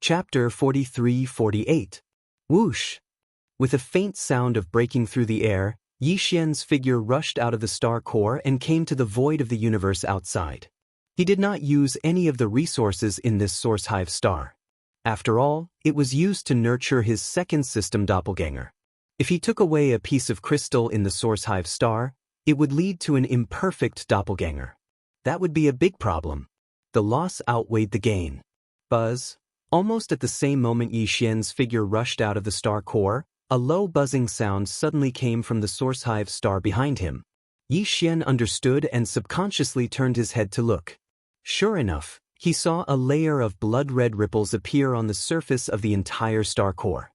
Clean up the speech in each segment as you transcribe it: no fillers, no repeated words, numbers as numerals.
Chapter 43-48. Whoosh! With a faint sound of breaking through the air, Yi Xian's figure rushed out of the star core and came to the void of the universe outside. He did not use any of the resources in this source hive star. After all, it was used to nurture his second system doppelganger. If he took away a piece of crystal in the source hive star, it would lead to an imperfect doppelganger. That would be a big problem. The loss outweighed the gain. Buzz. Almost at the same moment Yi Xian's figure rushed out of the star core, a low buzzing sound suddenly came from the source hive star behind him. Yi Xian understood and subconsciously turned his head to look. Sure enough, he saw a layer of blood-red ripples appear on the surface of the entire star core.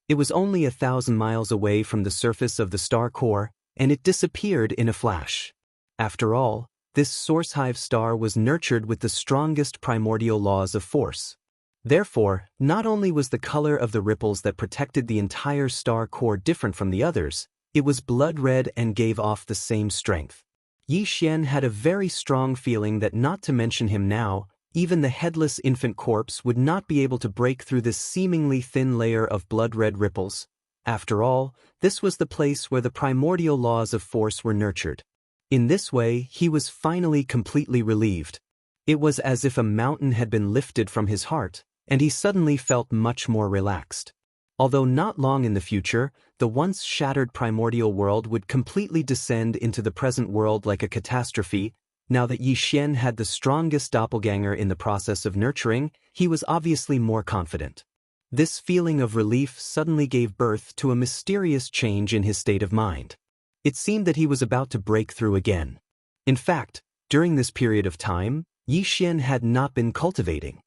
It was only 1,000 miles away from the surface of the star core, and it disappeared in a flash. After all, this source hive star was nurtured with the strongest primordial laws of force. Therefore, not only was the color of the ripples that protected the entire star core different from the others, it was blood-red and gave off the same strength. Yi Xian had a very strong feeling that not to mention him now, even the headless infant corpse would not be able to break through this seemingly thin layer of blood-red ripples. After all, this was the place where the primordial laws of force were nurtured. In this way, he was finally completely relieved. It was as if a mountain had been lifted from his heart, and he suddenly felt much more relaxed. Although not long in the future, the once shattered primordial world would completely descend into the present world like a catastrophe. Now that Yi Xian had the strongest doppelganger in the process of nurturing, he was obviously more confident. This feeling of relief suddenly gave birth to a mysterious change in his state of mind. It seemed that he was about to break through again. In fact, during this period of time, Yi Xian had not been cultivating.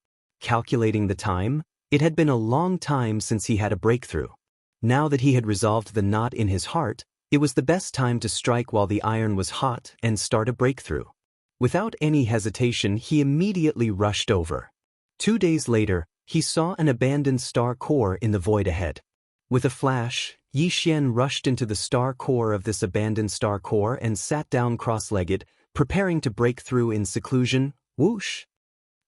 Calculating the time, it had been a long time since he had a breakthrough. Now that he had resolved the knot in his heart, it was the best time to strike while the iron was hot and start a breakthrough. Without any hesitation, he immediately rushed over. 2 days later, he saw an abandoned star core in the void ahead. With a flash, Yi Xian rushed into the star core of this abandoned star core and sat down cross-legged, preparing to break through in seclusion. Whoosh!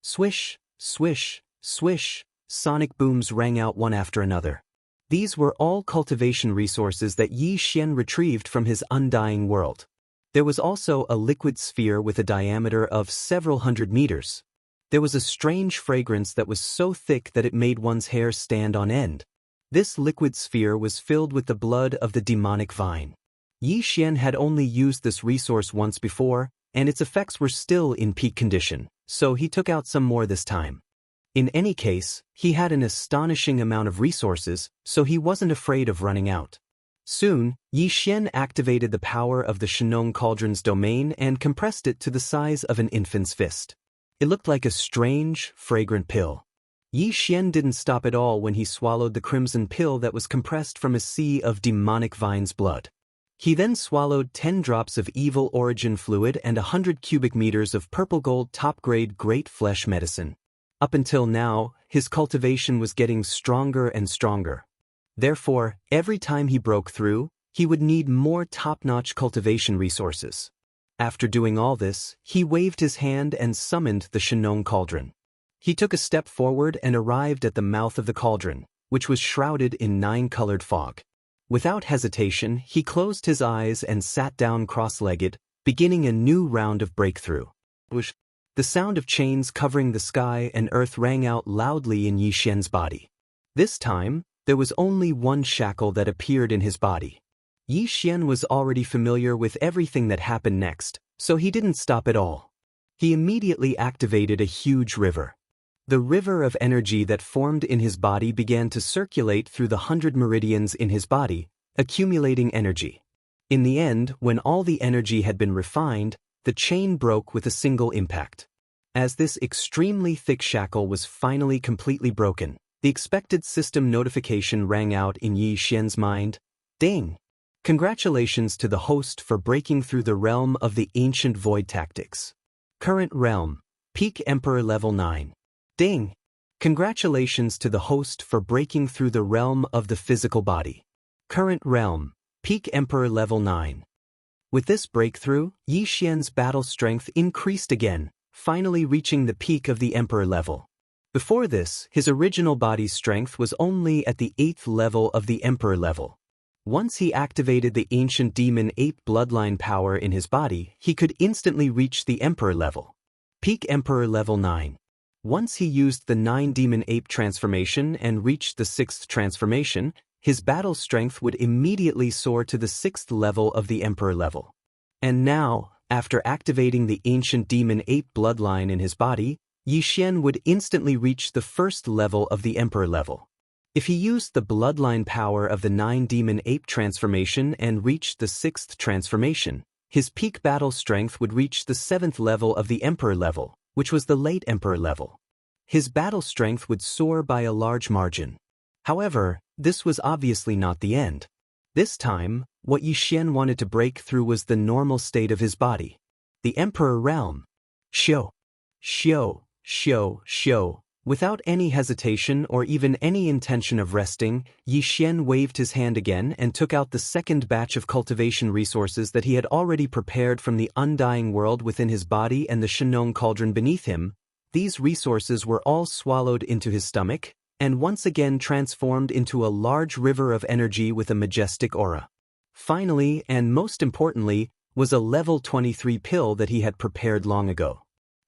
Swish! Swish! Swish! Sonic booms rang out one after another. These were all cultivation resources that Yi Xian retrieved from his undying world. There was also a liquid sphere with a diameter of several hundred meters. There was a strange fragrance that was so thick that it made one's hair stand on end. This liquid sphere was filled with the blood of the demonic vine. Yi Xian had only used this resource once before, and its effects were still in peak condition, so he took out some more this time. In any case, he had an astonishing amount of resources, so he wasn't afraid of running out. Soon, Yi Xian activated the power of the Shinong Cauldron's domain and compressed it to the size of an infant's fist. It looked like a strange, fragrant pill. Yi Xian didn't stop at all when he swallowed the crimson pill that was compressed from a sea of demonic vine's blood. He then swallowed 10 drops of evil origin fluid and 100 cubic meters of purple gold top-grade great flesh medicine. Up until now, his cultivation was getting stronger and stronger. Therefore, every time he broke through, he would need more top-notch cultivation resources. After doing all this, he waved his hand and summoned the Shinong Cauldron. He took a step forward and arrived at the mouth of the cauldron, which was shrouded in 9-colored fog. Without hesitation, he closed his eyes and sat down cross-legged, beginning a new round of breakthrough. The sound of chains covering the sky and earth rang out loudly in Yi Xian's body. This time, there was only one shackle that appeared in his body. Yi Xian was already familiar with everything that happened next, so he didn't stop at all. He immediately activated a huge river. The river of energy that formed in his body began to circulate through the 100 meridians in his body, accumulating energy. In the end, when all the energy had been refined, the chain broke with a single impact. As this extremely thick shackle was finally completely broken, the expected system notification rang out in Yi Xian's mind. Ding! Congratulations to the host for breaking through the realm of the ancient void tactics. Current realm, Peak Emperor level 9. Ding! Congratulations to the host for breaking through the realm of the physical body. Current realm, Peak Emperor level 9. With this breakthrough, Yi Xian's battle strength increased again, finally reaching the peak of the Emperor level. Before this, his original body's strength was only at the 8th level of the Emperor level. Once he activated the ancient demon ape bloodline power in his body, he could instantly reach the Emperor level. Peak Emperor level 9. Once he used the 9 demon ape transformation and reached the 6th transformation, his battle strength would immediately soar to the 6th level of the Emperor level. And now, after activating the ancient demon ape bloodline in his body, Xian would instantly reach the 1st level of the Emperor level. If he used the bloodline power of the 9 demon ape transformation and reached the 6th transformation, his peak battle strength would reach the 7th level of the Emperor level, which was the late Emperor level. His battle strength would soar by a large margin. However, this was obviously not the end. This time, what Xian wanted to break through was the normal state of his body. The Emperor realm. Xiu. Without any hesitation or even any intention of resting, Xian waved his hand again and took out the second batch of cultivation resources that he had already prepared from the undying world within his body and the Shenong cauldron beneath him. These resources were all swallowed into his stomach, and once again transformed into a large river of energy with a majestic aura. Finally, and most importantly, was a level 23 pill that he had prepared long ago.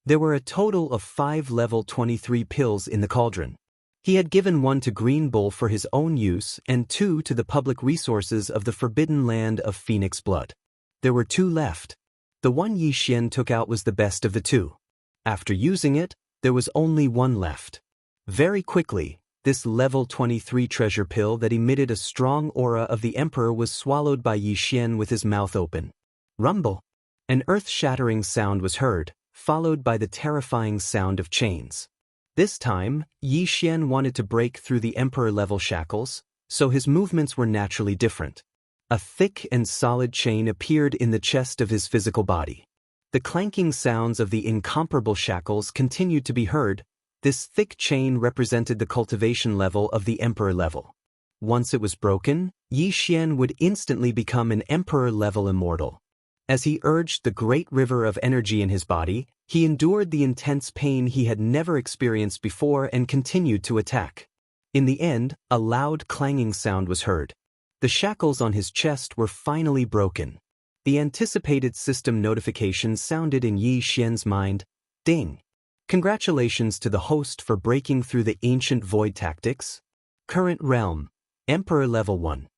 There were a total of 5 level 23 pills in the cauldron. He had given one to Green Bull for his own use and 2 to the public resources of the Forbidden Land of Phoenix Blood. There were 2 left. The one Xian took out was the best of the 2. After using it, there was only 1 left. Very quickly, this level 23 treasure pill that emitted a strong aura of the Emperor was swallowed by Xian with his mouth open. Rumble! An earth-shattering sound was heard, followed by the terrifying sound of chains. This time, Xian wanted to break through the Emperor-level shackles, so his movements were naturally different. A thick and solid chain appeared in the chest of his physical body. The clanking sounds of the incomparable shackles continued to be heard. This thick chain represented the cultivation level of the Emperor level. Once it was broken, Xian would instantly become an Emperor-level immortal. As he urged the great river of energy in his body, he endured the intense pain he had never experienced before and continued to attack. In the end, a loud clanging sound was heard. The shackles on his chest were finally broken. The anticipated system notification sounded in Xian's mind. Ding! Congratulations to the host for breaking through the ancient void tactics. Current realm, Emperor level 1.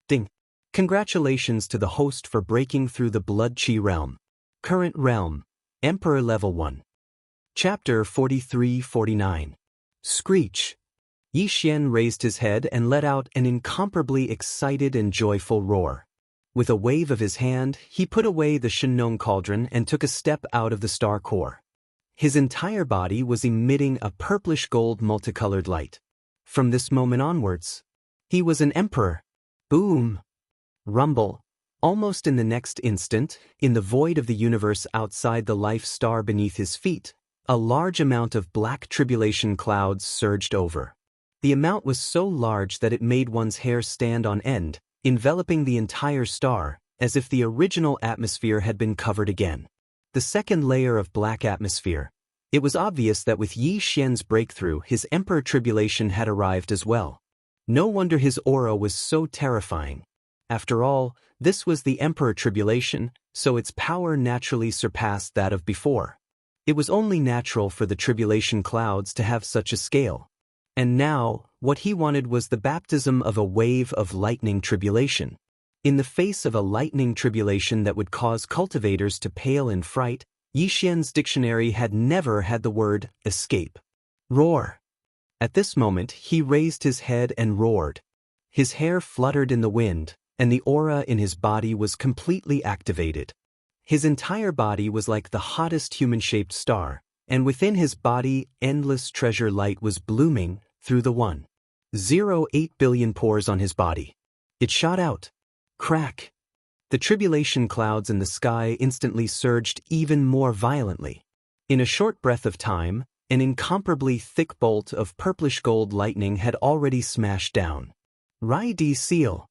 Ding! Congratulations to the host for breaking through the Blood Qi realm. Current realm, Emperor level 1. Chapter 43-49. Screech. Xian raised his head and let out an incomparably excited and joyful roar. With a wave of his hand, he put away the Shenong cauldron and took a step out of the star core. His entire body was emitting a purplish-gold multicolored light. From this moment onwards, he was an emperor. Boom! Rumble. Almost in the next instant, in the void of the universe outside the life star beneath his feet, a large amount of black tribulation clouds surged over. The amount was so large that it made one's hair stand on end, enveloping the entire star, as if the original atmosphere had been covered again. The second layer of black atmosphere. It was obvious that with Xian's breakthrough, his Emperor Tribulation had arrived as well. No wonder his aura was so terrifying. After all, this was the Emperor Tribulation, so its power naturally surpassed that of before. It was only natural for the tribulation clouds to have such a scale. And now, what he wanted was the baptism of a wave of lightning tribulation. In the face of a lightning tribulation that would cause cultivators to pale in fright, Xian's dictionary had never had the word escape. Roar. At this moment, he raised his head and roared. His hair fluttered in the wind, and the aura in his body was completely activated. His entire body was like the hottest human-shaped star, and within his body, endless treasure light was blooming through the 1.08 billion pores on his body. It shot out. Crack. The tribulation clouds in the sky instantly surged even more violently. In a short breath of time, an incomparably thick bolt of purplish-gold lightning had already smashed down. Rai Di seal.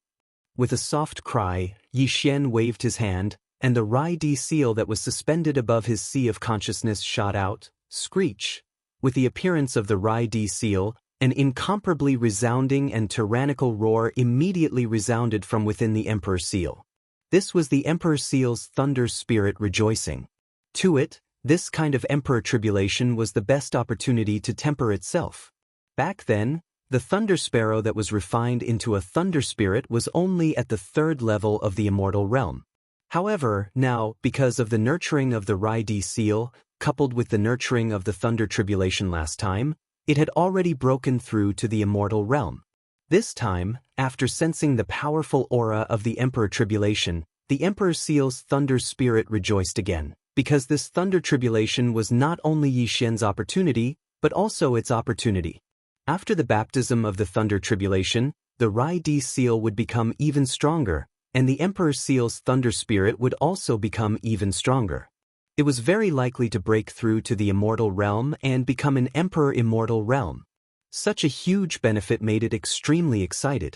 With a soft cry, Xian waved his hand, and the Rai Di seal that was suspended above his sea of consciousness shot out. Screech. With the appearance of the Rai-D seal, an incomparably resounding and tyrannical roar immediately resounded from within the Emperor's seal. This was the Emperor's seal's thunder spirit rejoicing. To it, this kind of emperor tribulation was the best opportunity to temper itself. Back then, the thunder sparrow that was refined into a thunder spirit was only at the 3rd level of the immortal realm. However, now, because of the nurturing of the Rai-D seal, coupled with the nurturing of the thunder tribulation last time, it had already broken through to the immortal realm. This time, after sensing the powerful aura of the Emperor Tribulation, the Emperor Seal's thunder spirit rejoiced again, because this thunder tribulation was not only Yixian's opportunity, but also its opportunity. After the baptism of the thunder tribulation, the Rai-D seal would become even stronger, and the Emperor Seal's thunder spirit would also become even stronger. It was very likely to break through to the immortal realm and become an Emperor Immortal Realm. Such a huge benefit made it extremely excited.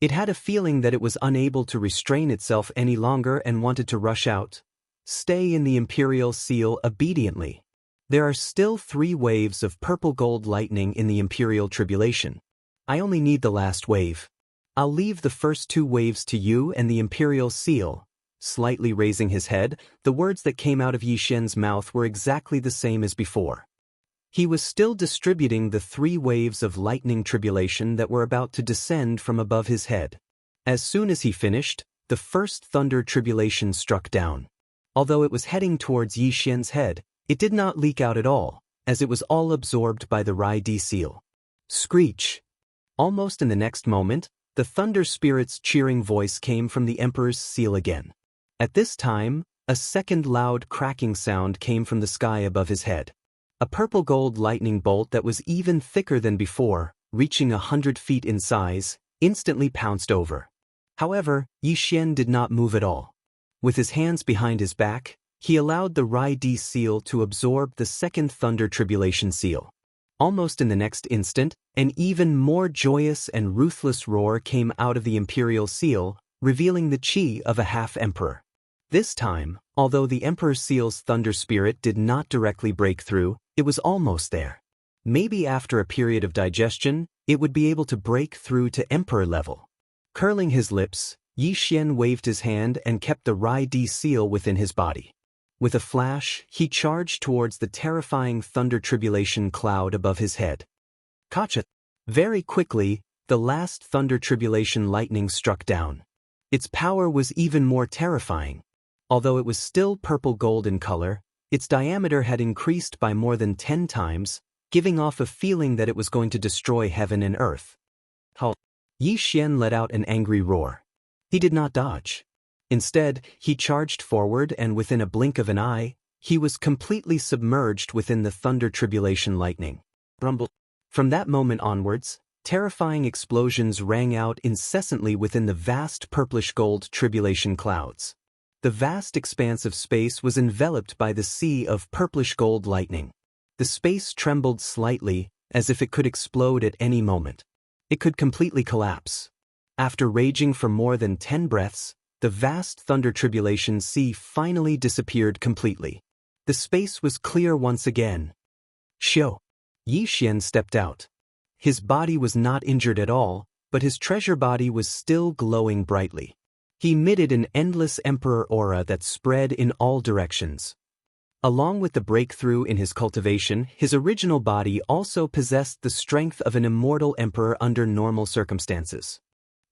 It had a feeling that it was unable to restrain itself any longer and wanted to rush out. Stay in the Imperial Seal obediently. There are still 3 waves of purple gold lightning in the Imperial Tribulation. I only need the last wave. I'll leave the first 2 waves to you and the Imperial Seal. Slightly raising his head, the words that came out of Yixian's mouth were exactly the same as before. He was still distributing the 3 waves of lightning tribulation that were about to descend from above his head. As soon as he finished, the first thunder tribulation struck down. Although it was heading towards Yixian's head, it did not leak out at all, as it was all absorbed by the Rai-D seal. Screech! Almost in the next moment, the thunder spirit's cheering voice came from the Emperor's seal again. At this time, a second loud cracking sound came from the sky above his head. A purple gold lightning bolt that was even thicker than before, reaching 100 feet in size, instantly pounced over. However, Yixian did not move at all. With his hands behind his back, he allowed the Rai-D seal to absorb the second thunder tribulation seal. Almost in the next instant, an even more joyous and ruthless roar came out of the Imperial Seal, revealing the chi of a half-emperor. This time, although the Emperor Seal's thunder spirit did not directly break through, it was almost there. Maybe after a period of digestion, it would be able to break through to Emperor level. Curling his lips, Yixian waved his hand and kept the Rai-D seal within his body. With a flash, he charged towards the terrifying thunder tribulation cloud above his head. Kacha! Very quickly, the last thunder tribulation lightning struck down. Its power was even more terrifying. Although it was still purple gold in color, its diameter had increased by more than 10 times, giving off a feeling that it was going to destroy heaven and earth. Halt! Yixian let out an angry roar. He did not dodge. Instead, he charged forward and within a blink of an eye, he was completely submerged within the thunder tribulation lightning. Rumble. From that moment onwards, terrifying explosions rang out incessantly within the vast purplish gold tribulation clouds. The vast expanse of space was enveloped by the sea of purplish gold lightning. The space trembled slightly, as if it could explode at any moment. It could completely collapse. After raging for more than 10 breaths, the vast thunder tribulation sea finally disappeared completely. The space was clear once again. Xiao. Yixian stepped out. His body was not injured at all, but his treasure body was still glowing brightly. He emitted an endless emperor aura that spread in all directions. Along with the breakthrough in his cultivation, his original body also possessed the strength of an immortal emperor under normal circumstances.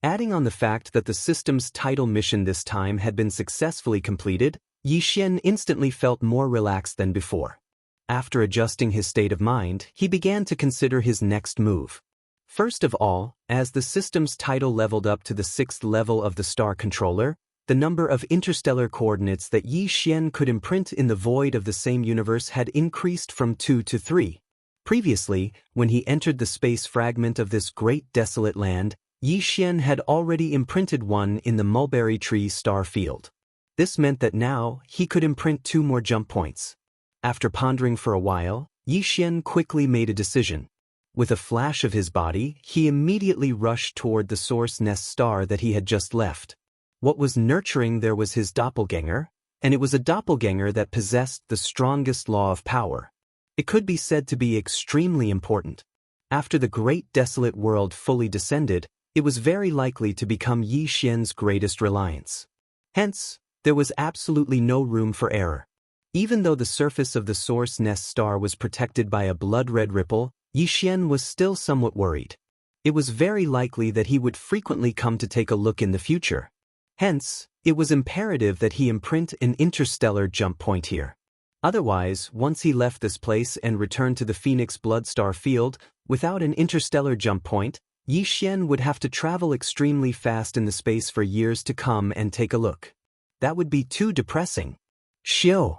Adding on the fact that the system's title mission this time had been successfully completed, Yixian instantly felt more relaxed than before. After adjusting his state of mind, he began to consider his next move. First of all, as the system's title leveled up to the 6th level of the Star Controller, the number of interstellar coordinates that Yixian could imprint in the void of the same universe had increased from 2 to 3. Previously, when he entered the space fragment of this great desolate land, Yixian had already imprinted one in the mulberry tree star field. This meant that now he could imprint 2 more jump points. After pondering for a while, Yixian quickly made a decision. With a flash of his body, he immediately rushed toward the source nest star that he had just left. What was nurturing there was his doppelganger, and it was a doppelganger that possessed the strongest law of power. It could be said to be extremely important. After the great desolate world fully descended, it was very likely to become Yi Xian's greatest reliance. Hence, there was absolutely no room for error. Even though the surface of the Source Nest star was protected by a blood-red ripple, Yi Xian was still somewhat worried. It was very likely that he would frequently come to take a look in the future. Hence, it was imperative that he imprint an interstellar jump point here. Otherwise, once he left this place and returned to the Phoenix Bloodstar field, without an interstellar jump point, Yi Xian would have to travel extremely fast in the space for years to come and take a look. That would be too depressing. Xiu!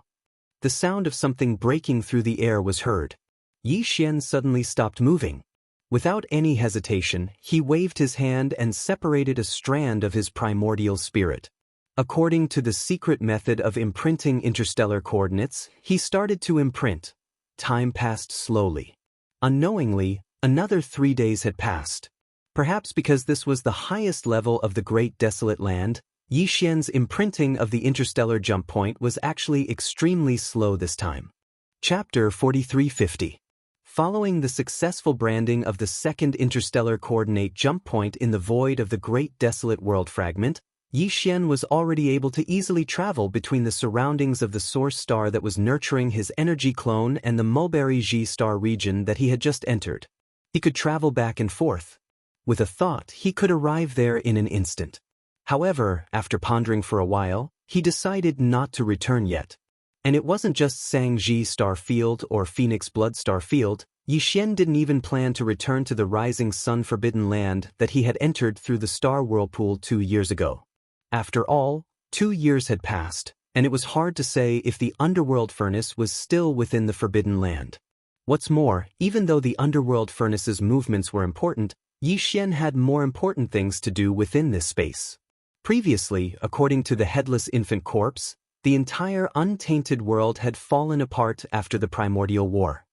The sound of something breaking through the air was heard. Yi Xian suddenly stopped moving. Without any hesitation, he waved his hand and separated a strand of his primordial spirit. According to the secret method of imprinting interstellar coordinates, he started to imprint. Time passed slowly. Unknowingly, another 3 days had passed. Perhaps because this was the highest level of the Great Desolate Land, Yi Xian's imprinting of the interstellar jump point was actually extremely slow this time. Chapter 4350. Following the successful branding of the second interstellar coordinate jump point in the void of the Great Desolate World fragment, Yi Xian was already able to easily travel between the surroundings of the source star that was nurturing his energy clone and the Mulberry Ji star region that he had just entered. He could travel back and forth. With a thought, he could arrive there in an instant. However, after pondering for a while, he decided not to return yet. And it wasn't just Xianxia Star Field or Phoenix Blood Star Field. Yi Xian didn't even plan to return to the Rising Sun Forbidden Land that he had entered through the Star Whirlpool 2 years ago. After all, 2 years had passed, and it was hard to say if the Underworld Furnace was still within the Forbidden Land. What's more, even though the Underworld Furnace's movements were important, Yi Xian had more important things to do within this space. Previously, according to the Headless Infant Corpse, the entire untainted world had fallen apart after the Primordial War.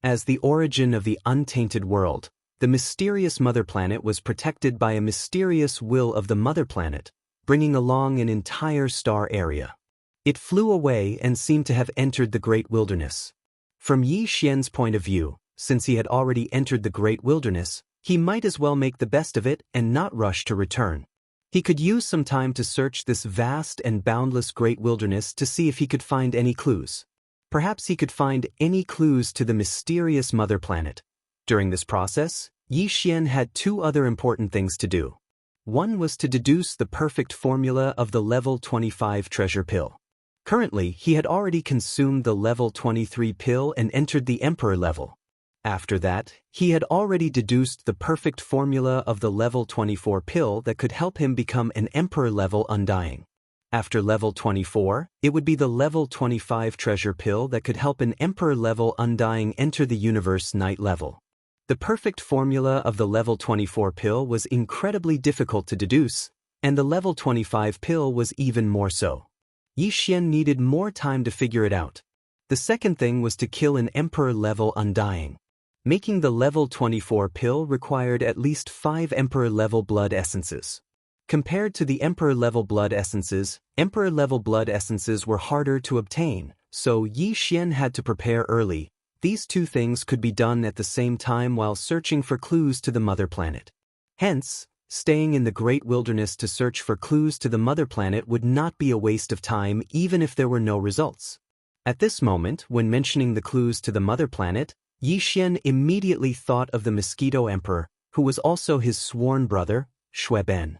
As the origin of the untainted world, the mysterious Mother Planet was protected by a mysterious will of the Mother Planet, bringing along an entire star area. It flew away and seemed to have entered the Great Wilderness. From Yi Xian's point of view, since he had already entered the Great Wilderness, he might as well make the best of it and not rush to return. He could use some time to search this vast and boundless Great Wilderness to see if he could find any clues. Perhaps he could find any clues to the mysterious Mother Planet. During this process, Yi Xian had 2 other important things to do. One was to deduce the perfect formula of the level 25 treasure pill. Currently, he had already consumed the level 23 pill and entered the Emperor level. After that, he had already deduced the perfect formula of the level 24 pill that could help him become an Emperor level Undying. After level 24, it would be the level 25 treasure pill that could help an Emperor level Undying enter the Universe Night level. The perfect formula of the level 24 pill was incredibly difficult to deduce, and the level 25 pill was even more so. Yi Xian needed more time to figure it out. The second thing was to kill an Emperor level Undying. Making the level 24 pill required at least 5 Emperor level blood essences. Compared to the Emperor level blood essences, Emperor level blood essences were harder to obtain, so Yi Xian had to prepare early. These 2 things could be done at the same time while searching for clues to the Mother Planet. Hence, staying in the Great Wilderness to search for clues to the Mother Planet would not be a waste of time even if there were no results. At this moment, when mentioning the clues to the Mother Planet, Yi Xian immediately thought of the Mosquito Emperor, who was also his sworn brother, Shui Ben.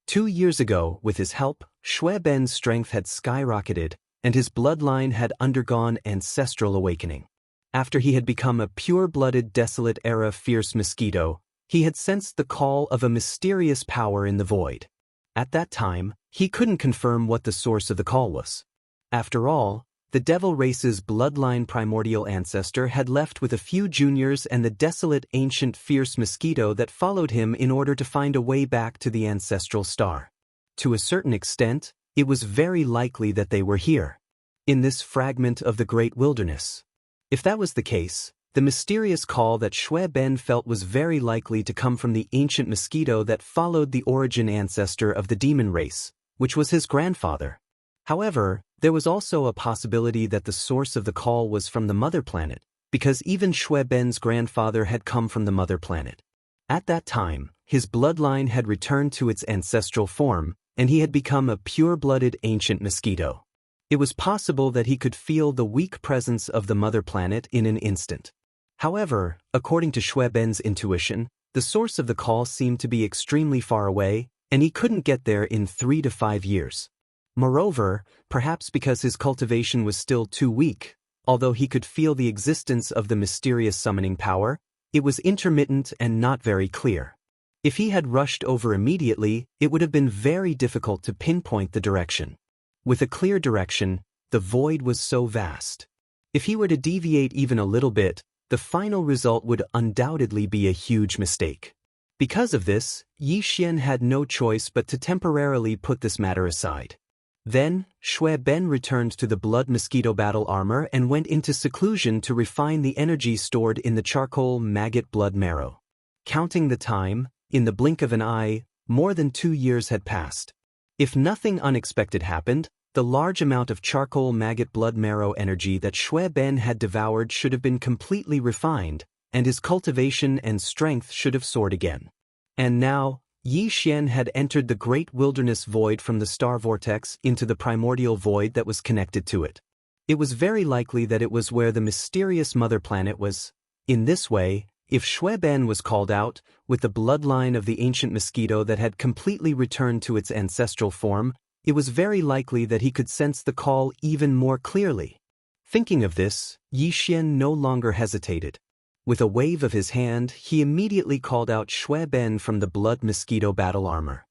2 years ago, with his help, Shui Ben's strength had skyrocketed, and his bloodline had undergone ancestral awakening. After he had become a pure-blooded Desolate-era fierce mosquito, he had sensed the call of a mysterious power in the void. At that time, he couldn't confirm what the source of the call was. After all, the devil race's bloodline primordial ancestor had left with a few juniors and the desolate ancient fierce mosquito that followed him in order to find a way back to the ancestral star. To a certain extent, it was very likely that they were here, in this fragment of the Great Wilderness. If that was the case, the mysterious call that Shui Ben felt was very likely to come from the ancient mosquito that followed the origin ancestor of the demon race, which was his grandfather. However, there was also a possibility that the source of the call was from the Mother Planet, because even Shui Ben's grandfather had come from the mother planet. At that time, his bloodline had returned to its ancestral form, and he had become a pure-blooded ancient mosquito. It was possible that he could feel the weak presence of the mother planet in an instant. However, according to Shui Ben's intuition, the source of the call seemed to be extremely far away, and he couldn't get there in 3 to 5 years. Moreover, perhaps because his cultivation was still too weak, although he could feel the existence of the mysterious summoning power, it was intermittent and not very clear. If he had rushed over immediately, it would have been very difficult to pinpoint the direction. With a clear direction, the void was so vast. If he were to deviate even a little bit, the final result would undoubtedly be a huge mistake. Because of this, Yi Xian had no choice but to temporarily put this matter aside. Then, Shui Ben returned to the blood mosquito battle armor and went into seclusion to refine the energy stored in the charcoal maggot blood marrow. Counting the time, in the blink of an eye, more than 2 years had passed. If nothing unexpected happened, the large amount of charcoal maggot blood marrow energy that Shui Ben had devoured should have been completely refined, and his cultivation and strength should have soared again. And now, Yi Xian had entered the great wilderness void from the star vortex into the primordial void that was connected to it. It was very likely that it was where the mysterious mother planet was. In this way, if Shui Ben was called out, with the bloodline of the ancient mosquito that had completely returned to its ancestral form, it was very likely that he could sense the call even more clearly. Thinking of this, Yi Xian no longer hesitated. With a wave of his hand, he immediately called out Shui Ben from the blood mosquito battle armor.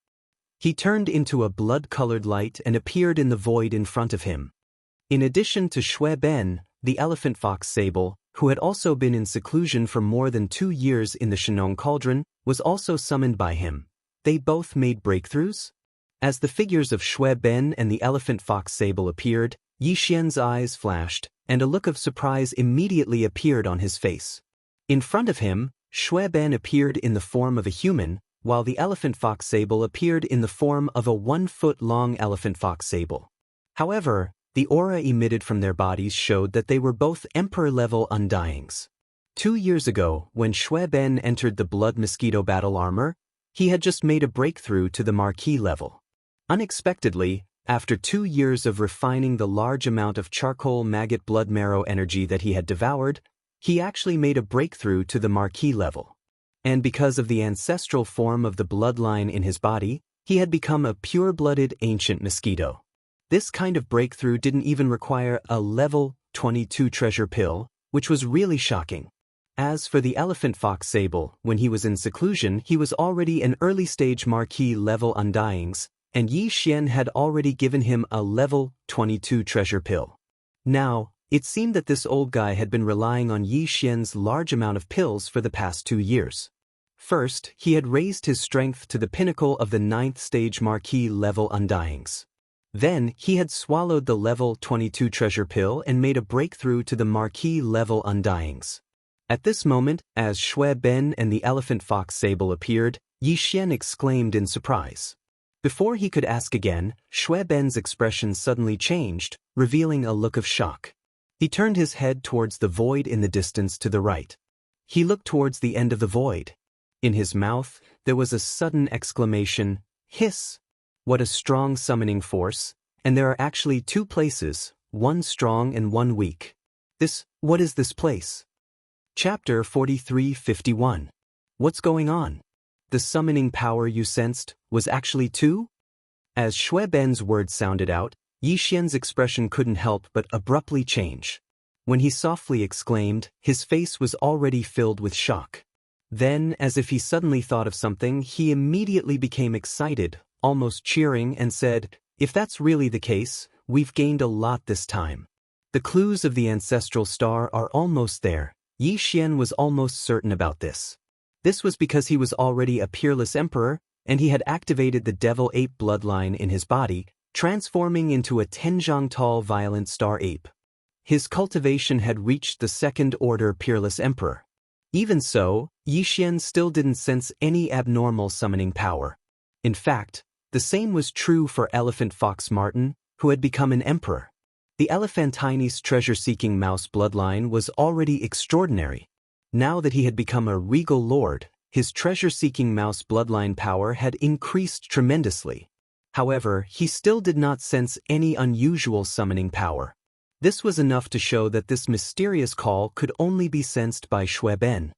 He turned into a blood-colored light and appeared in the void in front of him. In addition to Shui Ben, the elephant fox Sable, who had also been in seclusion for more than 2 years in the Shenong Cauldron, was also summoned by him. They both made breakthroughs? As the figures of Shui Ben and the elephant fox Sable appeared, Yi Xian's eyes flashed, and a look of surprise immediately appeared on his face. In front of him, Shui Ben appeared in the form of a human, while the elephant fox Sable appeared in the form of a 1-foot-long elephant fox Sable. However, the aura emitted from their bodies showed that they were both Emperor-level Undyings. 2 years ago, when Shui Ben entered the blood mosquito battle armor, he had just made a breakthrough to the Marquis level. Unexpectedly, after 2 years of refining the large amount of charcoal maggot blood marrow energy that he had devoured, he actually made a breakthrough to the Marquis level. And because of the ancestral form of the bloodline in his body, he had become a pure-blooded ancient mosquito. This kind of breakthrough didn't even require a level 22 treasure pill, which was really shocking. As for the elephant fox Sable, when he was in seclusion, he was already an early-stage Marquis level Undyings, and Yi Xian had already given him a level 22 treasure pill. Now, it seemed that this old guy had been relying on Yi Xian's large amount of pills for the past 2 years. First, he had raised his strength to the pinnacle of the 9th stage Marquis level Undyings. Then, he had swallowed the level 22 treasure pill and made a breakthrough to the Marquis level Undyings. At this moment, as Shui Ben and the elephant fox Sable appeared, Yi Xian exclaimed in surprise. Before he could ask again, Shui Ben's expression suddenly changed, revealing a look of shock. He turned his head towards the void in the distance to the right. He looked towards the end of the void. In his mouth, there was a sudden exclamation, "Hiss! What a strong summoning force, and there are actually 2 places, one strong and one weak. What is this place?" Chapter 43:51. What's going on? The summoning power you sensed was actually 2? As Shui Ben's words sounded out, Yi Xian's expression couldn't help but abruptly change. When he softly exclaimed, his face was already filled with shock. Then, as if he suddenly thought of something, he immediately became excited, almost cheering, and said, "If that's really the case, we've gained a lot this time. The clues of the ancestral star are almost there." Yi Xian was almost certain about this. This was because he was already a peerless emperor, and he had activated the devil ape bloodline in his body, transforming into a Tenjiang-tall violent star ape. His cultivation had reached the 2nd order peerless emperor. Even so, Yi Xian still didn't sense any abnormal summoning power. In fact, the same was true for elephant fox Martin, who had become an emperor. The Elephantine's treasure-seeking mouse bloodline was already extraordinary. Now that he had become a regal lord, his treasure-seeking mouse bloodline power had increased tremendously. However, he still did not sense any unusual summoning power. This was enough to show that this mysterious call could only be sensed by Xueben.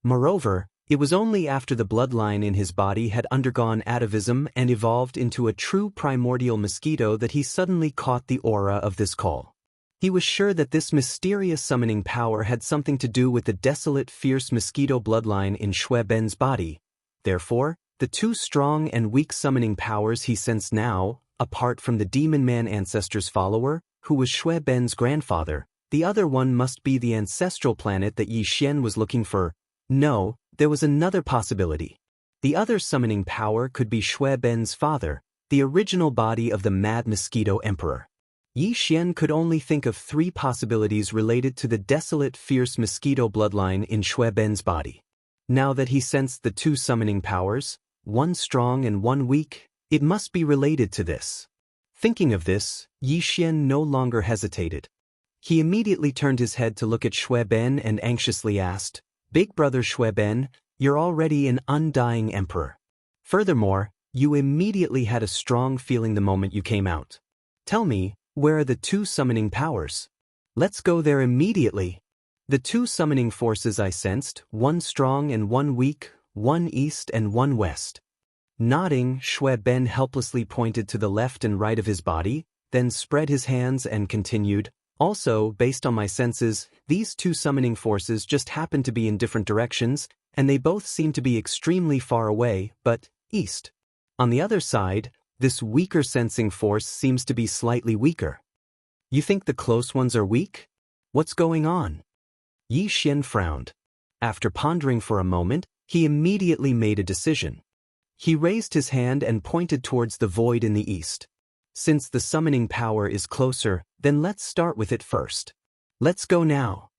Moreover, it was only after the bloodline in his body had undergone atavism and evolved into a true primordial mosquito that he suddenly caught the aura of this call. He was sure that this mysterious summoning power had something to do with the desolate, fierce mosquito bloodline in Xueben's body. Therefore, the two strong and weak summoning powers he sensed now, apart from the Demon Man ancestor's follower, who was Xueben's grandfather, the other one must be the ancestral planet that Yi Xian was looking for. No, there was another possibility. The other summoning power could be Xueben's father, the original body of the Mad Mosquito Emperor. Yi Xian could only think of 3 possibilities related to the desolate, fierce mosquito bloodline in Xueben's body. Now that he sensed the 2 summoning powers, one strong and one weak, it must be related to this. Thinking of this, Yi Xian no longer hesitated. He immediately turned his head to look at Xueben and anxiously asked, "Big brother Xueben, you're already an undying emperor. Furthermore, you immediately had a strong feeling the moment you came out. Tell me, where are the 2 summoning powers? Let's go there immediately." The 2 summoning forces I sensed, one strong and one weak, one east and one west. Nodding, Xueben helplessly pointed to the left and right of his body, then spread his hands and continued, "Also, based on my senses, these 2 summoning forces just happen to be in different directions, and they both seem to be extremely far away, but east. On the other side, this weaker sensing force seems to be slightly weaker. You think the close ones are weak? What's going on?" Yi Xian frowned. After pondering for a moment, he immediately made a decision. He raised his hand and pointed towards the void in the east. "Since the summoning power is closer, then let's start with it first. Let's go now.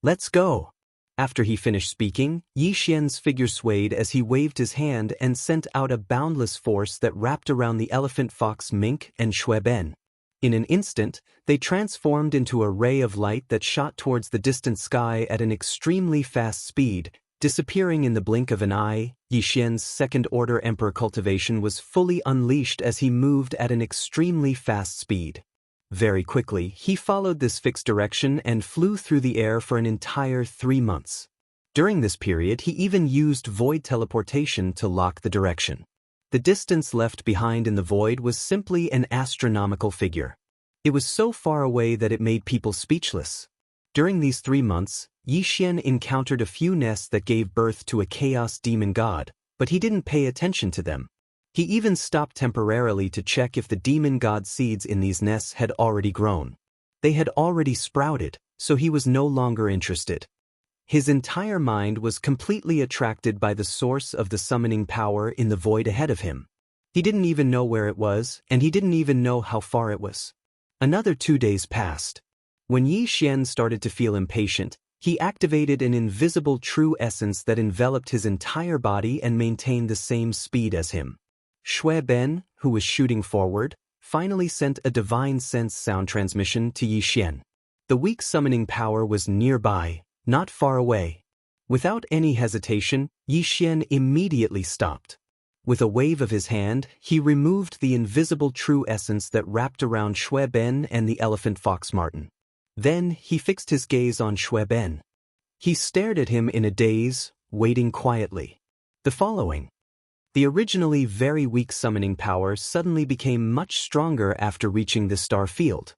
Let's go." After he finished speaking, Yi Xian's figure swayed as he waved his hand and sent out a boundless force that wrapped around the elephant fox Mink and Xueben. In an instant, they transformed into a ray of light that shot towards the distant sky at an extremely fast speed, disappearing in the blink of an eye. Yi Xian's second-order emperor cultivation was fully unleashed as he moved at an extremely fast speed. Very quickly, he followed this fixed direction and flew through the air for an entire 3 months. During this period, he even used void teleportation to lock the direction. The distance left behind in the void was simply an astronomical figure. It was so far away that it made people speechless. During these 3 months, Yi Xian encountered a few nests that gave birth to a chaos demon god, but he didn't pay attention to them. He even stopped temporarily to check if the demon god seeds in these nests had already grown. They had already sprouted, so he was no longer interested. His entire mind was completely attracted by the source of the summoning power in the void ahead of him. He didn't even know where it was, and he didn't even know how far it was. Another 2 days passed. When Yi Xian started to feel impatient, he activated an invisible true essence that enveloped his entire body and maintained the same speed as him. Xueben, who was shooting forward, finally sent a divine sense sound transmission to Yi Xian. The weak summoning power was nearby, not far away. Without any hesitation, Yi Xian immediately stopped. With a wave of his hand, he removed the invisible true essence that wrapped around Xueben and the elephant fox marten. Then he fixed his gaze on Xueben. He stared at him in a daze, waiting quietly. The following. The originally very weak summoning power suddenly became much stronger after reaching the star field.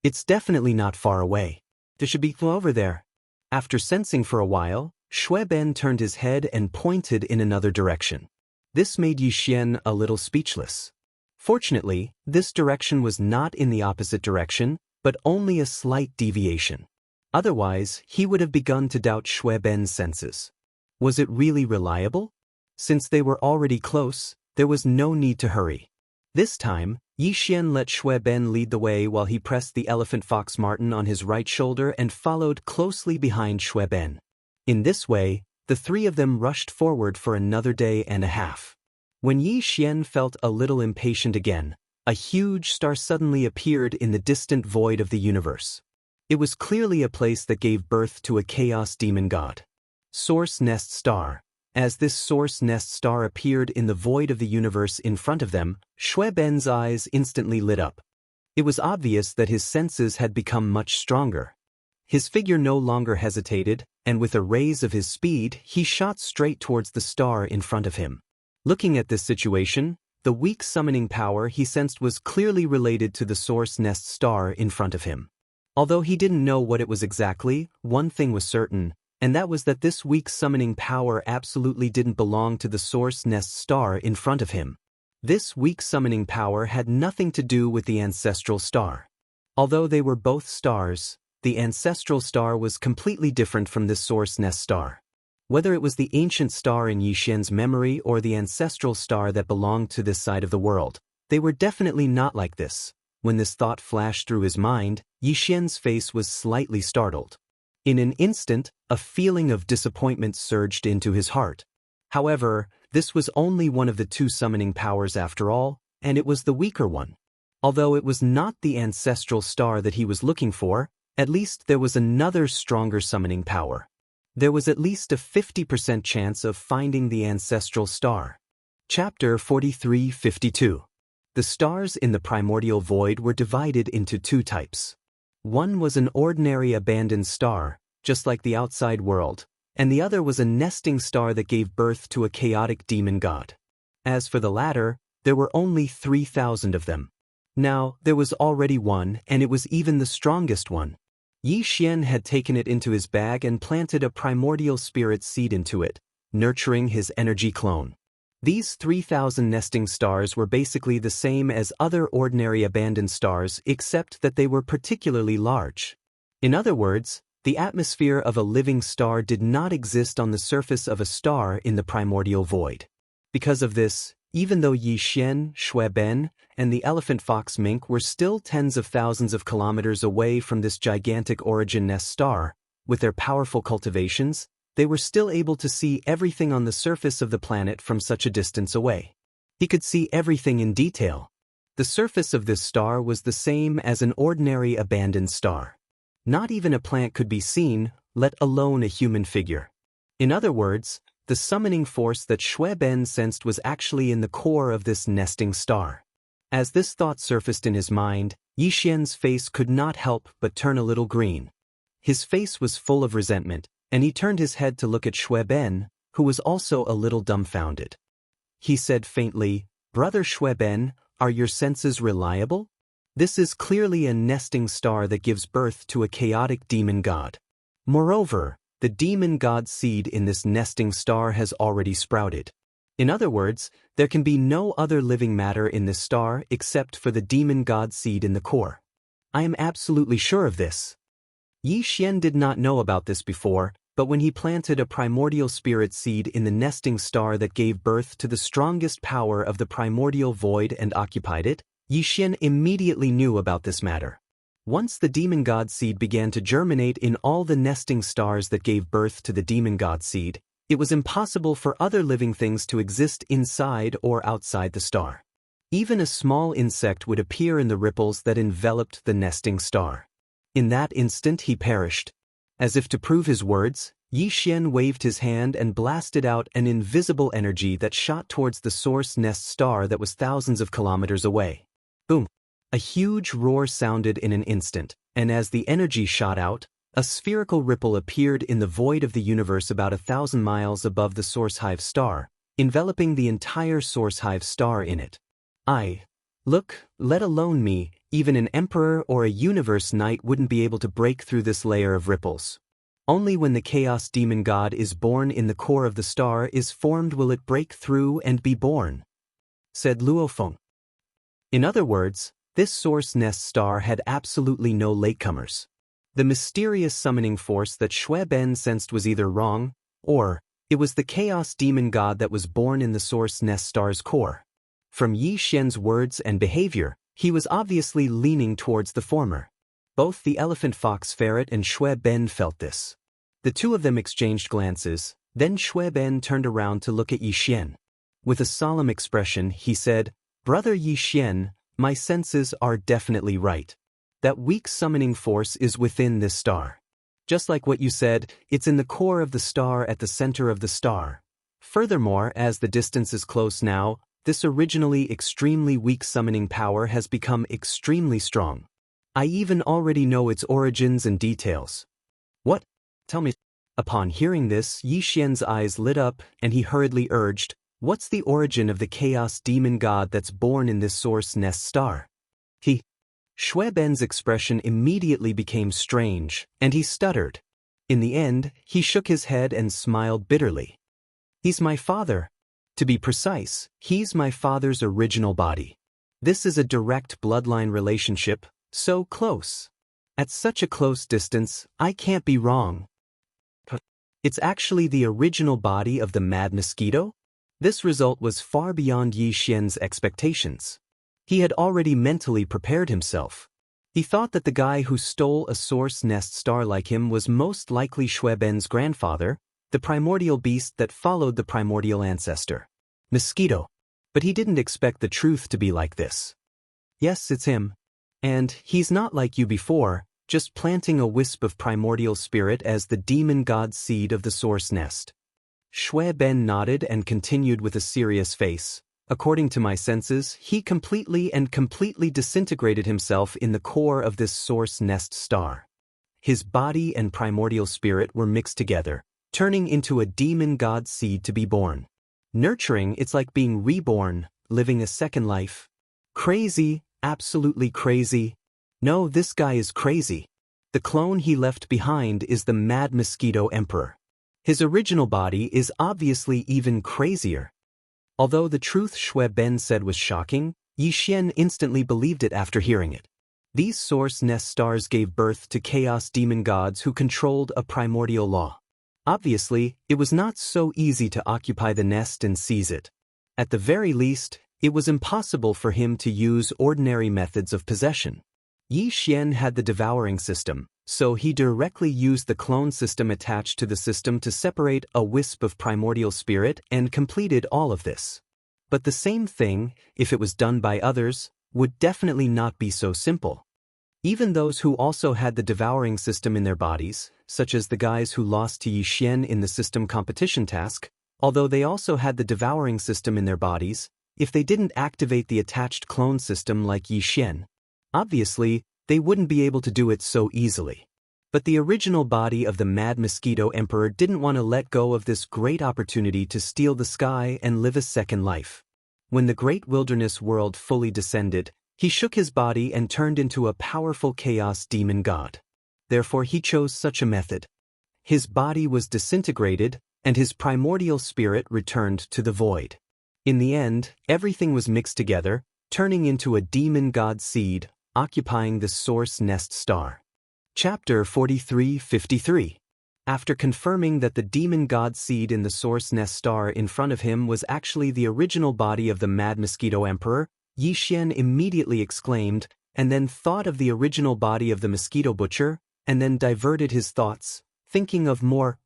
"It's definitely not far away. There should be over there." After sensing for a while, Xueben turned his head and pointed in another direction. This made Yi Xian a little speechless. Fortunately, this direction was not in the opposite direction, but only a slight deviation. Otherwise, he would have begun to doubt Xueben's senses. Was it really reliable? Since they were already close, there was no need to hurry. This time, Yi Xian let Xueben lead the way while he pressed the elephant fox marten on his right shoulder and followed closely behind Xueben. In this way, the 3 of them rushed forward for another day and a half. When Yi Xian felt a little impatient again, a huge star suddenly appeared in the distant void of the universe. It was clearly a place that gave birth to a chaos demon god. Source Nest Star. As this Source Nest Star appeared in the void of the universe in front of them, Shui Ben's eyes instantly lit up. It was obvious that his senses had become much stronger. His figure no longer hesitated, and with a raise of his speed, he shot straight towards the star in front of him. Looking at this situation, the weak summoning power he sensed was clearly related to the Source Nest Star in front of him. Although he didn't know what it was exactly, one thing was certain, and that was that this weak summoning power absolutely didn't belong to the Source Nest Star in front of him. This weak summoning power had nothing to do with the Ancestral Star. Although they were both stars, the Ancestral Star was completely different from this Source Nest Star. Whether it was the ancient star in Yixian's memory or the Ancestral Star that belonged to this side of the world, they were definitely not like this. When this thought flashed through his mind, Yixian's face was slightly startled. In an instant, a feeling of disappointment surged into his heart. However, this was only one of the two summoning powers after all, and it was the weaker one. Although it was not the Ancestral Star that he was looking for, at least there was another stronger summoning power. There was at least a 50% chance of finding the Ancestral Star. Chapter 43-52. The stars in the primordial void were divided into two types. One was an ordinary abandoned star, just like the outside world, and the other was a nesting star that gave birth to a chaotic demon god. As for the latter, there were only 3,000 of them. Now, there was already one, and it was even the strongest one. Yixian had taken it into his bag and planted a primordial spirit seed into it, nurturing his energy clone. These 3,000 nesting stars were basically the same as other ordinary abandoned stars except that they were particularly large. In other words, the atmosphere of a living star did not exist on the surface of a star in the primordial void. Because of this, even though Yixian, Shui Ben, and the elephant fox mink were still tens of thousands of kilometers away from this gigantic origin nest star, with their powerful cultivations, they were still able to see everything on the surface of the planet from such a distance away. He could see everything in detail. The surface of this star was the same as an ordinary abandoned star. Not even a plant could be seen, let alone a human figure. In other words, the summoning force that Shui Ben sensed was actually in the core of this nesting star. As this thought surfaced in his mind, Yixian's face could not help but turn a little green. His face was full of resentment, and he turned his head to look at Shui Ben, who was also a little dumbfounded. He said faintly, "Brother Shui Ben, are your senses reliable? This is clearly a nesting star that gives birth to a chaotic demon god. Moreover, the demon god seed in this nesting star has already sprouted. In other words, there can be no other living matter in this star except for the demon god seed in the core. I am absolutely sure of this." Yixian did not know about this before, but when he planted a primordial spirit seed in the nesting star that gave birth to the strongest power of the primordial void and occupied it, Yixian immediately knew about this matter. Once the demon god seed began to germinate in all the nesting stars that gave birth to the demon god seed, it was impossible for other living things to exist inside or outside the star. Even a small insect would appear in the ripples that enveloped the nesting star. In that instant he perished. As if to prove his words, Yixian waved his hand and blasted out an invisible energy that shot towards the source nest star that was thousands of kilometers away. Boom! A huge roar sounded in an instant, and as the energy shot out, a spherical ripple appeared in the void of the universe about 1,000 miles above the Source Hive star, enveloping the entire Source Hive star in it. Look, let alone me, even an emperor or a universe knight wouldn't be able to break through this layer of ripples. Only when the chaos demon god is born in the core of the star is formed will it break through and be born, said Luofeng. In other words, this source nest star had absolutely no latecomers. The mysterious summoning force that Shui Ben sensed was either wrong, or it was the chaos demon god that was born in the source nest star's core. From Yixian's words and behavior, he was obviously leaning towards the former. Both the elephant fox ferret and Shui Ben felt this. The two of them exchanged glances, then Shui Ben turned around to look at Yixian. With a solemn expression, he said, "Brother Yixian, My senses are definitely right. That weak summoning force is within this star. Just like what you said, it's in the core of the star at the center of the star. Furthermore, as the distance is close now, this originally extremely weak summoning power has become extremely strong. I even already know its origins and details. What? Tell me. Upon hearing this, Yi Xian's eyes lit up and he hurriedly urged, "What's the origin of the chaos demon god that's born in this source nest star?" Shui Ben's expression immediately became strange, and he stuttered. In the end, he shook his head and smiled bitterly. "He's my father. To be precise, he's my father's original body. This is a direct bloodline relationship, so close. At such a close distance, I can't be wrong. It's actually the original body of the mad mosquito?" This result was far beyond Yi Xian's expectations. He had already mentally prepared himself. He thought that the guy who stole a source nest star like him was most likely Shui Ben's grandfather, the primordial beast that followed the primordial ancestor. Mosquito. But he didn't expect the truth to be like this. Yes, it's him. And he's not like you before, just planting a wisp of primordial spirit as the demon god seed of the source nest. Shui Ben nodded and continued with a serious face. According to my senses, he completely disintegrated himself in the core of this source nest star. His body and primordial spirit were mixed together, turning into a demon god seed to be born. Nurturing, it's like being reborn, living a second life. Crazy, absolutely crazy. No, this guy is crazy. The clone he left behind is the Mad Mosquito Emperor. His original body is obviously even crazier. Although the truth Shui Ben said was shocking, Yi Xian instantly believed it after hearing it. These source nest stars gave birth to chaos demon gods who controlled a primordial law. Obviously, it was not so easy to occupy the nest and seize it. At the very least, it was impossible for him to use ordinary methods of possession. Yi Xian had the devouring system, so he directly used the clone system attached to the system to separate a wisp of primordial spirit and completed all of this. But the same thing, if it was done by others, would definitely not be so simple. Even those who also had the devouring system in their bodies, such as the guys who lost to Yi Xian in the system competition task, although they also had the devouring system in their bodies, if they didn't activate the attached clone system like Yi Xian, obviously, they wouldn't be able to do it so easily. But the original body of the Mad Mosquito Emperor didn't want to let go of this great opportunity to steal the sky and live a second life. When the great wilderness world fully descended, he shook his body and turned into a powerful chaos demon god. Therefore he chose such a method. His body was disintegrated, and his primordial spirit returned to the void. In the end, everything was mixed together, turning into a demon god seed, occupying the source nest star. Chapter 43-53. After confirming that the demon god seed in the source nest star in front of him was actually the original body of the Mad Mosquito Emperor, Yi Xian immediately exclaimed, and then thought of the original body of the mosquito butcher, and then diverted his thoughts, thinking of more.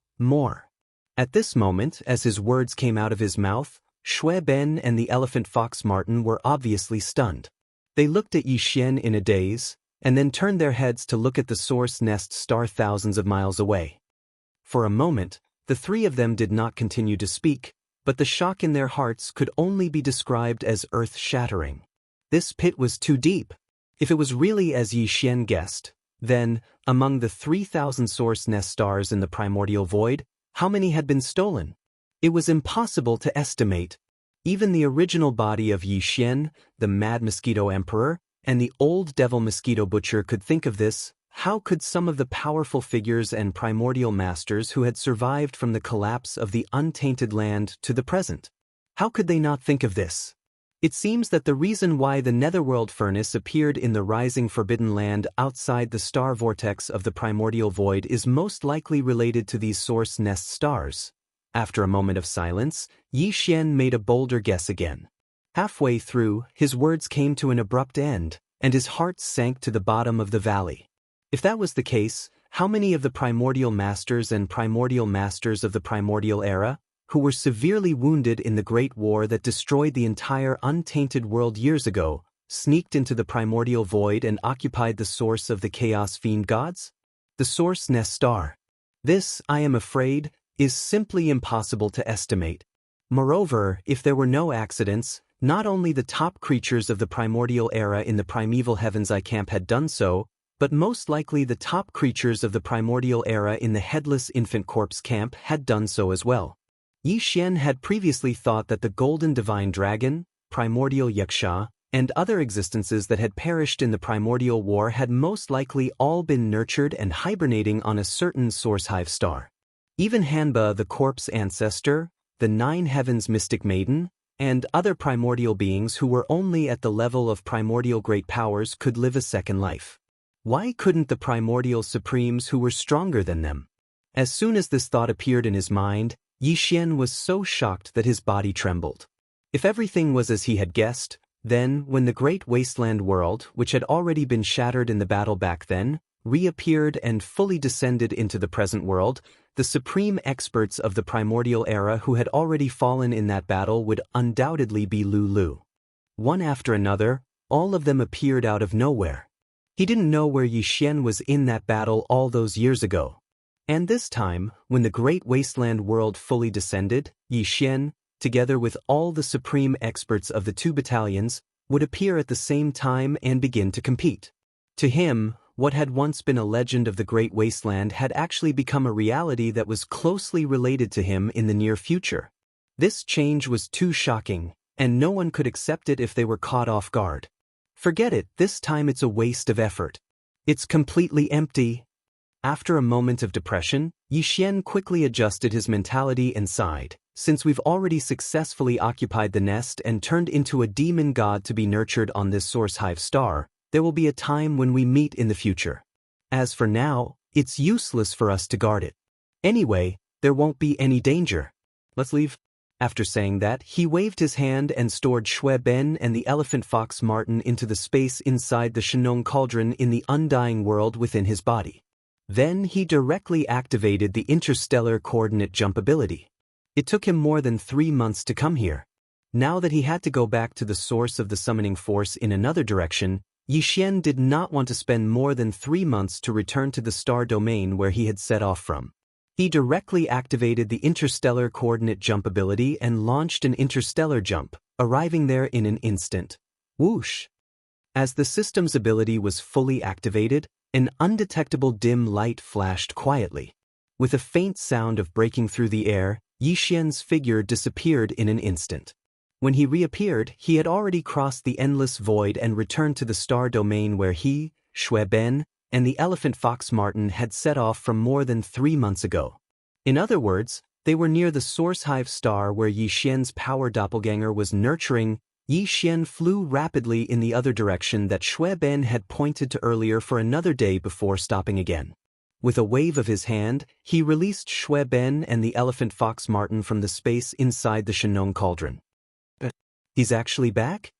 At this moment, as his words came out of his mouth, Shui Ben and the elephant fox Martin were obviously stunned. They looked at Yi Xian in a daze, and then turned their heads to look at the source nest star thousands of miles away. For a moment, the three of them did not continue to speak, but the shock in their hearts could only be described as earth-shattering. This pit was too deep. If it was really as Yi Xian guessed, then, among the 3,000 source nest stars in the primordial void, how many had been stolen? It was impossible to estimate. Even the original body of Yi Xian, the Mad Mosquito Emperor, and the old devil mosquito butcher could think of this. How could some of the powerful figures and primordial masters who had survived from the collapse of the untainted land to the present? How could they not think of this? It seems that the reason why the netherworld furnace appeared in the rising forbidden land outside the star vortex of the primordial void is most likely related to these source nest stars. After a moment of silence, Yi Xian made a bolder guess again. Halfway through, his words came to an abrupt end, and his heart sank to the bottom of the valley. If that was the case, how many of the primordial masters and primordial masters of the primordial era, who were severely wounded in the Great War that destroyed the entire untainted world years ago, sneaked into the primordial void and occupied the source of the Chaos Fiend gods? The source nest star. This, I am afraid, is simply impossible to estimate. Moreover, if there were no accidents, not only the top creatures of the primordial era in the primeval heavens I camp had done so, but most likely the top creatures of the primordial era in the headless infant corpse camp had done so as well. Yi Xian had previously thought that the golden divine dragon, primordial Yuxia, and other existences that had perished in the primordial war had most likely all been nurtured and hibernating on a certain source hive star. Even Hanba, the corpse ancestor, the Nine Heavens mystic maiden, and other primordial beings who were only at the level of primordial great powers could live a second life. Why couldn't the primordial supremes who were stronger than them? As soon as this thought appeared in his mind, Yi Xian was so shocked that his body trembled. If everything was as he had guessed, then, when the great wasteland world, which had already been shattered in the battle back then, reappeared and fully descended into the present world, the supreme experts of the primordial era who had already fallen in that battle would undoubtedly be Lulu. One after another, all of them appeared out of nowhere. He didn't know where Yi Xian was in that battle all those years ago. And this time, when the great wasteland world fully descended, Yi Xian, together with all the supreme experts of the two battalions, would appear at the same time and begin to compete. To him, what had once been a legend of the great wasteland had actually become a reality that was closely related to him in the near future. This change was too shocking, and no one could accept it if they were caught off guard. Forget it, this time it's a waste of effort. It's completely empty. After a moment of depression, Yi Xian quickly adjusted his mentality and sighed. Since we've already successfully occupied the nest and turned into a demon god to be nurtured on this source hive star, there will be a time when we meet in the future. As for now, it's useless for us to guard it. Anyway, there won't be any danger. Let's leave. After saying that, he waved his hand and stored Shui Ben and the elephant fox Martin into the space inside the Shenong cauldron in the undying world within his body. Then he directly activated the interstellar coordinate jump ability. It took him more than 3 months to come here. Now that he had to go back to the source of the summoning force in another direction, Yi Xian did not want to spend more than 3 months to return to the star domain where he had set off from. He directly activated the interstellar coordinate jump ability and launched an interstellar jump, arriving there in an instant. Whoosh! As the system's ability was fully activated, an undetectable dim light flashed quietly. With a faint sound of breaking through the air, Yi Xian's figure disappeared in an instant. When he reappeared, he had already crossed the endless void and returned to the star domain where he, Shui Ben, and the elephant fox Martin had set off from more than 3 months ago. In other words, they were near the source hive star where Yi Xian's power doppelganger was nurturing. Yi Xian flew rapidly in the other direction that Shui Ben had pointed to earlier for another day before stopping again. With a wave of his hand, he released Shui Ben and the elephant fox Martin from the space inside the Shenong cauldron. He's actually back?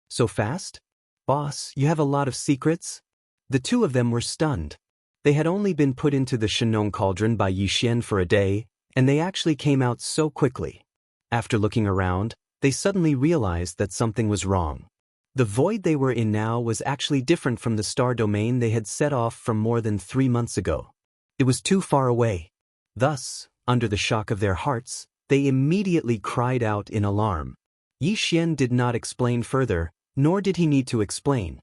So fast? Boss, you have a lot of secrets? The two of them were stunned. They had only been put into the Shenong cauldron by Yi Xian for a day, and they actually came out so quickly. After looking around, they suddenly realized that something was wrong. The void they were in now was actually different from the star domain they had set off from more than 3 months ago. It was too far away. Thus, under the shock of their hearts, they immediately cried out in alarm. Yi Xian did not explain further, nor did he need to explain.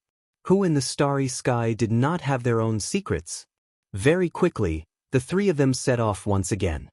Who in the starry sky did not have their own secrets? Very quickly, the three of them set off once again.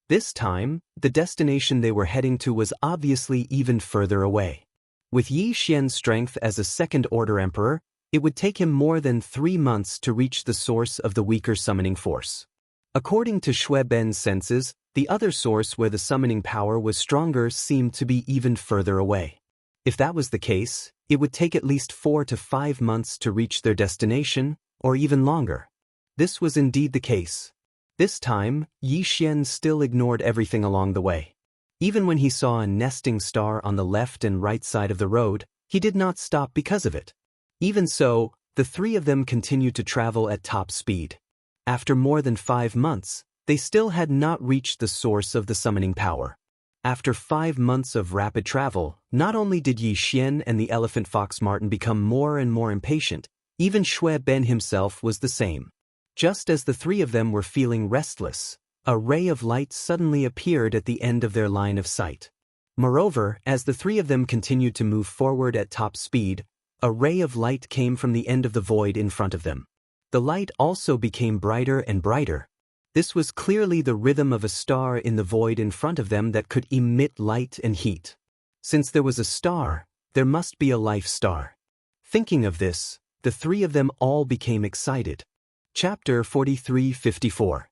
This time, the destination they were heading to was obviously even further away. With Yi Xian's strength as a second-order emperor, it would take him more than 3 months to reach the source of the weaker summoning force. According to Shui Ben's senses, the other source where the summoning power was stronger seemed to be even further away. If that was the case, it would take at least 4 to 5 months to reach their destination, or even longer. This was indeed the case. This time, Yi Xian still ignored everything along the way. Even when he saw a nesting star on the left and right side of the road, he did not stop because of it. Even so, the three of them continued to travel at top speed. After more than 5 months, they still had not reached the source of the summoning power. After 5 months of rapid travel, not only did Yi Xian and the elephant fox Martin become more and more impatient, even Shui Ben himself was the same. Just as the three of them were feeling restless, a ray of light suddenly appeared at the end of their line of sight. Moreover, as the three of them continued to move forward at top speed, a ray of light came from the end of the void in front of them. The light also became brighter and brighter. This was clearly the rhythm of a star in the void in front of them that could emit light and heat. Since there was a star, there must be a life star. Thinking of this, the three of them all became excited. Chapter 43-54.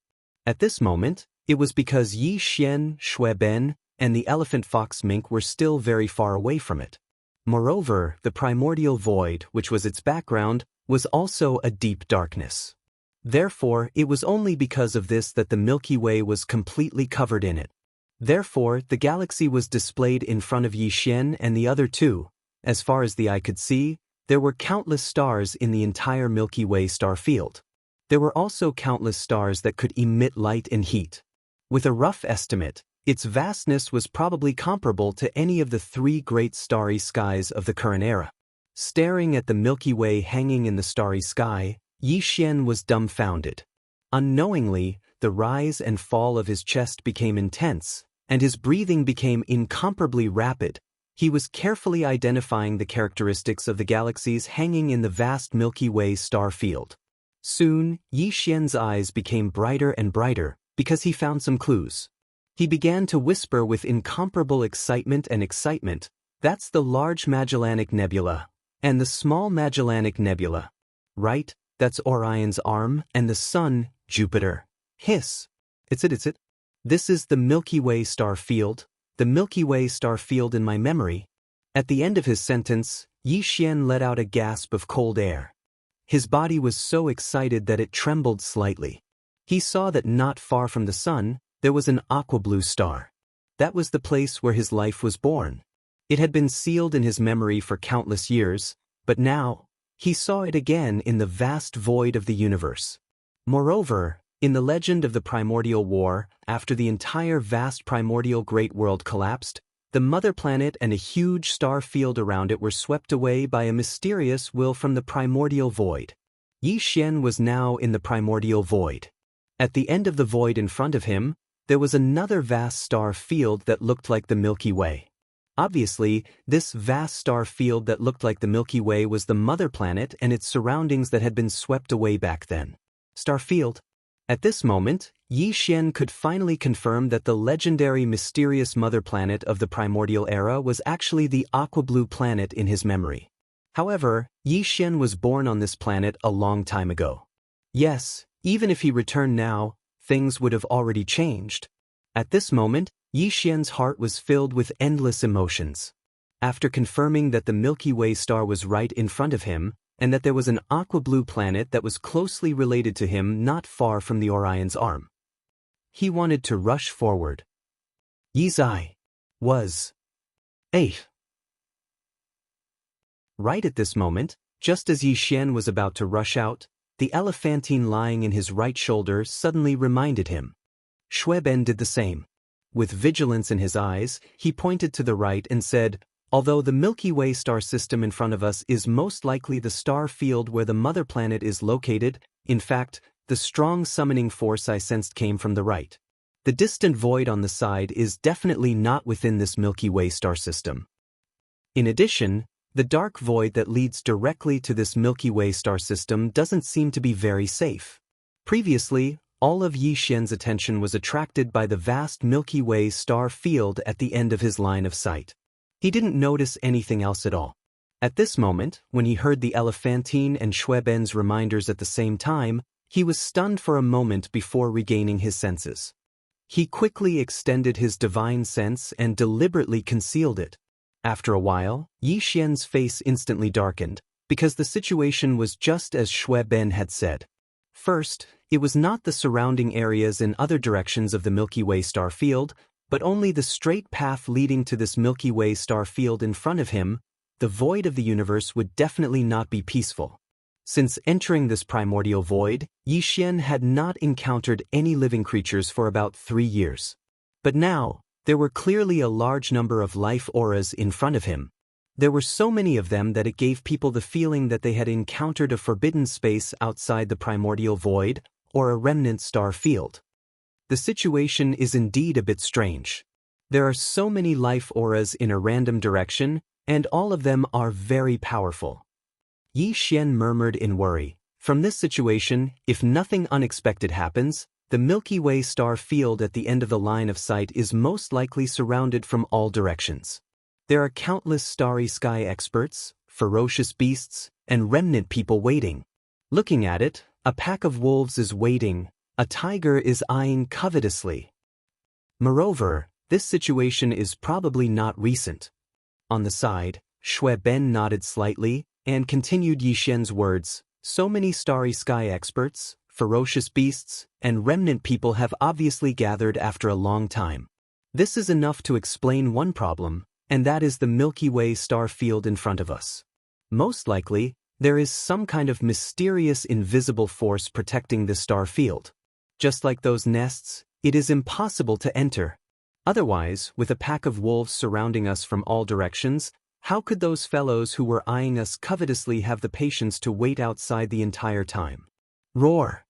At this moment, it was because Yi Xian, Shui Ben, and the elephant fox mink were still very far away from it. Moreover, the primordial void, which was its background, was also a deep darkness. Therefore, it was only because of this that the Milky Way was completely covered in it. Therefore, the galaxy was displayed in front of Yi Xian and the other two. As far as the eye could see, there were countless stars in the entire Milky Way star field. There were also countless stars that could emit light and heat. With a rough estimate, its vastness was probably comparable to any of the 3 great starry skies of the current era. Staring at the Milky Way hanging in the starry sky, Yi Xian was dumbfounded. Unknowingly, the rise and fall of his chest became intense, and his breathing became incomparably rapid. He was carefully identifying the characteristics of the galaxies hanging in the vast Milky Way star field. Soon, Yi Xian's eyes became brighter and brighter, because he found some clues. He began to whisper with incomparable excitement, "That's the Large Magellanic Nebula, and the Small Magellanic Nebula. Right, that's Orion's arm, and the Sun, Jupiter. Hiss. It's it. This is the Milky Way star field, the Milky Way star field in my memory." At the end of his sentence, Yi Xian let out a gasp of cold air. His body was so excited that it trembled slightly. He saw that not far from the sun, there was an aqua-blue star. That was the place where his life was born. It had been sealed in his memory for countless years, but now, he saw it again in the vast void of the universe. Moreover, in the legend of the primordial war, after the entire vast primordial great world collapsed, the mother planet and a huge star field around it were swept away by a mysterious will from the primordial void. Yi Xian was now in the primordial void. At the end of the void in front of him, there was another vast star field that looked like the Milky Way. Obviously, this vast star field that looked like the Milky Way was the mother planet and its surroundings that had been swept away back then. Star field. At this moment, Yi Xian could finally confirm that the legendary mysterious mother planet of the primordial era was actually the aqua-blue planet in his memory. However, Yi Xian was born on this planet a long time ago. Yes, even if he returned now, things would have already changed. At this moment, Yi Xian's heart was filled with endless emotions. After confirming that the Milky Way star was right in front of him, and that there was an aqua-blue planet that was closely related to him not far from the Orion's arm, he wanted to rush forward. Yi's eye was 8. Right at this moment, just as Yi Xian was about to rush out, the elephantine lying in his right shoulder suddenly reminded him. Shui Ben did the same. With vigilance in his eyes, he pointed to the right and said, "Although the Milky Way star system in front of us is most likely the star field where the mother planet is located, in fact, the strong summoning force I sensed came from the right. The distant void on the side is definitely not within this Milky Way star system. In addition, the dark void that leads directly to this Milky Way star system doesn't seem to be very safe." Previously, all of Yi Xian's attention was attracted by the vast Milky Way star field at the end of his line of sight. He didn't notice anything else at all. At this moment, when he heard the elephantine and Shui Ben's reminders at the same time, he was stunned for a moment before regaining his senses. He quickly extended his divine sense and deliberately concealed it. After a while, Yi Xian's face instantly darkened, because the situation was just as Shui Ben had said. First, it was not the surrounding areas in other directions of the Milky Way star field, but only the straight path leading to this Milky Way star field in front of him. The void of the universe would definitely not be peaceful. Since entering this primordial void, Yi Xian had not encountered any living creatures for about 3 years. But now, There were clearly a large number of life auras in front of him. There were so many of them that it gave people the feeling that they had encountered a forbidden space outside the primordial void, or a remnant star field. The situation is indeed a bit strange. There are so many life auras in a random direction, and all of them are very powerful. Yi Xian murmured in worry. From this situation, if nothing unexpected happens, the Milky Way star field at the end of the line of sight is most likely surrounded from all directions. There are countless starry sky experts, ferocious beasts, and remnant people waiting. Looking at it, a pack of wolves is waiting, a tiger is eyeing covetously. Moreover, this situation is probably not recent. On the side, Shui Ben nodded slightly and continued Yi Xian's words. So many starry sky experts, ferocious beasts, and remnant people have obviously gathered after a long time. This is enough to explain one problem, and that is the Milky Way star field in front of us. Most likely, there is some kind of mysterious invisible force protecting this star field. Just like those nests, it is impossible to enter. Otherwise, with a pack of wolves surrounding us from all directions, how could those fellows who were eyeing us covetously have the patience to wait outside the entire time? Roar!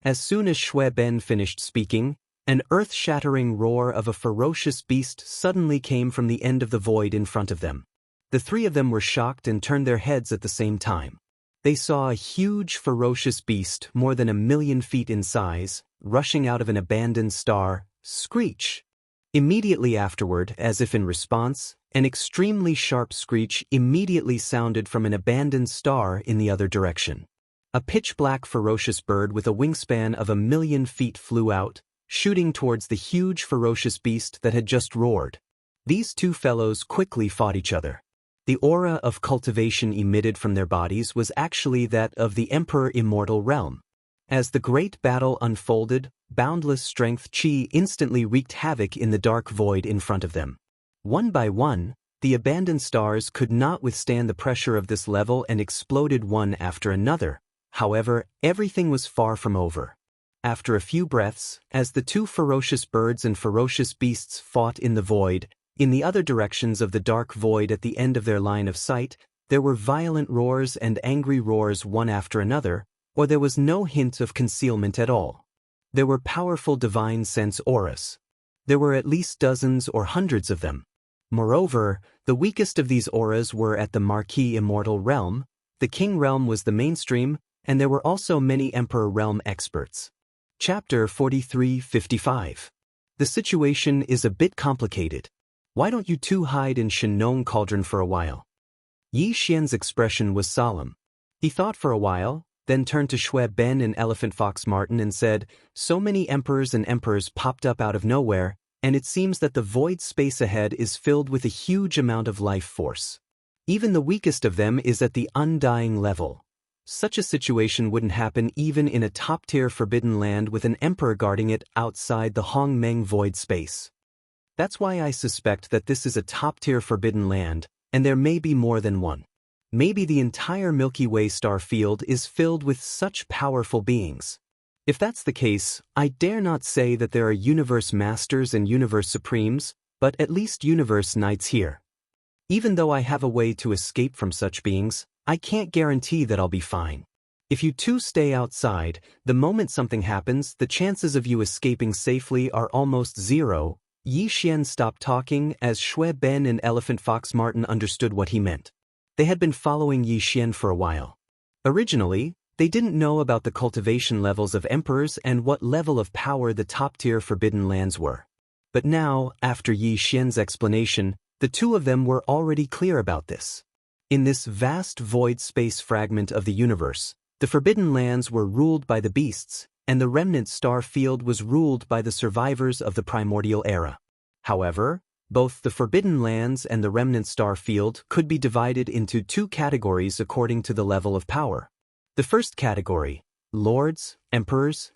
As soon as Shui Ben finished speaking, an earth-shattering roar of a ferocious beast suddenly came from the end of the void in front of them. The three of them were shocked and turned their heads at the same time. They saw a huge ferocious beast more than 1,000,000 feet in size, rushing out of an abandoned star, screech. Immediately afterward, as if in response, an extremely sharp screech immediately sounded from an abandoned star in the other direction. A pitch-black ferocious bird with a wingspan of 1,000,000 feet flew out, shooting towards the huge ferocious beast that had just roared. These two fellows quickly fought each other. The aura of cultivation emitted from their bodies was actually that of the Emperor Immortal Realm. As the great battle unfolded, boundless strength Qi instantly wreaked havoc in the dark void in front of them. One by one, the abandoned stars could not withstand the pressure of this level and exploded one after another. However, everything was far from over. After a few breaths, as the two ferocious birds and ferocious beasts fought in the void, in the other directions of the dark void at the end of their line of sight, there were violent roars and angry roars one after another, or there was no hint of concealment at all. There were powerful divine sense auras. There were at least dozens or hundreds of them. Moreover, the weakest of these auras were at the Marquis Immortal Realm, the King Realm was the mainstream, and there were also many Emperor Realm experts. Chapter 43-55. The situation is a bit complicated. Why don't you two hide in Shenong Cauldron for a while? Yi Xian's expression was solemn. He thought for a while, then turned to Shui Ben and Elephant Fox Martin and said, so many emperors and emperors popped up out of nowhere, and it seems that the void space ahead is filled with a huge amount of life force. Even the weakest of them is at the undying level. Such a situation wouldn't happen even in a top-tier forbidden land with an emperor guarding it outside the Hongmeng void space. That's why I suspect that this is a top-tier forbidden land, and there may be more than one. Maybe the entire Milky Way star field is filled with such powerful beings. If that's the case, I dare not say that there are universe masters and universe supremes, but at least universe knights here. Even though I have a way to escape from such beings, I can't guarantee that I'll be fine. If you two stay outside, the moment something happens, the chances of you escaping safely are almost zero. Yi Xian stopped talking as Shui Ben and Elephant Fox Martin understood what he meant. They had been following Yi Xian for a while. Originally, they didn't know about the cultivation levels of emperors and what level of power the top-tier forbidden lands were. But now, after Yi Xian's explanation, the two of them were already clear about this. In this vast void space fragment of the universe, the forbidden lands were ruled by the beasts, and the remnant star field was ruled by the survivors of the primordial era. However, both the forbidden lands and the remnant star field could be divided into two categories according to the level of power. The first category, lords, emperors,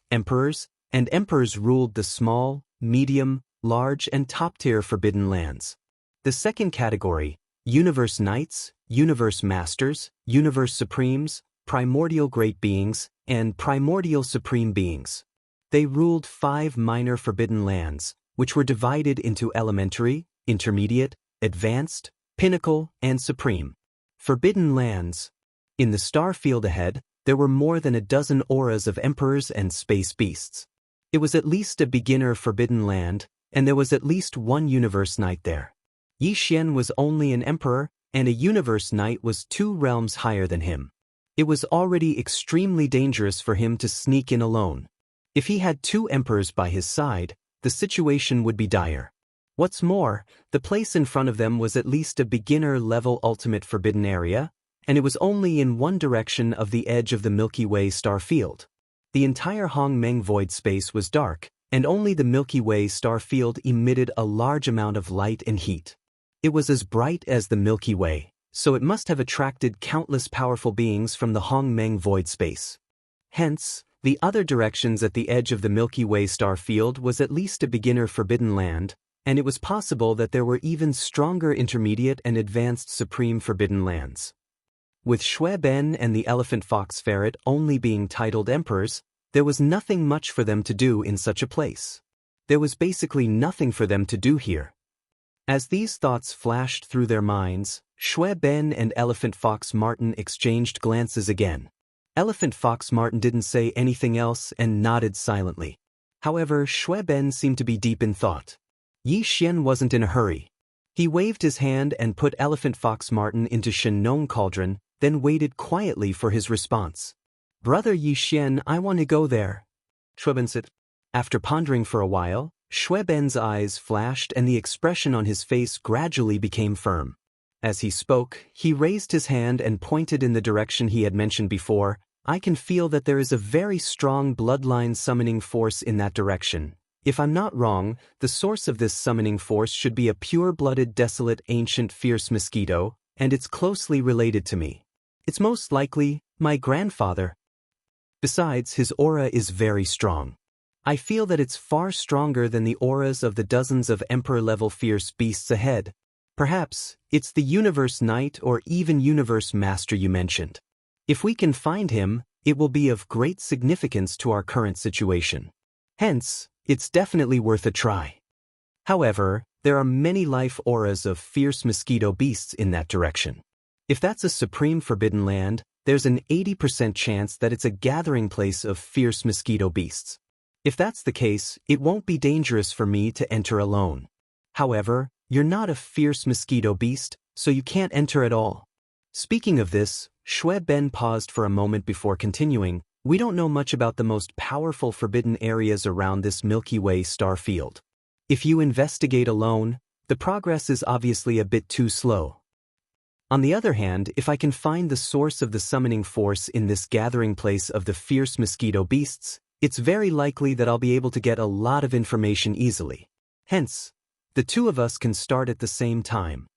and emperors ruled the small, medium, large, and top-tier forbidden lands. The second category, universe knights, universe masters, universe supremes, primordial great beings, and primordial supreme beings. They ruled 5 minor forbidden lands, which were divided into elementary, intermediate, advanced, pinnacle, and supreme. Forbidden lands. In the star field ahead, there were more than a dozen auras of emperors and space beasts. It was at least a beginner forbidden land, and there was at least one universe knight there. Yi Xian was only an emperor, and a universe knight was 2 realms higher than him. It was already extremely dangerous for him to sneak in alone. If he had 2 emperors by his side, the situation would be dire. What's more, the place in front of them was at least a beginner-level ultimate forbidden area, and it was only in one direction of the edge of the Milky Way star field. The entire Hongmeng void space was dark, and only the Milky Way star field emitted a large amount of light and heat. It was as bright as the Milky Way, so it must have attracted countless powerful beings from the Hongmeng void space. Hence, the other directions at the edge of the Milky Way star field was at least a beginner forbidden land, and it was possible that there were even stronger intermediate and advanced supreme forbidden lands. With Xue Ben and the elephant fox ferret only being titled emperors, there was nothing much for them to do in such a place. There was basically nothing for them to do here. As these thoughts flashed through their minds, Xue Ben and Elephant Fox Martin exchanged glances again. Elephant Fox Martin didn't say anything else and nodded silently. However, Xue Ben seemed to be deep in thought. Yi Xian wasn't in a hurry. He waved his hand and put Elephant Fox Martin into Shenong Cauldron, then waited quietly for his response. "Brother Yi Xian, I want to go there." Xue Ben said. After pondering for a while, Xue Ben's eyes flashed and the expression on his face gradually became firm. As he spoke, he raised his hand and pointed in the direction he had mentioned before. "I can feel that there is a very strong bloodline summoning force in that direction. If I'm not wrong, the source of this summoning force should be a pure-blooded, desolate, ancient, fierce mosquito, and it's closely related to me. It's most likely my grandfather. Besides, his aura is very strong. I feel that it's far stronger than the auras of the dozens of emperor-level fierce beasts ahead. Perhaps it's the Universe Knight or even Universe Master you mentioned. If we can find him, it will be of great significance to our current situation. Hence, it's definitely worth a try. However, there are many life auras of fierce mosquito beasts in that direction. If that's a supreme forbidden land, there's an 80% chance that it's a gathering place of fierce mosquito beasts. If that's the case, it won't be dangerous for me to enter alone. However, you're not a fierce mosquito beast, so you can't enter at all." Speaking of this, Xue Ben paused for a moment before continuing. "We don't know much about the most powerful forbidden areas around this Milky Way star field. If you investigate alone, the progress is obviously a bit too slow. On the other hand, if I can find the source of the summoning force in this gathering place of the fierce mosquito beasts, it's very likely that I'll be able to get a lot of information easily. Hence, the 2 of us can start at the same time."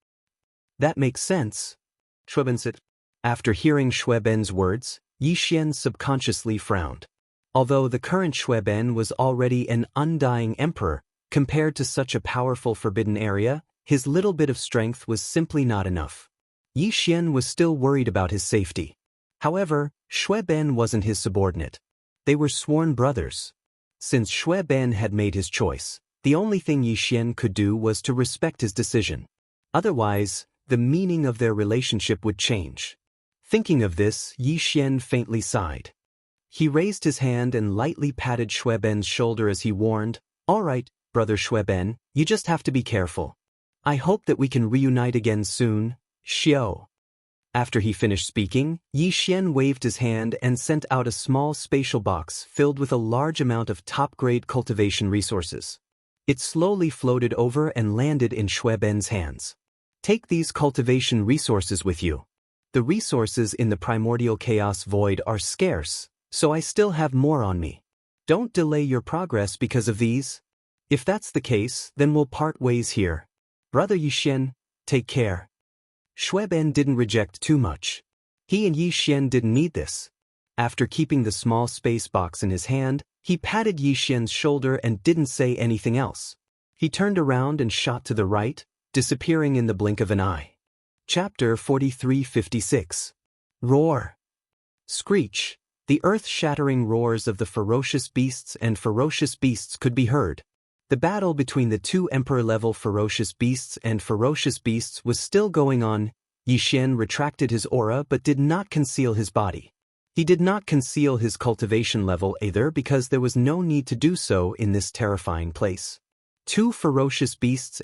"That makes sense," Xue Ben said. After hearing Xue Ben's words, Yi Xian subconsciously frowned. Although the current Xue Ben was already an undying emperor, compared to such a powerful forbidden area, his little bit of strength was simply not enough. Yi Xian was still worried about his safety. However, Xue Ben wasn't his subordinate. They were sworn brothers. Since Xue Ben had made his choice, the only thing Yi Xian could do was to respect his decision. Otherwise, the meaning of their relationship would change. Thinking of this, Yi Xian faintly sighed. He raised his hand and lightly patted Xue Ben's shoulder as he warned, "All right, brother Xue Ben, you just have to be careful. I hope that we can reunite again soon, Xiao." After he finished speaking, Yi Xian waved his hand and sent out a small spatial box filled with a large amount of top-grade cultivation resources. It slowly floated over and landed in Xue Ben's hands. "Take these cultivation resources with you. The resources in the primordial chaos void are scarce, so I still have more on me. Don't delay your progress because of these. If that's the case, then we'll part ways here. Brother Yi Xian, take care." Xue Ben didn't reject too much. He and Yi Xian didn't need this. After keeping the small space box in his hand, he patted Yi Xian's shoulder and didn't say anything else. He turned around and shot to the right, disappearing in the blink of an eye. Chapter 4356. Roar. Screech. The earth-shattering roars of the ferocious beasts could be heard. The battle between the two emperor-level ferocious beasts was still going on. Yixian retracted his aura but did not conceal his body. He did not conceal his cultivation level either because there was no need to do so in this terrifying place. Two ferocious beasts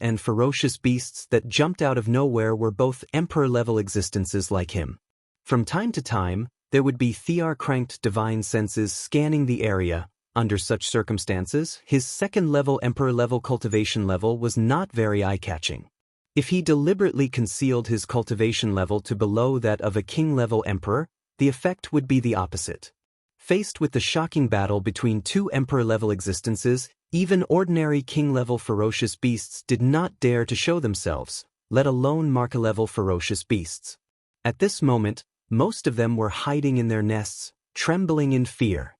that jumped out of nowhere were both emperor-level existences like him. From time to time, there would be Thear-cranked divine senses scanning the area. Under such circumstances, his second-level emperor-level cultivation level was not very eye-catching. If he deliberately concealed his cultivation level to below that of a king-level emperor, the effect would be the opposite. Faced with the shocking battle between two emperor-level existences, even ordinary king-level ferocious beasts did not dare to show themselves, let alone marca-level ferocious beasts. At this moment, most of them were hiding in their nests, trembling in fear.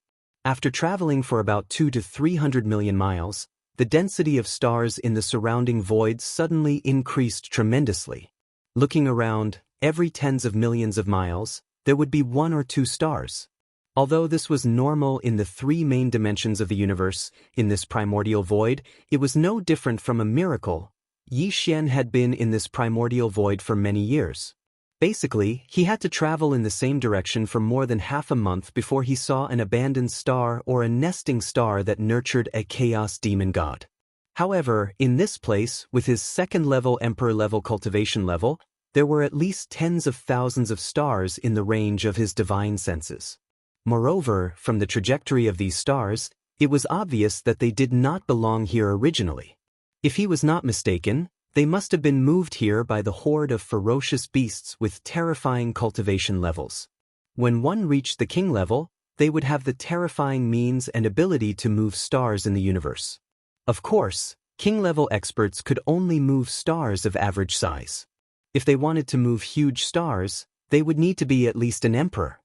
After traveling for about 200 to 300 million miles, the density of stars in the surrounding void suddenly increased tremendously. Looking around, every tens of millions of miles, there would be one or two stars. Although this was normal in the three main dimensions of the universe, in this primordial void, it was no different from a miracle. Yixian had been in this primordial void for many years. Basically, he had to travel in the same direction for more than half a month before he saw an abandoned star or a nesting star that nurtured a chaos demon god. However, in this place, with his second-level emperor-level cultivation level, there were at least tens of thousands of stars in the range of his divine senses. Moreover, from the trajectory of these stars, it was obvious that they did not belong here originally. If he was not mistaken, they must have been moved here by the horde of ferocious beasts with terrifying cultivation levels. When one reached the king level, they would have the terrifying means and ability to move stars in the universe. Of course, king-level experts could only move stars of average size. If they wanted to move huge stars, they would need to be at least an emperor.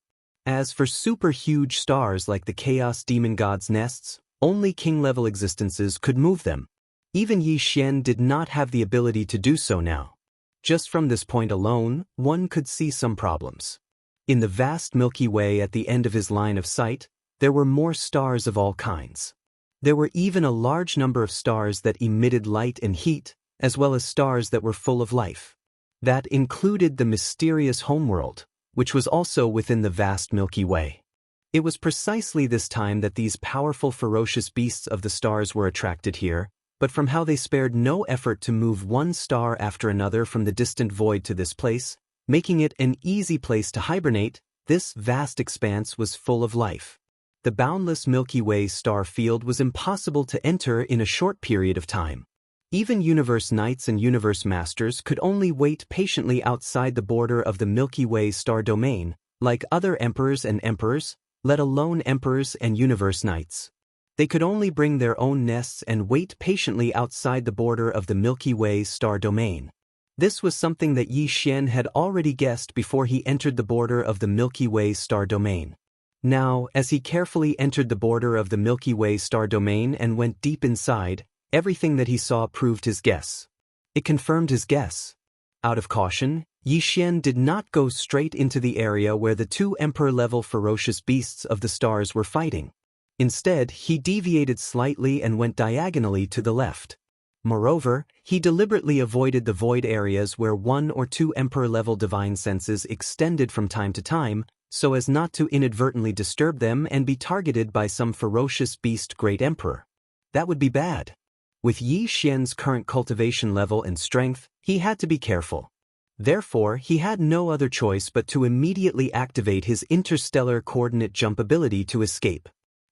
As for super huge stars like the Chaos Demon God's nests, only king-level existences could move them. Even Yixian did not have the ability to do so now. Just from this point alone, one could see some problems. In the vast Milky Way at the end of his line of sight, there were more stars of all kinds. There were even a large number of stars that emitted light and heat, as well as stars that were full of life. That included the mysterious homeworld, which was also within the vast Milky Way. It was precisely this time that these powerful ferocious beasts of the stars were attracted here, but from how they spared no effort to move one star after another from the distant void to this place, making it an easy place to hibernate. This vast expanse was full of life. The boundless Milky Way star field was impossible to enter in a short period of time. Even universe knights and universe masters could only wait patiently outside the border of the Milky Way star domain, like other emperors and emperors, let alone emperors and universe knights. They could only bring their own nests and wait patiently outside the border of the Milky Way star domain. This was something that Yixian had already guessed before he entered the border of the Milky Way star domain. Now, as he carefully entered the border of the Milky Way star domain and went deep inside, everything that he saw proved his guess. It confirmed his guess. Out of caution, Yixian did not go straight into the area where the two emperor-level ferocious beasts of the stars were fighting. Instead, he deviated slightly and went diagonally to the left. Moreover, he deliberately avoided the void areas where one or two emperor-level divine senses extended from time to time, so as not to inadvertently disturb them and be targeted by some ferocious beast great emperor. That would be bad. With Yixian's current cultivation level and strength, he had to be careful. Therefore, he had no other choice but to immediately activate his interstellar coordinate jump ability to escape.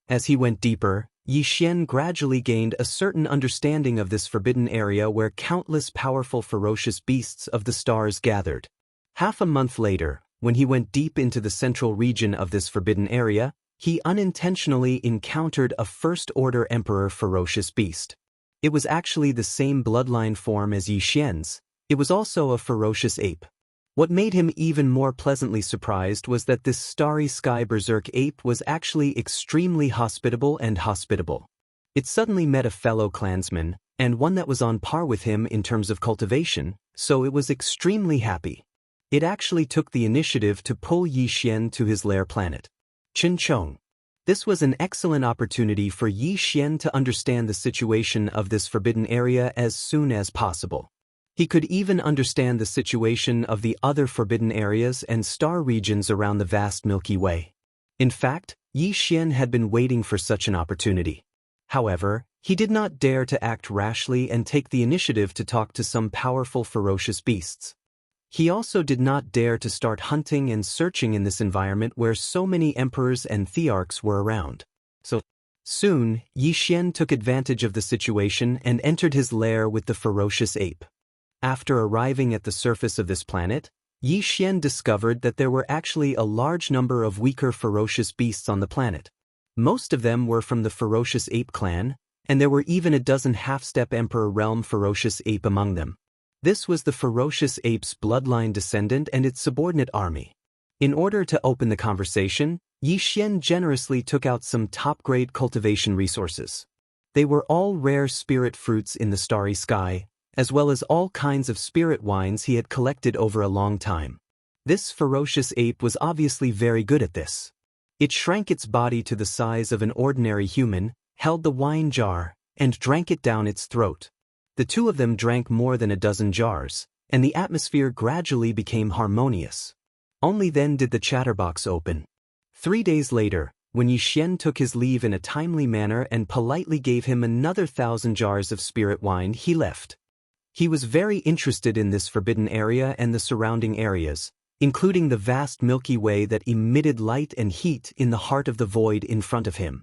As he went deeper, Yixian gradually gained a certain understanding of this forbidden area where countless powerful ferocious beasts of the stars gathered. Half a month later, when he went deep into the central region of this forbidden area, he unintentionally encountered a first-order emperor ferocious beast. It was actually the same bloodline form as Yixian's. It was also a ferocious ape. What made him even more pleasantly surprised was that this starry sky berserk ape was actually extremely hospitable. It suddenly met a fellow clansman, and one that was on par with him in terms of cultivation, so it was extremely happy. It actually took the initiative to pull Yixian to his lair planet. Chinchong. This was an excellent opportunity for Yi Xian to understand the situation of this forbidden area as soon as possible. He could even understand the situation of the other forbidden areas and star regions around the vast Milky Way. In fact, Yi Xian had been waiting for such an opportunity. However, he did not dare to act rashly and take the initiative to talk to some powerful ferocious beasts. He also did not dare to start hunting and searching in this environment where so many emperors and thearchs were around. So soon, Yi Xian took advantage of the situation and entered his lair with the ferocious ape. After arriving at the surface of this planet, Yi Xian discovered that there were actually a large number of weaker ferocious beasts on the planet. Most of them were from the ferocious ape clan, and there were even a dozen half-step emperor realm ferocious ape among them. This was the ferocious ape's bloodline descendant and its subordinate army. In order to open the conversation, Yi Xian generously took out some top-grade cultivation resources. They were all rare spirit fruits in the starry sky, as well as all kinds of spirit wines he had collected over a long time. This ferocious ape was obviously very good at this. It shrank its body to the size of an ordinary human, held the wine jar, and drank it down its throat. The two of them drank more than a dozen jars, and the atmosphere gradually became harmonious. Only then did the chatterbox open. 3 days later, when Yi Xian took his leave in a timely manner and politely gave him another 1,000 jars of spirit wine, he left. He was very interested in this forbidden area and the surrounding areas, including the vast Milky Way that emitted light and heat in the heart of the void in front of him.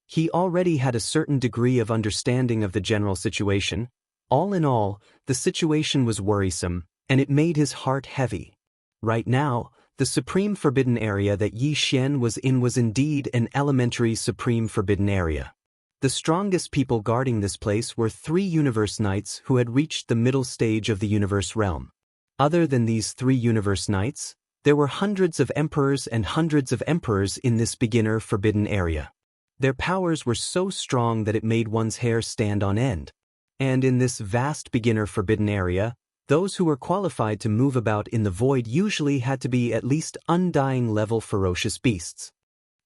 He already had a certain degree of understanding of the general situation. All in all, the situation was worrisome, and it made his heart heavy. Right now, the supreme forbidden area that Yi Xian was in was indeed an elementary supreme forbidden area. The strongest people guarding this place were 3 universe knights who had reached the middle stage of the universe realm. Other than these 3 universe knights, there were hundreds of emperors and hundreds of emperors in this beginner forbidden area. Their powers were so strong that it made one's hair stand on end. And in this vast beginner forbidden area, those who were qualified to move about in the void usually had to be at least undying level ferocious beasts.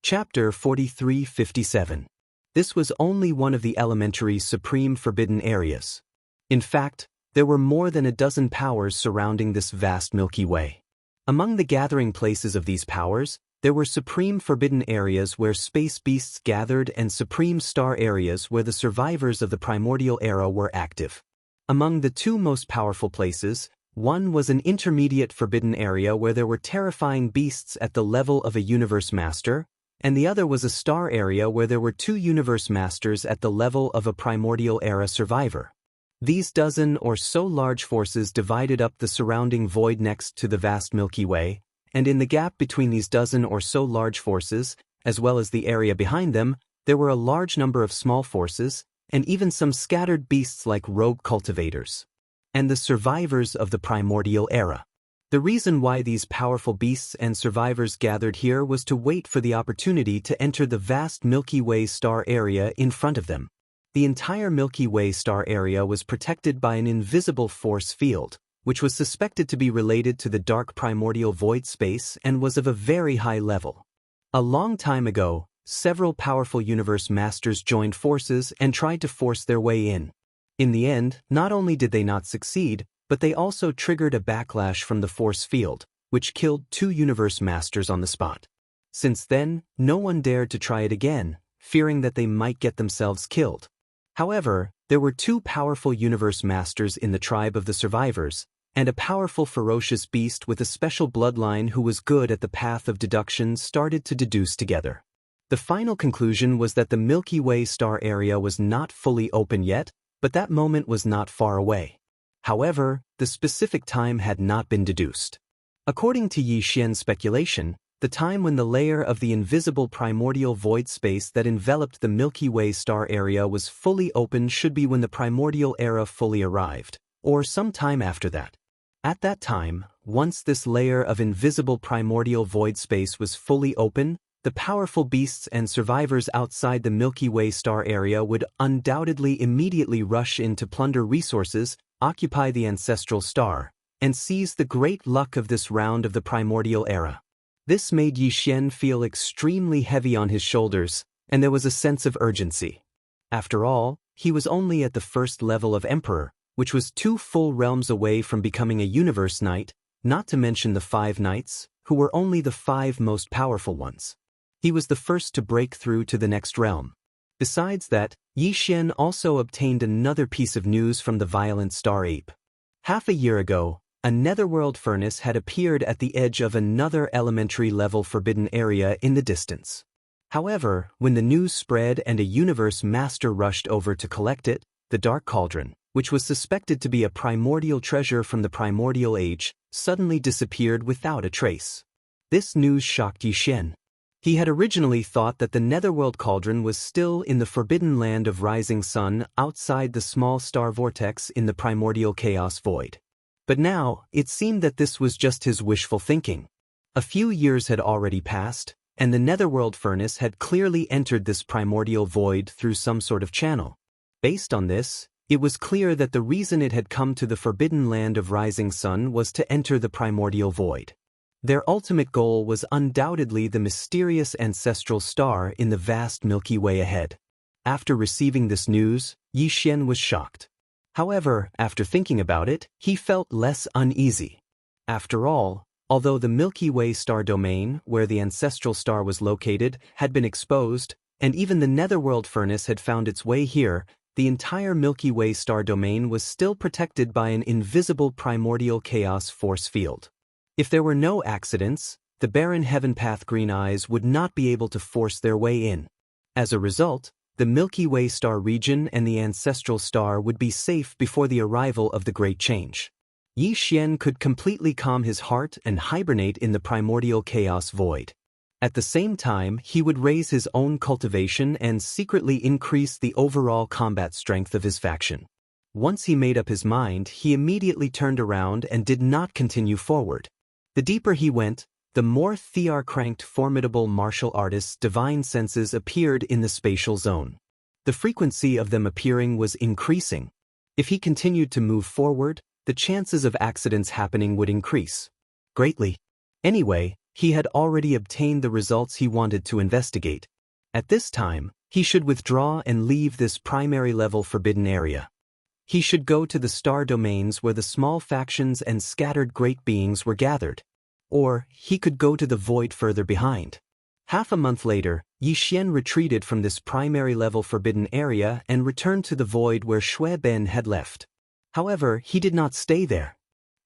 Chapter 4357. This was only one of the elementary supreme forbidden areas. In fact, there were more than a dozen powers surrounding this vast Milky Way. Among the gathering places of these powers, there were supreme forbidden areas where space beasts gathered and supreme star areas where the survivors of the primordial era were active. Among the 2 most powerful places, one was an intermediate forbidden area where there were terrifying beasts at the level of a universe master, and the other was a star area where there were 2 universe masters at the level of a primordial era survivor. These dozen or so large forces divided up the surrounding void next to the vast Milky Way, and in the gap between these dozen or so large forces, as well as the area behind them, there were a large number of small forces, and even some scattered beasts like rogue cultivators, and the survivors of the primordial era. The reason why these powerful beasts and survivors gathered here was to wait for the opportunity to enter the vast Milky Way star area in front of them. The entire Milky Way star area was protected by an invisible force field, which was suspected to be related to the dark primordial void space and was of a very high level. A long time ago, several powerful universe masters joined forces and tried to force their way in. In the end, not only did they not succeed, but they also triggered a backlash from the force field, which killed 2 universe masters on the spot. Since then, no one dared to try it again, fearing that they might get themselves killed. However, there were 2 powerful universe masters in the tribe of the survivors, and a powerful ferocious beast with a special bloodline who was good at the path of deduction started to deduce together. The final conclusion was that the Milky Way star area was not fully open yet, but that moment was not far away. However, the specific time had not been deduced. According to Yi Xian's speculation, the time when the layer of the invisible primordial void space that enveloped the Milky Way star area was fully open should be when the primordial era fully arrived, or some time after that. At that time, once this layer of invisible primordial void space was fully open, the powerful beasts and survivors outside the Milky Way star area would undoubtedly immediately rush in to plunder resources, occupy the ancestral star, and seize the great luck of this round of the primordial era. This made Yixian feel extremely heavy on his shoulders, and there was a sense of urgency. After all, he was only at the first level of Emperor, which was 2 full realms away from becoming a Universe Knight, not to mention the 5 knights, who were only the 5 most powerful ones. He was the first to break through to the next realm. Besides that, Yixian also obtained another piece of news from the violent star ape. Half a year ago, a netherworld furnace had appeared at the edge of another elementary level forbidden area in the distance. However, when the news spread and a universe master rushed over to collect it, the Dark Cauldron, which was suspected to be a primordial treasure from the primordial age, suddenly disappeared without a trace. This news shocked Yixian. He had originally thought that the netherworld cauldron was still in the forbidden land of Rising Sun outside the small star vortex in the primordial chaos void. But now, it seemed that this was just his wishful thinking. A few years had already passed, and the netherworld furnace had clearly entered this primordial void through some sort of channel. Based on this, it was clear that the reason it had come to the forbidden land of Rising Sun was to enter the primordial void. Their ultimate goal was undoubtedly the mysterious ancestral star in the vast Milky Way ahead. After receiving this news, Yixian was shocked. However, after thinking about it, he felt less uneasy. After all, although the Milky Way star domain, where the ancestral star was located, had been exposed, and even the netherworld furnace had found its way here, the entire Milky Way star domain was still protected by an invisible primordial chaos force field. If there were no accidents, the barren heaven path green eyes would not be able to force their way in. As a result, the Milky Way star region and the ancestral star would be safe before the arrival of the Great Change. Yixian could completely calm his heart and hibernate in the primordial chaos void. At the same time, he would raise his own cultivation and secretly increase the overall combat strength of his faction. Once he made up his mind, he immediately turned around and did not continue forward. The deeper he went, the more Thear-cranked formidable martial artists' divine senses appeared in the spatial zone. The frequency of them appearing was increasing. If he continued to move forward, the chances of accidents happening would increase greatly. Anyway, he had already obtained the results he wanted to investigate. At this time, he should withdraw and leave this primary level forbidden area. He should go to the star domains where the small factions and scattered great beings were gathered. Or, he could go to the void further behind. Half a month later, Yixian retreated from this primary level forbidden area and returned to the void where Shui Ben had left. However, he did not stay there.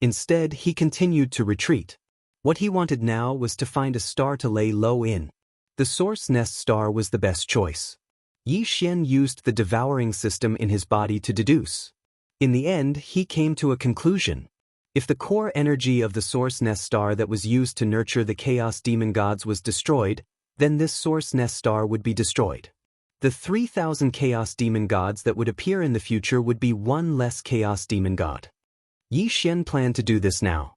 Instead, he continued to retreat. What he wanted now was to find a star to lay low in. The Source Nest star was the best choice. Yixian used the devouring system in his body to deduce. In the end, he came to a conclusion. If the core energy of the Source Nest star that was used to nurture the Chaos Demon Gods was destroyed, then this Source Nest star would be destroyed. The 3,000 Chaos Demon Gods that would appear in the future would be one less Chaos Demon God. Yixian planned to do this now.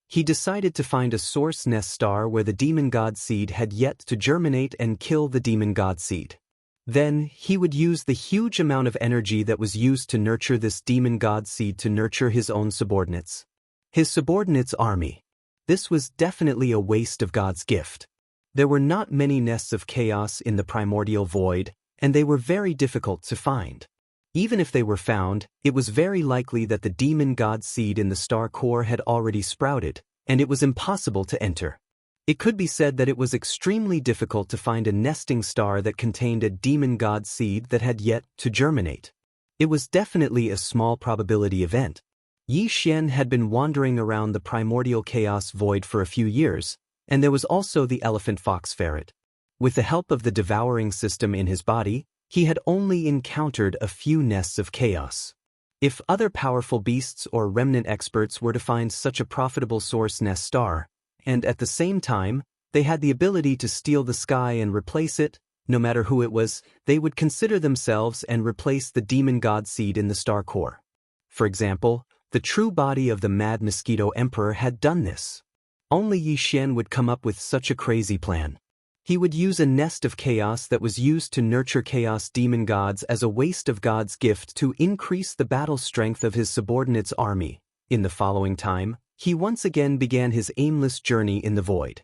He decided to find a Source Nest star where the Demon God seed had yet to germinate and kill the Demon God seed. Then, he would use the huge amount of energy that was used to nurture this Demon God seed to nurture his own subordinates. His subordinates' army. This was definitely a waste of God's gift. There were not many nests of chaos in the primordial void, and they were very difficult to find. Even if they were found, it was very likely that the Demon God seed in the star core had already sprouted, and it was impossible to enter. It could be said that it was extremely difficult to find a nesting star that contained a Demon God seed that had yet to germinate. It was definitely a small probability event. Yixian had been wandering around the primordial chaos void for a few years, and there was also the elephant fox ferret. With the help of the devouring system in his body, he had only encountered a few nests of chaos. If other powerful beasts or remnant experts were to find such a profitable source nest star, and at the same time, they had the ability to steal the sky and replace it, no matter who it was, they would consider themselves and replace the Demon God seed in the star core. For example, the true body of the Mad Mosquito Emperor had done this. Only Yixian would come up with such a crazy plan. He would use a nest of chaos that was used to nurture chaos demon gods as a waste of God's gift to increase the battle strength of his subordinates' army. In the following time, he once again began his aimless journey in the void.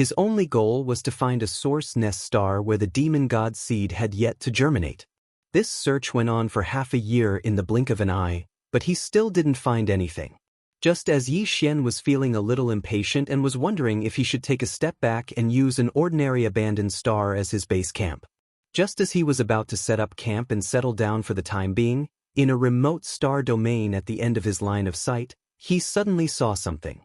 His only goal was to find a source nest star where the demon god seed had yet to germinate. This search went on for half a year in the blink of an eye, but he still didn't find anything. Just as Yi Xian was feeling a little impatient and was wondering if he should take a step back and use an ordinary abandoned star as his base camp. Just as he was about to set up camp and settle down for the time being, in a remote star domain at the end of his line of sight, he suddenly saw something.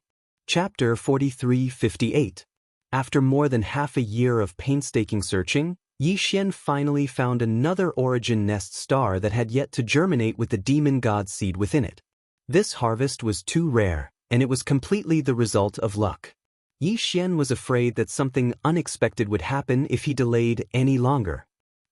Chapter 4358. After more than half a year of painstaking searching, Yi Xian finally found another origin nest star that had yet to germinate with the demon god seed within it. This harvest was too rare, and it was completely the result of luck. Yi Xian was afraid that something unexpected would happen if he delayed any longer.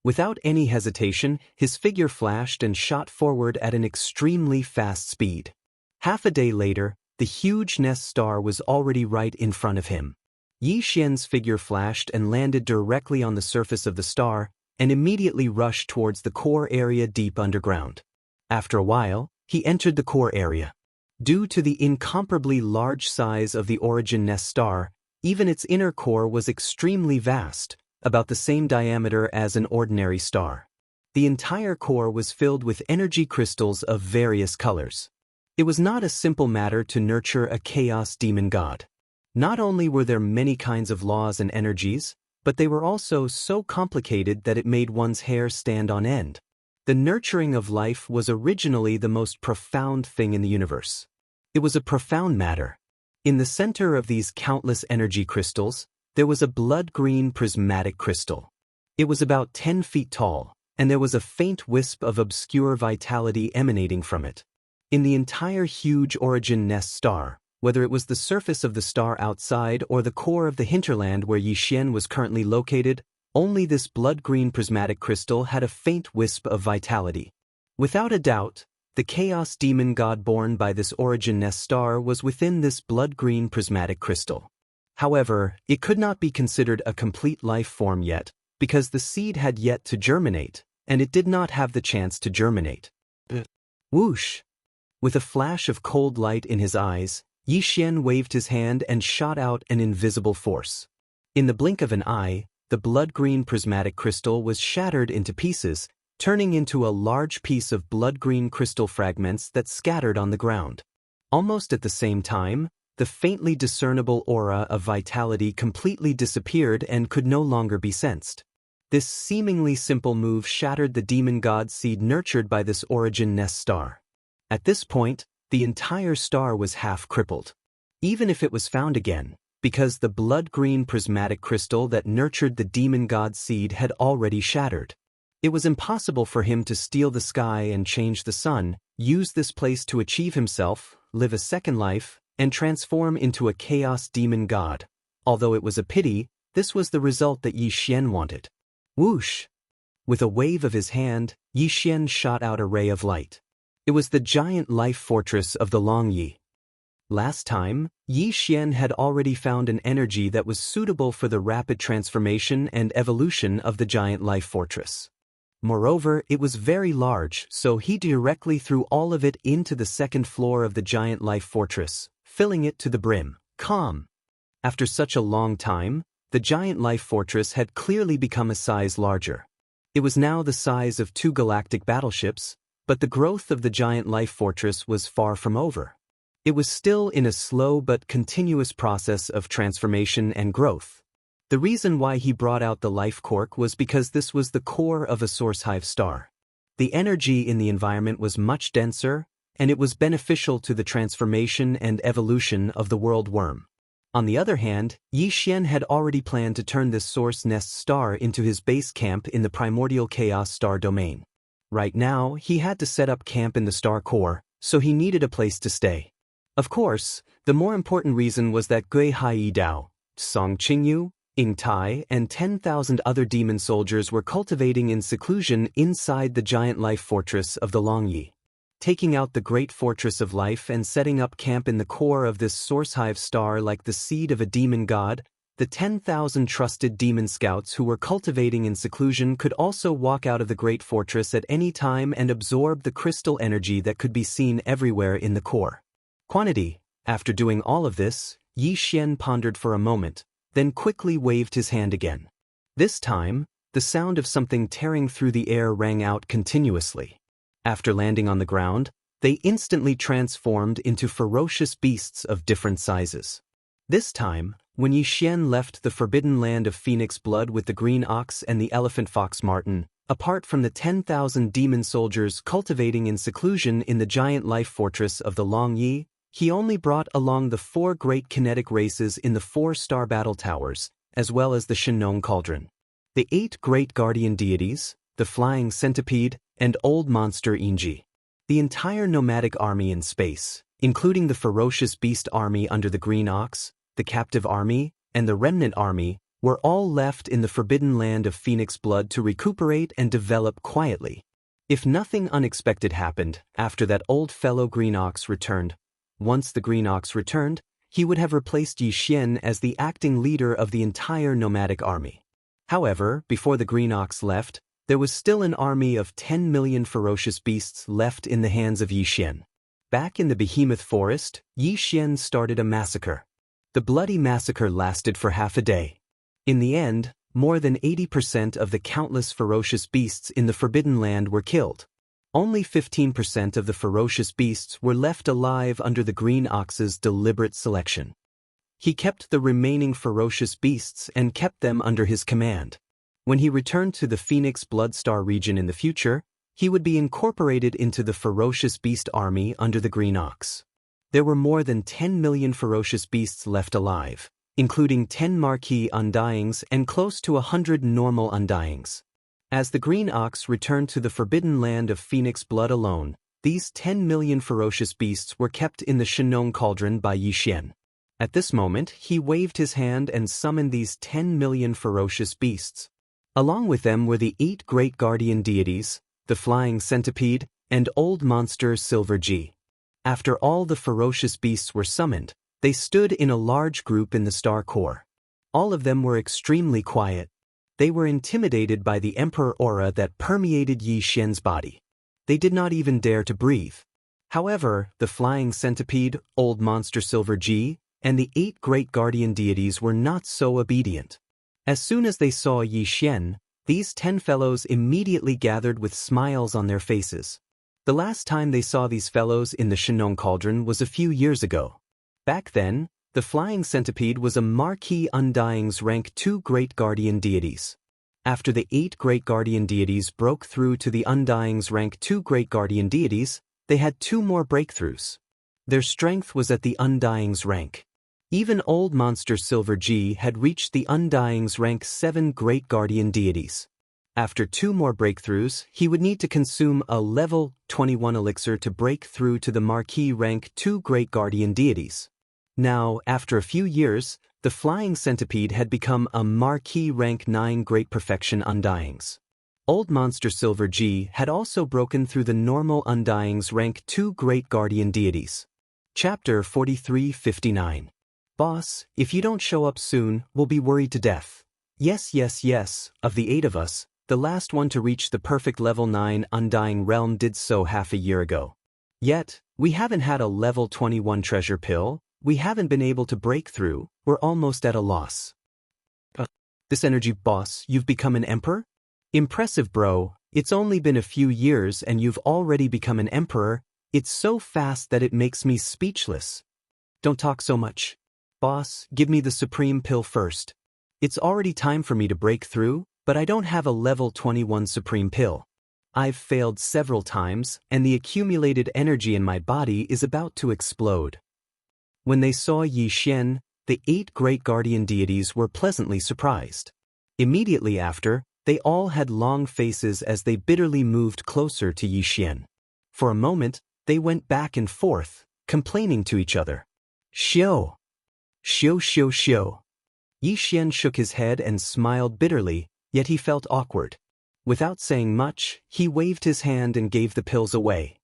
Without any hesitation, his figure flashed and shot forward at an extremely fast speed. Half a day later, the huge nest star was already right in front of him. Yi Xian's figure flashed and landed directly on the surface of the star, and immediately rushed towards the core area deep underground. After a while, he entered the core area. Due to the incomparably large size of the origin nest star, even its inner core was extremely vast, about the same diameter as an ordinary star. The entire core was filled with energy crystals of various colors. It was not a simple matter to nurture a chaos demon god. Not only were there many kinds of laws and energies, but they were also so complicated that it made one's hair stand on end. The nurturing of life was originally the most profound thing in the universe. It was a profound matter. In the center of these countless energy crystals, there was a blood-green prismatic crystal. It was about 10 feet tall, and there was a faint wisp of obscure vitality emanating from it. In the entire huge origin nest star, whether it was the surface of the star outside or the core of the hinterland where Yi Xian was currently located, only this blood-green prismatic crystal had a faint wisp of vitality. Without a doubt, the chaos demon god born by this origin nest star was within this blood-green prismatic crystal. However, it could not be considered a complete life form yet, because the seed had yet to germinate, and it did not have the chance to germinate. Whoosh! With a flash of cold light in his eyes, Yi Xian waved his hand and shot out an invisible force. In the blink of an eye, the blood-green prismatic crystal was shattered into pieces, turning into a large piece of blood-green crystal fragments that scattered on the ground. Almost at the same time, the faintly discernible aura of vitality completely disappeared and could no longer be sensed. This seemingly simple move shattered the demon god seed nurtured by this origin nest star. At this point, the entire star was half crippled. Even if it was found again, because the blood-green prismatic crystal that nurtured the demon god seed had already shattered. It was impossible for him to steal the sky and change the sun, use this place to achieve himself, live a second life, and transform into a chaos demon god. Although it was a pity, this was the result that Yi Xian wanted. Whoosh! With a wave of his hand, Yi Xian shot out a ray of light. It was the giant life fortress of the Longyi. Last time, Yi Xian had already found an energy that was suitable for the rapid transformation and evolution of the giant life fortress. Moreover, it was very large, so he directly threw all of it into the second floor of the giant life fortress, filling it to the brim. Calm. After such a long time, the giant life fortress had clearly become a size larger. It was now the size of 2 galactic battleships, but the growth of the giant life fortress was far from over. It was still in a slow but continuous process of transformation and growth. The reason why he brought out the life cork was because this was the core of a source hive star. The energy in the environment was much denser, and it was beneficial to the transformation and evolution of the world worm. On the other hand, Yi Xian had already planned to turn this source nest star into his base camp in the primordial chaos star domain. Right now, he had to set up camp in the star core, so he needed a place to stay. Of course, the more important reason was that Gui Hai Dao, Song Qingyu, Ying Tai, and 10,000 other demon soldiers were cultivating in seclusion inside the giant life fortress of the Longyi. Taking out the great fortress of life and setting up camp in the core of this source hive star like the seed of a demon god, the 10,000 trusted demon scouts who were cultivating in seclusion could also walk out of the great fortress at any time and absorb the crystal energy that could be seen everywhere in the core. Quantity. After doing all of this, Yi Xian pondered for a moment, then quickly waved his hand again. This time, the sound of something tearing through the air rang out continuously. After landing on the ground, they instantly transformed into ferocious beasts of different sizes. This time, when Yixian left the forbidden land of Phoenix Blood with the green ox and the elephant fox Martin, apart from the 10,000 demon soldiers cultivating in seclusion in the giant life fortress of the Long Yi, he only brought along the 4 great kinetic races in the 4-star battle towers, as well as the Shenong Cauldron. The 8 great guardian deities, the flying centipede, and old monster Yinji. The entire nomadic army in space, including the ferocious beast army under the green ox, the captive army, and the remnant army, were all left in the forbidden land of Phoenix Blood to recuperate and develop quietly. If nothing unexpected happened after that old fellow green ox returned, once the green ox returned, he would have replaced Yixian as the acting leader of the entire nomadic army. However, before the green ox left, there was still an army of 10 million ferocious beasts left in the hands of Yixian. Back in the behemoth forest, Yixian started a massacre. The bloody massacre lasted for half a day. In the end, more than 80% of the countless ferocious beasts in the Forbidden Land were killed. Only 15% of the ferocious beasts were left alive under the green ox's deliberate selection. He kept the remaining ferocious beasts and kept them under his command. When he returned to the Phoenix Bloodstar region in the future, he would be incorporated into the ferocious beast army under the green ox. There were more than 10 million ferocious beasts left alive, including 10 marquee undyings and close to 100 normal undyings. As the green ox returned to the forbidden land of Phoenix Blood alone, these 10 million ferocious beasts were kept in the Shenong Cauldron by Yixian. At this moment, he waved his hand and summoned these 10 million ferocious beasts. Along with them were the 8 great guardian deities, the flying centipede, and old monster Silver G. After all the ferocious beasts were summoned, they stood in a large group in the star core. All of them were extremely quiet. They were intimidated by the emperor aura that permeated Yixian's body. They did not even dare to breathe. However, the flying centipede, old monster Silver G, and the 8 great guardian deities were not so obedient. As soon as they saw Yixian, these 10 fellows immediately gathered with smiles on their faces. The last time they saw these fellows in the Shenong Cauldron was a few years ago. Back then, the flying centipede was a marquee undyings rank 2 great guardian deities. After the 8 great guardian deities broke through to the undyings rank 2 great guardian deities, they had 2 more breakthroughs. Their strength was at the undyings rank. Even old monster Silver G had reached the undyings rank 7 great guardian deities. After 2 more breakthroughs, he would need to consume a level 21 elixir to break through to the marquee rank 2 great guardian deities. Now, after a few years, the flying centipede had become a marquee rank 9 great perfection undyings. Old monster Silver G had also broken through the normal undyings rank 2 great guardian deities. Chapter 4359. Boss, if you don't show up soon, we'll be worried to death. Yes. Of the 8 of us, the last one to reach the perfect level 9 undying realm did so half a year ago. Yet, we haven't had a level 21 treasure pill, we haven't been able to break through, we're almost at a loss. This energy, boss, you've become an emperor? Impressive, bro. It's only been a few years and you've already become an emperor. It's so fast that it makes me speechless. Don't talk so much. Boss, give me the supreme pill first. It's already time for me to break through, but I don't have a level 21 supreme pill. I've failed several times, and the accumulated energy in my body is about to explode. When they saw Yixian, the 8 great guardian deities were pleasantly surprised. Immediately after, they all had long faces as they bitterly moved closer to Yixian. For a moment, they went back and forth, complaining to each other. Xiu. Yixian shook his head and smiled bitterly, yet he felt awkward. Without saying much, he waved his hand and gave the pills away.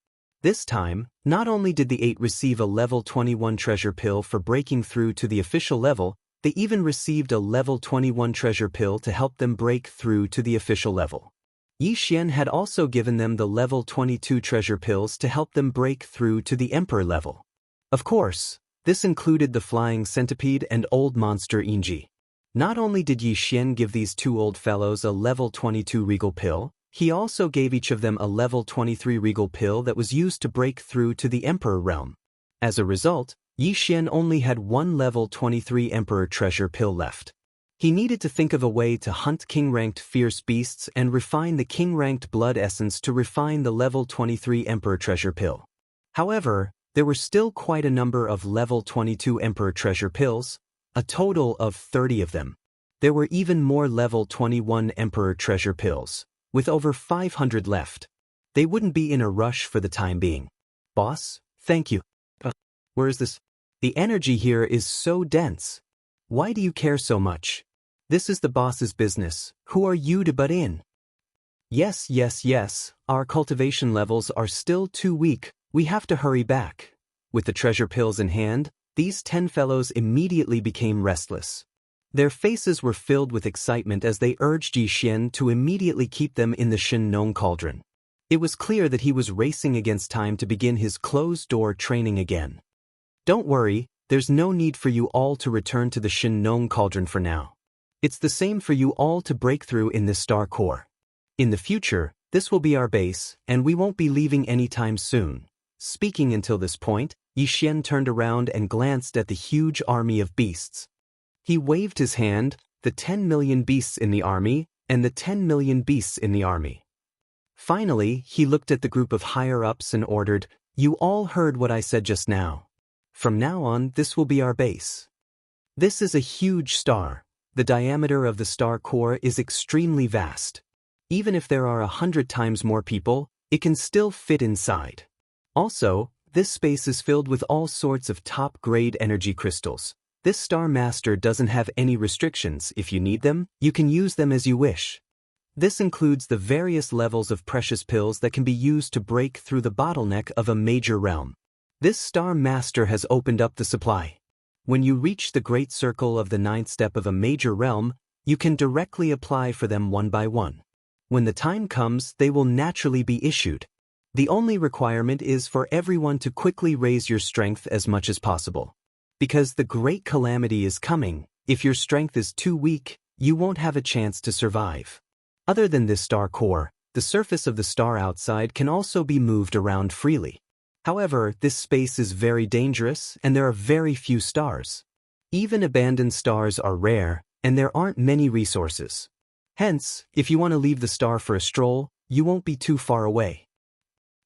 This time, not only did the 8 receive a level 21 treasure pill for breaking through to the official level, they even received a level 21 treasure pill to help them break through to the official level. Yixian had also given them the level 22 treasure pills to help them break through to the emperor level. Of course, this included the flying centipede and old monster Yinji. Not only did Yi Xian give these two old fellows a level 22 regal pill, he also gave each of them a level 23 regal pill that was used to break through to the Emperor realm. As a result, Yi Xian only had one level 23 Emperor treasure pill left. He needed to think of a way to hunt king-ranked fierce beasts and refine the king-ranked blood essence to refine the level 23 Emperor treasure pill. However, there were still quite a number of level 22 Emperor treasure pills, a total of 30 of them. There were even more level 21 Emperor treasure pills, with over 500 left. They wouldn't be in a rush for the time being. Boss, thank you. Where is this? The energy here is so dense. Why do you care so much? This is the boss's business. Who are you to butt in? Yes. Our cultivation levels are still too weak. We have to hurry back. With the treasure pills in hand, these 10 fellows immediately became restless. Their faces were filled with excitement as they urged Yi Xian to immediately keep them in the Shin Nong cauldron. It was clear that he was racing against time to begin his closed-door training again. Don't worry, there's no need for you all to return to the Shin Nong cauldron for now. It's the same for you all to break through in this star core. In the future, this will be our base, and we won't be leaving anytime soon. Speaking until this point, Yi Xian turned around and glanced at the huge army of beasts. He waved his hand, the 10 million beasts in the army, and the 10 million beasts in the army. Finally, he looked at the group of higher-ups and ordered, "You all heard what I said just now. From now on, this will be our base." This is a huge star. The diameter of the star core is extremely vast. Even if there are 100 times more people, it can still fit inside. Also, this space is filled with all sorts of top-grade energy crystals. This Star Master doesn't have any restrictions. If you need them, you can use them as you wish. This includes the various levels of precious pills that can be used to break through the bottleneck of a major realm. This Star Master has opened up the supply. When you reach the great circle of the 9th step of a major realm, you can directly apply for them one by one. When the time comes, they will naturally be issued. The only requirement is for everyone to quickly raise your strength as much as possible. Because the great calamity is coming, if your strength is too weak, you won't have a chance to survive. Other than this star core, the surface of the star outside can also be moved around freely. However, this space is very dangerous and there are very few stars. Even abandoned stars are rare, and there aren't many resources. Hence, if you want to leave the star for a stroll, you won't be too far away.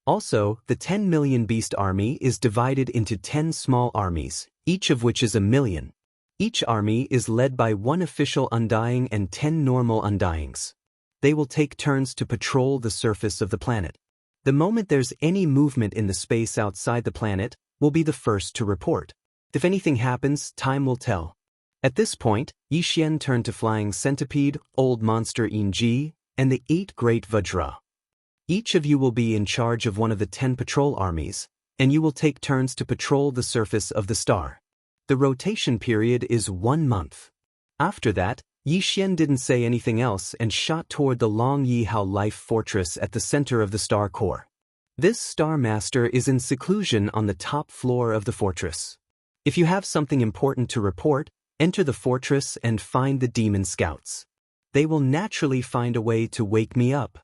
Also, the 10 million beast army is divided into 10 small armies, each of which is 1 million. Each army is led by one official undying and 10 normal undyings. They will take turns to patrol the surface of the planet. The moment there's any movement in the space outside the planet, will be the first to report. If anything happens, time will tell. At this point, Yi Xian turned to Flying Centipede, Old Monster Inji, and the 8 Great Vajra. Each of you will be in charge of one of the 10 patrol armies, and you will take turns to patrol the surface of the star. The rotation period is 1 month. After that, Yi Xian didn't say anything else and shot toward the Long Yi Hao Life Fortress at the center of the star core. This Star Master is in seclusion on the top floor of the fortress. If you have something important to report, enter the fortress and find the demon scouts. They will naturally find a way to wake me up.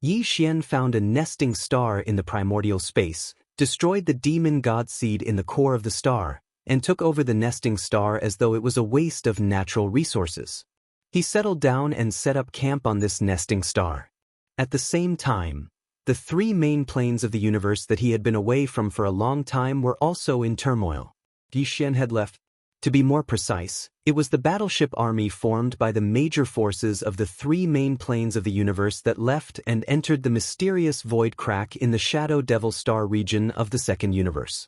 Yi Xian found a nesting star in the primordial space, destroyed the demon god seed in the core of the star, and took over the nesting star as though it was a waste of natural resources. He settled down and set up camp on this nesting star. At the same time, the 3 main planes of the universe that he had been away from for a long time were also in turmoil. Yi Xian had left. To be more precise, it was the battleship army formed by the major forces of the 3 main planes of the universe that left and entered the mysterious void crack in the Shadow Devil Star region of the second universe.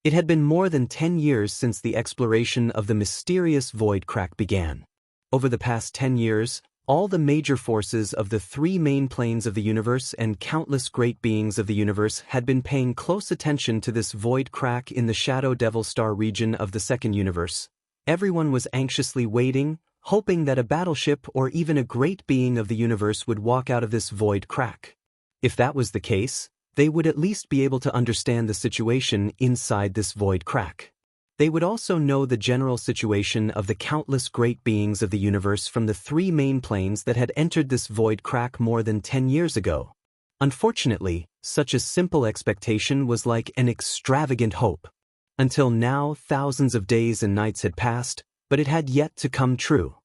It had been more than 10 years since the exploration of the mysterious void crack began. Over the past 10 years, all the major forces of the 3 main planes of the universe and countless great beings of the universe had been paying close attention to this void crack in the Shadow Devil Star region of the second universe. Everyone was anxiously waiting, hoping that a battleship or even a great being of the universe would walk out of this void crack. If that was the case, they would at least be able to understand the situation inside this void crack. They would also know the general situation of the countless great beings of the universe from the three main planes that had entered this void crack more than 10 years ago. Unfortunately, such a simple expectation was like an extravagant hope. Until now, thousands of days and nights had passed, but it had yet to come true.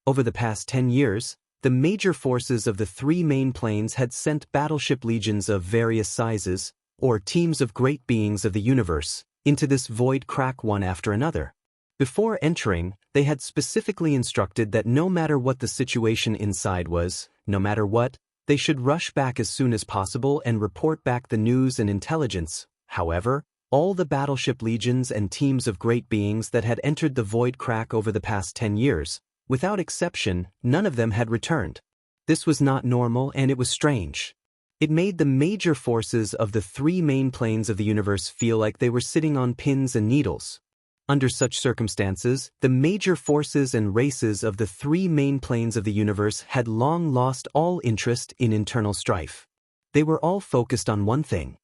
Over the past 10 years, the major forces of the three main planes had sent battleship legions of various sizes, or teams of great beings of the universe, into this void crack one after another. Before entering, they had specifically instructed that no matter what the situation inside was, no matter what, they should rush back as soon as possible and report back the news and intelligence. However, all the battleship legions and teams of great beings that had entered the void crack over the past 10 years, without exception, none of them had returned. This was not normal and it was strange. It made the major forces of the three main planes of the universe feel like they were sitting on pins and needles. Under such circumstances, the major forces and races of the three main planes of the universe had long lost all interest in internal strife. They were all focused on one thing.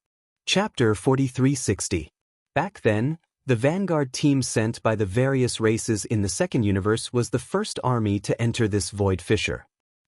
Chapter 4360. Back then, the vanguard team sent by the various races in the second universe was the first army to enter this void fissure.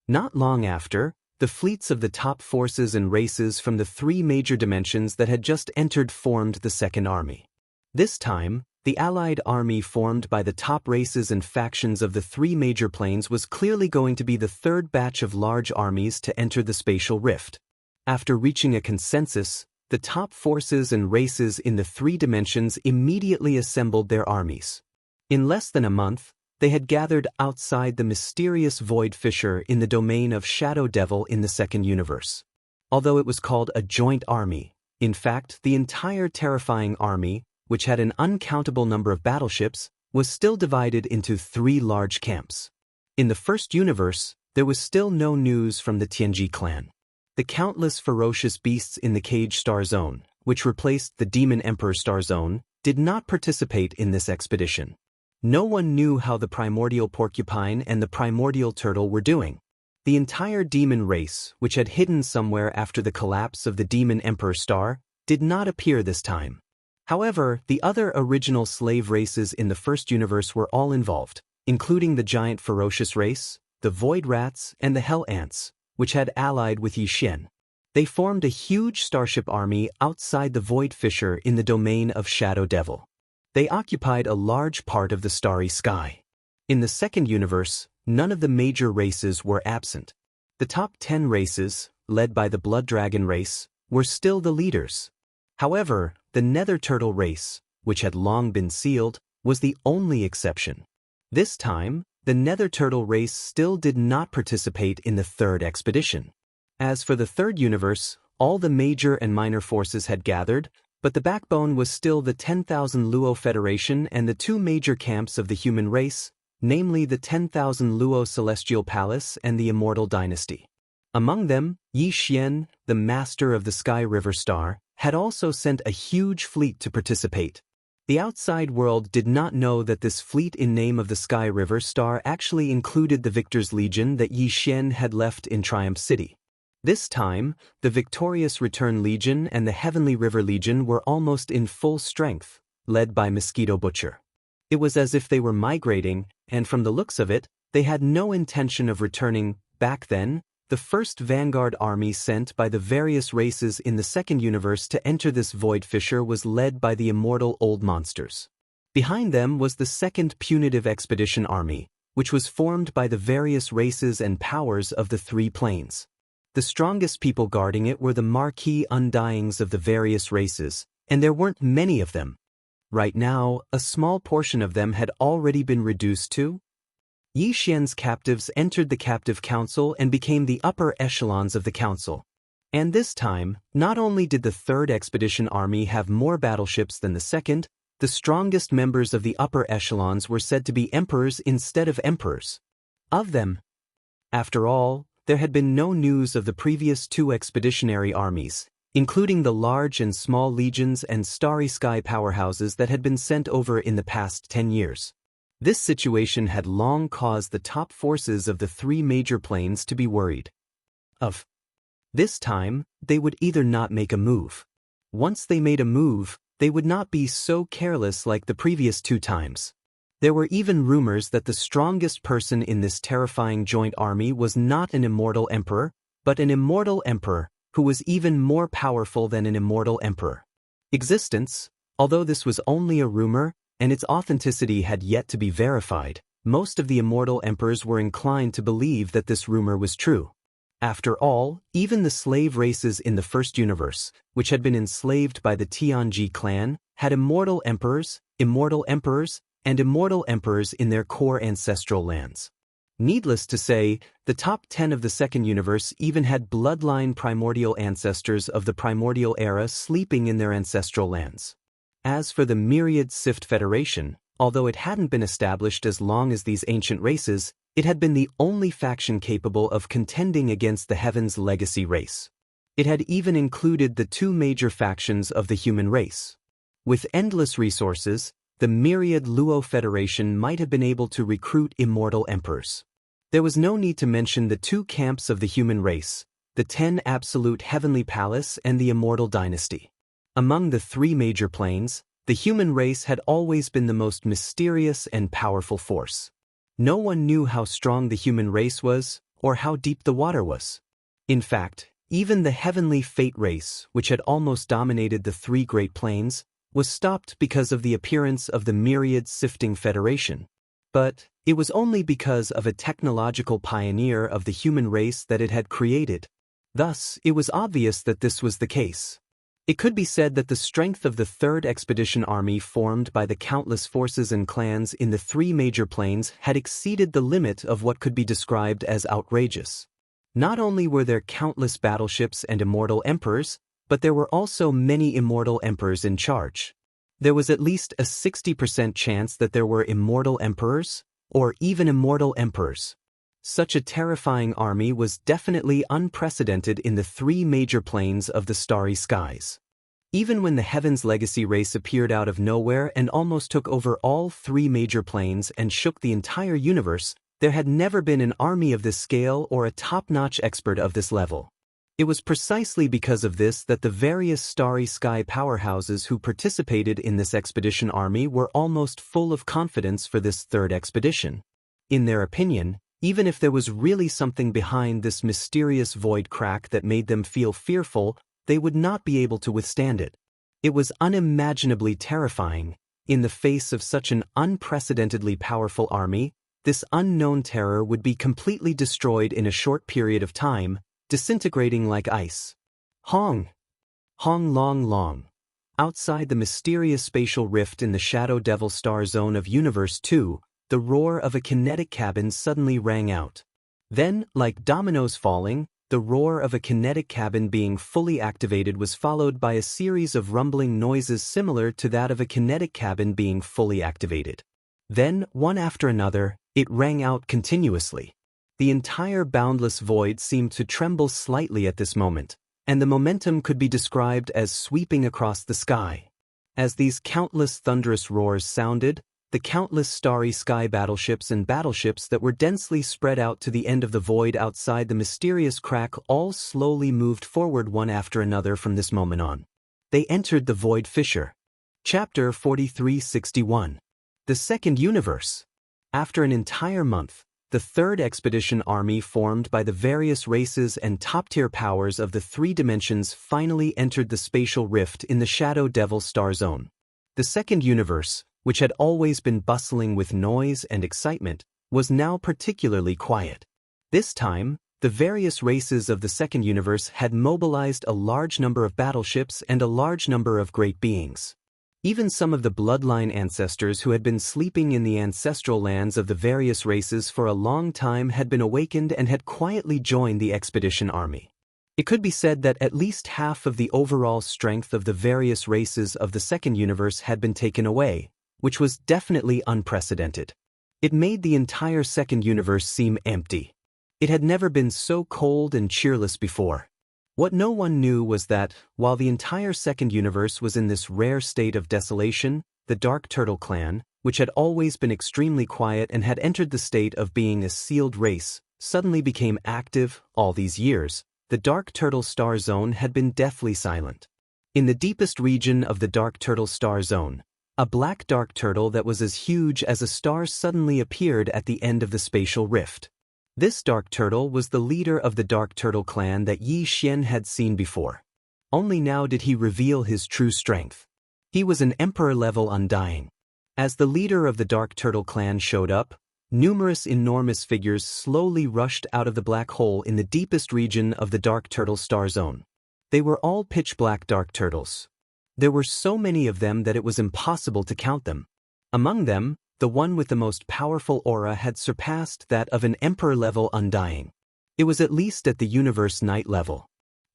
Not long after, the fleets of the top forces and races from the three major dimensions that had just entered formed the second army. This time, the allied army formed by the top races and factions of the three major planes was clearly going to be the third batch of large armies to enter the spatial rift. After reaching a consensus, the top forces and races in the three dimensions immediately assembled their armies. In less than a month, they had gathered outside the mysterious void fissure in the domain of Shadow Devil in the second universe. Although it was called a joint army, in fact, the entire terrifying army, which had an uncountable number of battleships, was still divided into three large camps. In the first universe, there was still no news from the Tianji clan. The countless ferocious beasts in the Cage Star Zone, which replaced the Demon Emperor Star Zone, did not participate in this expedition. No one knew how the primordial porcupine and the primordial turtle were doing. The entire demon race, which had hidden somewhere after the collapse of the Demon Emperor Star, did not appear this time. However, the other original slave races in the first universe were all involved, including the giant ferocious race, the void rats, and the hell ants, which had allied with Yixian. They formed a huge starship army outside the void fissure in the domain of Shadow Devil. They occupied a large part of the starry sky. In the second universe, none of the major races were absent. The top 10 races, led by the Blood Dragon race, were still the leaders. However, the Nether Turtle race, which had long been sealed, was the only exception. This time, the Nether Turtle race still did not participate in the third expedition. As for the third universe, all the major and minor forces had gathered, but the backbone was still the 10,000 Luo Federation and the two major camps of the human race, namely the 10,000 Luo Celestial Palace and the Immortal Dynasty. Among them, Yixian, the master of the Sky River Star, had also sent a huge fleet to participate. The outside world did not know that this fleet in name of the Sky River Star actually included the Victor's Legion that Yixian had left in Triumph City. This time, the Victorious Return Legion and the Heavenly River Legion were almost in full strength, led by Mosquito Butcher. It was as if they were migrating, and from the looks of it, they had no intention of returning. Back then, the first vanguard army sent by the various races in the second universe to enter this void fissure was led by the immortal old monsters. Behind them was the second punitive expedition army, which was formed by the various races and powers of the three planes. The strongest people guarding it were the marquee undyings of the various races, and there weren't many of them. Right now, a small portion of them had already been reduced to. Yixian's captives entered the captive council and became the upper echelons of the council. And this time, not only did the third expedition army have more battleships than the second, the strongest members of the upper echelons were said to be emperors instead of emperors. Of them, after all, there had been no news of the previous two expeditionary armies, including the large and small legions and starry sky powerhouses that had been sent over in the past 10 years. This situation had long caused the top forces of the three major planes to be worried. This time, they would either not make a move. Once they made a move, they would not be so careless like the previous 2 times. There were even rumors that the strongest person in this terrifying joint army was not an immortal emperor, but an immortal emperor, who was even more powerful than an immortal emperor. Existence, although this was only a rumor, and its authenticity had yet to be verified, most of the immortal emperors were inclined to believe that this rumor was true. After all, even the slave races in the first universe, which had been enslaved by the Tianji clan, had immortal emperors, and immortal emperors in their core ancestral lands. Needless to say, the top 10 of the second universe even had bloodline primordial ancestors of the primordial era sleeping in their ancestral lands. As for the Myriad Sift Federation, although it hadn't been established as long as these ancient races, it had been the only faction capable of contending against the Heaven's legacy race. It had even included the 2 major factions of the human race. With endless resources, the Myriad Luo Federation might have been able to recruit immortal emperors. There was no need to mention the 2 camps of the human race, the 10 Absolute Heavenly Palace and the Immortal Dynasty. Among the 3 major planes, the human race had always been the most mysterious and powerful force. No one knew how strong the human race was, or how deep the water was. In fact, even the Heavenly Fate race, which had almost dominated the 3 Great Plains, was stopped because of the appearance of the Myriad Sifting Federation. But it was only because of a technological pioneer of the human race that it had created. Thus, it was obvious that this was the case. It could be said that the strength of the Third Expedition Army formed by the countless forces and clans in the 3 major planes had exceeded the limit of what could be described as outrageous. Not only were there countless battleships and immortal emperors, but there were also many immortal emperors in charge. There was at least a 60% chance that there were immortal emperors, or even immortal emperors. Such a terrifying army was definitely unprecedented in the 3 major planes of the starry skies. Even when the Heaven's Legacy race appeared out of nowhere and almost took over all 3 major planes and shook the entire universe, there had never been an army of this scale or a top-notch expert of this level. It was precisely because of this that the various starry sky powerhouses who participated in this expedition army were almost full of confidence for this 3rd expedition. In their opinion, even if there was really something behind this mysterious void crack that made them feel fearful, they would not be able to withstand it. It was unimaginably terrifying. In the face of such an unprecedentedly powerful army, this unknown terror would be completely destroyed in a short period of time, disintegrating like ice. Hong! Hong long long. Outside the mysterious spatial rift in the Shadow Devil Star Zone of Universe 2, the roar of a kinetic cabin suddenly rang out. Then, like dominoes falling, the roar of a kinetic cabin being fully activated was followed by a series of rumbling noises similar to that of a kinetic cabin being fully activated. Then, one after another, it rang out continuously. The entire boundless void seemed to tremble slightly at this moment, and the momentum could be described as sweeping across the sky. As these countless thunderous roars sounded, the countless starry sky battleships and battleships that were densely spread out to the end of the void outside the mysterious crack all slowly moved forward one after another from this moment on. They entered the void fissure. Chapter 4361. The Second Universe. After an entire month, the Third Expedition Army formed by the various races and top-tier powers of the 3 dimensions finally entered the spatial rift in the Shadow Devil Star Zone. The Second Universe, which had always been bustling with noise and excitement, was now particularly quiet. This time, the various races of the Second Universe had mobilized a large number of battleships and a large number of great beings. Even some of the bloodline ancestors who had been sleeping in the ancestral lands of the various races for a long time had been awakened and had quietly joined the expedition army. It could be said that at least half of the overall strength of the various races of the Second Universe had been taken away, which was definitely unprecedented. It made the entire Second Universe seem empty. It had never been so cold and cheerless before. What no one knew was that, while the entire Second Universe was in this rare state of desolation, the Dark Turtle clan, which had always been extremely quiet and had entered the state of being a sealed race, suddenly became active. All these years, the Dark Turtle Star Zone had been deathly silent. In the deepest region of the dark turtle star zone, a black dark turtle that was as huge as a star suddenly appeared at the end of the spatial rift. This dark turtle was the leader of the dark turtle clan that Yi Xian had seen before. Only now did he reveal his true strength. He was an emperor-level undying. As the leader of the dark turtle clan showed up, numerous enormous figures slowly rushed out of the black hole in the deepest region of the dark turtle star zone. They were all pitch-black dark turtles. There were so many of them that it was impossible to count them. Among them, the one with the most powerful aura had surpassed that of an emperor-level undying. It was at least at the universe night level.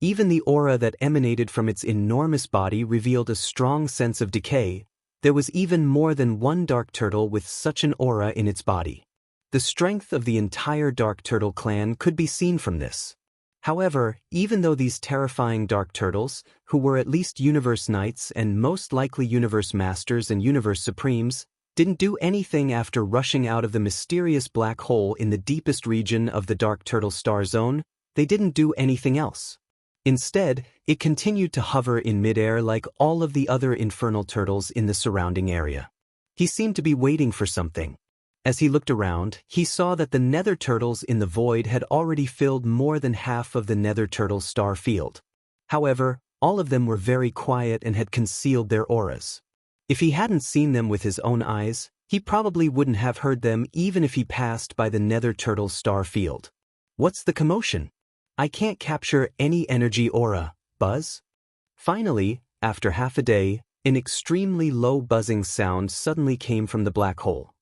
Even the aura that emanated from its enormous body revealed a strong sense of decay. There was even more than one dark turtle with such an aura in its body. The strength of the entire dark turtle clan could be seen from this. However, even though these terrifying dark turtles, who were at least universe knights and most likely universe masters and universe supremes, didn't do anything after rushing out of the mysterious black hole in the deepest region of the dark turtle star zone, they didn't do anything else. Instead, it continued to hover in midair like all of the other infernal turtles in the surrounding area. He seemed to be waiting for something. As he looked around, he saw that the nether turtles in the void had already filled more than half of the nether turtle star field. However, all of them were very quiet and had concealed their auras. If he hadn't seen them with his own eyes, he probably wouldn't have heard them even if he passed by the nether turtle star field. What's the commotion? I can't capture any energy aura, buzz? Finally, after half a day, an extremely low buzzing sound suddenly came from the black hole.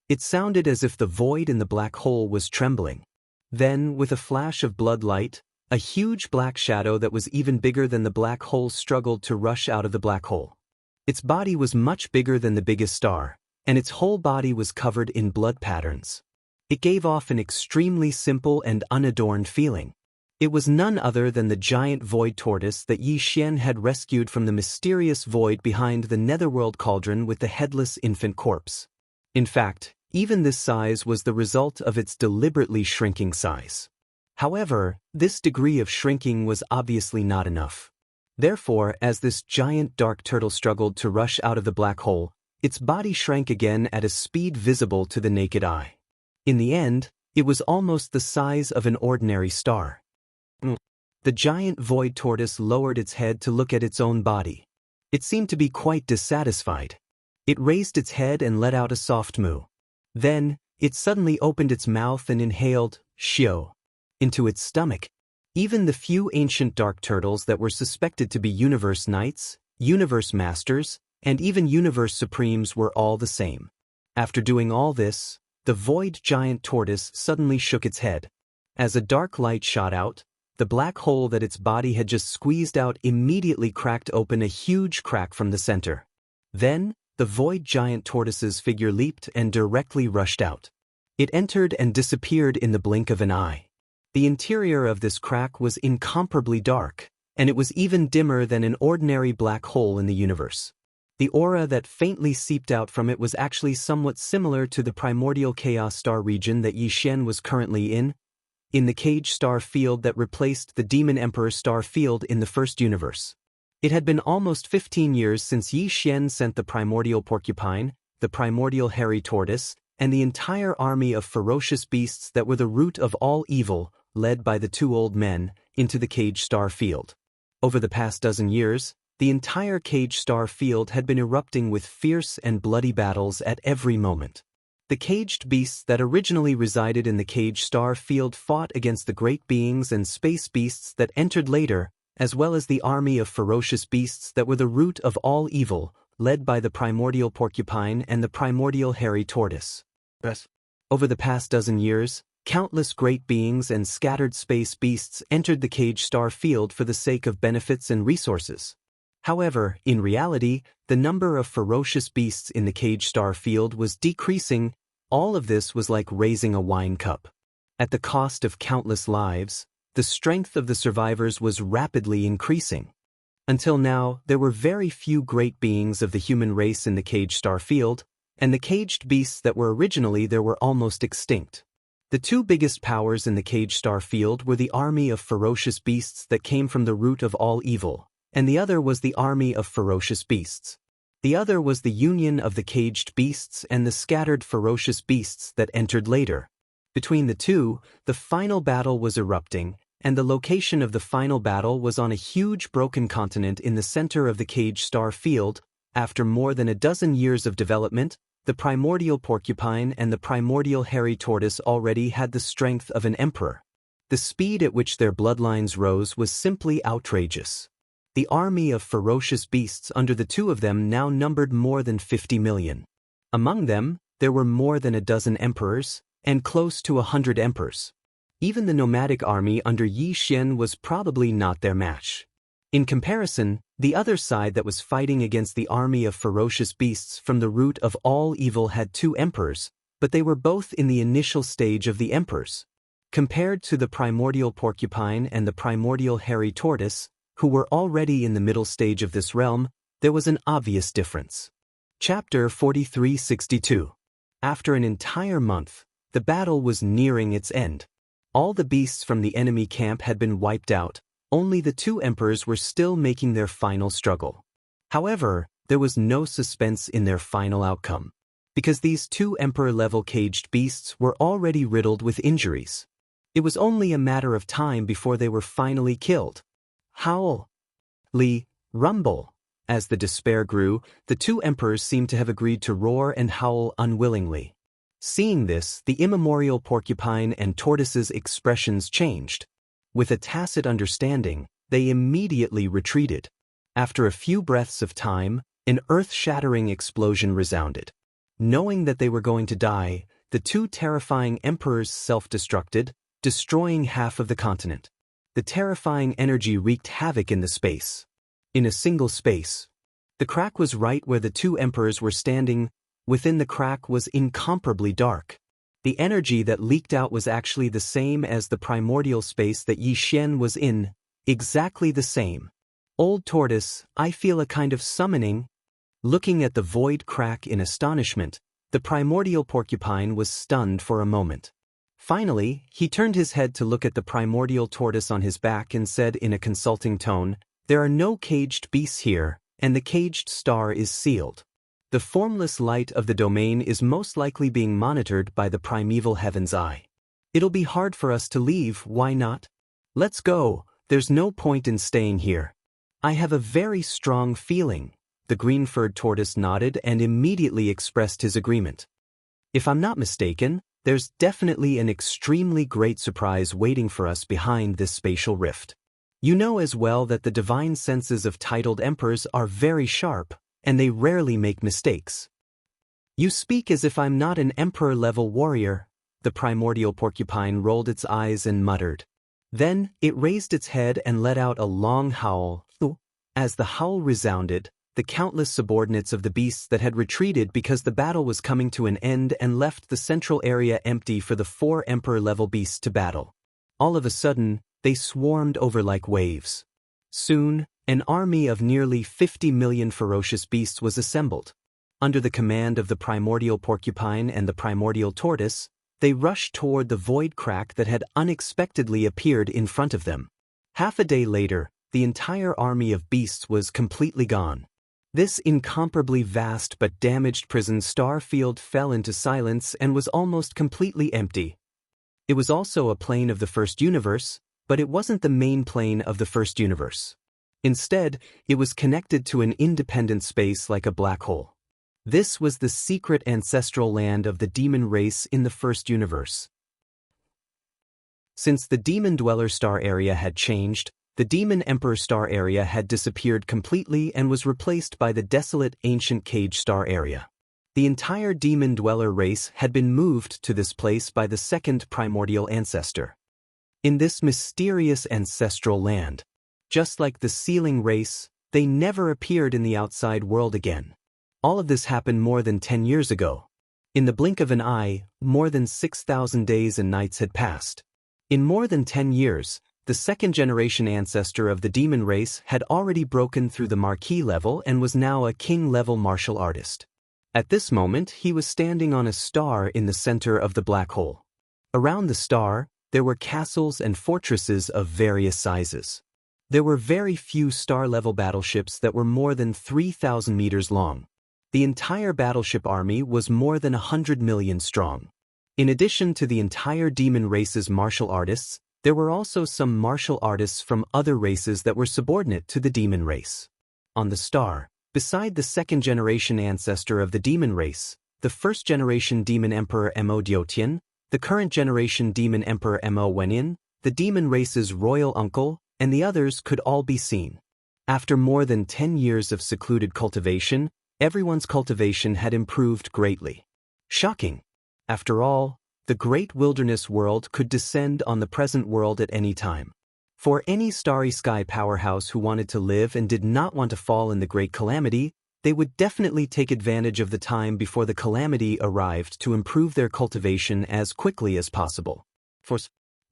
It sounded as if the void in the black hole was trembling. Then, with a flash of blood light, a huge black shadow that was even bigger than the black hole struggled to rush out of the black hole. Its body was much bigger than the biggest star, and its whole body was covered in blood patterns. It gave off an extremely simple and unadorned feeling. It was none other than the giant void tortoise that Yi Xian had rescued from the mysterious void behind the netherworld cauldron with the headless infant corpse. In fact, even this size was the result of its deliberately shrinking size. However, this degree of shrinking was obviously not enough. Therefore, as this giant dark turtle struggled to rush out of the black hole, its body shrank again at a speed visible to the naked eye. In the end, it was almost the size of an ordinary star. The giant void tortoise lowered its head to look at its own body. It seemed to be quite dissatisfied. It raised its head and let out a soft moo. Then, it suddenly opened its mouth and inhaled "shio" into its stomach. Even the few ancient dark turtles that were suspected to be universe knights, universe masters, and even universe supremes were all the same. After doing all this, the void giant tortoise suddenly shook its head. As a dark light shot out, the black hole that its body had just squeezed out immediately cracked open a huge crack from the center. Then, the void giant tortoise's figure leaped and directly rushed out. It entered and disappeared in the blink of an eye. The interior of this crack was incomparably dark, and it was even dimmer than an ordinary black hole in the universe. The aura that faintly seeped out from it was actually somewhat similar to the primordial chaos star region that Yi Xian was currently in the cage star field that replaced the demon emperor star field in the first universe. It had been almost 15 years since Yi Xian sent the primordial porcupine, the primordial hairy tortoise, and the entire army of ferocious beasts that were the root of all evil, led by the two old men, into the cage star field. Over the past dozen years, the entire cage star field had been erupting with fierce and bloody battles at every moment. The caged beasts that originally resided in the cage star field fought against the great beings and space beasts that entered later, as well as the army of ferocious beasts that were the root of all evil, led by the primordial porcupine and the primordial hairy tortoise. Over the past dozen years, countless great beings and scattered space beasts entered the cage star field for the sake of benefits and resources. However, in reality, the number of ferocious beasts in the cage star field was decreasing. All of this was like raising a wine cup. At the cost of countless lives, the strength of the survivors was rapidly increasing. Until now, there were very few great beings of the human race in the cage star field, and the caged beasts that were originally there were almost extinct. The two biggest powers in the cage star field were the army of ferocious beasts that came from the root of all evil, and the other was the army of ferocious beasts. The other was the union of the caged beasts and the scattered ferocious beasts that entered later. Between the two, the final battle was erupting, and the location of the final battle was on a huge broken continent in the center of the cage star field. After more than a dozen years of development, the primordial porcupine and the primordial hairy tortoise already had the strength of an emperor. The speed at which their bloodlines rose was simply outrageous. The army of ferocious beasts under the two of them now numbered more than 50 million. Among them, there were more than a dozen emperors, and close to 100 emperors. Even the nomadic army under Xian was probably not their match. In comparison, the other side that was fighting against the army of ferocious beasts from the root of all evil had 2 emperors, but they were both in the initial stage of the emperors. Compared to the primordial porcupine and the primordial hairy tortoise, who were already in the middle stage of this realm, there was an obvious difference. Chapter 4362. After an entire month, the battle was nearing its end. All the beasts from the enemy camp had been wiped out, only the 2 emperors were still making their final struggle. However, there was no suspense in their final outcome, because these 2 emperor-level caged beasts were already riddled with injuries. It was only a matter of time before they were finally killed. Howl, rumble. As the despair grew, the 2 emperors seemed to have agreed to roar and howl unwillingly. Seeing this, the immemorial porcupine and tortoise's expressions changed. With a tacit understanding, they immediately retreated. After a few breaths of time, an earth-shattering explosion resounded. Knowing that they were going to die, the 2 terrifying emperors self-destructed, destroying half of the continent. The terrifying energy wreaked havoc in the space. In a single space. The crack was right where the 2 emperors were standing. Within the crack was incomparably dark. The energy that leaked out was actually the same as the primordial space that Xian was in, exactly the same. Old tortoise, I feel a kind of summoning. Looking at the void crack in astonishment, the primordial porcupine was stunned for a moment. Finally, he turned his head to look at the primordial tortoise on his back and said in a consulting tone, "There are no caged beasts here, and the caged star is sealed. The formless light of the domain is most likely being monitored by the primeval heaven's eye. It'll be hard for us to leave, why not? Let's go, there's no point in staying here." "I have a very strong feeling." The green-furred tortoise nodded and immediately expressed his agreement. "If I'm not mistaken, there's definitely an extremely great surprise waiting for us behind this spatial rift. You know as well that the divine senses of titled emperors are very sharp, and they rarely make mistakes." "You speak as if I'm not an emperor-level warrior." The primordial porcupine rolled its eyes and muttered. Then, it raised its head and let out a long howl. As the howl resounded, the countless subordinates of the beasts that had retreated because the battle was coming to an end and left the central area empty for the 4 emperor-level beasts to battle. All of a sudden, they swarmed over like waves. Soon, an army of nearly 50 million ferocious beasts was assembled. Under the command of the primordial porcupine and the primordial tortoise, they rushed toward the void crack that had unexpectedly appeared in front of them. Half a day later, the entire army of beasts was completely gone. This incomparably vast but damaged prison star field fell into silence and was almost completely empty. It was also a plane of the first universe, but it wasn't the main plane of the first universe. Instead, it was connected to an independent space like a black hole. This was the secret ancestral land of the demon race in the first universe. Since the Demon Dweller star area had changed, the Demon Emperor star area had disappeared completely and was replaced by the desolate ancient Cage star area. The entire Demon Dweller race had been moved to this place by the second primordial ancestor. In this mysterious ancestral land, just like the Sealing race, they never appeared in the outside world again. All of this happened more than 10 years ago. In the blink of an eye, more than 6,000 days and nights had passed. In more than 10 years, the second-generation ancestor of the demon race had already broken through the marquis level and was now a king-level martial artist. At this moment, he was standing on a star in the center of the black hole. Around the star, there were castles and fortresses of various sizes. There were very few star-level battleships that were more than 3,000 meters long. The entire battleship army was more than 100 million strong. In addition to the entire demon race's martial artists, there were also some martial artists from other races that were subordinate to the demon race. On the star, beside the second-generation ancestor of the demon race, the first-generation demon emperor Mo Diotian, the current-generation demon emperor Mo Wenin, the demon race's royal uncle, and the others could all be seen. After more than 10 years of secluded cultivation, everyone's cultivation had improved greatly. Shocking! After all, the great wilderness world could descend on the present world at any time. For any starry sky powerhouse who wanted to live and did not want to fall in the great calamity, they would definitely take advantage of the time before the calamity arrived to improve their cultivation as quickly as possible.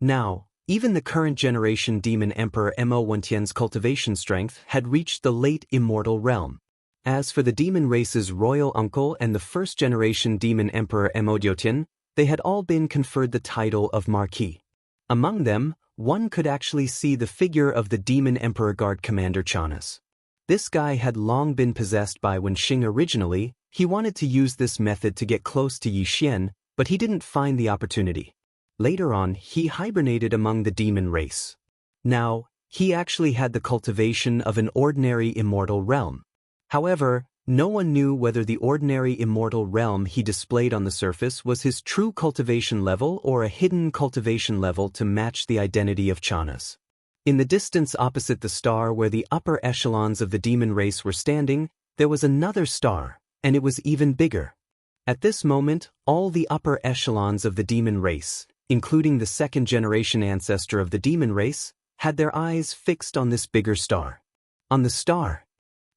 Now, even the current generation demon emperor Mo Wentian's cultivation strength had reached the late immortal realm. As for the demon race's royal uncle and the first-generation demon emperor Mo Diotian, they had all been conferred the title of Marquis. Among them, one could actually see the figure of the demon emperor guard commander Chanas. This guy had long been possessed by Wenxing originally. He wanted to use this method to get close to Yi Xian, but he didn't find the opportunity. Later on, he hibernated among the demon race. Now, he actually had the cultivation of an ordinary immortal realm. However, no one knew whether the ordinary immortal realm he displayed on the surface was his true cultivation level or a hidden cultivation level to match the identity of Chanas. In the distance opposite the star where the upper echelons of the demon race were standing, there was another star, and it was even bigger. At this moment, all the upper echelons of the demon race, including the second-generation ancestor of the demon race, had their eyes fixed on this bigger star. On the star,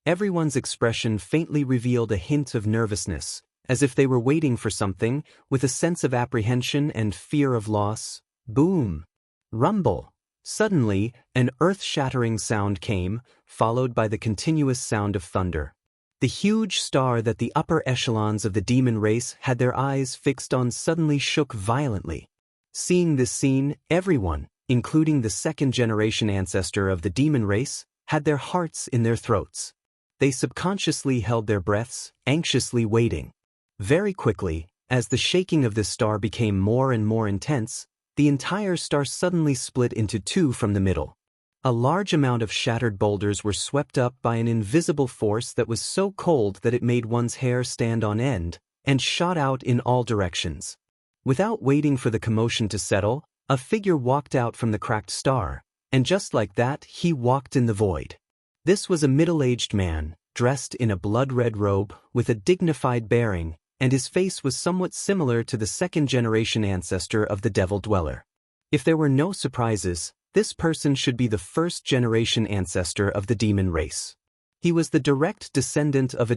everyone's expression faintly revealed a hint of nervousness, as if they were waiting for something, with a sense of apprehension and fear of loss. Boom! Rumble! Suddenly, an earth-shattering sound came, followed by the continuous sound of thunder. The huge star that the upper echelons of the demon race had their eyes fixed on suddenly shook violently. Seeing this scene, everyone, including the second-generation ancestor of the demon race, had their hearts in their throats. They subconsciously held their breaths, anxiously waiting. Very quickly, as the shaking of this star became more and more intense, the entire star suddenly split into two from the middle. A large amount of shattered boulders were swept up by an invisible force that was so cold that it made one's hair stand on end, and shot out in all directions. Without waiting for the commotion to settle, a figure walked out from the cracked star, and just like that, he walked in the void. This was a middle-aged man, dressed in a blood-red robe, with a dignified bearing, and his face was somewhat similar to the second-generation ancestor of the Devil Dweller. If there were no surprises, this person should be the first-generation ancestor of the demon race. He was the direct descendant of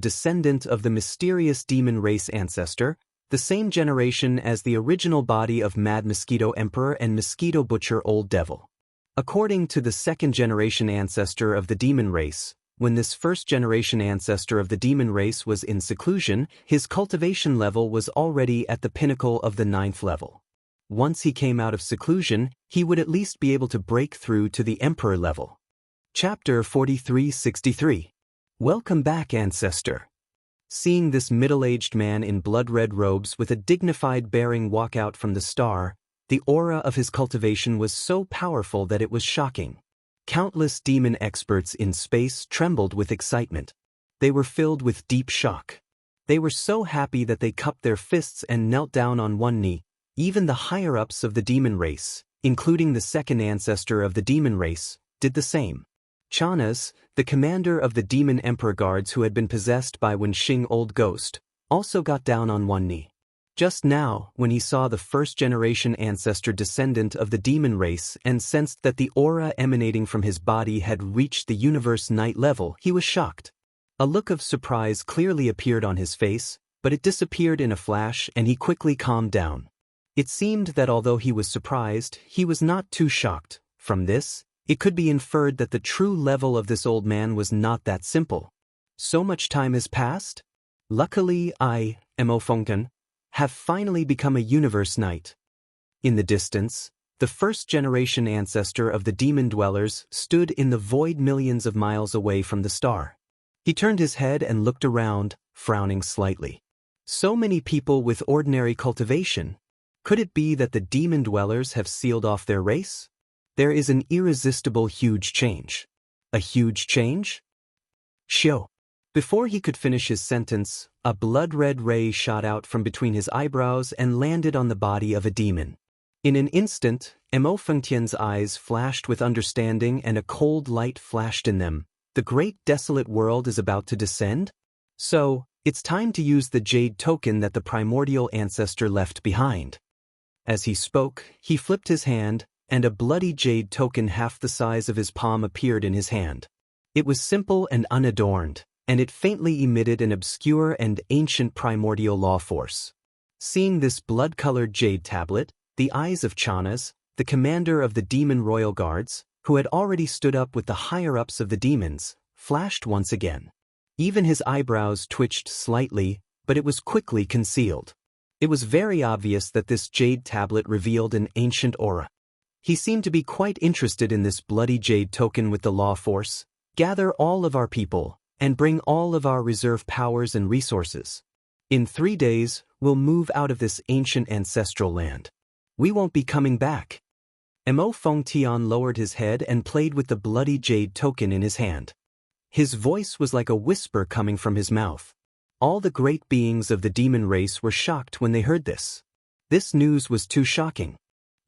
the mysterious demon race ancestor, the same generation as the original body of Mad Mosquito Emperor and Mosquito Butcher Old Devil. According to the second-generation ancestor of the demon race, when this first-generation ancestor of the demon race was in seclusion, his cultivation level was already at the pinnacle of the 9th level. Once he came out of seclusion, he would at least be able to break through to the emperor level. Chapter 4363. Welcome back, Ancestor. Seeing this middle-aged man in blood-red robes with a dignified bearing walk out from the star, the aura of his cultivation was so powerful that it was shocking. Countless demon experts in space trembled with excitement. They were filled with deep shock. They were so happy that they cupped their fists and knelt down on one knee. Even the higher-ups of the demon race, including the second ancestor of the demon race, did the same. Chanas, the commander of the demon emperor guards who had been possessed by Wenxing Old Ghost, also got down on one knee. Just now, when he saw the first-generation ancestor descendant of the demon race and sensed that the aura emanating from his body had reached the universe night level, he was shocked. A look of surprise clearly appeared on his face, but it disappeared in a flash and he quickly calmed down. It seemed that although he was surprised, he was not too shocked. From this, it could be inferred that the true level of this old man was not that simple. So much time has passed? Luckily I, Mo Fengkan, have finally become a universe knight. In the distance, the first-generation ancestor of the demon dwellers, stood in the void millions of miles away from the star. He turned his head and looked around, frowning slightly. So many people with ordinary cultivation. Could it be that the demon dwellers have sealed off their race? There is an irresistible huge change. A huge change? Xiao. Before he could finish his sentence, a blood-red ray shot out from between his eyebrows and landed on the body of a demon. In an instant, Mo Fengtian's eyes flashed with understanding and a cold light flashed in them. The great desolate world is about to descend? So, it's time to use the jade token that the primordial ancestor left behind. As he spoke, he flipped his hand, and a bloody jade token half the size of his palm appeared in his hand. It was simple and unadorned, and it faintly emitted an obscure and ancient primordial law force. Seeing this blood-colored jade tablet, the eyes of Chanas, the commander of the demon royal guards, who had already stood up with the higher-ups of the demons, flashed once again. Even his eyebrows twitched slightly, but it was quickly concealed. It was very obvious that this jade tablet revealed an ancient aura. He seemed to be quite interested in this bloody jade token with the law force. Gather all of our people, and bring all of our reserve powers and resources. In 3 days, we'll move out of this ancient ancestral land. We won't be coming back. Mo Fengtian lowered his head and played with the bloody jade token in his hand. His voice was like a whisper coming from his mouth. All the great beings of the demon race were shocked when they heard this. This news was too shocking.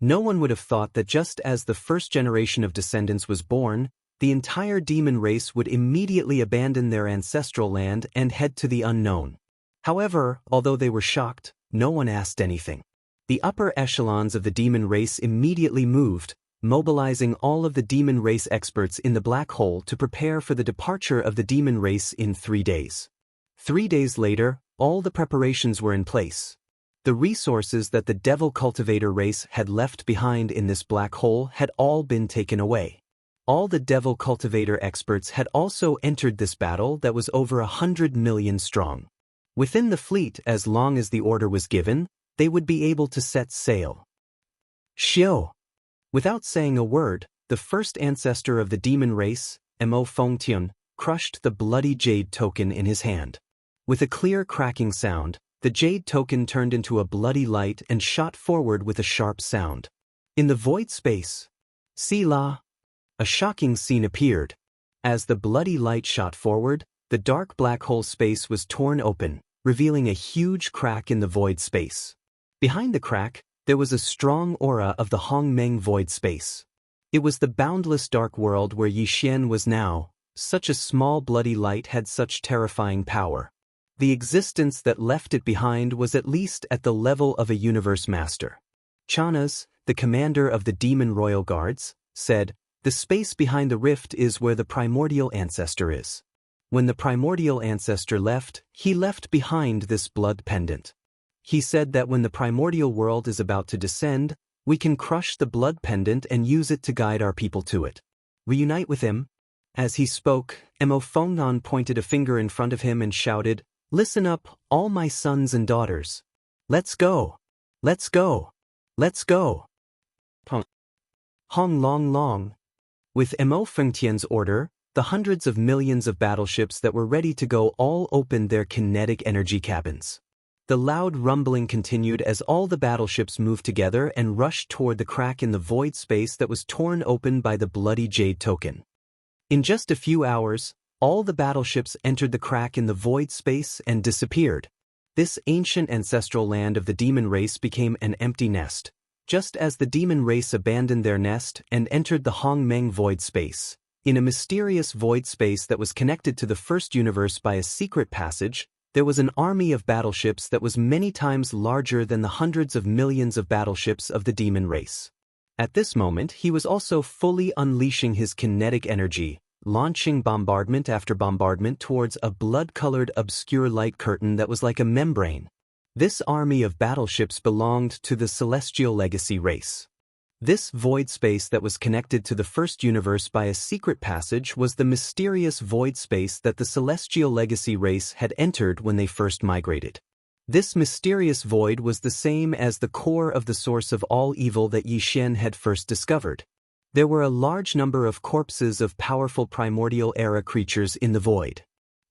No one would have thought that just as the first generation of descendants was born, the entire demon race would immediately abandon their ancestral land and head to the unknown. However, although they were shocked, no one asked anything. The upper echelons of the demon race immediately moved, mobilizing all of the demon race experts in the black hole to prepare for the departure of the demon race in 3 days. 3 days later, all the preparations were in place. The resources that the devil cultivator race had left behind in this black hole had all been taken away. All the devil cultivator experts had also entered this battle that was over 100 million strong. Within the fleet, as long as the order was given, they would be able to set sail. Xiao. Without saying a word, the first ancestor of the demon race, Mo Fengtian, crushed the bloody jade token in his hand. With a clear cracking sound, the jade token turned into a bloody light and shot forward with a sharp sound. In the void space, Sila, a shocking scene appeared. As the bloody light shot forward, the dark black hole space was torn open, revealing a huge crack in the void space. Behind the crack, there was a strong aura of the Hongmeng void space. It was the boundless dark world where Yixian was now. Such a small bloody light had such terrifying power. The existence that left it behind was at least at the level of a universe master. Chanas, the commander of the demon royal guards, said, "The space behind the rift is where the primordial ancestor is." When the primordial ancestor left, he left behind this blood pendant. He said that when the primordial world is about to descend, we can crush the blood pendant and use it to guide our people to it. Reunite with him? As he spoke, Mo Fengtian pointed a finger in front of him and shouted, "Listen up, all my sons and daughters. Let's go! Let's go! Let's go!" Hong Long Long. With Mo Fengtian's order, the hundreds of millions of battleships that were ready to go all opened their kinetic energy cabins. The loud rumbling continued as all the battleships moved together and rushed toward the crack in the void space that was torn open by the bloody jade token. In just a few hours, all the battleships entered the crack in the void space and disappeared. This ancient ancestral land of the demon race became an empty nest, just as the demon race abandoned their nest and entered the Hongmeng void space. In a mysterious void space that was connected to the first universe by a secret passage, there was an army of battleships that was many times larger than the hundreds of millions of battleships of the demon race. At this moment, he was also fully unleashing his kinetic energy, launching bombardment after bombardment towards a blood-colored obscure light curtain that was like a membrane. This army of battleships belonged to the Celestial Legacy race. This void space that was connected to the first universe by a secret passage was the mysterious void space that the Celestial Legacy race had entered when they first migrated. This mysterious void was the same as the core of the source of all evil that Yixian had first discovered. There were a large number of corpses of powerful primordial era creatures in the void.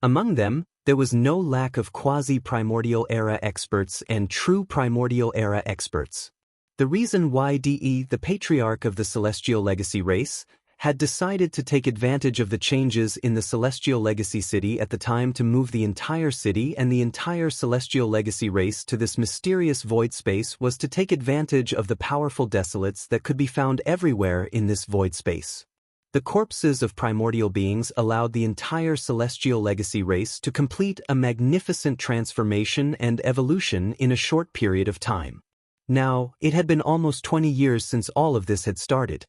Among them, there was no lack of quasi-primordial era experts and true primordial era experts. The reason why De, the patriarch of the Celestial Legacy race, had decided to take advantage of the changes in the Celestial Legacy City at the time to move the entire city and the entire Celestial Legacy race to this mysterious void space was to take advantage of the powerful desolates that could be found everywhere in this void space. The corpses of primordial beings allowed the entire Celestial Legacy race to complete a magnificent transformation and evolution in a short period of time. Now, it had been almost 20 years since all of this had started.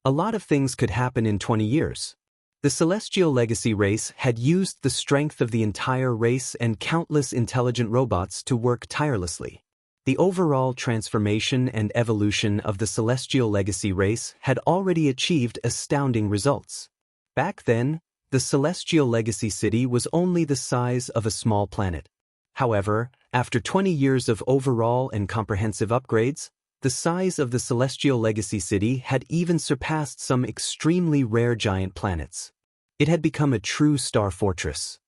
A lot of things could happen in 20 years. The Celestial Legacy race had used the strength of the entire race and countless intelligent robots to work tirelessly. The overall transformation and evolution of the Celestial Legacy race had already achieved astounding results. Back then, the Celestial Legacy City was only the size of a small planet. However, after 20 years of overall and comprehensive upgrades, the size of the Celestial Legacy City had even surpassed some extremely rare giant planets. It had become a true star fortress.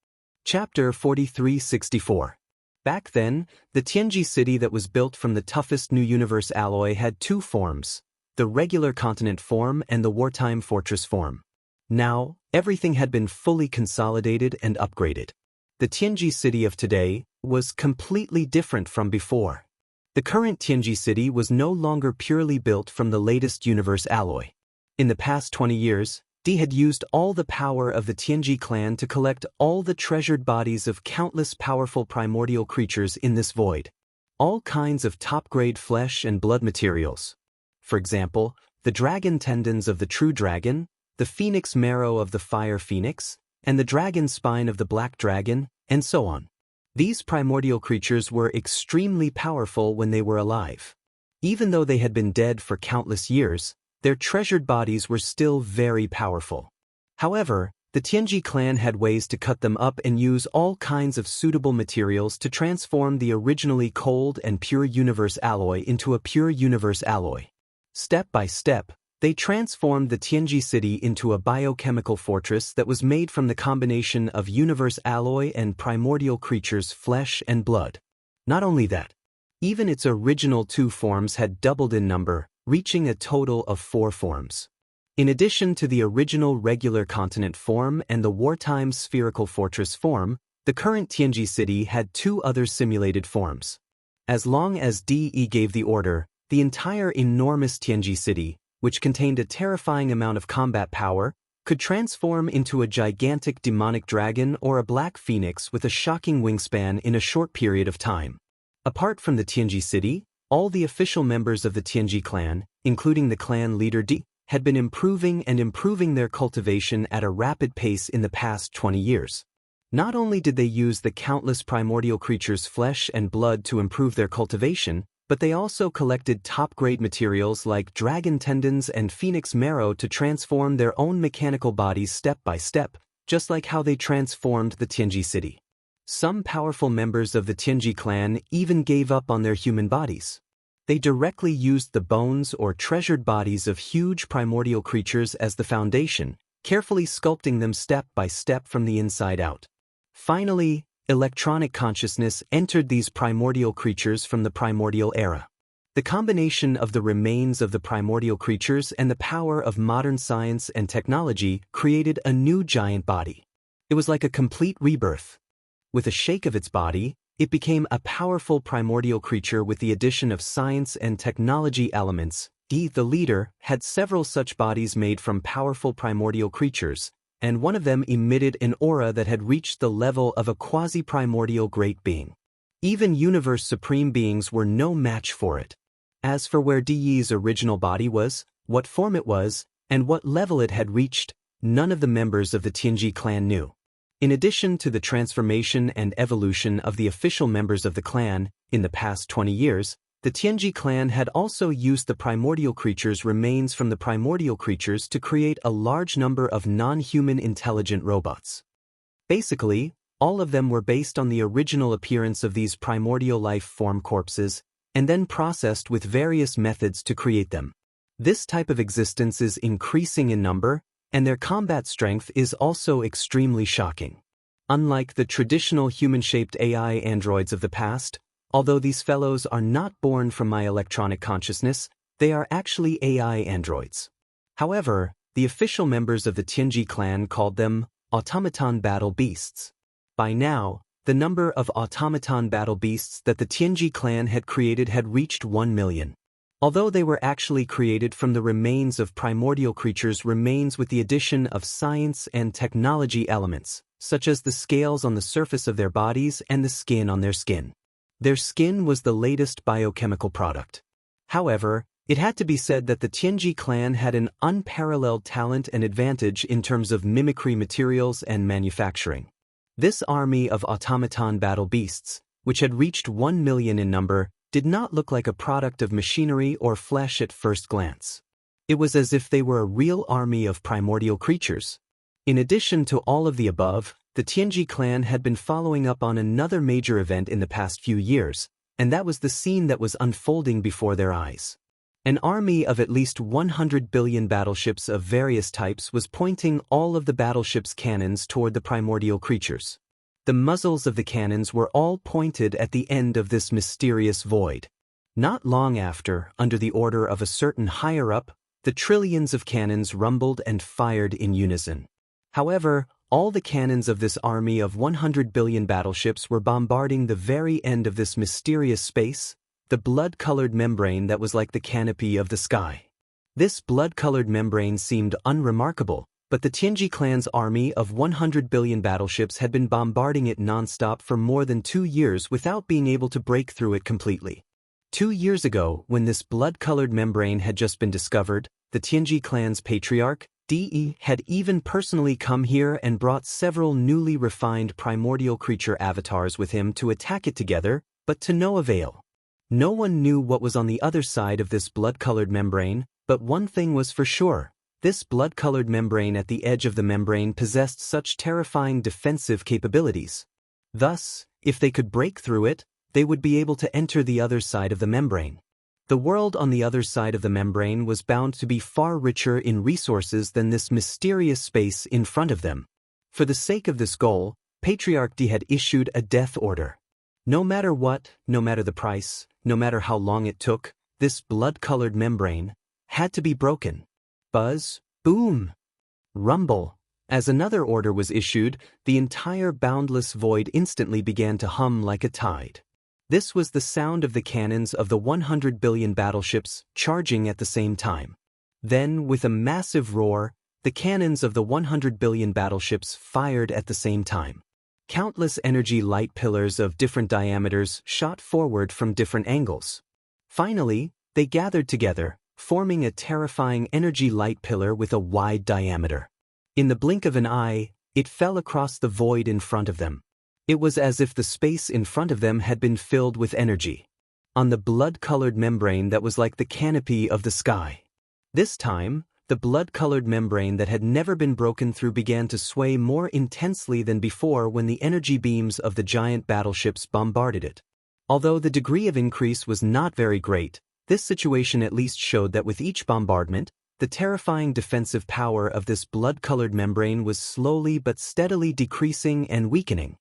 Chapter 4364. Back then, the Tianji city that was built from the toughest New Universe alloy had two forms, the regular continent form and the wartime fortress form. Now, everything had been fully consolidated and upgraded. The Tianji city of today was completely different from before. The current Tianji city was no longer purely built from the latest universe alloy. In the past 20 years, D had used all the power of the Tianji clan to collect all the treasured bodies of countless powerful primordial creatures in this void. All kinds of top-grade flesh and blood materials. For example, the dragon tendons of the true dragon, the phoenix marrow of the fire phoenix, and the dragon spine of the black dragon, and so on. These primordial creatures were extremely powerful when they were alive. Even though they had been dead for countless years, their treasured bodies were still very powerful. However, the Tianji clan had ways to cut them up and use all kinds of suitable materials to transform the originally cold and pure universe alloy into a pure universe alloy. Step by step, they transformed the Tianji city into a biochemical fortress that was made from the combination of universe alloy and primordial creatures' flesh and blood. Not only that, even its original two forms had doubled in number, reaching a total of 4 forms. In addition to the original regular continent form and the wartime spherical fortress form, the current Tianji city had 2 other simulated forms. As long as De gave the order, the entire enormous Tianji city, which contained a terrifying amount of combat power, could transform into a gigantic demonic dragon or a black phoenix with a shocking wingspan in a short period of time. Apart from the Tianji city, all the official members of the Tianji clan, including the clan leader De, had been improving their cultivation at a rapid pace in the past 20 years. Not only did they use the countless primordial creatures' flesh and blood to improve their cultivation, but they also collected top-grade materials like dragon tendons and phoenix marrow to transform their own mechanical bodies step by step, just like how they transformed the Tianji city. Some powerful members of the Tianji clan even gave up on their human bodies. They directly used the bones or treasured bodies of huge primordial creatures as the foundation, carefully sculpting them step by step from the inside out. Finally, electronic consciousness entered these primordial creatures from the primordial era. The combination of the remains of the primordial creatures and the power of modern science and technology created a new giant body. It was like a complete rebirth. With a shake of its body, it became a powerful primordial creature with the addition of science and technology elements. De, the leader, had several such bodies made from powerful primordial creatures, and one of them emitted an aura that had reached the level of a quasi-primordial great being. Even universe supreme beings were no match for it. As for where De's original body was, what form it was, and what level it had reached, none of the members of the Tianji clan knew. In addition to the transformation and evolution of the official members of the clan, in the past 20 years, the Tianji clan had also used the primordial creatures' remains from the primordial creatures to create a large number of non-human intelligent robots. Basically, All of them were based on the original appearance of these primordial life form corpses, and then processed with various methods to create them. This type of existence is increasing in number, and their combat strength is also extremely shocking. Unlike the traditional human-shaped AI androids of the past, although these fellows are not born from my electronic consciousness, they are actually AI androids. However, the official members of the Tianji clan called them automaton battle beasts. By now, the number of automaton battle beasts that the Tianji clan had created had reached 1 million. Although they were actually created from the remains of primordial creatures remains with the addition of science and technology elements, such as the scales on the surface of their bodies and the skin on their skin. Their skin was the latest biochemical product. However, it had to be said that the Tianji clan had an unparalleled talent and advantage in terms of mimicry materials and manufacturing. This army of automaton battle beasts, which had reached 1 million in number, did not look like a product of machinery or flesh at first glance. It was as if they were a real army of primordial creatures. In addition to all of the above, the Tianji clan had been following up on another major event in the past few years, and that was the scene that was unfolding before their eyes. An army of at least 100 billion battleships of various types was pointing all of the battleships' cannons toward the primordial creatures. The muzzles of the cannons were all pointed at the end of this mysterious void. Not long after, under the order of a certain higher-up, the trillions of cannons rumbled and fired in unison. However, all the cannons of this army of 100 billion battleships were bombarding the very end of this mysterious space, the blood-colored membrane that was like the canopy of the sky. This blood-colored membrane seemed unremarkable, but the Tianji clan's army of 100 billion battleships had been bombarding it non-stop for more than 2 years without being able to break through it completely. 2 years ago, when this blood-colored membrane had just been discovered, the Tianji clan's patriarch, De, had even personally come here and brought several newly refined primordial creature avatars with him to attack it together, but to no avail. No one knew what was on the other side of this blood-colored membrane, but one thing was for sure. This blood-colored membrane at the edge of the membrane possessed such terrifying defensive capabilities. Thus, if they could break through it, they would be able to enter the other side of the membrane. The world on the other side of the membrane was bound to be far richer in resources than this mysterious space in front of them. For the sake of this goal, Patriarch D had issued a death order. No matter what, no matter the price, no matter how long it took, this blood-colored membrane had to be broken. Buzz, boom, rumble. As another order was issued, the entire boundless void instantly began to hum like a tide. This was the sound of the cannons of the 100 billion battleships charging at the same time. Then, with a massive roar, the cannons of the 100 billion battleships fired at the same time. Countless energy light pillars of different diameters shot forward from different angles. Finally, they gathered together, forming a terrifying energy light pillar with a wide diameter. In the blink of an eye, it fell across the void in front of them. It was as if the space in front of them had been filled with energy. On the blood-colored membrane that was like the canopy of the sky. This time, the blood-colored membrane that had never been broken through began to sway more intensely than before when the energy beams of the giant battleships bombarded it. Although the degree of increase was not very great, this situation at least showed that with each bombardment, the terrifying defensive power of this blood-colored membrane was slowly but steadily decreasing and weakening.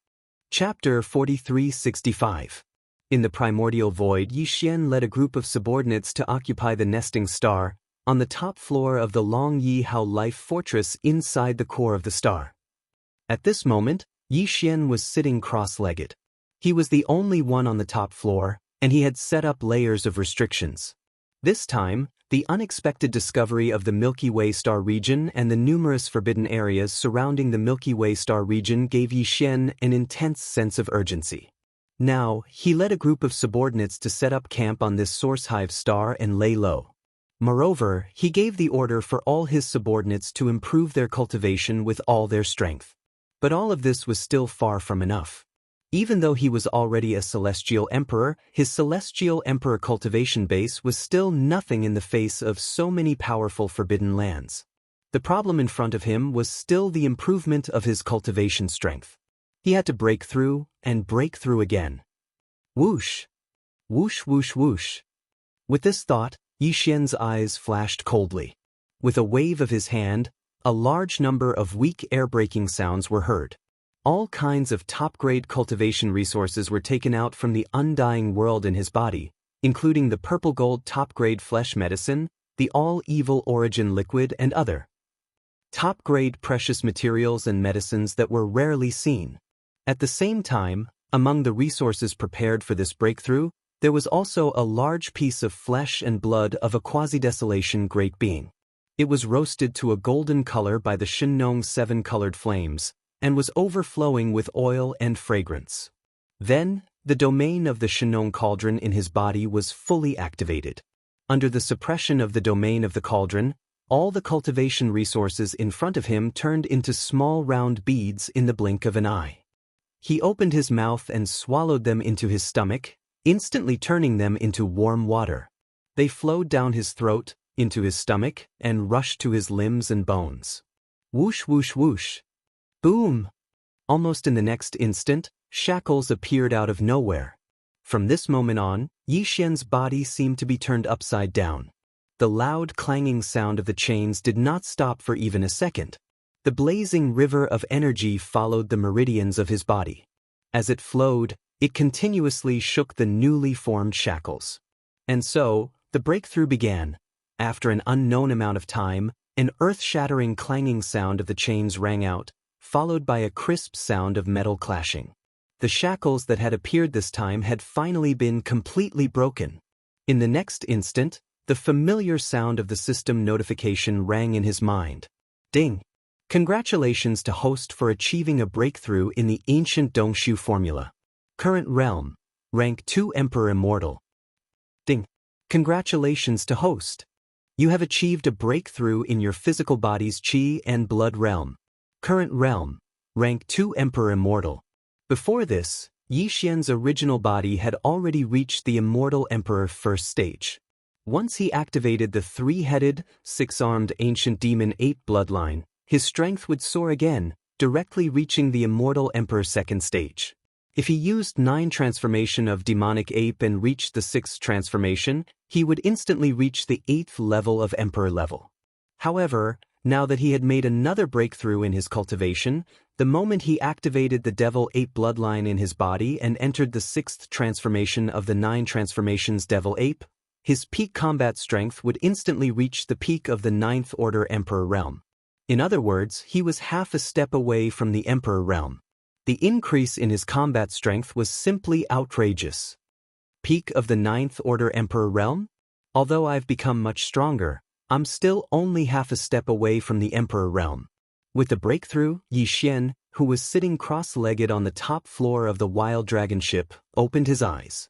Chapter 4365. In the primordial void, Yi Xian led a group of subordinates to occupy the nesting star, on the top floor of the Long Yi Hao life fortress inside the core of the star. At this moment, Yi Xian was sitting cross-legged. He was the only one on the top floor, and he had set up layers of restrictions. This time, the unexpected discovery of the Milky Way star region and the numerous forbidden areas surrounding the Milky Way star region gave Yi Xian an intense sense of urgency. Now, he led a group of subordinates to set up camp on this source hive star and lay low. Moreover, he gave the order for all his subordinates to improve their cultivation with all their strength. But all of this was still far from enough. Even though he was already a celestial emperor, his celestial emperor cultivation base was still nothing in the face of so many powerful forbidden lands. The problem in front of him was still the improvement of his cultivation strength. He had to break through and break through again. Whoosh! Whoosh whoosh whoosh! With this thought, Yixian's eyes flashed coldly. With a wave of his hand, a large number of weak air-breaking sounds were heard. All kinds of top-grade cultivation resources were taken out from the undying world in his body, including the purple gold top-grade flesh medicine, the all-evil origin liquid, and other top-grade precious materials and medicines that were rarely seen. At the same time, among the resources prepared for this breakthrough, there was also a large piece of flesh and blood of a quasi-desolation great being. It was roasted to a golden color by the Shinong seven-colored flames, and was overflowing with oil and fragrance. Then, the domain of the Shinong cauldron in his body was fully activated. Under the suppression of the domain of the cauldron, all the cultivation resources in front of him turned into small round beads in the blink of an eye. He opened his mouth and swallowed them into his stomach, instantly turning them into warm water. They flowed down his throat, into his stomach, and rushed to his limbs and bones. Whoosh whoosh whoosh! Boom! Almost in the next instant, shackles appeared out of nowhere. From this moment on, Yixian's body seemed to be turned upside down. The loud clanging sound of the chains did not stop for even a second. The blazing river of energy followed the meridians of his body. As it flowed, it continuously shook the newly formed shackles. And so, the breakthrough began. After an unknown amount of time, an earth-shattering clanging sound of the chains rang out, followed by a crisp sound of metal clashing. The shackles that had appeared this time had finally been completely broken. In the next instant, the familiar sound of the system notification rang in his mind. Ding! Congratulations to host for achieving a breakthrough in the ancient Dongshu formula. Current realm, rank 2 Emperor Immortal. Ding! Congratulations to host. You have achieved a breakthrough in your physical body's Qi and blood realm. Current realm, rank 2 Emperor Immortal. Before this, Yixian's original body had already reached the Immortal Emperor first stage. Once he activated the three-headed, six-armed ancient demon ape bloodline, his strength would soar again, directly reaching the Immortal Emperor second stage. If he used 9 transformation of demonic ape and reached the 6th transformation, he would instantly reach the 8th level of Emperor level. However, now that he had made another breakthrough in his cultivation, the moment he activated the Devil Ape bloodline in his body and entered the 6th transformation of the 9 transformations Devil Ape, his peak combat strength would instantly reach the peak of the 9th Order Emperor realm. In other words, he was half a step away from the Emperor realm. The increase in his combat strength was simply outrageous. Peak of the 9th Order Emperor realm? Although I've become much stronger, I'm still only half a step away from the Emperor realm. With the breakthrough, Yixian, who was sitting cross-legged on the top floor of the Wild Dragon ship, opened his eyes.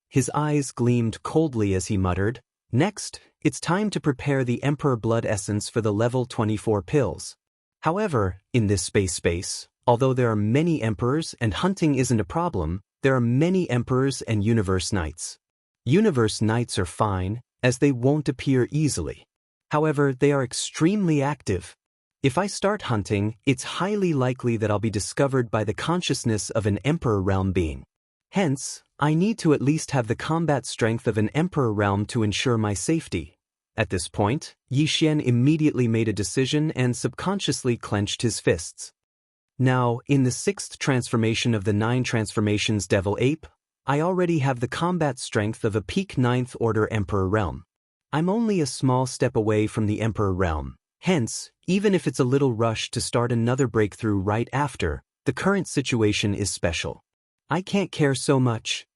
His eyes gleamed coldly as he muttered, "Next, it's time to prepare the Emperor Blood Essence for the level 24 pills." However, in this space, although there are many emperors and hunting isn't a problem, there are many emperors and universe knights. Universe knights are fine, as they won't appear easily. However, they are extremely active. If I start hunting, it's highly likely that I'll be discovered by the consciousness of an Emperor realm being. Hence, I need to at least have the combat strength of an Emperor realm to ensure my safety. At this point, Yixian immediately made a decision and subconsciously clenched his fists. Now, in the 6th transformation of the 9 transformations Devil Ape, I already have the combat strength of a peak 9th Order Emperor realm. I'm only a small step away from the Emperor realm. Hence, even if it's a little rushed to start another breakthrough right after, the current situation is special. I can't care so much.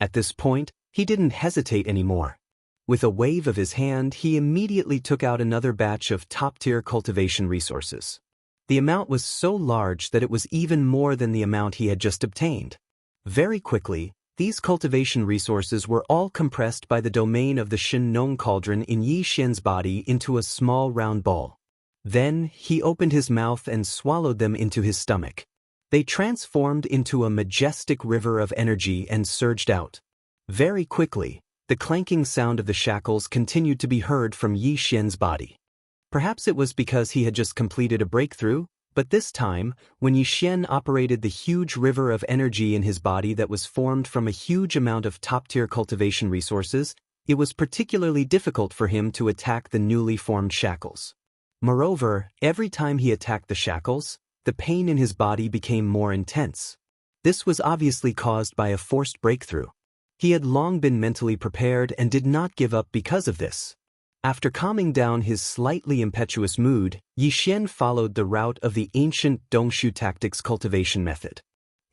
At this point, he didn't hesitate anymore. With a wave of his hand, he immediately took out another batch of top-tier cultivation resources. The amount was so large that it was even more than the amount he had just obtained. Very quickly, these cultivation resources were all compressed by the domain of the Shinong cauldron in Yixian's body into a small round ball. Then, he opened his mouth and swallowed them into his stomach. They transformed into a majestic river of energy and surged out. Very quickly, the clanking sound of the shackles continued to be heard from Yixian's body. Perhaps it was because he had just completed a breakthrough, But this time, when Yixian operated the huge river of energy in his body that was formed from a huge amount of top-tier cultivation resources, it was particularly difficult for him to attack the newly formed shackles. Moreover, every time he attacked the shackles, the pain in his body became more intense. This was obviously caused by a forced breakthrough. He had long been mentally prepared and did not give up because of this. After calming down his slightly impetuous mood, Yixian followed the route of the ancient Dongshu tactics cultivation method.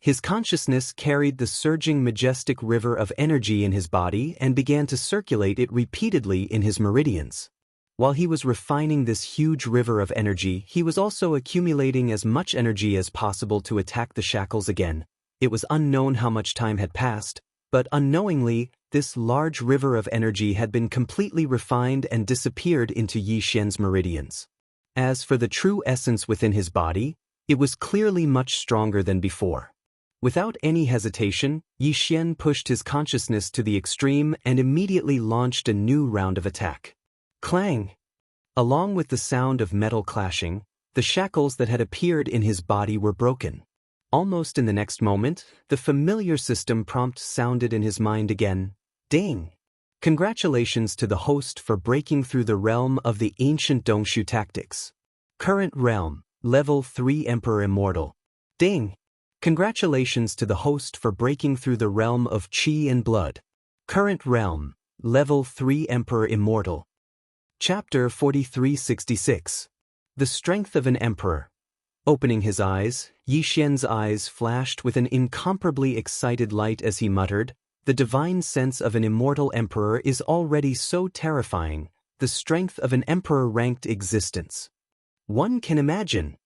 His consciousness carried the surging majestic river of energy in his body and began to circulate it repeatedly in his meridians. While he was refining this huge river of energy, he was also accumulating as much energy as possible to attack the shackles again. It was unknown how much time had passed, but unknowingly, this large river of energy had been completely refined and disappeared into Yixian's meridians. As for the true essence within his body, it was clearly much stronger than before. Without any hesitation, Yixian pushed his consciousness to the extreme and immediately launched a new round of attack. Clang! Along with the sound of metal clashing, the shackles that had appeared in his body were broken. Almost in the next moment, the familiar system prompt sounded in his mind again. Ding! Congratulations to the host for breaking through the realm of the ancient Dongshu tactics. Current realm, Level 3 Emperor Immortal. Ding! Congratulations to the host for breaking through the realm of Qi and Blood. Current realm, Level 3 Emperor Immortal. Chapter 4366. The Strength of an Emperor. Opening his eyes, Yixian's eyes flashed with an incomparably excited light as he muttered, "The divine sense of an immortal emperor is already so terrifying, the strength of an emperor-ranked existence. One can imagine."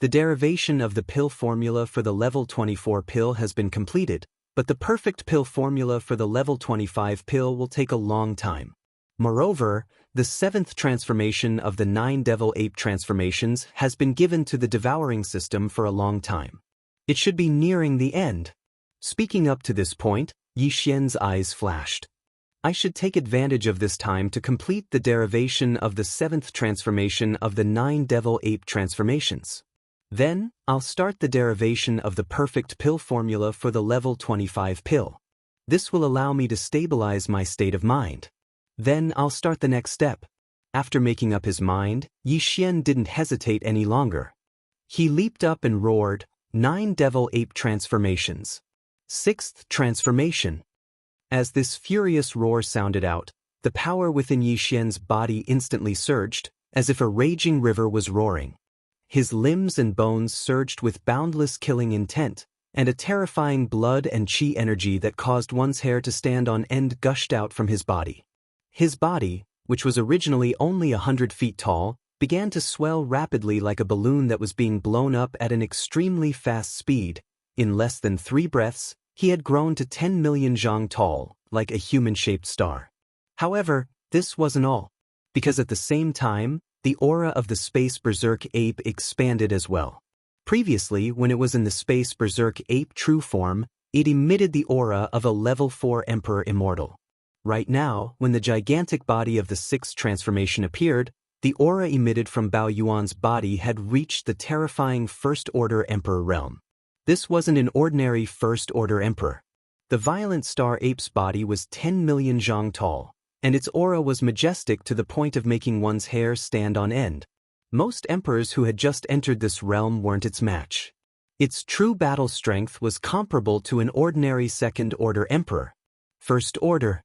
The derivation of the pill formula for the level 24 pill has been completed, but the perfect pill formula for the level 25 pill will take a long time. Moreover, the 7th transformation of the 9 devil ape transformations has been given to the devouring system for a long time. It should be nearing the end. Speaking up to this point, Yixian's eyes flashed. I should take advantage of this time to complete the derivation of the 7th transformation of the 9 devil ape transformations. Then, I'll start the derivation of the perfect pill formula for the level 25 pill. This will allow me to stabilize my state of mind. Then I'll start the next step. After making up his mind, Yixian didn't hesitate any longer. He leaped up and roared, 9 devil ape transformations. 6th transformation. As this furious roar sounded out, the power within Yixian's body instantly surged, as if a raging river was roaring. His limbs and bones surged with boundless killing intent, and a terrifying blood and qi energy that caused one's hair to stand on end gushed out from his body. His body, which was originally only 100 feet tall, began to swell rapidly like a balloon that was being blown up at an extremely fast speed. In less than 3 breaths, he had grown to 10 million zhang tall, like a human-shaped star. However, this wasn't all, because at the same time, the aura of the Space Berserk ape expanded as well. Previously, when it was in the Space Berserk ape true form, it emitted the aura of a level 4 Emperor Immortal. Right now, when the gigantic body of the 6th transformation appeared, the aura emitted from Bao Yuan's body had reached the terrifying First-Order Emperor realm. This wasn't an ordinary First-Order Emperor. The violent star ape's body was 10 million zhang tall, and its aura was majestic to the point of making one's hair stand on end. Most emperors who had just entered this realm weren't its match. Its true battle strength was comparable to an ordinary Second-Order Emperor. First Order.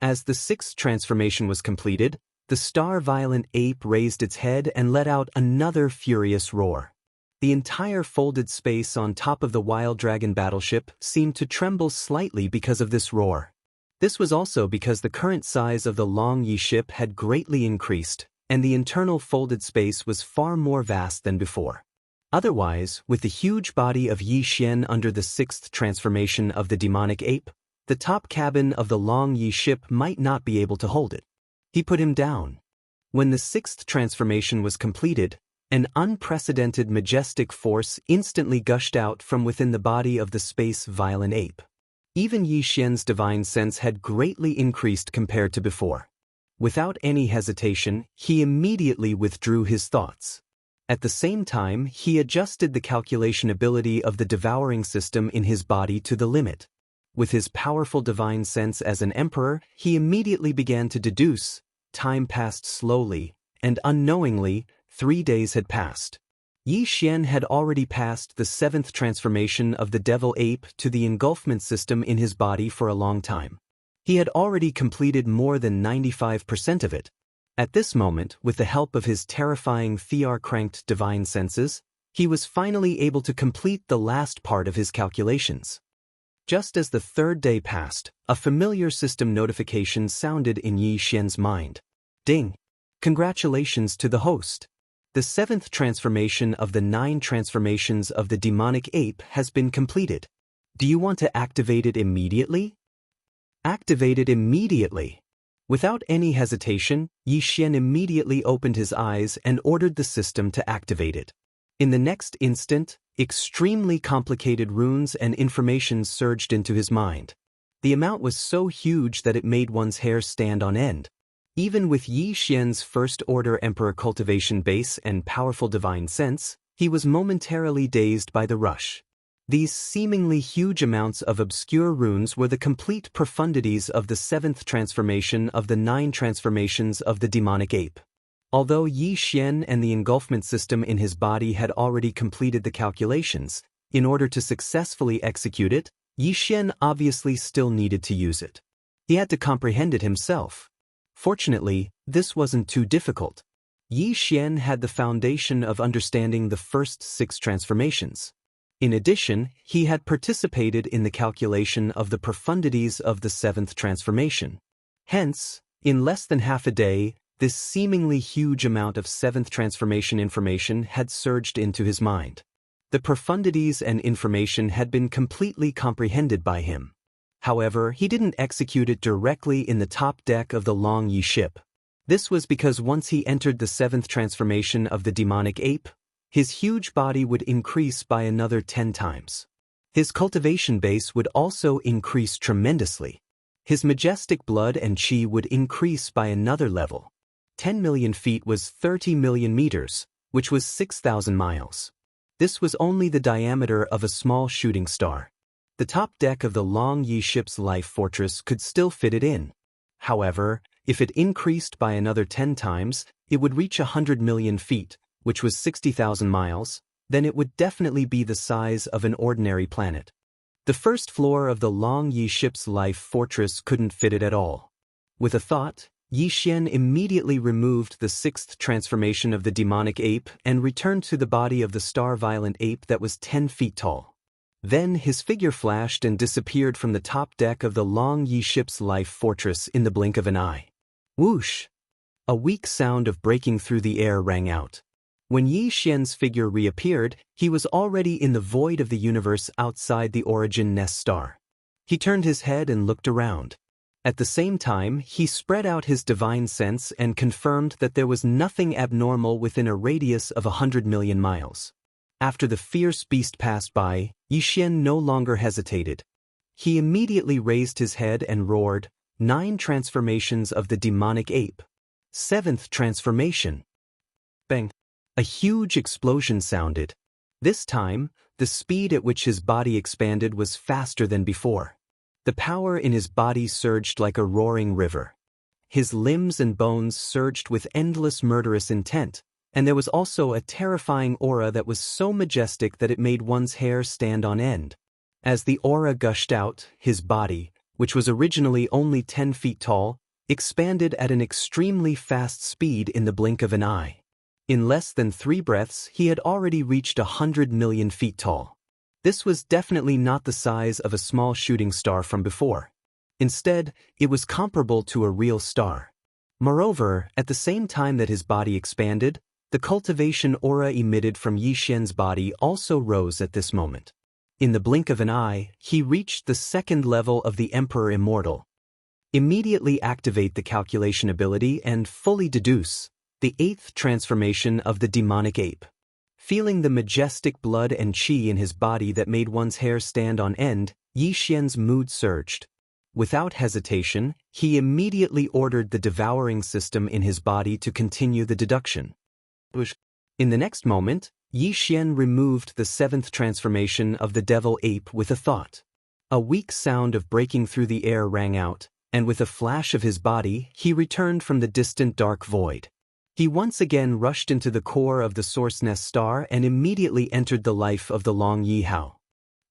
As the 6th transformation was completed, the star-violent ape raised its head and let out another furious roar. The entire folded space on top of the Wild Dragon battleship seemed to tremble slightly because of this roar. This was also because the current size of the Long Yi ship had greatly increased, and the internal folded space was far more vast than before. Otherwise, with the huge body of Yixian under the 6th transformation of the demonic ape, the top cabin of the Long Yi ship might not be able to hold it. He put him down. When the 6th transformation was completed, an unprecedented majestic force instantly gushed out from within the body of the space-violent ape. Even Yixian's divine sense had greatly increased compared to before. Without any hesitation, he immediately withdrew his thoughts. At the same time, he adjusted the calculation ability of the devouring system in his body to the limit. With his powerful divine sense as an emperor, he immediately began to deduce. Time passed slowly, and unknowingly, 3 days had passed. Yi Xian had already passed the 7th transformation of the devil ape to the engulfment system in his body for a long time. He had already completed more than 95% of it. At this moment, with the help of his terrifying Thear-cranked divine senses, he was finally able to complete the last part of his calculations. Just as the 3rd day passed, a familiar system notification sounded in Yi Xian's mind. Ding! Congratulations to the host. The 7th transformation of the 9 transformations of the demonic ape has been completed. Do you want to activate it immediately? Activate it immediately. Without any hesitation, Yi Xian immediately opened his eyes and ordered the system to activate it. In the next instant, extremely complicated runes and information surged into his mind. The amount was so huge that it made one's hair stand on end. Even with Yi Xian's first-order Emperor cultivation base and powerful divine sense, he was momentarily dazed by the rush. These seemingly huge amounts of obscure runes were the complete profundities of the 7th transformation of the 9 transformations of the demonic ape. Although Yi Xian and the engulfment system in his body had already completed the calculations, in order to successfully execute it, Yi Xian obviously still needed to use it. He had to comprehend it himself. Fortunately, this wasn't too difficult. Yi Xian had the foundation of understanding the first 6 transformations. In addition, he had participated in the calculation of the profundities of the 7th transformation. Hence, in less than half a day, this seemingly huge amount of 7th transformation information had surged into his mind. The profundities and information had been completely comprehended by him. However, he didn't execute it directly in the top deck of the Long Yi ship. This was because once he entered the 7th transformation of the demonic ape, his huge body would increase by another 10 times. His cultivation base would also increase tremendously. His majestic blood and qi would increase by another level. 10 million feet was 30 million meters, which was 6,000 miles. This was only the diameter of a small shooting star. The top deck of the Long Yi ship's life fortress could still fit it in. However, if it increased by another 10 times, it would reach 100 million feet, which was 60,000 miles, then it would definitely be the size of an ordinary planet. The first floor of the Long Yi ship's life fortress couldn't fit it at all. With a thought, Yi Xian immediately removed the 6th transformation of the demonic ape and returned to the body of the star-violent ape that was 10 feet tall. Then his figure flashed and disappeared from the top deck of the Long Yi ship's life fortress in the blink of an eye. Whoosh! A weak sound of breaking through the air rang out. When Yi Xian's figure reappeared, he was already in the void of the universe outside the origin nest star. He turned his head and looked around. At the same time, he spread out his divine sense and confirmed that there was nothing abnormal within a radius of 100 million miles. After the fierce beast passed by, Yi Xian no longer hesitated. He immediately raised his head and roared, 9 transformations of the demonic ape. 7th transformation. Bang! A huge explosion sounded. This time, the speed at which his body expanded was faster than before. The power in his body surged like a roaring river. His limbs and bones surged with endless murderous intent, and there was also a terrifying aura that was so majestic that it made one's hair stand on end. As the aura gushed out, his body, which was originally only 10 feet tall, expanded at an extremely fast speed in the blink of an eye. In less than 3 breaths, he had already reached 100 million feet tall. This was definitely not the size of a small shooting star from before. Instead, it was comparable to a real star. Moreover, at the same time that his body expanded, the cultivation aura emitted from Yi Xian's body also rose at this moment. In the blink of an eye, he reached the 2nd level of the Emperor Immortal. Immediately activate the calculation ability and fully deduce the 8th transformation of the demonic ape. Feeling the majestic blood and qi in his body that made one's hair stand on end, Yi Xian's mood surged. Without hesitation, he immediately ordered the devouring system in his body to continue the deduction. In the next moment, Yi Xian removed the 7th transformation of the devil ape with a thought. A weak sound of breaking through the air rang out, and with a flash of his body, he returned from the distant dark void. He once again rushed into the core of the Source Nest star and immediately entered the life of the Long Yi Hao.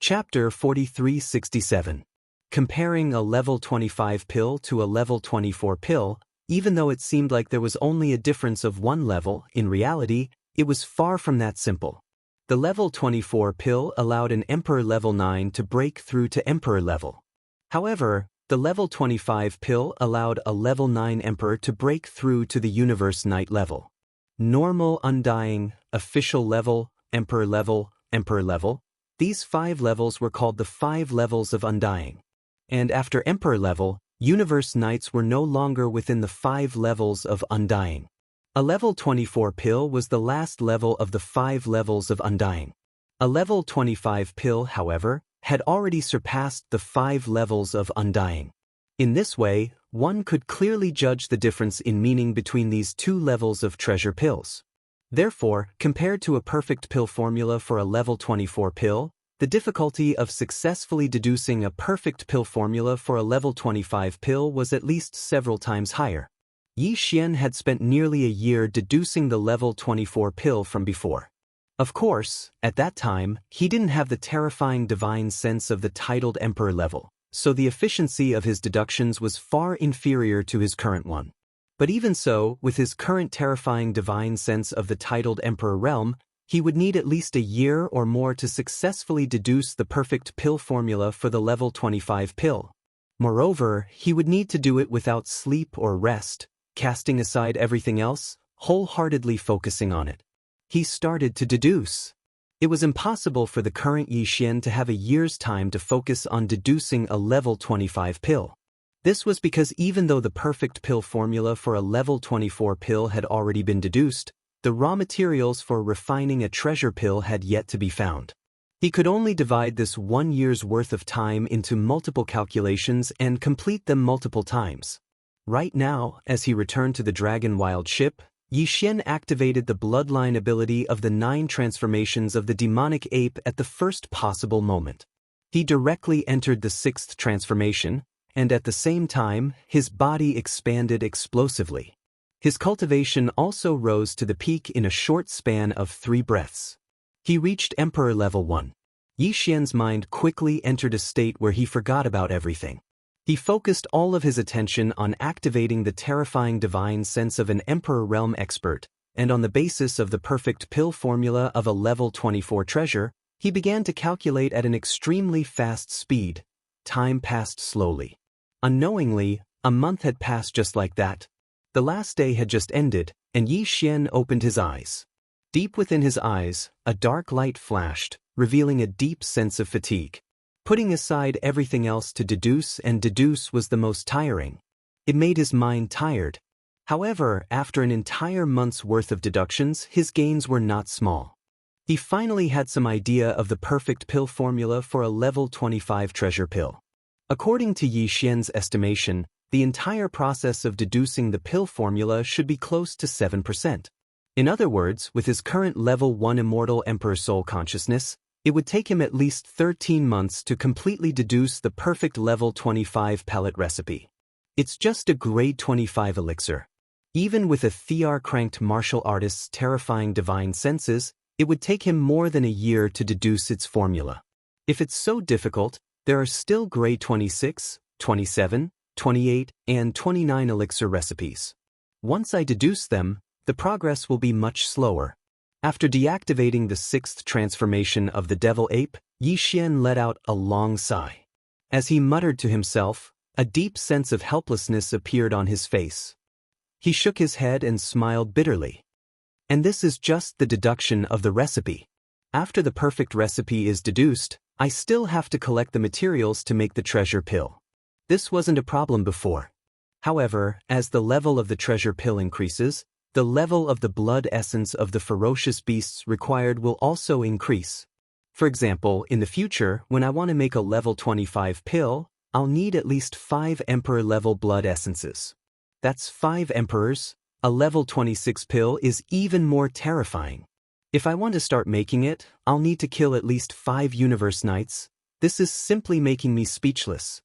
Chapter 4367. Comparing a level 25 pill to a level 24 pill, even though it seemed like there was only a difference of one level, in reality, it was far from that simple. The level 24 pill allowed an Emperor level 9 to break through to Emperor level. However, the level 25 pill allowed a level 9 Emperor to break through to the Universe Knight level. Normal Undying, Official level, Emperor level, Emperor level. These 5 levels were called the 5 levels of Undying. And after Emperor level, Universe Knights were no longer within the 5 levels of Undying. A level 24 pill was the last level of the 5 levels of Undying. A level 25 pill, however, had already surpassed the 5 levels of Undying. In this way, one could clearly judge the difference in meaning between these 2 levels of treasure pills. Therefore, compared to a perfect pill formula for a level 24 pill, the difficulty of successfully deducing a perfect pill formula for a level 25 pill was at least several times higher. Yi Xian had spent nearly a year deducing the level 24 pill from before. Of course, at that time, he didn't have the terrifying divine sense of the titled Emperor level, so the efficiency of his deductions was far inferior to his current one. But even so, with his current terrifying divine sense of the titled Emperor realm, he would need at least a year or more to successfully deduce the perfect pill formula for the level 25 pill. Moreover, he would need to do it without sleep or rest, casting aside everything else, wholeheartedly focusing on it. He started to deduce. It was impossible for the current Yi Xian to have a year's time to focus on deducing a level 25 pill. This was because even though the perfect pill formula for a level 24 pill had already been deduced, the raw materials for refining a treasure pill had yet to be found. He could only divide this 1 year's worth of time into multiple calculations and complete them multiple times. Right now, as he returned to the Dragon Wild ship, Yi Xian activated the bloodline ability of the 9 transformations of the demonic ape at the first possible moment. He directly entered the 6th transformation, and at the same time, his body expanded explosively. His cultivation also rose to the peak in a short span of 3 breaths. He reached Emperor level 1. Yi Xian's mind quickly entered a state where he forgot about everything. He focused all of his attention on activating the terrifying divine sense of an Emperor realm expert, and on the basis of the perfect pill formula of a level 24 treasure, he began to calculate at an extremely fast speed. Time passed slowly. Unknowingly, a month had passed just like that. The last day had just ended, and Yi Xian opened his eyes. Deep within his eyes, a dark light flashed, revealing a deep sense of fatigue. Putting aside everything else to deduce, and deduce was the most tiring. It made his mind tired. However, after an entire month's worth of deductions, his gains were not small. He finally had some idea of the perfect pill formula for a level 25 treasure pill. According to Yi Xian's estimation, the entire process of deducing the pill formula should be close to 7%. In other words, with his current level 1 immortal Emperor soul consciousness, it would take him at least 13 months to completely deduce the perfect level 25 palette recipe. It's just a grade 25 elixir. Even with a Thear-cranked martial artist's terrifying divine senses, it would take him more than a year to deduce its formula. If it's so difficult, there are still grade 26, 27, 28, and 29 elixir recipes. Once I deduce them, the progress will be much slower. After deactivating the 6th transformation of the devil ape, Yi Xian let out a long sigh. As he muttered to himself, a deep sense of helplessness appeared on his face. He shook his head and smiled bitterly. And this is just the deduction of the recipe. After the perfect recipe is deduced, I still have to collect the materials to make the treasure pill. This wasn't a problem before. However, as the level of the treasure pill increases, the level of the blood essence of the ferocious beasts required will also increase. For example, in the future, when I want to make a level 25 pill, I'll need at least 5 Emperor level blood essences. That's 5 Emperors. A level 26 pill is even more terrifying. If I want to start making it, I'll need to kill at least 5 universe knights. This is simply making me speechless.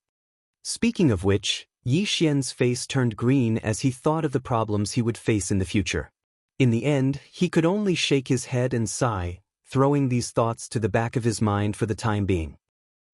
Speaking of which, Yi Xian's face turned green as he thought of the problems he would face in the future. In the end, he could only shake his head and sigh, throwing these thoughts to the back of his mind for the time being.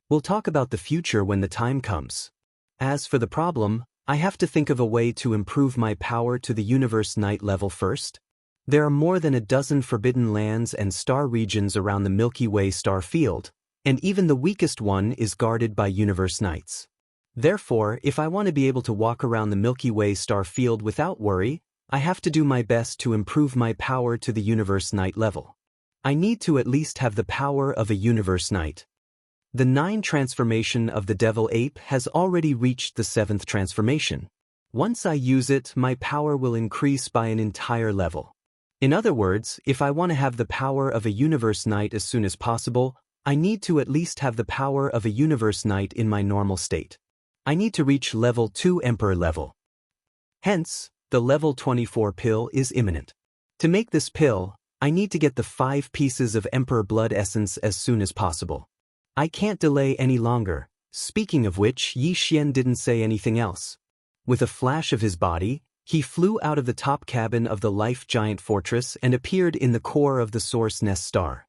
We'll talk about the future when the time comes. As for the problem, I have to think of a way to improve my power to the Universe Knight level first. There are more than a dozen forbidden lands and star regions around the Milky Way star field, and even the weakest one is guarded by Universe Knights. Therefore, if I want to be able to walk around the Milky Way star field without worry, I have to do my best to improve my power to the Universe Knight level. I need to at least have the power of a Universe Knight. The 9 transformation of the Devil Ape has already reached the 7th transformation. Once I use it, my power will increase by an entire level. In other words, if I want to have the power of a Universe Knight as soon as possible, I need to at least have the power of a Universe Knight in my normal state. I need to reach level 2 Emperor level. Hence, the level 24 pill is imminent. To make this pill, I need to get the 5 pieces of Emperor Blood Essence as soon as possible. I can't delay any longer. Speaking of which, Yi Xian didn't say anything else. With a flash of his body, he flew out of the top cabin of the Life Giant Fortress and appeared in the core of the Source Nest Star.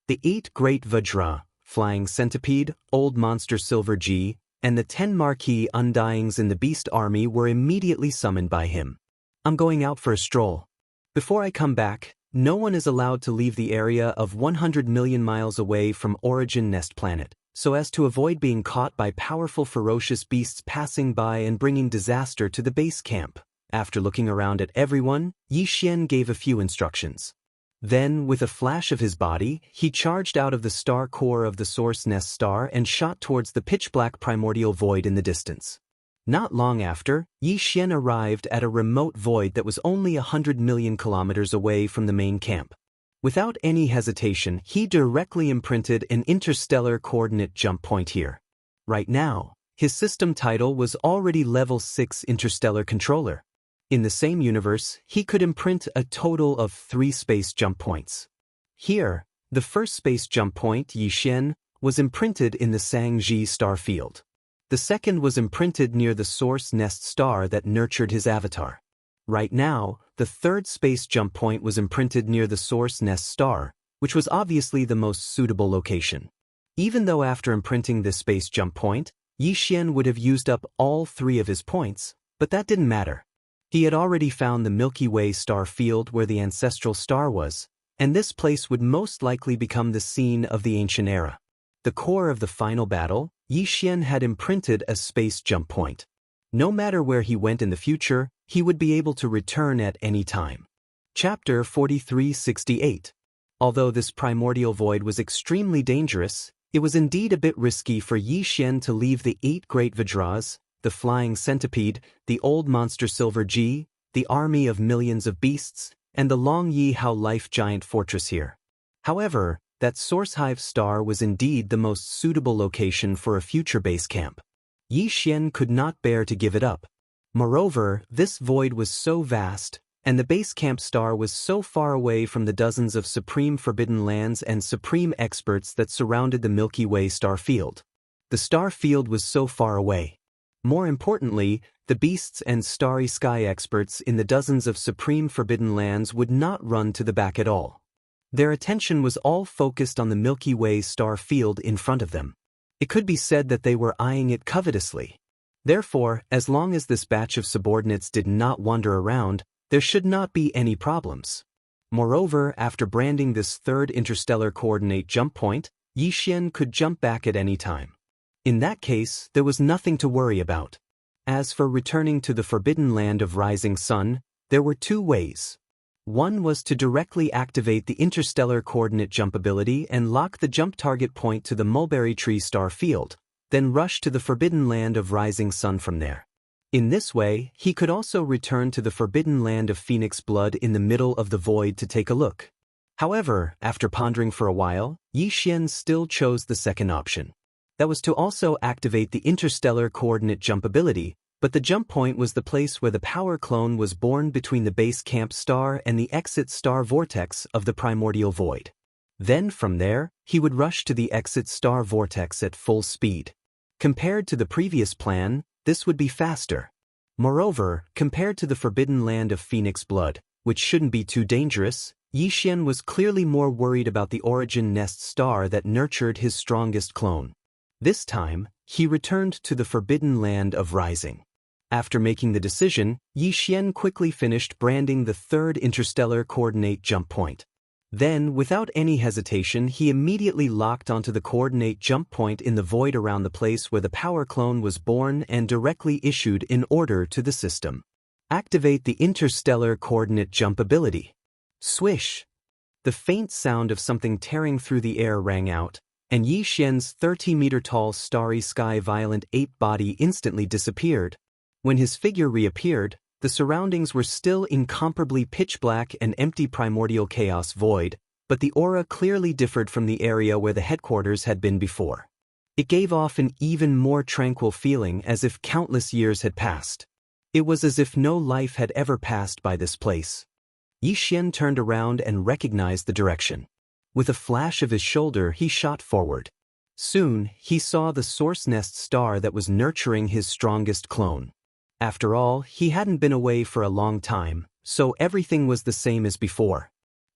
The 8 Great Vajra, Flying Centipede, Old Monster Silver G, and the 10 Marquis Undyings in the Beast Army were immediately summoned by him. I'm going out for a stroll. Before I come back, no one is allowed to leave the area of 100 million miles away from Origin Nest Planet, so as to avoid being caught by powerful ferocious beasts passing by and bringing disaster to the base camp. After looking around at everyone, Yi Xian gave a few instructions. Then, with a flash of his body, he charged out of the star core of the Source Nest Star and shot towards the pitch-black primordial void in the distance. Not long after, Yi Xian arrived at a remote void that was only 100 million kilometers away from the main camp. Without any hesitation, he directly imprinted an interstellar coordinate jump point here. Right now, his system title was already level 6 interstellar controller. In the same universe, he could imprint a total of 3 space jump points. Here, the first space jump point, Yi Xian, was imprinted in the Xianxia star field. The second was imprinted near the Source Nest Star that nurtured his avatar. Right now, the third space jump point was imprinted near the Source Nest Star, which was obviously the most suitable location. Even though after imprinting this space jump point, Yi Xian would have used up all 3 of his points, but that didn't matter. He had already found the Milky Way star field where the ancestral star was, and this place would most likely become the scene of the ancient era. The core of the final battle, Yi Xian had imprinted a space jump point. No matter where he went in the future, he would be able to return at any time. Chapter 4368. Although this primordial void was extremely dangerous, it was indeed a bit risky for Yi Xian to leave the 8 Great Vajras, the Flying Centipede, the Old Monster Silver G, the army of millions of beasts, and the Long Yi Hao Life Giant Fortress here. However, that Source Hive star was indeed the most suitable location for a future base camp. Yi Xian could not bear to give it up. Moreover, this void was so vast, and the base camp star was so far away from the dozens of supreme forbidden lands and supreme experts that surrounded the Milky Way star field. The star field was so far away. More importantly, the beasts and starry sky experts in the dozens of supreme forbidden lands would not run to the back at all. Their attention was all focused on the Milky Way star field in front of them. It could be said that they were eyeing it covetously. Therefore, as long as this batch of subordinates did not wander around, there should not be any problems. Moreover, after branding this third interstellar coordinate jump point, Yi Xian could jump back at any time. In that case, there was nothing to worry about. As for returning to the forbidden land of Rising Sun, there were 2 ways. One was to directly activate the interstellar coordinate jump ability and lock the jump target point to the Mulberry Tree star field, then rush to the forbidden land of Rising Sun from there. In this way, he could also return to the forbidden land of Phoenix Blood in the middle of the void to take a look. However, after pondering for a while, Yi Xian still chose the second option. That was to also activate the interstellar coordinate jump ability, But the jump point was the place where the power clone was born between the base camp star and the exit star vortex of the primordial void. Then from there, he would rush to the exit star vortex at full speed. Compared to the previous plan, this would be faster. Moreover, compared to the forbidden land of Phoenix Blood, which shouldn't be too dangerous, Yixian was clearly more worried about the origin nest star that nurtured his strongest clone. This time, he returned to the forbidden land of Rising. After making the decision, Yixian quickly finished branding the third interstellar coordinate jump point. Then, without any hesitation, he immediately locked onto the coordinate jump point in the void around the place where the power clone was born and directly issued an order to the system. Activate the interstellar coordinate jump ability. Swish! The faint sound of something tearing through the air rang out, and Yixian's 30-meter-tall starry sky violent ape body instantly disappeared. When his figure reappeared, the surroundings were still incomparably pitch-black and empty primordial chaos void, but the aura clearly differed from the area where the headquarters had been before. It gave off an even more tranquil feeling, as if countless years had passed. It was as if no life had ever passed by this place. Yixian turned around and recognized the direction. With a flash of his shoulder, he shot forward. Soon, he saw the source nest star that was nurturing his strongest clone. After all, he hadn't been away for a long time, so everything was the same as before.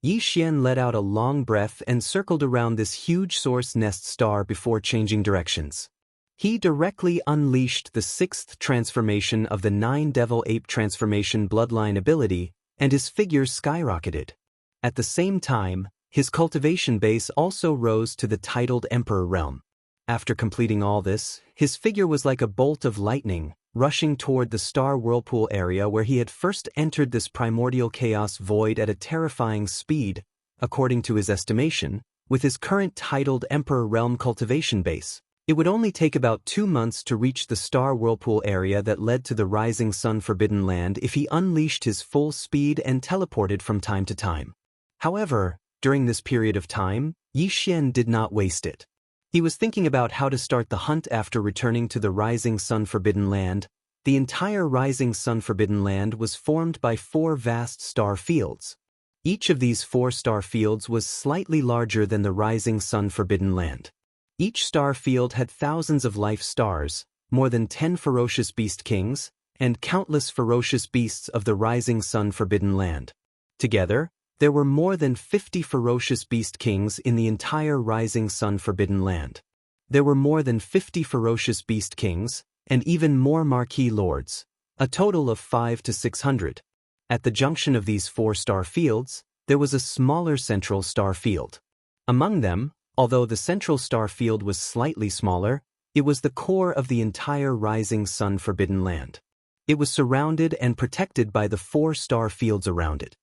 Yixian let out a long breath and circled around this huge source nest star before changing directions. He directly unleashed the 6th transformation of the 9 Devil Ape transformation bloodline ability, and his figure skyrocketed. At the same time, his cultivation base also rose to the titled Emperor realm. After completing all this, his figure was like a bolt of lightning, rushing toward the star whirlpool area where he had first entered this primordial chaos void at a terrifying speed. According to his estimation, with his current titled Emperor realm cultivation base, it would only take about 2 months to reach the star whirlpool area that led to the Rising Sun Forbidden Land if he unleashed his full speed and teleported from time to time. However, during this period of time, Yixian did not waste it. He was thinking about how to start the hunt after returning to the Rising Sun Forbidden Land. The entire Rising Sun Forbidden Land was formed by 4 vast star fields. Each of these 4 star fields was slightly larger than the Rising Sun Forbidden Land. Each star field had thousands of life stars, more than 10 ferocious beast kings, and countless ferocious beasts of the Rising Sun Forbidden Land. Together, there were more than 50 ferocious beast kings in the entire Rising Sun Forbidden Land. There were more than 50 ferocious beast kings, and even more marquee lords, a total of 500 to 600. At the junction of these 4 star fields, there was a smaller central star field. Among them, although the central star field was slightly smaller, it was the core of the entire Rising Sun Forbidden Land. It was surrounded and protected by the 4 star fields around it.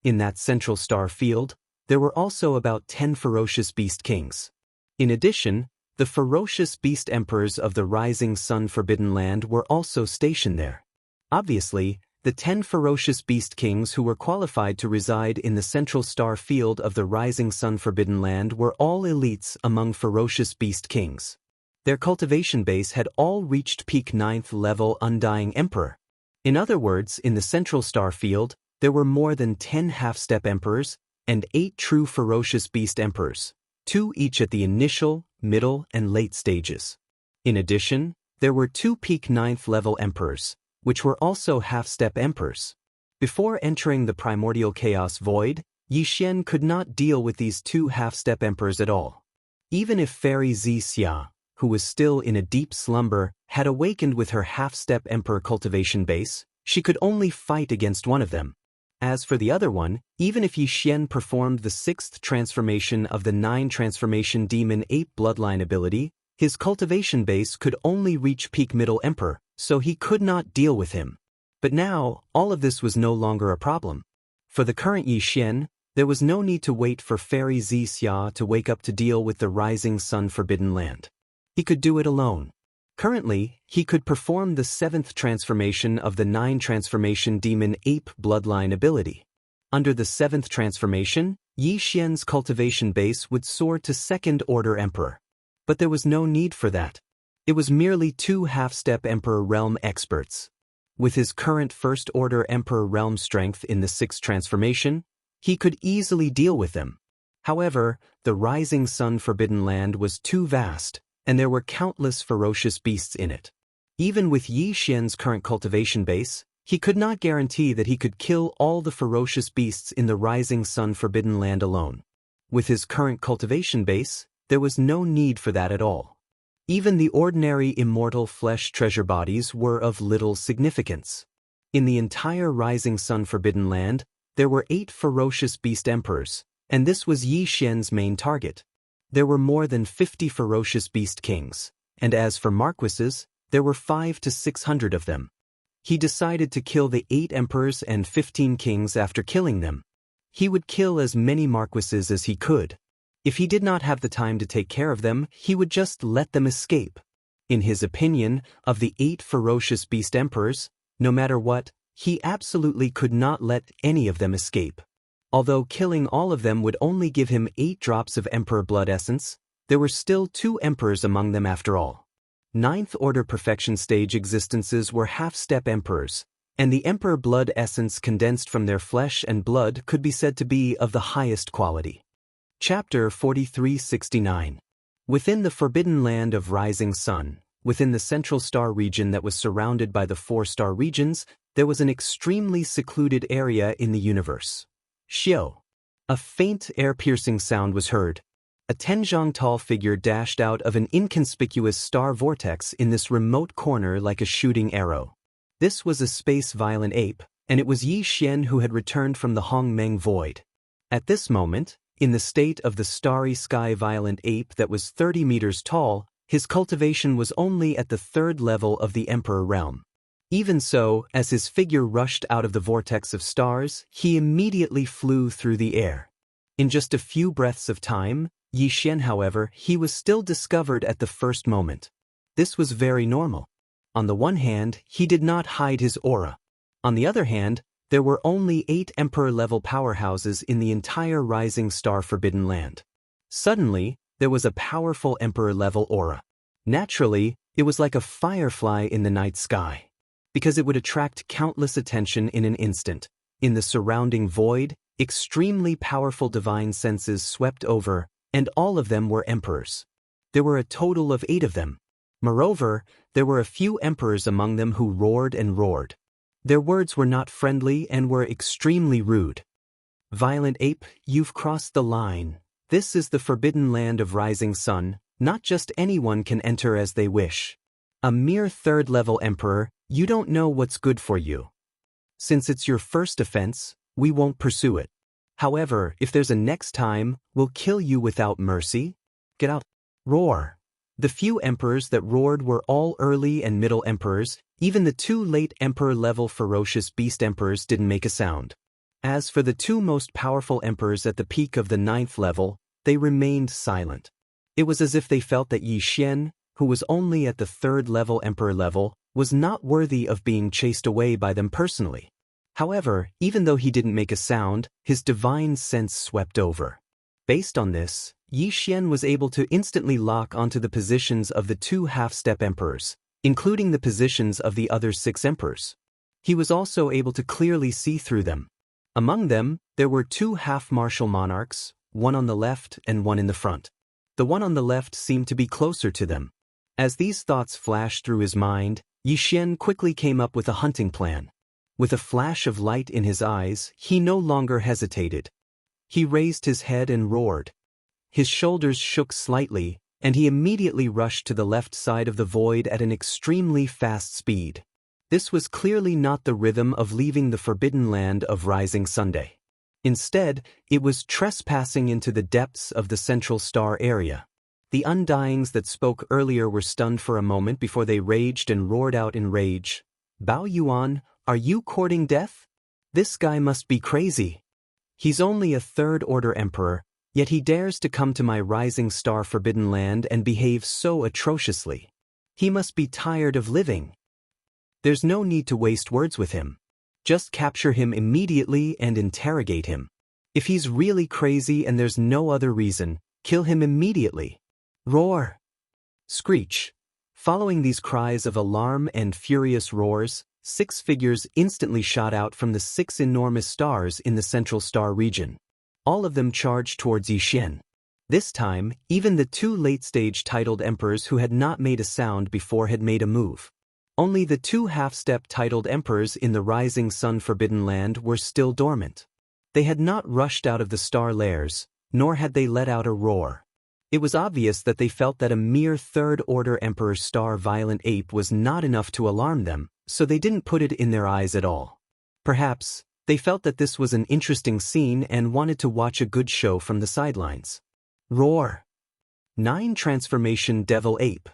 In that central star field, there were also about 10 ferocious beast kings. In addition, the ferocious beast emperors of the Rising Sun Forbidden Land were also stationed there. Obviously, the 10 ferocious beast kings who were qualified to reside in the central star field of the Rising Sun Forbidden Land were all elites among ferocious beast kings. Their cultivation base had all reached peak 9th level Undying Emperor. In other words, in the central star field, there were more than 10 half-step emperors and 8 true ferocious beast emperors, 2 each at the initial, middle, and late stages. In addition, there were 2 peak 9th level emperors, which were also half-step emperors. Before entering the primordial chaos void, Yixian could not deal with these 2 half-step emperors at all. Even if Fairy Xianxia, who was still in a deep slumber, had awakened with her half-step emperor cultivation base, she could only fight against one of them. As for the other one, even if Yixian performed the 6th transformation of the 9 transformation demon ape bloodline ability, his cultivation base could only reach peak middle emperor, so he could not deal with him. But now, all of this was no longer a problem. For the current Yixian, there was no need to wait for Fairy Xianxia to wake up to deal with the Rising Sun Forbidden Land. He could do it alone. Currently, he could perform the 7th transformation of the 9 transformation demon ape bloodline ability. Under the 7th transformation, Yixian's cultivation base would soar to 2nd order emperor. But there was no need for that. It was merely two half-step Emperor Realm experts. With his current First-Order Emperor Realm strength in the sixth transformation, he could easily deal with them. However, the Rising Sun Forbidden Land was too vast, and there were countless ferocious beasts in it. Even with Yi Xian's current cultivation base, he could not guarantee that he could kill all the ferocious beasts in the Rising Sun Forbidden Land alone. With his current cultivation base, there was no need for that at all. Even the ordinary immortal flesh treasure bodies were of little significance. In the entire Rising Sun Forbidden Land, there were 8 ferocious beast emperors, and this was Yi Xian's main target. There were more than 50 ferocious beast kings, and as for marquises, there were 500 to 600 of them. He decided to kill the 8 emperors and 15 kings after killing them. He would kill as many marquises as he could. If he did not have the time to take care of them, he would just let them escape. In his opinion, of the 8 ferocious beast emperors, no matter what, he absolutely could not let any of them escape. Although killing all of them would only give him 8 drops of Emperor Blood Essence, there were still 2 emperors among them after all. 9th Order Perfection Stage existences were half-step emperors, and the Emperor Blood Essence condensed from their flesh and blood could be said to be of the highest quality. Chapter 4369. Within the Forbidden Land of Rising Sun, within the Central Star region that was surrounded by the 4-star regions, there was an extremely secluded area in the universe. Xiao. A faint, air-piercing sound was heard. A 10-zhang tall figure dashed out of an inconspicuous star vortex in this remote corner like a shooting arrow. This was a space violent ape, and it was Yi Xian who had returned from the Hongmeng Void. At this moment, in the state of the starry sky violent ape that was 30 meters tall, his cultivation was only at the 3rd level of the Emperor Realm. Even so, as his figure rushed out of the vortex of stars, he immediately flew through the air. In just a few breaths of time, Yi Xian, however, he was still discovered at the first moment. This was very normal. On the one hand, he did not hide his aura. On the other hand, there were only 8 Emperor-level powerhouses in the entire Rising Star Forbidden Land. Suddenly, there was a powerful Emperor-level aura. Naturally, it was like a firefly in the night sky, because it would attract countless attention in an instant. In the surrounding void, extremely powerful divine senses swept over, and all of them were emperors. There were a total of 8 of them. Moreover, there were a few emperors among them who roared and roared. Their words were not friendly and were extremely rude. Violent ape, you've crossed the line. This is the Forbidden Land of Rising Sun. Not just anyone can enter as they wish. A mere 3rd-level emperor, you don't know what's good for you. Since it's your first offense, we won't pursue it. However, if there's a next time, we'll kill you without mercy. Get out. Roar. The few emperors that roared were all early and middle emperors. Even the 2 late emperor-level ferocious beast emperors didn't make a sound. As for the 2 most powerful emperors at the peak of the 9th level, they remained silent. It was as if they felt that Yi Xian, who was only at the 3rd-level emperor level, was not worthy of being chased away by them personally. However, even though he didn't make a sound, his divine sense swept over. Based on this, Yi Xian was able to instantly lock onto the positions of the 2 half-step emperors, including the positions of the other 6 emperors. He was also able to clearly see through them. Among them, there were 2 half-martial monarchs, one on the left and one in the front. The one on the left seemed to be closer to them. As these thoughts flashed through his mind, Yi Xian quickly came up with a hunting plan. With a flash of light in his eyes, he no longer hesitated. He raised his head and roared. His shoulders shook slightly, and he immediately rushed to the left side of the void at an extremely fast speed. This was clearly not the rhythm of leaving the Forbidden Land of Rising Sunday. Instead, it was trespassing into the depths of the Central Star area. The Undyings that spoke earlier were stunned for a moment before they raged and roared out in rage. Bao Yuan, are you courting death? This guy must be crazy. He's only a 3rd-order emperor, yet he dares to come to my Rising Star Forbidden Land and behave so atrociously. He must be tired of living. There's no need to waste words with him. Just capture him immediately and interrogate him. If he's really crazy and there's no other reason, kill him immediately. Roar. Screech. Following these cries of alarm and furious roars, 6 figures instantly shot out from the 6 enormous stars in the central star region. All of them charged towards Yixian. This time, even the 2 late-stage titled emperors who had not made a sound before had made a move. Only the 2 half-step titled emperors in the Rising Sun Forbidden Land were still dormant. They had not rushed out of the star lairs, nor had they let out a roar. It was obvious that they felt that a mere third-order Emperor Star Violent Ape was not enough to alarm them, so they didn't put it in their eyes at all. Perhaps, they felt that this was an interesting scene and wanted to watch a good show from the sidelines. Roar. 9 Transformation Devil Ape.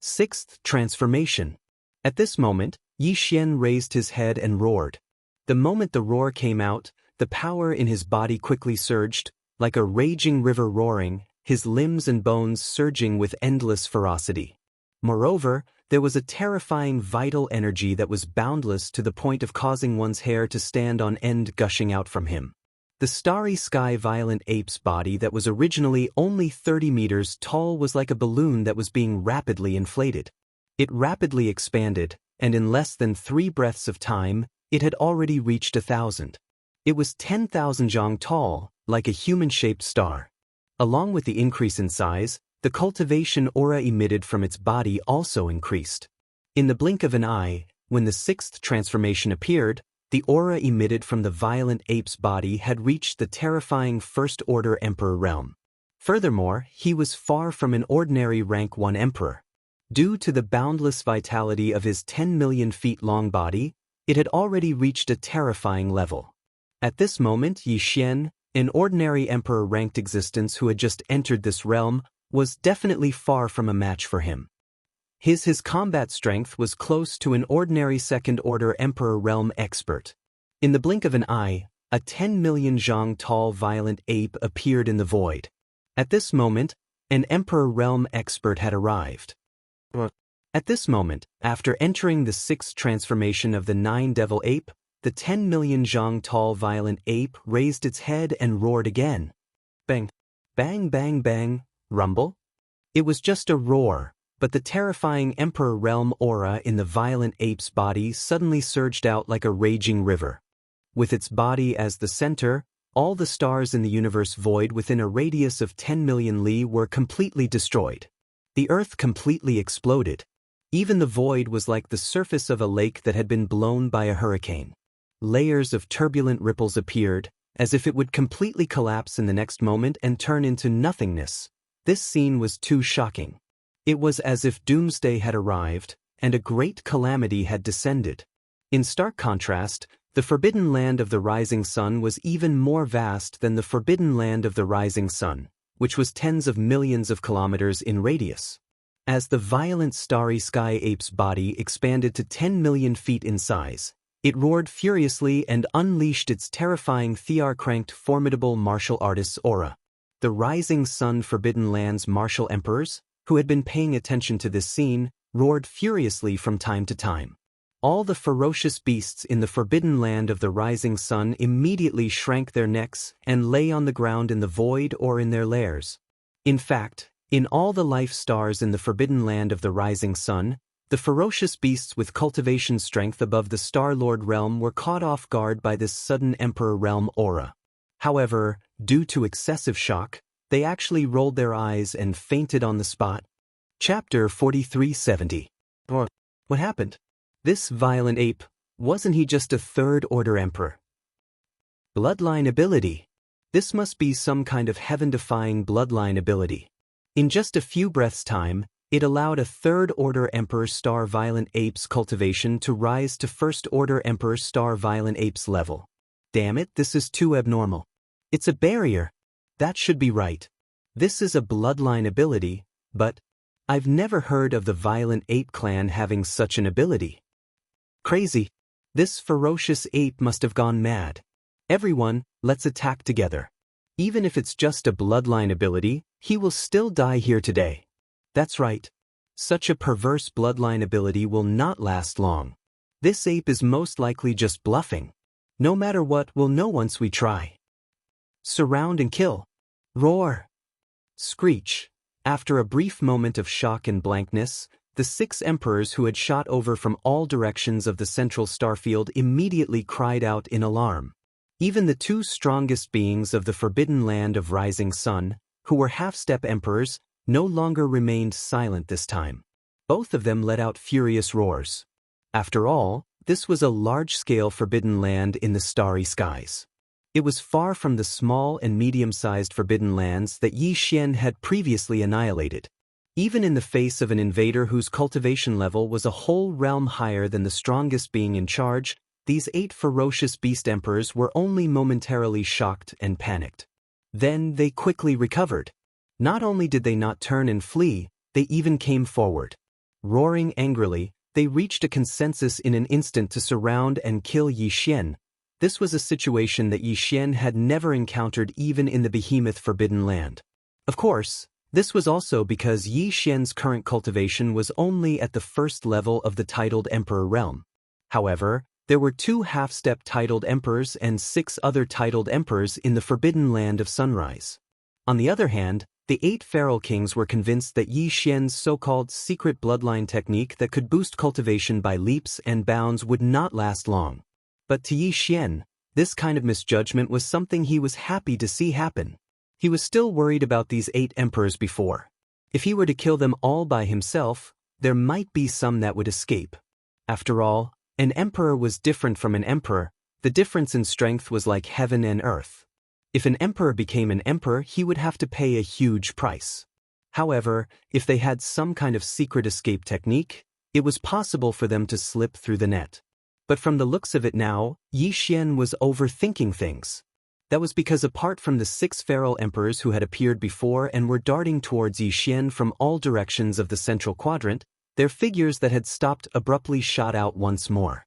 6th Transformation. At this moment, Yixian raised his head and roared. The moment the roar came out, the power in his body quickly surged, like a raging river roaring, his limbs and bones surging with endless ferocity. Moreover, there was a terrifying vital energy that was boundless to the point of causing one's hair to stand on end gushing out from him. The starry sky violent ape's body that was originally only 30 meters tall was like a balloon that was being rapidly inflated. It rapidly expanded, and in less than 3 breaths of time, it had already reached 1,000. It was 10,000 zhang tall, like a human-shaped star. Along with the increase in size, the cultivation aura emitted from its body also increased. In the blink of an eye, when the 6th transformation appeared, the aura emitted from the violent ape's body had reached the terrifying First-Order Emperor realm. Furthermore, he was far from an ordinary rank 1 emperor. Due to the boundless vitality of his 10 million feet long body, it had already reached a terrifying level. At this moment, Yixian, an ordinary emperor-ranked existence who had just entered this realm, was definitely far from a match for him. His combat strength was close to an ordinary second-order emperor realm expert. In the blink of an eye, a 10 million zhang tall violent ape appeared in the void. At this moment, an emperor realm expert had arrived. At this moment, after entering the 6th transformation of the 9 devil ape, the 10 million zhang tall violent ape raised its head and roared again. Bang, bang, bang, bang, rumble. It was just a roar, but the terrifying Emperor Realm aura in the violent ape's body suddenly surged out like a raging river. With its body as the center, all the stars in the universe void within a radius of 10 million li were completely destroyed. The earth completely exploded. Even the void was like the surface of a lake that had been blown by a hurricane. Layers of turbulent ripples appeared, as if it would completely collapse in the next moment and turn into nothingness. This scene was too shocking. It was as if doomsday had arrived, and a great calamity had descended. In stark contrast, the forbidden land of the rising sun was even more vast than the forbidden land of the rising sun, which was tens of millions of kilometers in radius. As the violent starry sky ape's body expanded to 10 million feet in size, it roared furiously and unleashed its terrifying Thear-cranked formidable martial artist's aura. The rising sun forbidden land's martial emperors, who had been paying attention to this scene, roared furiously from time to time. All the ferocious beasts in the forbidden land of the rising sun immediately shrank their necks and lay on the ground in the void or in their lairs. In fact, in all the life stars in the forbidden land of the rising sun, the ferocious beasts with cultivation strength above the Star-Lord realm were caught off guard by this sudden Emperor Realm aura. However, due to excessive shock, they actually rolled their eyes and fainted on the spot. Chapter 4370. What happened? This violent ape, wasn't he just a third-order emperor? Bloodline ability. This must be some kind of heaven-defying bloodline ability. In just a few breaths' time, it allowed a third-order Emperor Star Violent Ape's cultivation to rise to first-order Emperor Star Violent Ape's level. Damn it, this is too abnormal. It's a barrier. That should be right. This is a bloodline ability, but I've never heard of the Violent Ape clan having such an ability. Crazy. This ferocious ape must have gone mad. Everyone, let's attack together. Even if it's just a bloodline ability, he will still die here today. That's right. Such a perverse bloodline ability will not last long. This ape is most likely just bluffing. No matter what, we'll know once we try. Surround and kill. Roar. Screech. After a brief moment of shock and blankness, the the 6 emperors who had shot over from all directions of the central starfield immediately cried out in alarm. Even the 2 strongest beings of the forbidden land of rising sun, who were half-step emperors, no longer remained silent this time. Both of them let out furious roars. After all, this was a large-scale forbidden land in the starry skies. It was far from the small and medium-sized forbidden lands that Yi Xian had previously annihilated. Even in the face of an invader whose cultivation level was a whole realm higher than the strongest being in charge, these 8 ferocious beast emperors were only momentarily shocked and panicked. Then they quickly recovered. Not only did they not turn and flee, they even came forward. Roaring angrily, they reached a consensus in an instant to surround and kill Yi Xian. This was a situation that Yi Xian had never encountered even in the behemoth forbidden land. Of course, this was also because Yi Xian's current cultivation was only at the first level of the titled emperor realm. However, there were 2 half-step titled emperors and 6 other titled emperors in the forbidden land of sunrise. On the other hand, the 8 feral kings were convinced that Yi Xian's so-called secret bloodline technique that could boost cultivation by leaps and bounds would not last long. But to Yi Xian, this kind of misjudgment was something he was happy to see happen. He was still worried about these 8 emperors before. If he were to kill them all by himself, there might be some that would escape. After all, an emperor was different from an emperor. The difference in strength was like heaven and earth. If an emperor became an emperor, he would have to pay a huge price. However, if they had some kind of secret escape technique, it was possible for them to slip through the net. But from the looks of it now, Yi Xian was overthinking things. That was because apart from the 6 feral emperors who had appeared before and were darting towards Yi Xian from all directions of the central quadrant, their figures that had stopped abruptly shot out once more.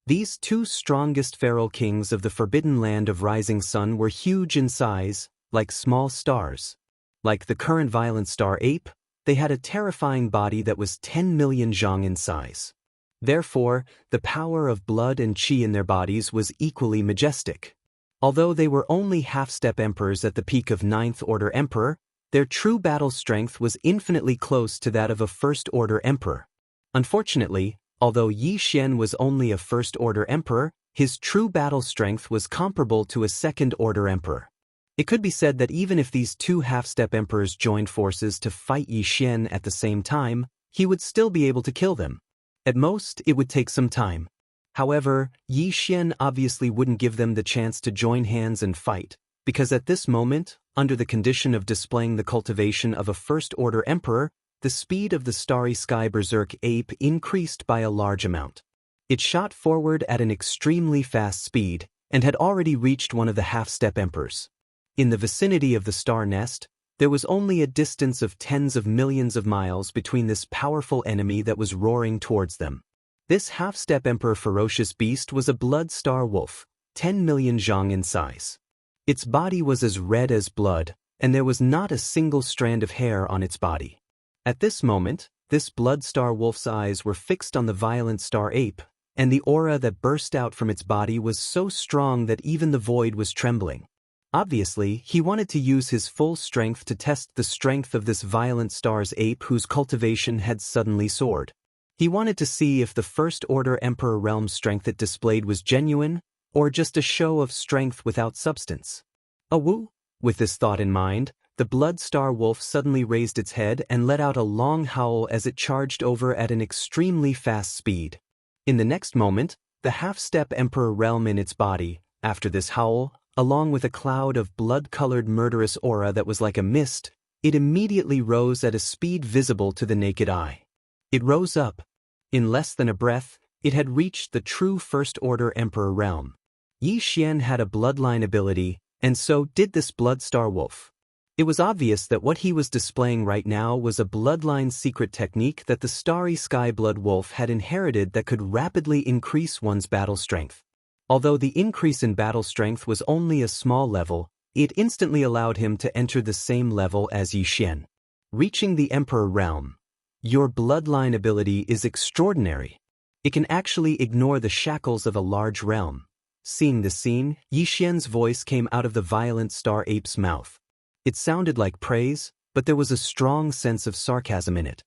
These 2 strongest feral kings of the forbidden land of rising sun were huge in size, like small stars. Like the current violent star ape, they had a terrifying body that was 10 million zhang in size. Therefore, the power of blood and qi in their bodies was equally majestic. Although they were only half-step emperors at the peak of 9th Order Emperor, their true battle strength was infinitely close to that of a First-Order Emperor. Unfortunately, although Yi Xian was only a First-Order Emperor, his true battle strength was comparable to a Second-Order Emperor. It could be said that even if these 2 half-step emperors joined forces to fight Yi Xian at the same time, he would still be able to kill them. At most, it would take some time. However, Yi Xian obviously wouldn't give them the chance to join hands and fight, because at this moment, under the condition of displaying the cultivation of a First-Order Emperor, the speed of the starry sky berserk ape increased by a large amount. It shot forward at an extremely fast speed, and had already reached one of the half-step emperors. In the vicinity of the star nest, there was only a distance of tens of millions of miles between this powerful enemy that was roaring towards them. This half-step emperor ferocious beast was a blood star wolf, 10 million zhang in size. Its body was as red as blood, and there was not a single strand of hair on its body. At this moment, this blood star wolf's eyes were fixed on the violent star ape, and the aura that burst out from its body was so strong that even the void was trembling. Obviously, he wanted to use his full strength to test the strength of this violent star's ape whose cultivation had suddenly soared. He wanted to see if the First-Order Emperor realm's strength it displayed was genuine, or just a show of strength without substance. Woo! With this thought in mind, the blood star wolf suddenly raised its head and let out a long howl as it charged over at an extremely fast speed. In the next moment, the half-step Emperor realm in its body, after this howl, along with a cloud of blood-colored murderous aura that was like a mist, it immediately rose at a speed visible to the naked eye. It rose up. In less than a breath, it had reached the true First-Order Emperor realm. Yi Xian had a bloodline ability, and so did this blood star wolf. It was obvious that what he was displaying right now was a bloodline secret technique that the starry sky blood wolf had inherited that could rapidly increase one's battle strength. Although the increase in battle strength was only a small level, it instantly allowed him to enter the same level as Yi Xian. Reaching the Emperor realm. Your bloodline ability is extraordinary. It can actually ignore the shackles of a large realm. Seeing the scene, Yi Xian's voice came out of the violent star ape's mouth. It sounded like praise, but there was a strong sense of sarcasm in it.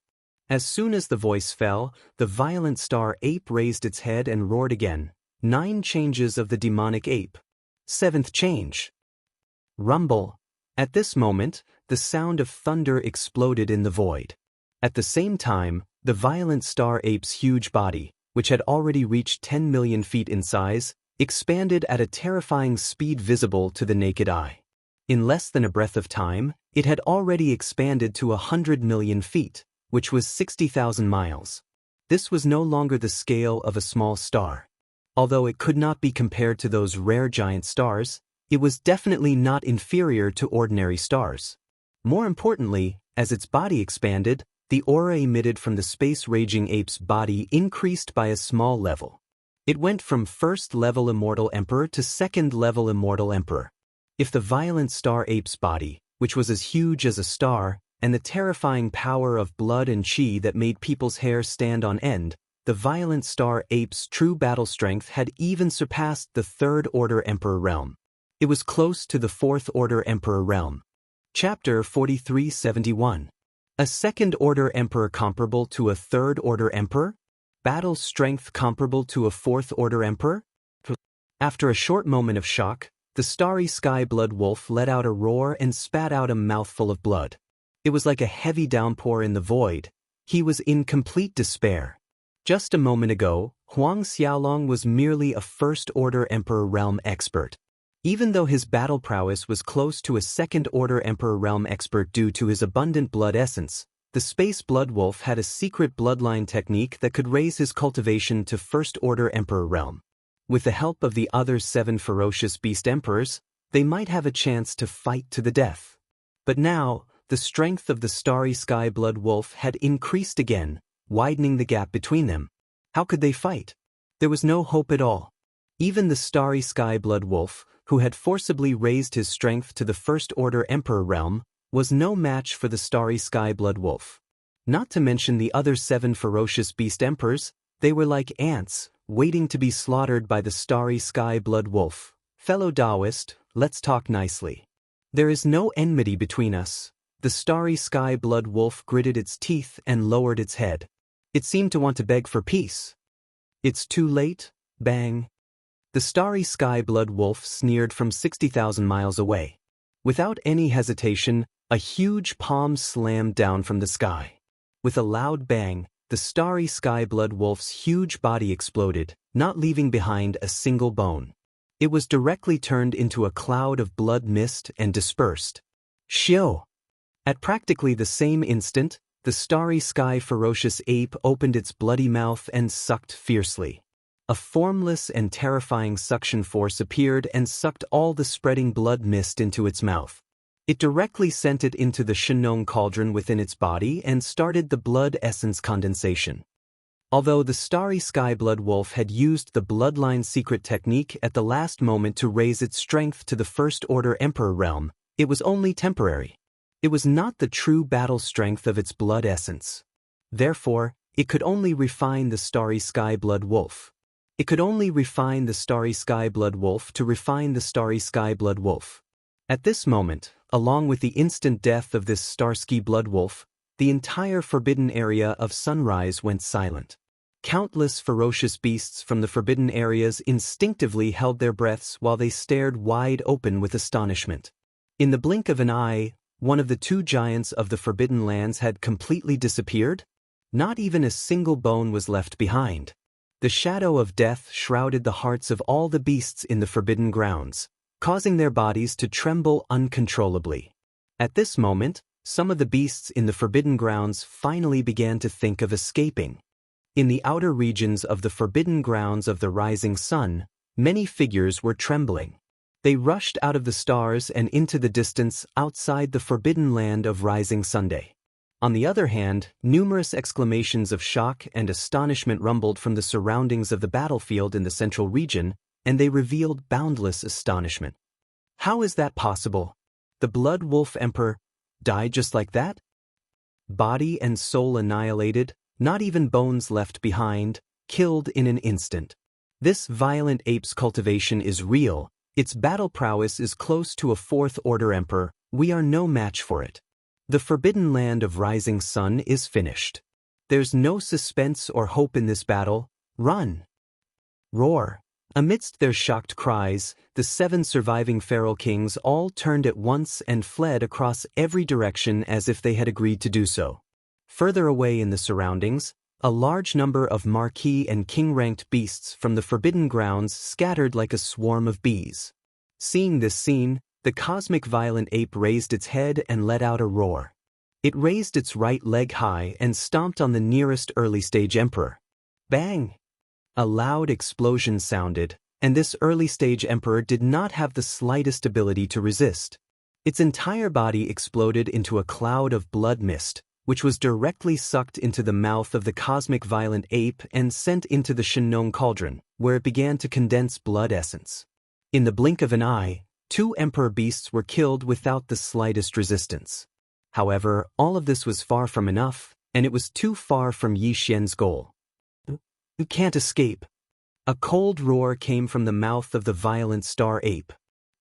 As soon as the voice fell, the violent star ape raised its head and roared again. 9 changes of the demonic ape. 7th change. Rumble. At this moment, the sound of thunder exploded in the void. At the same time, the violent star ape's huge body, which had already reached 10 million feet in size, expanded at a terrifying speed visible to the naked eye. In less than a breath of time, it had already expanded to 100 million feet, which was 60,000 miles. This was no longer the scale of a small star. Although it could not be compared to those rare giant stars, it was definitely not inferior to ordinary stars. More importantly, as its body expanded, the aura emitted from the space-raging ape's body increased by a small level. It went from 1st-level Immortal Emperor to 2nd-level Immortal Emperor. If the violent star ape's body, which was as huge as a star, and the terrifying power of blood and chi that made people's hair stand on end, the violent star ape's true battle strength had even surpassed the 3rd-order Emperor realm. It was close to the 4th-order Emperor realm. Chapter 4371. A 2nd-order Emperor comparable to a 3rd-order Emperor? Battle strength comparable to a 4th-order Emperor? After a short moment of shock, the starry sky blood wolf let out a roar and spat out a mouthful of blood. It was like a heavy downpour in the void. He was in complete despair. Just a moment ago, Huang Xiaolong was merely a 1st-order Emperor realm expert. Even though his battle prowess was close to a 2nd-order Emperor realm expert due to his abundant blood essence, the space blood wolf had a secret bloodline technique that could raise his cultivation to 1st-order Emperor realm. With the help of the other 7 ferocious beast emperors, they might have a chance to fight to the death. But now, the strength of the starry sky blood wolf had increased again, widening the gap between them. How could they fight? There was no hope at all. Even the starry sky blood wolf, who had forcibly raised his strength to the 1st-order Emperor realm, was no match for the starry sky blood wolf. Not to mention the other 7 ferocious beast emperors, they were like ants, waiting to be slaughtered by the starry sky blood wolf. Fellow Taoist, let's talk nicely. There is no enmity between us. The starry sky blood wolf gritted its teeth and lowered its head. It seemed to want to beg for peace. It's too late, bang. The starry sky blood wolf sneered from 60,000 miles away. Without any hesitation, a huge palm slammed down from the sky. With a loud bang, the starry sky blood wolf's huge body exploded, not leaving behind a single bone. It was directly turned into a cloud of blood mist and dispersed. Shio! At practically the same instant, the starry sky ferocious ape opened its bloody mouth and sucked fiercely. A formless and terrifying suction force appeared and sucked all the spreading blood mist into its mouth. It directly sent it into the Shenong cauldron within its body and started the blood essence condensation. Although the starry sky blood wolf had used the bloodline secret technique at the last moment to raise its strength to the 1st-order Emperor realm, it was only temporary. It was not the true battle strength of its blood essence. Therefore, it could only refine the starry sky blood wolf. It could only refine the starry sky blood wolf to refine the starry sky blood wolf. At this moment, along with the instant death of this Starsky blood wolf, the entire forbidden area of Sunrise went silent. Countless ferocious beasts from the forbidden areas instinctively held their breaths while they stared wide open with astonishment. In the blink of an eye, one of the 2 giants of the Forbidden Lands had completely disappeared. Not even a single bone was left behind. The shadow of death shrouded the hearts of all the beasts in the Forbidden Grounds, causing their bodies to tremble uncontrollably. At this moment, some of the beasts in the Forbidden Grounds finally began to think of escaping. In the outer regions of the Forbidden Grounds of the Rising Sun, many figures were trembling. They rushed out of the stars and into the distance outside the forbidden land of Rising Sunday. On the other hand, numerous exclamations of shock and astonishment rumbled from the surroundings of the battlefield in the central region, and they revealed boundless astonishment. How is that possible? The Blood Wolf Emperor died just like that? Body and soul annihilated, not even bones left behind, killed in an instant. This violent ape's cultivation is real. Its battle prowess is close to a 4th-order emperor. We are no match for it. The forbidden land of Rising Sun is finished. There's no suspense or hope in this battle. Run! Roar! Amidst their shocked cries, the 7 surviving feral kings all turned at once and fled across every direction as if they had agreed to do so. Further away in the surroundings, a large number of marquis and king-ranked beasts from the Forbidden Grounds scattered like a swarm of bees. Seeing this scene, the cosmic violent ape raised its head and let out a roar. It raised its right leg high and stomped on the nearest early-stage emperor. Bang! A loud explosion sounded, and this early-stage emperor did not have the slightest ability to resist. Its entire body exploded into a cloud of blood mist, which was directly sucked into the mouth of the cosmic violent ape and sent into the Shenong cauldron, where it began to condense blood essence. In the blink of an eye, 2 emperor beasts were killed without the slightest resistance. However, all of this was far from enough, and it was too far from Yi Xian's goal. "You can't escape." A cold roar came from the mouth of the violent star ape.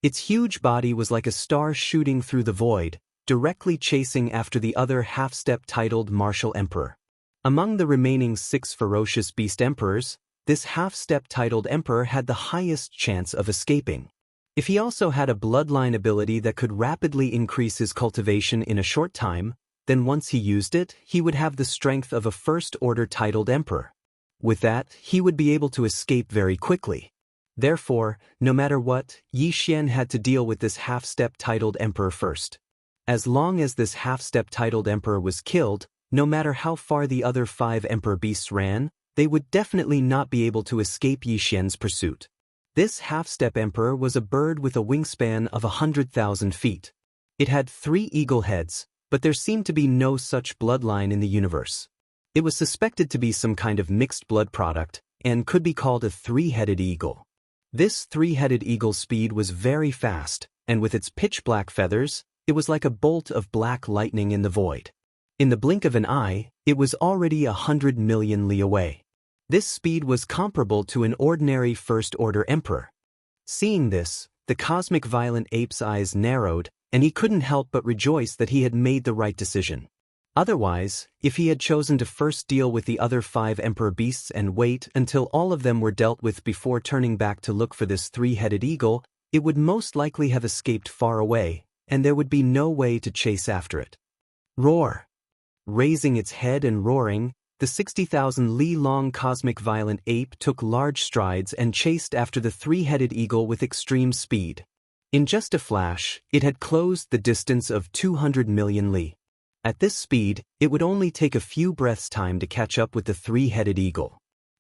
Its huge body was like a star shooting through the void, directly chasing after the other half-step titled martial emperor. Among the remaining 6 ferocious beast emperors, this half-step titled emperor had the highest chance of escaping. If he also had a bloodline ability that could rapidly increase his cultivation in a short time, then once he used it, he would have the strength of a first-order titled emperor. With that, he would be able to escape very quickly. Therefore, no matter what, Yi Xian had to deal with this half-step titled emperor first. As long as this half-step titled emperor was killed, no matter how far the other 5 emperor beasts ran, they would definitely not be able to escape Yi Xian's pursuit. This half-step emperor was a bird with a wingspan of 100,000 feet. It had 3 eagle heads, but there seemed to be no such bloodline in the universe. It was suspected to be some kind of mixed blood product, and could be called a 3-headed eagle. This 3-headed eagle's speed was very fast, and with its pitch-black feathers, it was like a bolt of black lightning in the void. In the blink of an eye, it was already 100 million li away. This speed was comparable to an ordinary first-order emperor. Seeing this, the cosmic violent ape's eyes narrowed, and he couldn't help but rejoice that he had made the right decision. Otherwise, if he had chosen to first deal with the other 5 emperor beasts and wait until all of them were dealt with before turning back to look for this 3-headed eagle, it would most likely have escaped far away, and there would be no way to chase after it. Roar! Raising its head and roaring, the 60,000 li-long cosmic violent ape took large strides and chased after the 3-headed eagle with extreme speed. In just a flash, it had closed the distance of 200 million li. At this speed, it would only take a few breaths' time to catch up with the 3-headed eagle.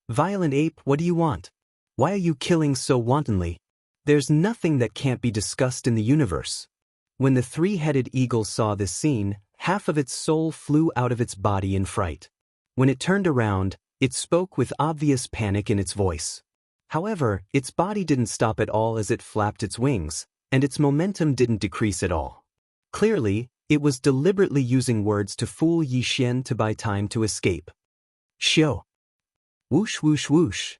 "Violent ape, what do you want? Why are you killing so wantonly? There's nothing that can't be discussed in the universe." When the 3-headed eagle saw this scene, half of its soul flew out of its body in fright. When it turned around, it spoke with obvious panic in its voice. However, its body didn't stop at all as it flapped its wings, and its momentum didn't decrease at all. Clearly, it was deliberately using words to fool Yi Xian to buy time to escape. Shio! Whoosh whoosh whoosh!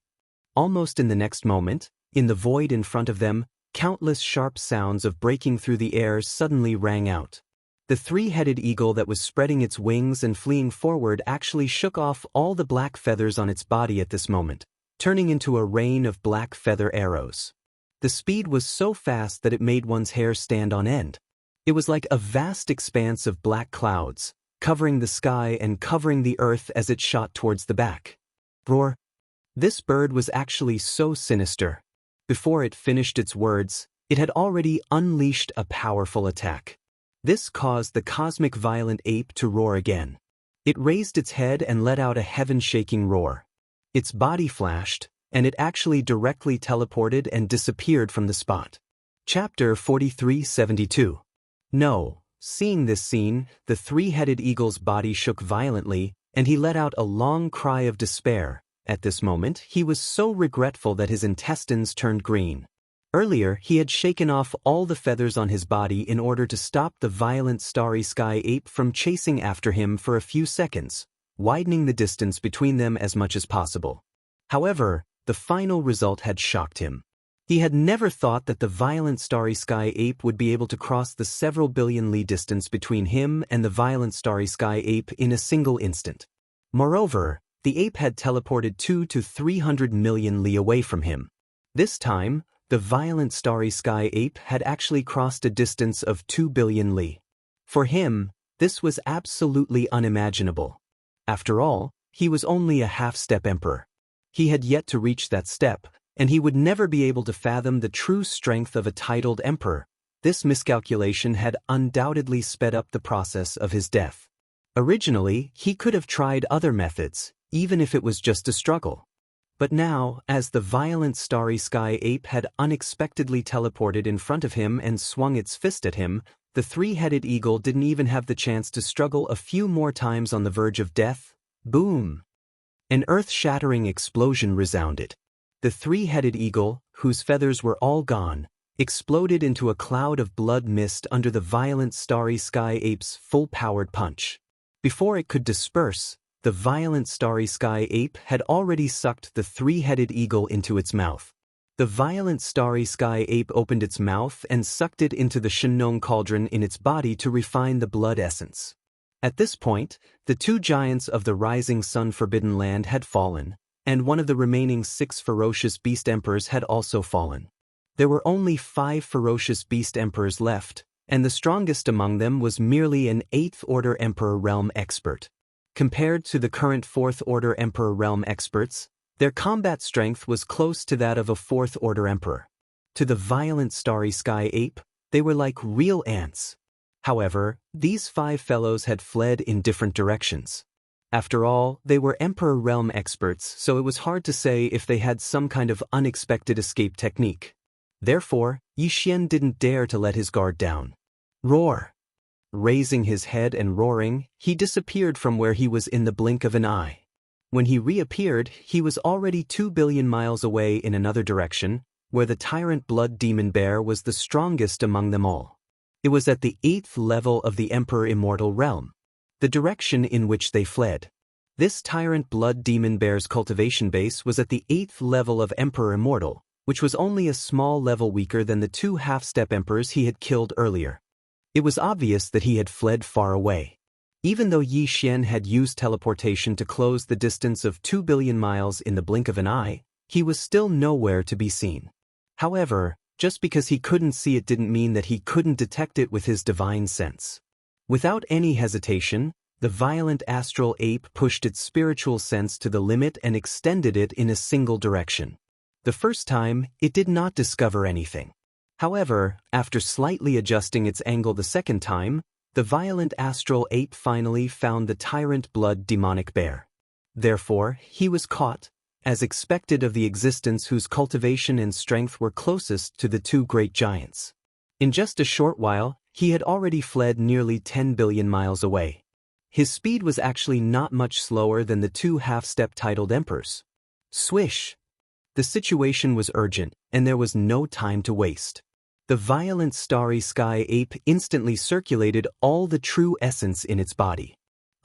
Almost in the next moment, in the void in front of them, countless sharp sounds of breaking through the air suddenly rang out. The 3-headed eagle that was spreading its wings and fleeing forward actually shook off all the black feathers on its body at this moment, turning into a rain of black feather arrows. The speed was so fast that it made one's hair stand on end. It was like a vast expanse of black clouds, covering the sky and covering the earth as it shot towards the back. Roar! This bird was actually so sinister. Before it finished its words, it had already unleashed a powerful attack. This caused the cosmic violent ape to roar again. It raised its head and let out a heaven-shaking roar. Its body flashed, and it actually directly teleported and disappeared from the spot. Chapter 4372. No. Seeing this scene, the 3-headed eagle's body shook violently, and he let out a long cry of despair. At this moment, he was so regretful that his intestines turned green. Earlier, he had shaken off all the feathers on his body in order to stop the violent starry sky ape from chasing after him for a few seconds, widening the distance between them as much as possible. However, the final result had shocked him. He had never thought that the violent starry sky ape would be able to cross the several billion li distance between him and the violent starry sky ape in a single instant. Moreover, the ape had teleported 2 to 300 million li away from him. This time, the violent starry sky ape had actually crossed a distance of 2 billion li. For him, this was absolutely unimaginable. After all, he was only a half-step emperor. He had yet to reach that step, and he would never be able to fathom the true strength of a titled emperor. This miscalculation had undoubtedly sped up the process of his death. Originally, he could have tried other methods, even if it was just a struggle. But now, as the violent starry sky ape had unexpectedly teleported in front of him and swung its fist at him, the three-headed eagle didn't even have the chance to struggle a few more times on the verge of death. Boom! An earth-shattering explosion resounded. The three-headed eagle, whose feathers were all gone, exploded into a cloud of blood mist under the violent starry sky ape's full-powered punch. Before it could disperse, the violent starry sky ape had already sucked the three-headed eagle into its mouth. The violent starry sky ape opened its mouth and sucked it into the Shenong cauldron in its body to refine the blood essence. At this point, the two giants of the rising sun forbidden land had fallen, and one of the remaining 6 ferocious beast emperors had also fallen. There were only 5 ferocious beast emperors left, and the strongest among them was merely an 8th Order Emperor realm expert. Compared to the current 4th Order Emperor realm experts, their combat strength was close to that of a 4th Order Emperor. To the violent starry sky ape, they were like real ants. However, these 5 fellows had fled in different directions. After all, they were Emperor realm experts, so it was hard to say if they had some kind of unexpected escape technique. Therefore, Yixian didn't dare to let his guard down. Roar! Raising his head and roaring, he disappeared from where he was in the blink of an eye. When he reappeared, he was already 2 billion miles away in another direction, where the tyrant blood demon bear was the strongest among them all. It was at the 8th level of the Emperor Immortal realm, the direction in which they fled. This tyrant blood demon bear's cultivation base was at the 8th level of Emperor Immortal, which was only a small level weaker than the 2 half-step emperors he had killed earlier. It was obvious that he had fled far away. Even though Yi Xian had used teleportation to close the distance of 2 billion miles in the blink of an eye, he was still nowhere to be seen. However, just because he couldn't see it didn't mean that he couldn't detect it with his divine sense. Without any hesitation, the violent astral ape pushed its spiritual sense to the limit and extended it in a single direction. The first time, it did not discover anything. However, after slightly adjusting its angle the second time, the violent astral ape finally found the tyrant blood demonic bear. Therefore, he was caught, as expected of the existence whose cultivation and strength were closest to the 2 great giants. In just a short while, he had already fled nearly 10 billion miles away. His speed was actually not much slower than the 2 half-step titled emperors. Swish! The situation was urgent, and there was no time to waste. The violent starry sky ape instantly circulated all the true essence in its body.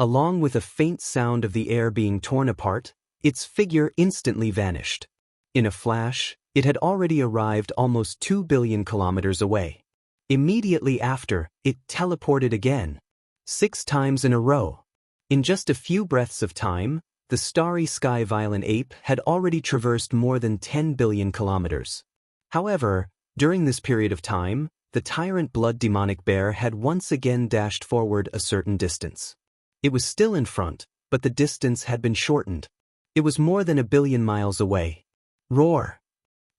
Along with a faint sound of the air being torn apart, its figure instantly vanished. In a flash, it had already arrived almost 2 billion kilometers away. Immediately after, it teleported again, 6 times in a row. In just a few breaths of time, the starry sky violent ape had already traversed more than 10 billion kilometers. However, during this period of time, the tyrant blood demonic bear had once again dashed forward a certain distance. It was still in front, but the distance had been shortened. It was more than 1 billion miles away. Roar!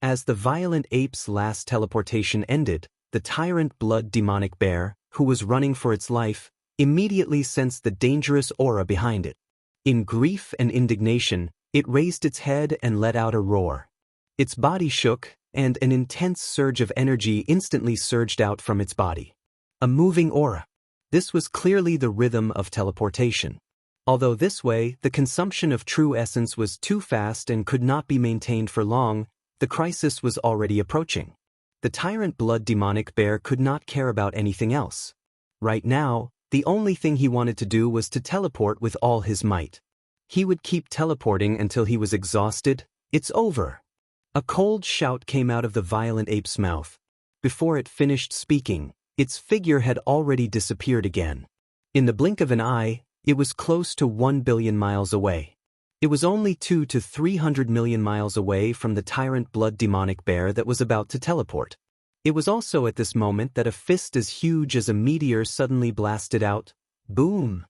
As the violent ape's last teleportation ended, the tyrant blood demonic bear, who was running for its life, immediately sensed the dangerous aura behind it. In grief and indignation, it raised its head and let out a roar. Its body shook, and an intense surge of energy instantly surged out from its body. A moving aura. This was clearly the rhythm of teleportation. Although this way, the consumption of true essence was too fast and could not be maintained for long, the crisis was already approaching. The tyrant blood demonic bear could not care about anything else. Right now, the only thing he wanted to do was to teleport with all his might. He would keep teleporting until he was exhausted. It's over. A cold shout came out of the violent ape's mouth. Before it finished speaking, its figure had already disappeared again. In the blink of an eye, It was close to 1 billion miles away. It was only 2 to 300 million miles away from the tyrant blood demonic bear that was about to teleport. It was also at this moment that a fist as huge as a meteor suddenly blasted out. Boom!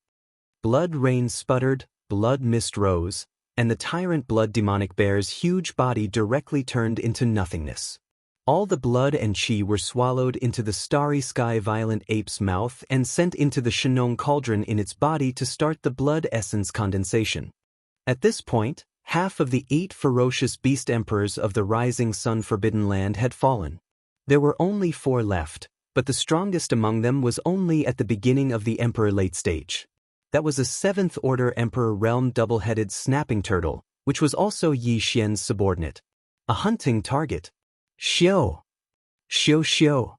Blood rain sputtered, blood mist rose, and the tyrant blood demonic bear's huge body directly turned into nothingness. All the blood and chi were swallowed into the starry sky violent ape's mouth and sent into the Shenong cauldron in its body to start the blood essence condensation. At this point, half of the 8 ferocious beast emperors of the rising sun forbidden land had fallen. There were only 4 left, but the strongest among them was only at the beginning of the emperor late stage. That was a 7th order emperor realm double-headed snapping turtle, which was also Yi Xian's subordinate. A hunting target. Xiao! Xiao xiao!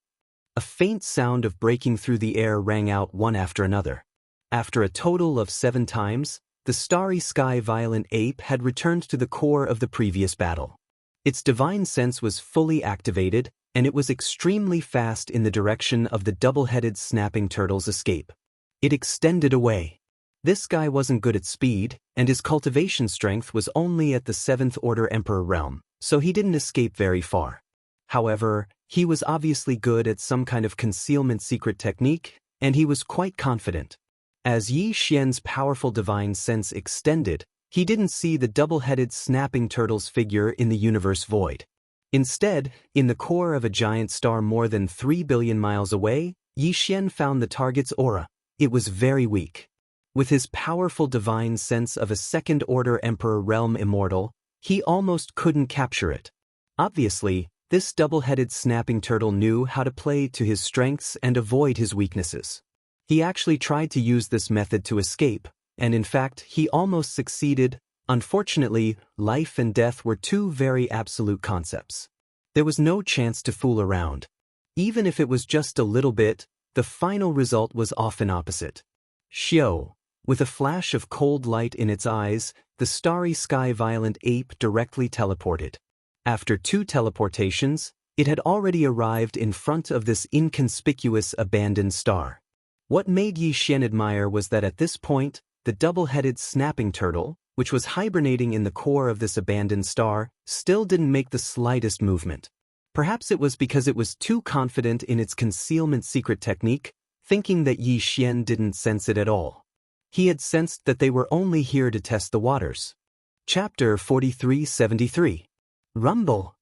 A faint sound of breaking through the air rang out one after another. After a total of 7 times, the starry sky violent ape had returned to the core of the previous battle. Its divine sense was fully activated, and it was extremely fast in the direction of the double-headed snapping turtle's escape. It extended away. This guy wasn't good at speed, and his cultivation strength was only at the 7th order emperor realm, so he didn't escape very far. However, he was obviously good at some kind of concealment secret technique, and he was quite confident. As Yi Xian's powerful divine sense extended, he didn't see the double-headed snapping turtle's figure in the universe void. Instead, in the core of a giant star more than 3 billion miles away, Yi Xian found the target's aura. It was very weak. With his powerful divine sense of a 2nd order emperor realm immortal, he almost couldn't capture it. Obviously, this double-headed snapping turtle knew how to play to his strengths and avoid his weaknesses. He actually tried to use this method to escape, and in fact, he almost succeeded. Unfortunately, life and death were 2 very absolute concepts. There was no chance to fool around. Even if it was just a little bit, the final result was often opposite. Xiao. With a flash of cold light in its eyes, the starry sky violent ape directly teleported. After 2 teleportations, it had already arrived in front of this inconspicuous abandoned star. What made Yi Xian admire was that at this point, the double-headed snapping turtle, which was hibernating in the core of this abandoned star, still didn't make the slightest movement. Perhaps it was because it was too confident in its concealment secret technique, thinking that Yi Xian didn't sense it at all. He had sensed that they were only here to test the waters. Chapter 4373. Rumble.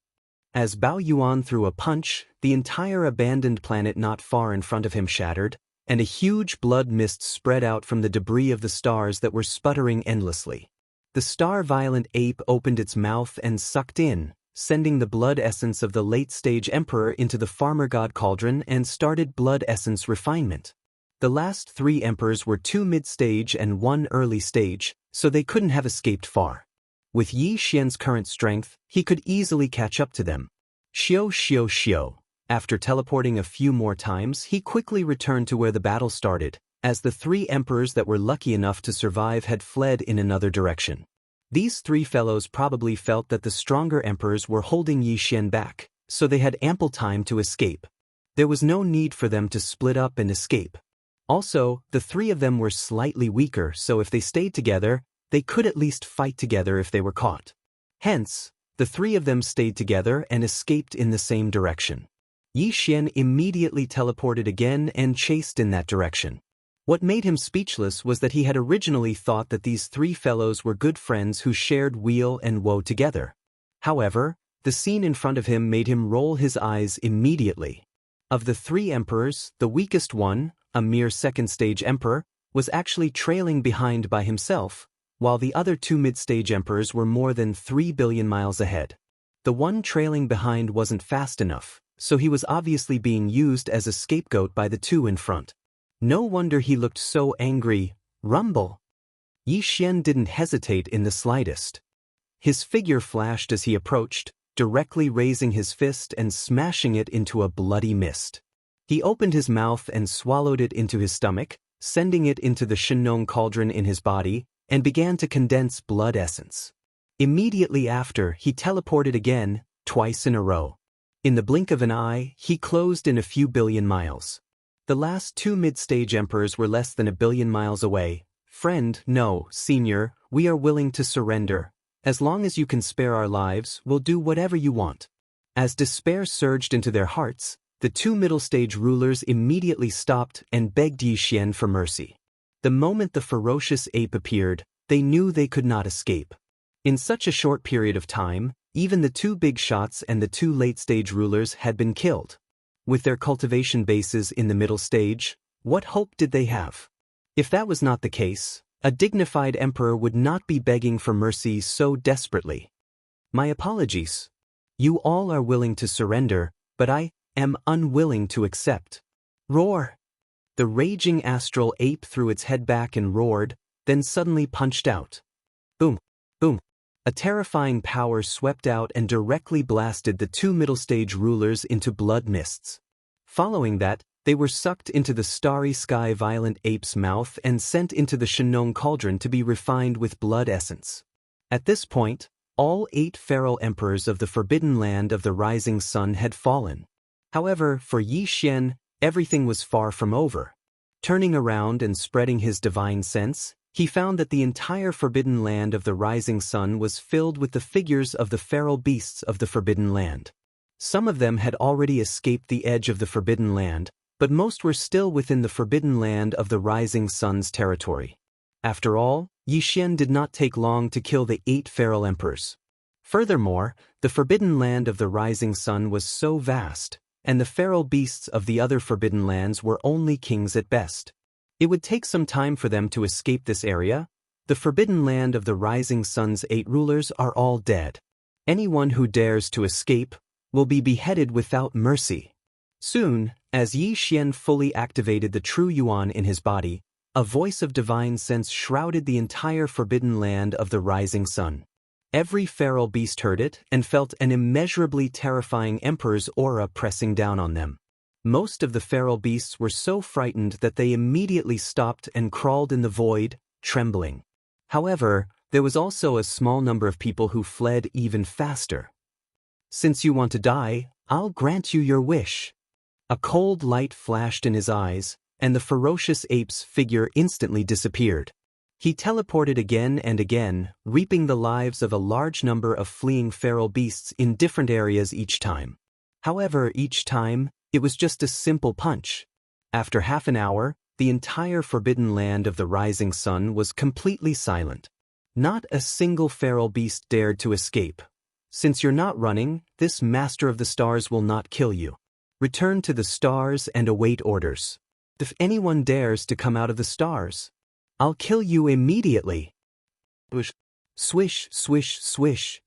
As Bao Yuan threw a punch, the entire abandoned planet not far in front of him shattered, and a huge blood mist spread out from the debris of the stars that were sputtering endlessly. The star-violent ape opened its mouth and sucked in, sending the blood essence of the late-stage emperor into the farmer god cauldron and started blood essence refinement. The last 3 emperors were 2 mid-stage and 1 early stage, so they couldn't have escaped far. With Yi Xian's current strength, he could easily catch up to them. Xiao xiao xiao. After teleporting a few more times, he quickly returned to where the battle started, as the 3 emperors that were lucky enough to survive had fled in another direction. These 3 fellows probably felt that the stronger emperors were holding Yi Xian back, so they had ample time to escape. There was no need for them to split up and escape. Also, the 3 of them were slightly weaker, so if they stayed together, they could at least fight together if they were caught. Hence, the 3 of them stayed together and escaped in the same direction. Yi Xian immediately teleported again and chased in that direction. What made him speechless was that he had originally thought that these 3 fellows were good friends who shared weal and woe together. However, the scene in front of him made him roll his eyes immediately. Of the 3 emperors, the weakest one, a mere 2nd-stage emperor, was actually trailing behind by himself, while the other 2 mid-stage emperors were more than 3 billion miles ahead. The one trailing behind wasn't fast enough, so he was obviously being used as a scapegoat by the 2 in front. No wonder he looked so angry. Rumble. Yi Xian didn't hesitate in the slightest. His figure flashed as he approached, directly raising his fist and smashing it into a bloody mist. He opened his mouth and swallowed it into his stomach, sending it into the Shenong cauldron in his body, and began to condense blood essence. Immediately after, he teleported again, twice in a row. In the blink of an eye, he closed in a few billion miles. The last 2 mid-stage emperors were less than a billion miles away, Friend, no, senior, we are willing to surrender. As long as you can spare our lives, we'll do whatever you want. As despair surged into their hearts, the two middle-stage rulers immediately stopped and begged Yixian for mercy. The moment the ferocious ape appeared, they knew they could not escape. In such a short period of time, even the two big shots and the two late-stage rulers had been killed. With their cultivation bases in the middle stage, what hope did they have? If that was not the case, a dignified emperor would not be begging for mercy so desperately. My apologies. You all are willing to surrender, but I am unwilling to accept. Roar! The raging astral ape threw its head back and roared, then suddenly punched out. Boom! Boom! A terrifying power swept out and directly blasted the two middle-stage rulers into blood mists. Following that, they were sucked into the starry sky violent ape's mouth and sent into the Shenong cauldron to be refined with blood essence. At this point, all 8 feral emperors of the Forbidden Land of the Rising Sun had fallen. However, for Yixian, everything was far from over. Turning around and spreading his divine sense, he found that the entire Forbidden Land of the Rising Sun was filled with the figures of the feral beasts of the Forbidden Land. Some of them had already escaped the edge of the Forbidden Land, but most were still within the Forbidden Land of the Rising Sun's territory. After all, Yixian did not take long to kill the 8 feral emperors. Furthermore, the Forbidden Land of the Rising Sun was so vast, and the feral beasts of the other Forbidden Lands were only kings at best. It would take some time for them to escape this area. The Forbidden Land of the Rising Sun's 8 rulers are all dead. Anyone who dares to escape will be beheaded without mercy. Soon, as Yixian fully activated the true Yuan in his body, a voice of divine sense shrouded the entire Forbidden Land of the Rising Sun. Every feral beast heard it and felt an immeasurably terrifying emperor's aura pressing down on them. Most of the feral beasts were so frightened that they immediately stopped and crawled in the void, trembling. However, there was also a small number of people who fled even faster. Since you want to die, I'll grant you your wish. A cold light flashed in his eyes, and the ferocious ape's figure instantly disappeared. He teleported again and again, reaping the lives of a large number of fleeing feral beasts in different areas each time. However, each time, it was just a simple punch. After half an hour, the entire Forbidden Land of the Rising Sun was completely silent. Not a single feral beast dared to escape. Since you're not running, this Master of the Stars will not kill you. Return to the stars and await orders. If anyone dares to come out of the stars, I'll kill you immediately. Swish, swish, swish.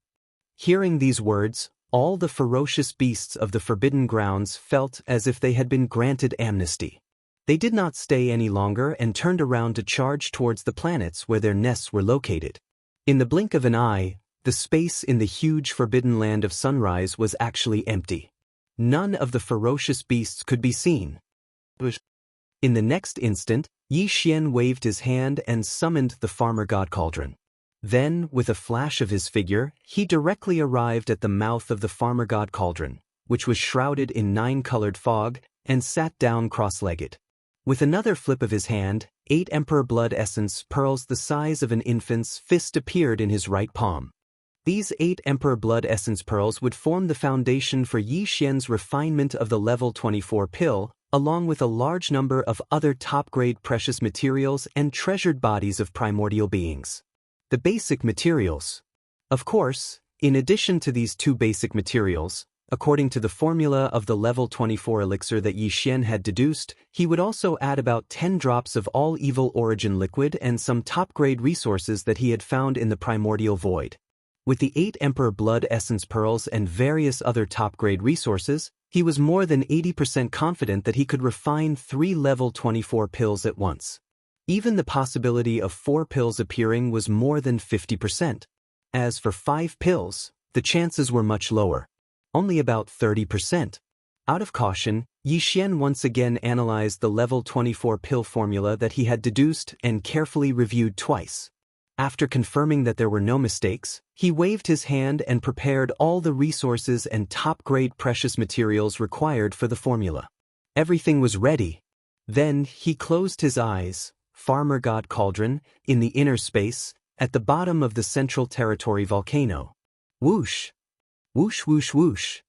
Hearing these words, all the ferocious beasts of the Forbidden Grounds felt as if they had been granted amnesty. They did not stay any longer and turned around to charge towards the planets where their nests were located. In the blink of an eye, the space in the huge Forbidden Land of Sunrise was actually empty. None of the ferocious beasts could be seen. In the next instant, Yixian waved his hand and summoned the Farmer God Cauldron. Then, with a flash of his figure, he directly arrived at the mouth of the Farmer God Cauldron, which was shrouded in 9-colored fog, and sat down cross-legged. With another flip of his hand, 8 Emperor Blood Essence pearls the size of an infant's fist appeared in his right palm. These 8 Emperor Blood Essence pearls would form the foundation for Yixian's refinement of the level 24 pill, along with a large number of other top-grade precious materials and treasured bodies of primordial beings. The basic materials. Of course, in addition to these 2 basic materials, according to the formula of the level 24 elixir that Yixian had deduced, he would also add about 10 drops of all evil origin liquid and some top-grade resources that he had found in the primordial void. With the 8 Emperor Blood Essence Pearls and various other top-grade resources, he was more than 80% confident that he could refine 3 level 24 pills at once. Even the possibility of 4 pills appearing was more than 50%. As for 5 pills, the chances were much lower. Only about 30%. Out of caution, Yixian once again analyzed the level 24 pill formula that he had deduced and carefully reviewed twice. After confirming that there were no mistakes, he waved his hand and prepared all the resources and top-grade precious materials required for the formula. Everything was ready. Then he closed his eyes, farmer god cauldron, in the inner space, at the bottom of the central territory volcano. Whoosh! Whoosh whoosh whoosh!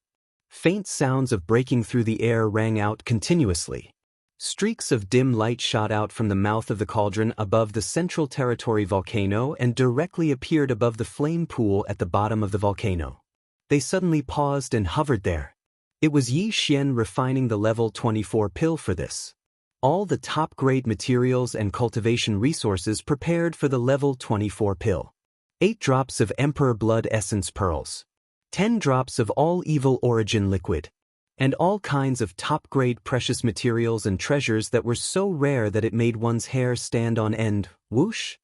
Faint sounds of breaking through the air rang out continuously. Streaks of dim light shot out from the mouth of the cauldron above the central territory volcano and directly appeared above the flame pool at the bottom of the volcano. They suddenly paused and hovered there. It was Yi Xian refining the level 24 pill for this. All the top-grade materials and cultivation resources prepared for the level 24 pill. 8 drops of Emperor Blood Essence Pearls. 10 drops of all evil origin liquid. And all kinds of top-grade precious materials and treasures that were so rare that it made one's hair stand on end. Whoosh!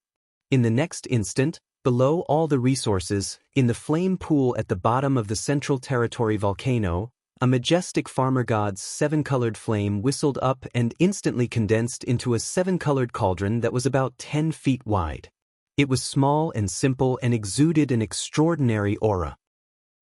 In the next instant, below all the resources, in the flame pool at the bottom of the central territory volcano, a majestic farmer god's 7-colored flame whistled up and instantly condensed into a 7-colored cauldron that was about 10 feet wide. It was small and simple and exuded an extraordinary aura.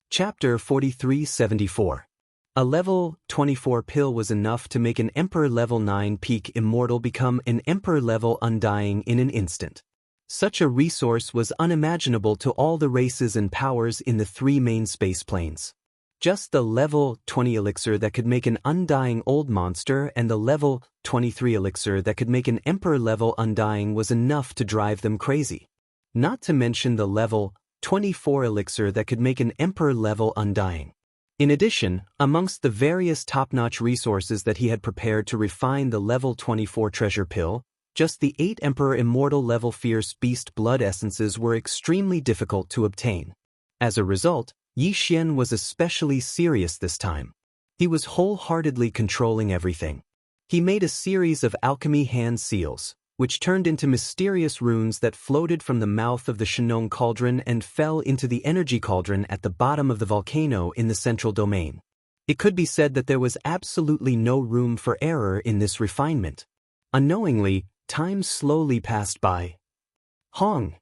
Chapter 4374. A level 24 pill was enough to make an Emperor level 9 peak immortal become an Emperor level undying in an instant. Such a resource was unimaginable to all the races and powers in the 3 main space planes. Just the level 20 elixir that could make an undying old monster and the level 23 elixir that could make an Emperor level undying was enough to drive them crazy. Not to mention the level 24 elixir that could make an Emperor level undying. In addition, amongst the various top-notch resources that he had prepared to refine the level 24 treasure pill, just the 8 Emperor Immortal level Fierce Beast blood essences were extremely difficult to obtain. As a result, Yi Xian was especially serious this time. He was wholeheartedly controlling everything. He made a series of alchemy hand seals, which turned into mysterious runes that floated from the mouth of the Shenong cauldron and fell into the energy cauldron at the bottom of the volcano in the central domain. It could be said that there was absolutely no room for error in this refinement. Unknowingly, time slowly passed by. Hong!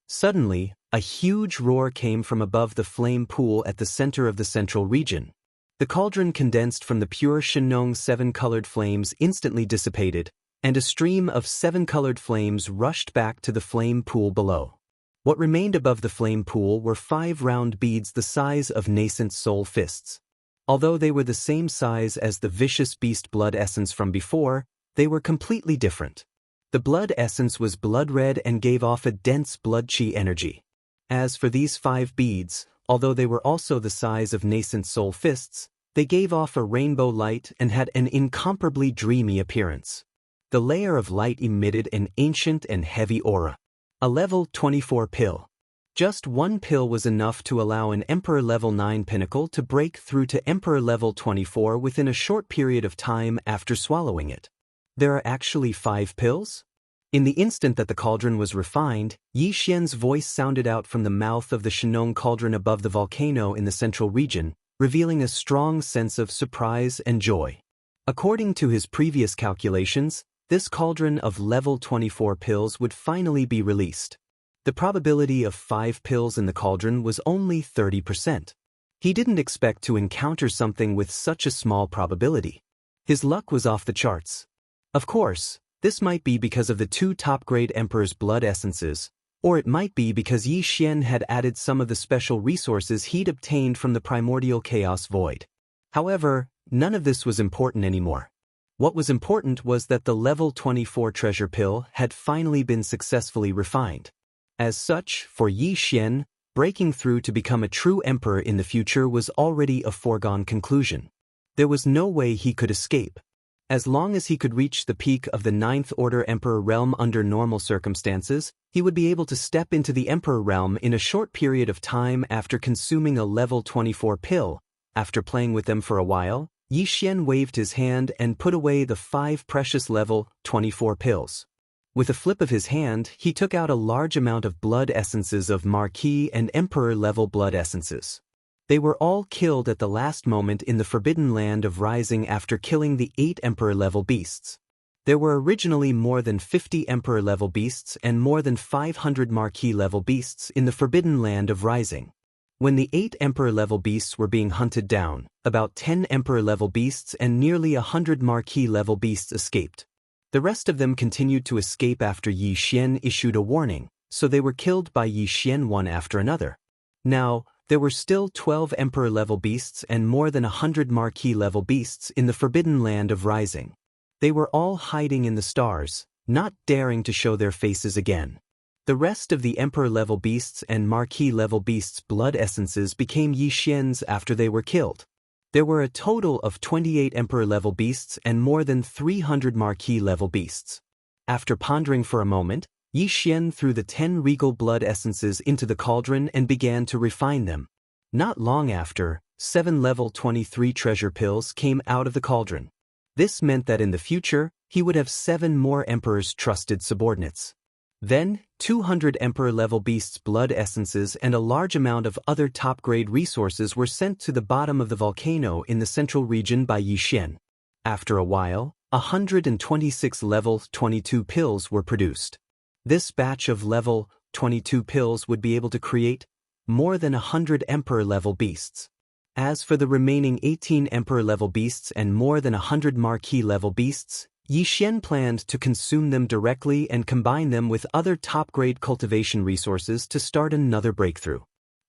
Suddenly, a huge roar came from above the flame pool at the center of the central region. The cauldron condensed from the pure Shenong 7-colored flames instantly dissipated, and a stream of 7-colored flames rushed back to the flame pool below. What remained above the flame pool were 5 round beads the size of nascent soul fists. Although they were the same size as the vicious beast blood essence from before, they were completely different. The blood essence was blood red and gave off a dense blood chi energy. As for these 5 beads, although they were also the size of nascent soul fists, they gave off a rainbow light and had an incomparably dreamy appearance. The layer of light emitted an ancient and heavy aura. A level 24 pill. Just 1 pill was enough to allow an Emperor level 9 pinnacle to break through to Emperor level 24 within a short period of time after swallowing it. There are actually 5 pills? In the instant that the cauldron was refined, Yi Xian's voice sounded out from the mouth of the Shenong cauldron above the volcano in the central region, revealing a strong sense of surprise and joy. According to his previous calculations, this cauldron of level 24 pills would finally be released. The probability of 5 pills in the cauldron was only 30%. He didn't expect to encounter something with such a small probability. His luck was off the charts. Of course, this might be because of the 2 top-grade Emperor's blood essences, or it might be because Yi Xian had added some of the special resources he'd obtained from the primordial chaos void. However, none of this was important anymore. What was important was that the level 24 treasure pill had finally been successfully refined. As such, for Yi Xian, breaking through to become a true emperor in the future was already a foregone conclusion. There was no way he could escape. As long as he could reach the peak of the 9th Order Emperor realm under normal circumstances, he would be able to step into the Emperor realm in a short period of time after consuming a level 24 pill. After playing with them for a while, Yi Xian waved his hand and put away the 5 precious level 24 pills. With a flip of his hand, he took out a large amount of blood essences of Marquis and Emperor level blood essences. They were all killed at the last moment in the Forbidden Land of Rising after killing the 8 Emperor level beasts. There were originally more than 50 Emperor level beasts and more than 500 Marquis level beasts in the Forbidden Land of Rising. When the 8 Emperor-level beasts were being hunted down, about 10 Emperor-level beasts and nearly 100 Marquis-level beasts escaped. The rest of them continued to escape after Yi Xian issued a warning, so they were killed by Yi Xian one after another. Now, there were still 12 Emperor-level beasts and more than 100 Marquis-level beasts in the Forbidden Land of Rising. They were all hiding in the stars, not daring to show their faces again. The rest of the Emperor-level beasts and Marquis-level beasts' blood essences became Yi Xian's after they were killed. There were a total of 28 Emperor-level beasts and more than 300 Marquis-level beasts. After pondering for a moment, Yi Xian threw the 10 regal blood essences into the cauldron and began to refine them. Not long after, 7 level 23 treasure pills came out of the cauldron. This meant that in the future, he would have 7 more Emperor's trusted subordinates. Then, 200 Emperor-level beasts' blood essences and a large amount of other top-grade resources were sent to the bottom of the volcano in the central region by Yi Xian. After a while, 126 level 22 pills were produced. This batch of level 22 pills would be able to create more than 100 Emperor-level beasts. As for the remaining 18 Emperor-level beasts and more than 100 Marquis-level beasts, Yi Xian planned to consume them directly and combine them with other top-grade cultivation resources to start another breakthrough.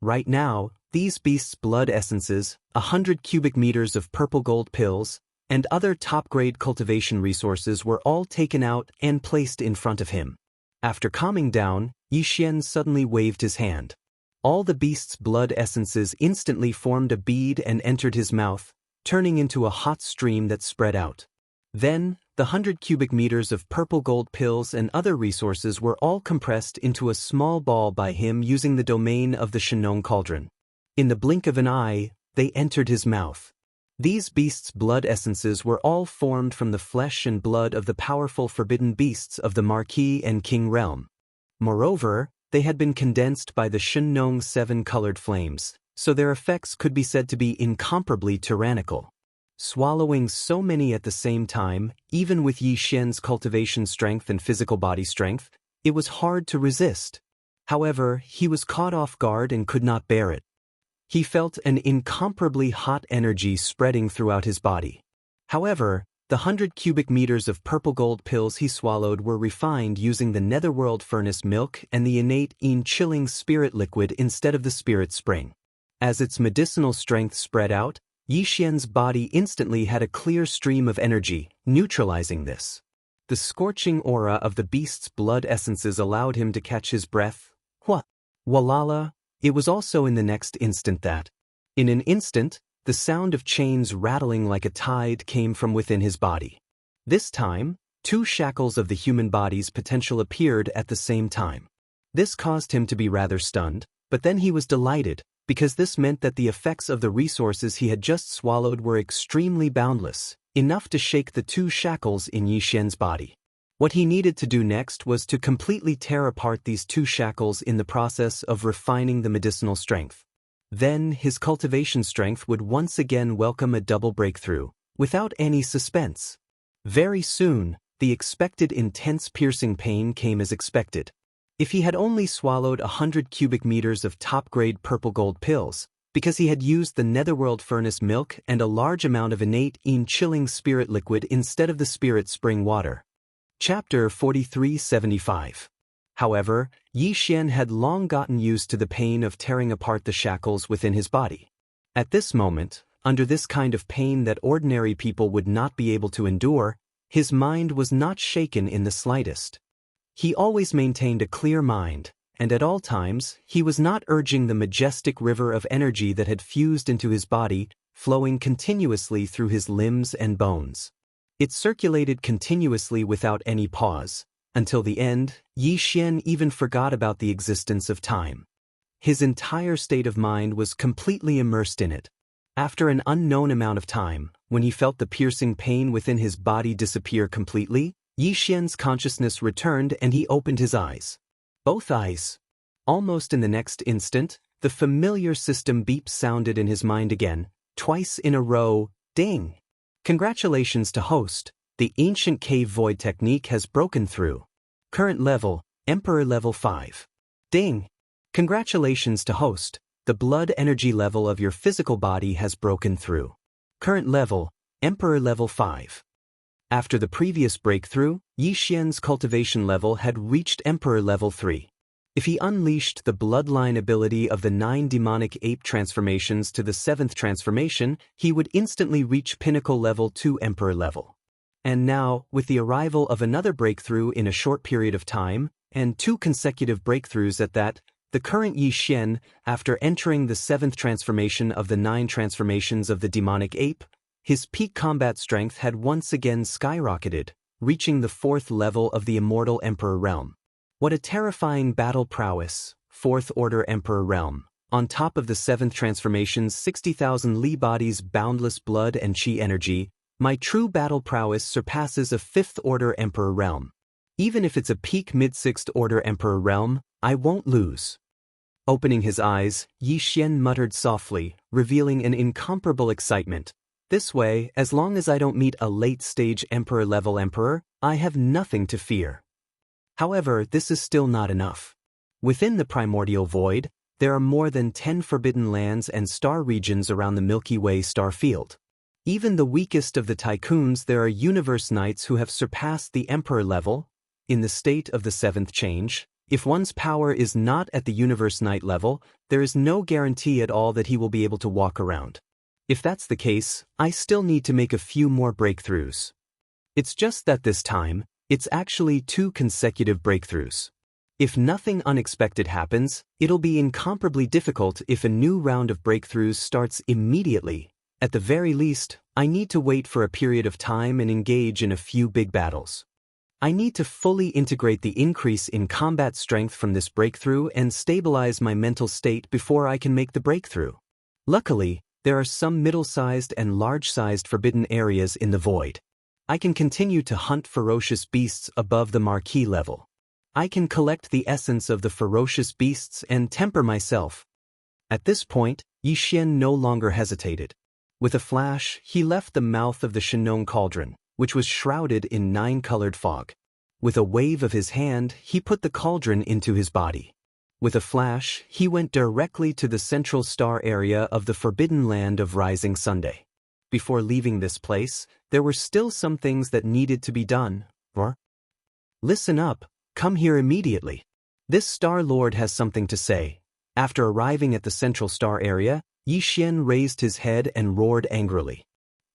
Right now, these beasts' blood essences, 100 cubic meters of purple gold pills, and other top-grade cultivation resources were all taken out and placed in front of him. After calming down, Yi Xian suddenly waved his hand. All the beast's blood essences instantly formed a bead and entered his mouth, turning into a hot stream that spread out. Then, the 100 cubic meters of purple gold pills and other resources were all compressed into a small ball by him using the domain of the Shenong cauldron. In the blink of an eye, they entered his mouth. These beasts' blood essences were all formed from the flesh and blood of the powerful forbidden beasts of the Marquis and King realm. Moreover, they had been condensed by the Shenong 7-colored flames, so their effects could be said to be incomparably tyrannical. Swallowing so many at the same time, even with Yi Xian's cultivation strength and physical body strength, it was hard to resist. However, he was caught off guard and could not bear it. He felt an incomparably hot energy spreading throughout his body. However, the 100 cubic meters of purple gold pills he swallowed were refined using the netherworld furnace milk and the innate chilling spirit liquid instead of the spirit spring. As its medicinal strength spread out, Yi Xian's body instantly had a clear stream of energy, neutralizing this. The scorching aura of the beast's blood essences allowed him to catch his breath. Walala! It was also in the next instant that, in an instant, the sound of chains rattling like a tide came from within his body. This time, 2 shackles of the human body's potential appeared at the same time. This caused him to be rather stunned, but then he was delighted, because this meant that the effects of the resources he had just swallowed were extremely boundless, enough to shake the 2 shackles in Yi Xian's body. What he needed to do next was to completely tear apart these 2 shackles in the process of refining the medicinal strength. Then his cultivation strength would once again welcome a double breakthrough, without any suspense. Very soon, the expected intense piercing pain came as expected. If he had only swallowed 100 cubic meters of top-grade purple gold pills, because he had used the netherworld furnace milk and a large amount of innate chilling spirit liquid instead of the spirit spring water. Chapter 4375. However, Yi Xian had long gotten used to the pain of tearing apart the shackles within his body. At this moment, under this kind of pain that ordinary people would not be able to endure, his mind was not shaken in the slightest. He always maintained a clear mind, and at all times, he was not urging the majestic river of energy that had fused into his body, flowing continuously through his limbs and bones. It circulated continuously without any pause. Until the end, Yi Xian even forgot about the existence of time. His entire state of mind was completely immersed in it. After an unknown amount of time, when he felt the piercing pain within his body disappear completely, Yi Xian's consciousness returned and he opened his eyes. Both eyes. Almost in the next instant, the familiar system beep sounded in his mind again, twice in a row, ding! Congratulations to host, the ancient cave void technique has broken through. Current level, Emperor level 5. Ding! Congratulations to host, the blood energy level of your physical body has broken through. Current level, Emperor level 5. After the previous breakthrough, Yixian's cultivation level had reached Emperor level 3. If he unleashed the bloodline ability of the 9 demonic ape transformations to the 7th transformation, he would instantly reach pinnacle level 2 Emperor level. And now, with the arrival of another breakthrough in a short period of time, and 2 consecutive breakthroughs at that, the current Yixian, after entering the 7th transformation of the 9 transformations of the demonic ape, his peak combat strength had once again skyrocketed, reaching the 4th level of the immortal Emperor realm. What a terrifying battle prowess, 4th order Emperor realm. On top of the 7th transformation's 60,000 Li body's boundless blood and chi energy, my true battle prowess surpasses a 5th order Emperor realm. Even if it's a peak mid-6th order Emperor realm, I won't lose. Opening his eyes, Yixian muttered softly, revealing an incomparable excitement. This way, as long as I don't meet a late-stage Emperor-level Emperor, I have nothing to fear. However, this is still not enough. Within the primordial void, there are more than 10 forbidden lands and star regions around the Milky Way star field. Even the weakest of the tycoons, there are universe knights who have surpassed the Emperor level. In the state of the 7th change, if one's power is not at the universe knight level, there is no guarantee at all that he will be able to walk around. If that's the case, I still need to make a few more breakthroughs. It's just that this time, it's actually 2 consecutive breakthroughs. If nothing unexpected happens, it'll be incomparably difficult if a new round of breakthroughs starts immediately. At the very least, I need to wait for a period of time and engage in a few big battles. I need to fully integrate the increase in combat strength from this breakthrough and stabilize my mental state before I can make the breakthrough. Luckily, there are some middle-sized and large-sized forbidden areas in the void. I can continue to hunt ferocious beasts above the marquee level. I can collect the essence of the ferocious beasts and temper myself. At this point, Yixian no longer hesitated. With a flash, he left the mouth of the Shenong cauldron, which was shrouded in 9-colored fog. With a wave of his hand, he put the cauldron into his body. With a flash, he went directly to the central star area of the forbidden land of Rising Sunday. Before leaving this place, there were still some things that needed to be done. Listen up, come here immediately. This Star Lord has something to say. After arriving at the central star area, Yixian raised his head and roared angrily.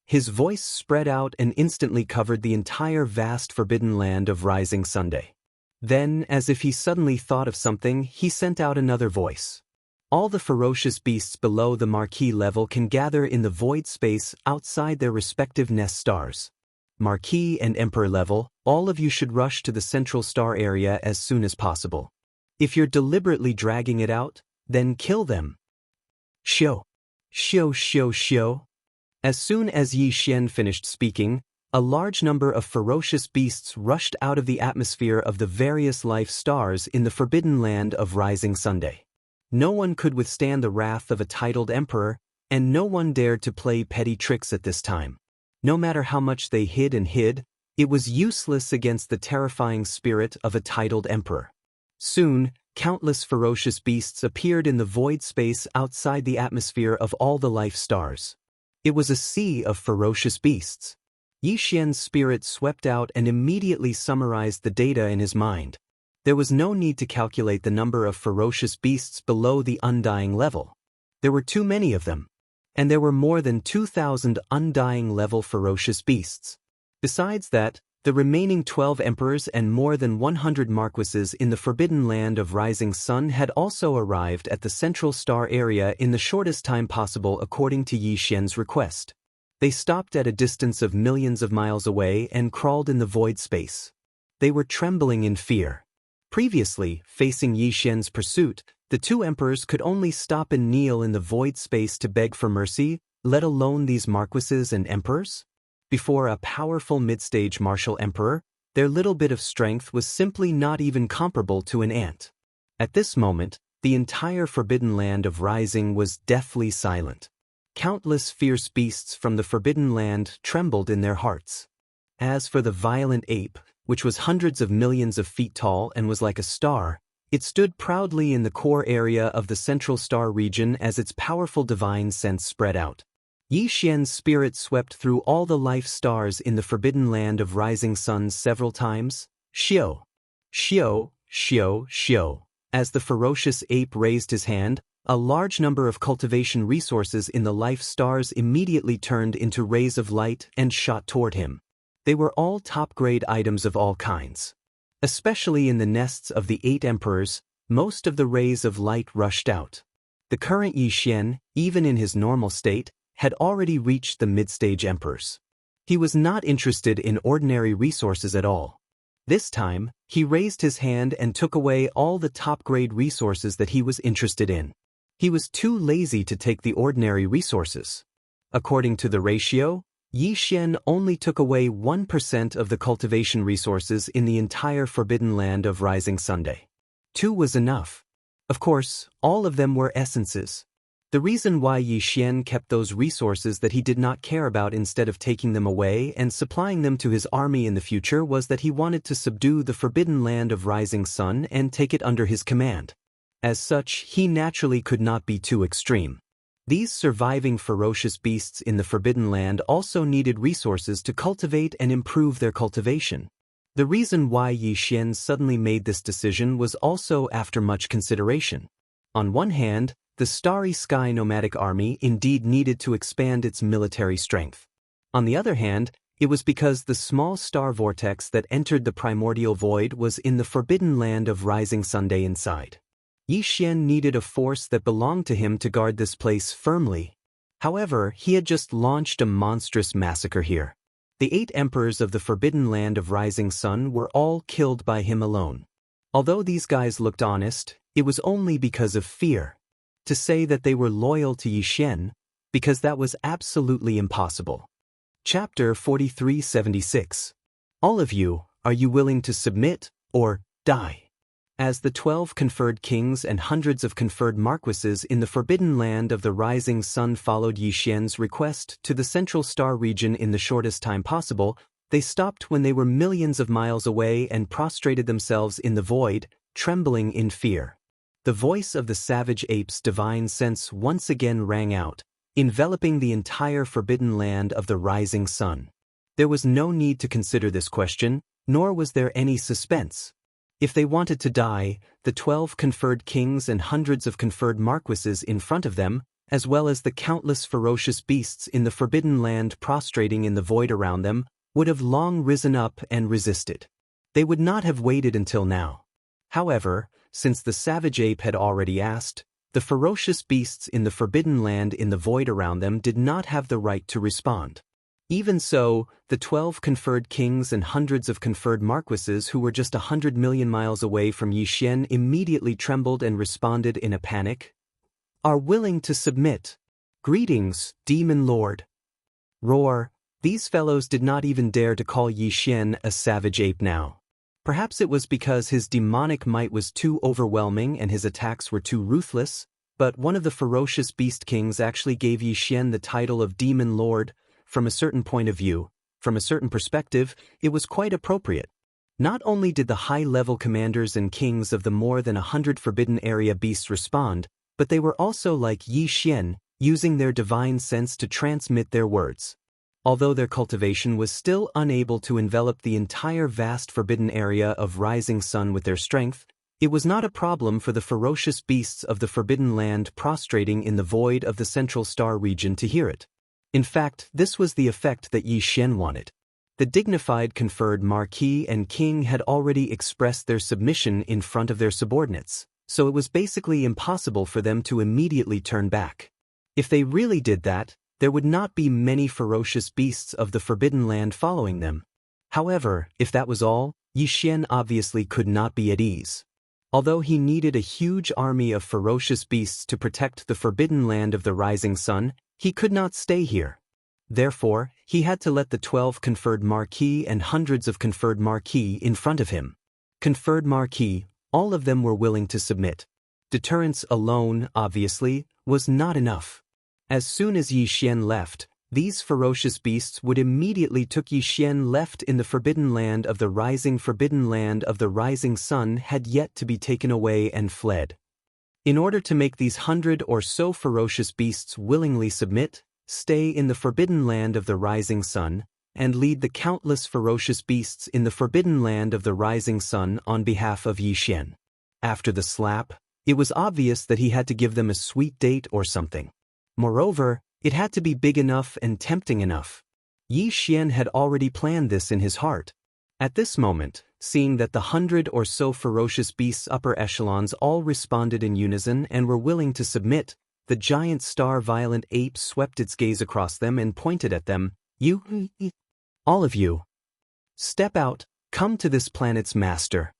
His voice spread out and instantly covered the entire vast forbidden land of Rising Sunday. Then, as if he suddenly thought of something, he sent out another voice. All the ferocious beasts below the marquee level can gather in the void space outside their respective nest stars. Marquee and Emperor level, all of you should rush to the central star area as soon as possible. If you're deliberately dragging it out, then kill them. Shio. As soon as Yixian finished speaking, a large number of ferocious beasts rushed out of the atmosphere of the various life stars in the forbidden land of Rising Sunday. No one could withstand the wrath of a titled emperor, and no one dared to play petty tricks at this time. No matter how much they hid and hid, it was useless against the terrifying spirit of a titled emperor. Soon, countless ferocious beasts appeared in the void space outside the atmosphere of all the life stars. It was a sea of ferocious beasts. Yixian's spirit swept out and immediately summarized the data in his mind. There was no need to calculate the number of ferocious beasts below the undying level. There were too many of them. And there were more than 2,000 undying level ferocious beasts. Besides that, the remaining 12 emperors and more than 100 marquises in the forbidden land of Rising Sun had also arrived at the central star area in the shortest time possible according to Yixian's request. They stopped at a distance of millions of miles away and crawled in the void space. They were trembling in fear. Previously, facing Yixian's pursuit, the 2 emperors could only stop and kneel in the void space to beg for mercy, let alone these marquises and emperors. Before a powerful mid-stage martial emperor, their little bit of strength was simply not even comparable to an ant. At this moment, the entire forbidden land of Rising was deathly silent. Countless fierce beasts from the forbidden land trembled in their hearts. As for the violent ape, which was hundreds of millions of feet tall and was like a star, it stood proudly in the core area of the central star region as its powerful divine sense spread out. Yi Xian's spirit swept through all the life stars in the forbidden land of rising suns several times. Xiao, Xiao, Xiao, Xiao. As the ferocious ape raised his hand, a large number of cultivation resources in the life stars immediately turned into rays of light and shot toward him. They were all top-grade items of all kinds. Especially in the nests of the 8 emperors, most of the rays of light rushed out. The current Yi Xian, even in his normal state, had already reached the mid-stage emperors. He was not interested in ordinary resources at all. This time, he raised his hand and took away all the top-grade resources that he was interested in. He was too lazy to take the ordinary resources. According to the ratio, Yi Xian only took away 1% of the cultivation resources in the entire forbidden land of Rising Sunday. 2 was enough. Of course, all of them were essences. The reason why Yi Xian kept those resources that he did not care about instead of taking them away and supplying them to his army in the future was that he wanted to subdue the forbidden land of Rising Sun and take it under his command. As such, he naturally could not be too extreme. These surviving ferocious beasts in the forbidden land also needed resources to cultivate and improve their cultivation. The reason why Yi Xian suddenly made this decision was also after much consideration. On one hand, the Starry Sky nomadic army indeed needed to expand its military strength. On the other hand, it was because the small star vortex that entered the primordial void was in the forbidden land of Rising Sunday inside. Yi Xian needed a force that belonged to him to guard this place firmly. However, he had just launched a monstrous massacre here. The 8 emperors of the forbidden land of Rising Sun were all killed by him alone. Although these guys looked honest, it was only because of fear. To say that they were loyal to Yi Xian, because that was absolutely impossible. Chapter 4376. All of you, are you willing to submit, or die? As the 12 conferred kings and hundreds of conferred marquises in the forbidden land of the Rising Sun followed Yi Xian's request to the Central Star region in the shortest time possible, they stopped when they were millions of miles away and prostrated themselves in the void, trembling in fear. The voice of the savage ape's divine sense once again rang out, enveloping the entire forbidden land of the Rising Sun. There was no need to consider this question, nor was there any suspense. If they wanted to die, the 12 conferred kings and hundreds of conferred marquises in front of them, as well as the countless ferocious beasts in the forbidden land prostrating in the void around them, would have long risen up and resisted. They would not have waited until now. However, since the savage ape had already asked, the ferocious beasts in the forbidden land in the void around them did not have the right to respond. Even so, the 12 conferred kings and hundreds of conferred marquises who were just 100 million miles away from Yi Xian immediately trembled and responded in a panic. Are willing to submit. Greetings, Demon Lord. Roar. These fellows did not even dare to call Yi Xian a savage ape now. Perhaps it was because his demonic might was too overwhelming and his attacks were too ruthless, but one of the ferocious beast kings actually gave Yi Xian the title of Demon Lord. From a certain point of view, from a certain perspective, it was quite appropriate. Not only did the high-level commanders and kings of the more than 100 forbidden area beasts respond, but they were also like Yi Xian, using their divine sense to transmit their words. Although their cultivation was still unable to envelop the entire vast forbidden area of Rising Sun with their strength, it was not a problem for the ferocious beasts of the forbidden land prostrating in the void of the Central Star region to hear it. In fact, this was the effect that Yi Xian wanted. The dignified conferred marquis and king had already expressed their submission in front of their subordinates, so it was basically impossible for them to immediately turn back. If they really did that, there would not be many ferocious beasts of the forbidden land following them. However, if that was all, Yi Xian obviously could not be at ease. Although he needed a huge army of ferocious beasts to protect the forbidden land of the Rising Sun, he could not stay here. Therefore, he had to let the 12 conferred marquis and hundreds of conferred marquis in front of him. Conferred marquis, all of them were willing to submit. Deterrence alone, obviously, was not enough. As soon as Yi Xian left, these ferocious beasts would immediately took Yi Xian left in the forbidden land of the forbidden land of the Rising Sun had yet to be taken away and fled. In order to make these 100 or so ferocious beasts willingly submit, stay in the forbidden land of the rising sun, and lead the countless ferocious beasts in the forbidden land of the rising sun on behalf of Yixian. After the slap, it was obvious that he had to give them a sweet date or something. Moreover, it had to be big enough and tempting enough. Yixian had already planned this in his heart. At this moment, seeing that the 100 or so ferocious beasts' upper echelons all responded in unison and were willing to submit, the giant star-violent ape swept its gaze across them and pointed at them. All of you. Step out, come to this planet's master.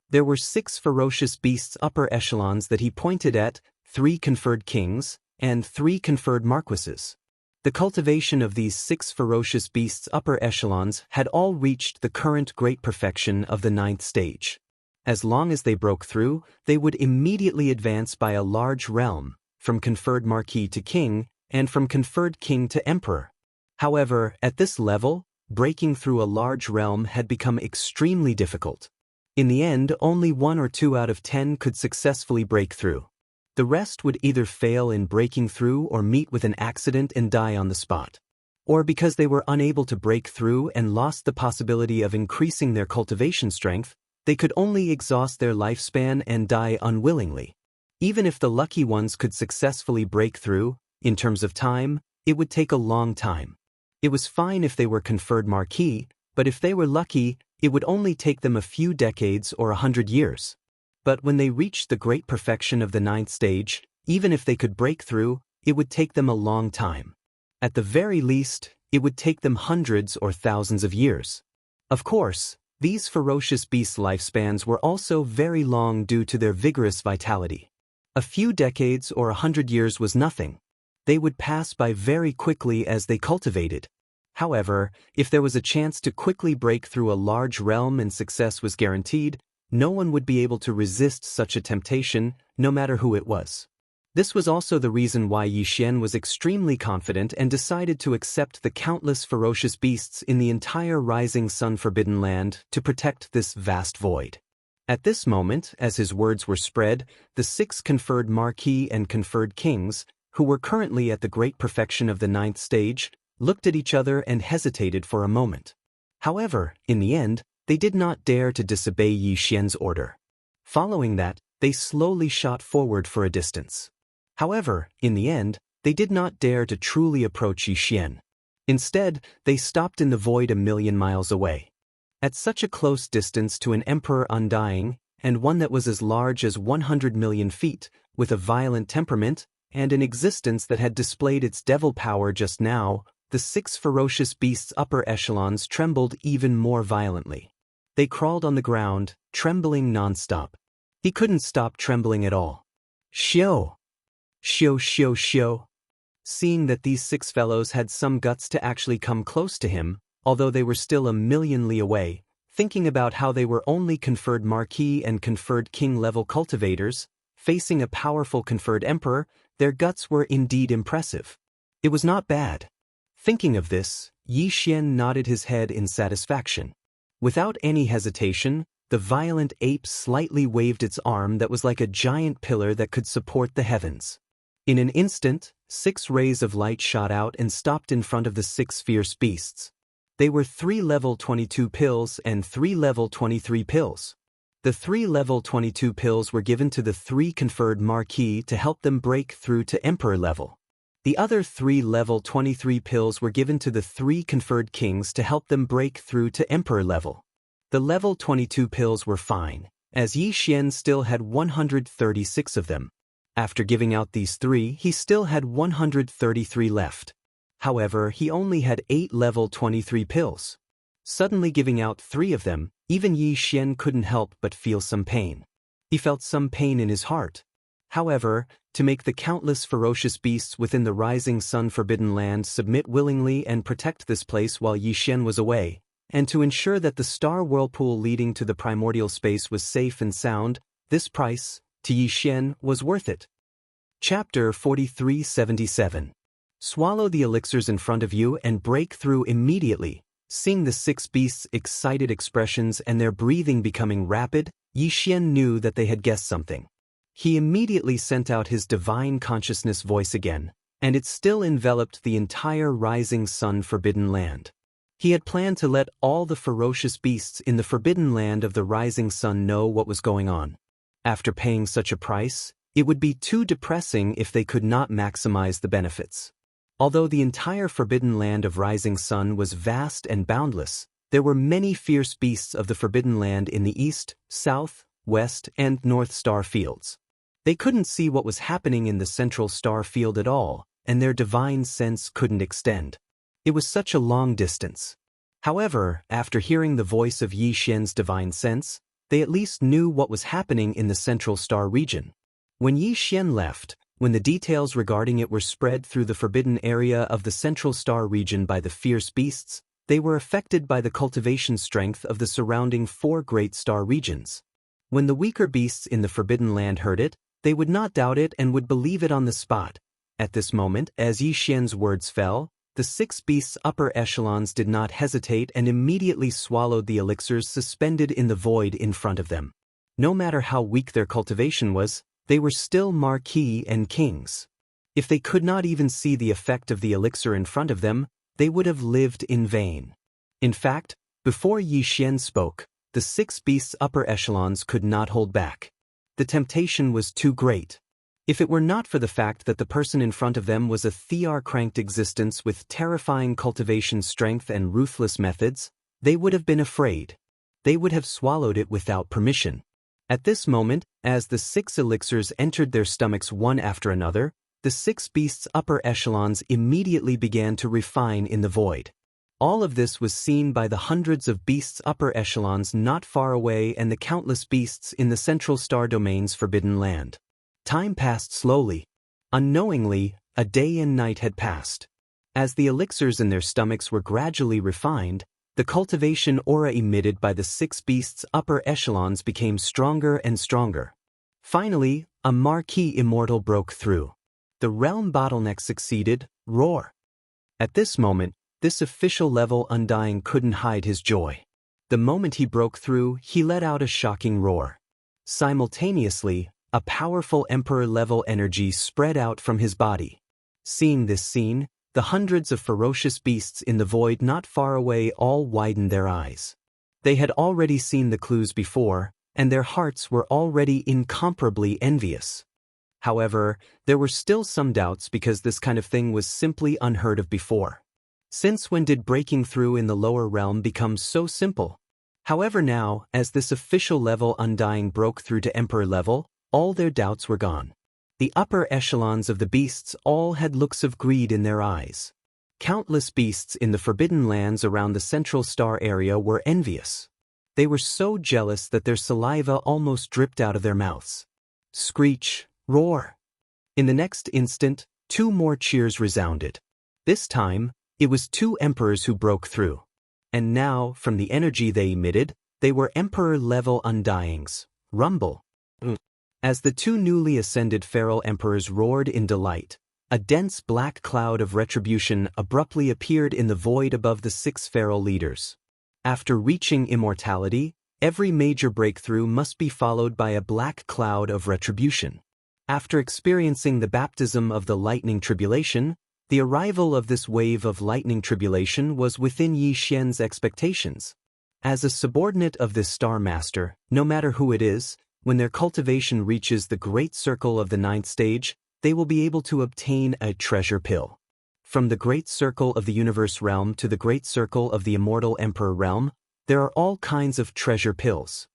There were 6 ferocious beasts' upper echelons that he pointed at, 3 conferred kings, and 3 conferred marquises. The cultivation of these 6 ferocious beasts' upper echelons had all reached the current great perfection of the 9th stage. As long as they broke through, they would immediately advance by a large realm, from conferred marquis to king, and from conferred king to emperor. However, at this level, breaking through a large realm had become extremely difficult. In the end, only 1 or 2 out of 10 could successfully break through. The rest would either fail in breaking through or meet with an accident and die on the spot. Or because they were unable to break through and lost the possibility of increasing their cultivation strength, they could only exhaust their lifespan and die unwillingly. Even if the lucky ones could successfully break through, in terms of time, it would take a long time. It was fine if they were conferred marquis, but if they were lucky, it would only take them a few decades or 100 years. But when they reached the great perfection of the 9th stage, even if they could break through, it would take them a long time. At the very least, it would take them hundreds or thousands of years. Of course, these ferocious beasts' lifespans were also very long due to their vigorous vitality. A few decades or 100 years was nothing. They would pass by very quickly as they cultivated. However, if there was a chance to quickly break through a large realm and success was guaranteed, no one would be able to resist such a temptation, no matter who it was. This was also the reason why Yixian was extremely confident and decided to accept the countless ferocious beasts in the entire rising sun forbidden land to protect this vast void. At this moment, as his words were spread, the 6 conferred marquis and conferred kings, who were currently at the great perfection of the 9th stage, looked at each other and hesitated for a moment. However, in the end, they did not dare to disobey Yixian's order. Following that, they slowly shot forward for a distance. However, in the end, they did not dare to truly approach Yixian. Instead, they stopped in the void a million miles away. At such a close distance to an emperor undying, and one that was as large as 100 million feet, with a violent temperament, and an existence that had displayed its devil power just now, the 6 ferocious beasts' upper echelons trembled even more violently. They crawled on the ground, trembling non-stop. He couldn't stop trembling at all. Shio! Shio, shio, shio! Seeing that these 6 fellows had some guts to actually come close to him, although they were still a million li away, thinking about how they were only conferred marquis and conferred king-level cultivators, facing a powerful conferred emperor, their guts were indeed impressive. It was not bad. Thinking of this, Yixian nodded his head in satisfaction. Without any hesitation, the violent ape slightly waved its arm that was like a giant pillar that could support the heavens. In an instant, 6 rays of light shot out and stopped in front of the 6 fierce beasts. They were 3 level 22 pills and 3 level 23 pills. The 3 level 22 pills were given to the 3 conferred marquis to help them break through to emperor level. The other 3 level 23 pills were given to the 3 conferred kings to help them break through to emperor level. The level 22 pills were fine, as Yixian still had 136 of them. After giving out these 3, he still had 133 left. However, he only had 8 level 23 pills. Suddenly giving out 3 of them, even Yixian couldn't help but feel some pain. He felt some pain in his heart. However, to make the countless ferocious beasts within the rising sun forbidden land submit willingly and protect this place while Yixian was away, and to ensure that the star whirlpool leading to the primordial space was safe and sound, this price, to Yixian, was worth it. Chapter 4377. Swallow the elixirs in front of you and break through immediately. Seeing the 6 beasts' excited expressions and their breathing becoming rapid, Yixian knew that they had guessed something. He immediately sent out his divine consciousness voice again, and it still enveloped the entire rising sun forbidden land. He had planned to let all the ferocious beasts in the forbidden land of the rising sun know what was going on. After paying such a price, it would be too depressing if they could not maximize the benefits. Although the entire forbidden land of rising sun was vast and boundless, there were many fierce beasts of the forbidden land in the east, south, west, and north star fields. They couldn't see what was happening in the central star field at all, and their divine sense couldn't extend. It was such a long distance. However, after hearing the voice of Yi Xian's divine sense, they at least knew what was happening in the central star region. When Yi Xian left, when the details regarding it were spread through the forbidden area of the central star region by the fierce beasts, they were affected by the cultivation strength of the surrounding 4 great star regions. When the weaker beasts in the forbidden land heard it, they would not doubt it and would believe it on the spot. At this moment, as Yi Xian's words fell, the 6 beasts' upper echelons did not hesitate and immediately swallowed the elixirs suspended in the void in front of them. No matter how weak their cultivation was, they were still marquis and kings. If they could not even see the effect of the elixir in front of them, they would have lived in vain. In fact, before Yi Xian spoke, the 6 beasts' upper echelons could not hold back. The temptation was too great. If it were not for the fact that the person in front of them was a thear-cranked existence with terrifying cultivation strength and ruthless methods, they would have been afraid. They would have swallowed it without permission. At this moment, as the 6 elixirs entered their stomachs one after another, the 6 beasts' upper echelons immediately began to refine in the void. All of this was seen by the hundreds of beasts' upper echelons not far away and the countless beasts in the central star domain's forbidden land. Time passed slowly. Unknowingly, a day and night had passed. As the elixirs in their stomachs were gradually refined, the cultivation aura emitted by the 6 beasts' upper echelons became stronger and stronger. Finally, a marquee immortal broke through. The realm bottleneck succeeded, roar. At this moment, this official level Undying couldn't hide his joy. The moment he broke through, he let out a shocking roar. Simultaneously, a powerful emperor-level energy spread out from his body. Seeing this scene, the hundreds of ferocious beasts in the void not far away all widened their eyes. They had already seen the clues before, and their hearts were already incomparably envious. However, there were still some doubts because this kind of thing was simply unheard of before. Since when did breaking through in the lower realm become so simple? However now, as this official level Undying broke through to Emperor level, all their doubts were gone. The upper echelons of the beasts all had looks of greed in their eyes. Countless beasts in the forbidden lands around the central star area were envious. They were so jealous that their saliva almost dripped out of their mouths. Screech, roar. In the next instant, 2 more cheers resounded. This time, it was 2 emperors who broke through. And now, from the energy they emitted, they were emperor-level Undyings. Rumble. As the 2 newly ascended feral emperors roared in delight, a dense black cloud of retribution abruptly appeared in the void above the 6 feral leaders. After reaching immortality, every major breakthrough must be followed by a black cloud of retribution. After experiencing the baptism of the lightning tribulation, the arrival of this wave of lightning tribulation was within Yi Xian's expectations. As a subordinate of this Star Master, no matter who it is, when their cultivation reaches the great circle of the 9th stage, they will be able to obtain a treasure pill. From the great circle of the universe realm to the great circle of the immortal emperor realm, there are all kinds of treasure pills.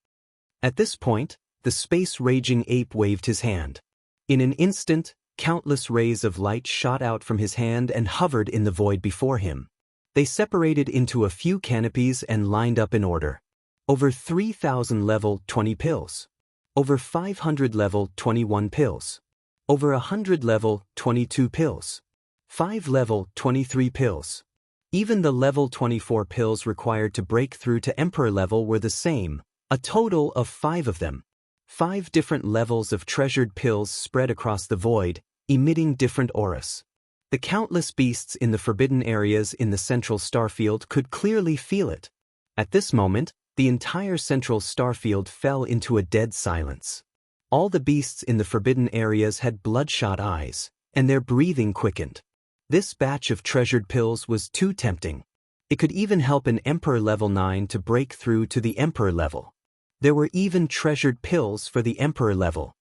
At this point, the space-raging ape waved his hand. In an instant, countless rays of light shot out from his hand and hovered in the void before him. They separated into a few canopies and lined up in order. Over 3,000 level 20 pills. Over 500 level 21 pills. Over 100 level 22 pills. 5 level 23 pills. Even the level 24 pills required to break through to Emperor level were the same, a total of 5 of them. 5 different levels of treasured pills spread across the void, emitting different auras. The countless beasts in the forbidden areas in the central starfield could clearly feel it. At this moment, the entire central starfield fell into a dead silence. All the beasts in the forbidden areas had bloodshot eyes, and their breathing quickened. This batch of treasured pills was too tempting. It could even help an Emperor level 9 to break through to the Emperor level. There were even treasured pills for the Emperor level.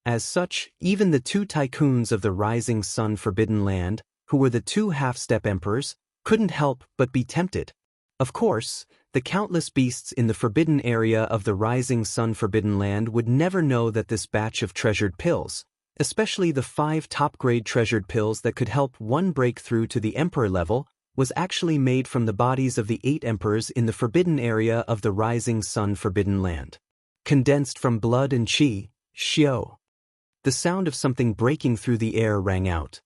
As such, even the two tycoons of the Rising Sun Forbidden Land, who were the two half-step emperors, couldn't help but be tempted. Of course, the countless beasts in the forbidden area of the Rising Sun Forbidden Land would never know that this batch of treasured pills, especially the 5 top-grade treasured pills that could help one break through to the Emperor level, was actually made from the bodies of the 8 emperors in the forbidden area of the Rising Sun Forbidden Land. Condensed from blood and qi, xiao. The sound of something breaking through the air rang out.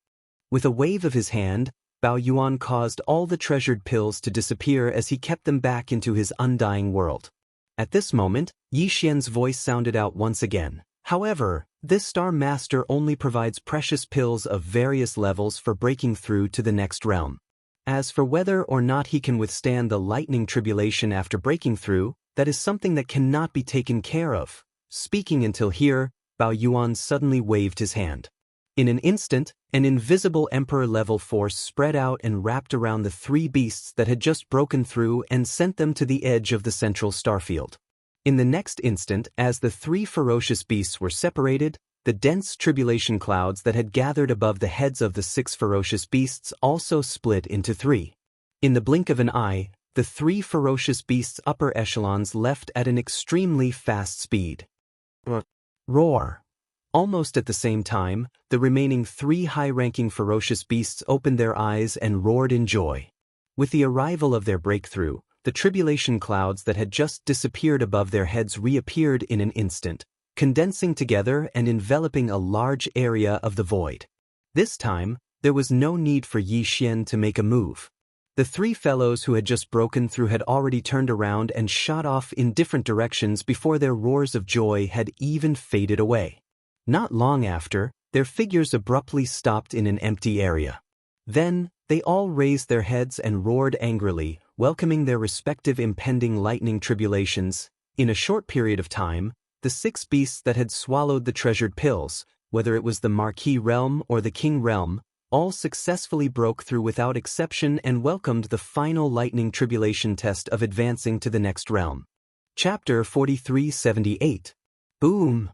With a wave of his hand, Bao Yuan caused all the treasured pills to disappear as he kept them back into his undying world. At this moment, Yi Xian's voice sounded out once again. However, this Star Master only provides precious pills of various levels for breaking through to the next realm. As for whether or not he can withstand the lightning tribulation after breaking through, that is something that cannot be taken care of. Speaking until here, Bao Yuan suddenly waved his hand. In an instant, an invisible Emperor-level force spread out and wrapped around the 3 beasts that had just broken through and sent them to the edge of the central starfield. In the next instant, as the 3 ferocious beasts were separated, the dense tribulation clouds that had gathered above the heads of the 6 ferocious beasts also split into 3. In the blink of an eye, the 3 ferocious beasts' upper echelons left at an extremely fast speed. Roar! Almost at the same time, the remaining 3 high-ranking ferocious beasts opened their eyes and roared in joy. With the arrival of their breakthrough, the tribulation clouds that had just disappeared above their heads reappeared in an instant, condensing together and enveloping a large area of the void. This time, there was no need for Yi Xian to make a move. The 3 fellows who had just broken through had already turned around and shot off in different directions before their roars of joy had even faded away. Not long after, their figures abruptly stopped in an empty area. Then, they all raised their heads and roared angrily, welcoming their respective impending lightning tribulations. In a short period of time, the 6 beasts that had swallowed the treasured pills, whether it was the Marquis realm or the King realm, all successfully broke through without exception and welcomed the final lightning tribulation test of advancing to the next realm. Chapter 4378. Boom!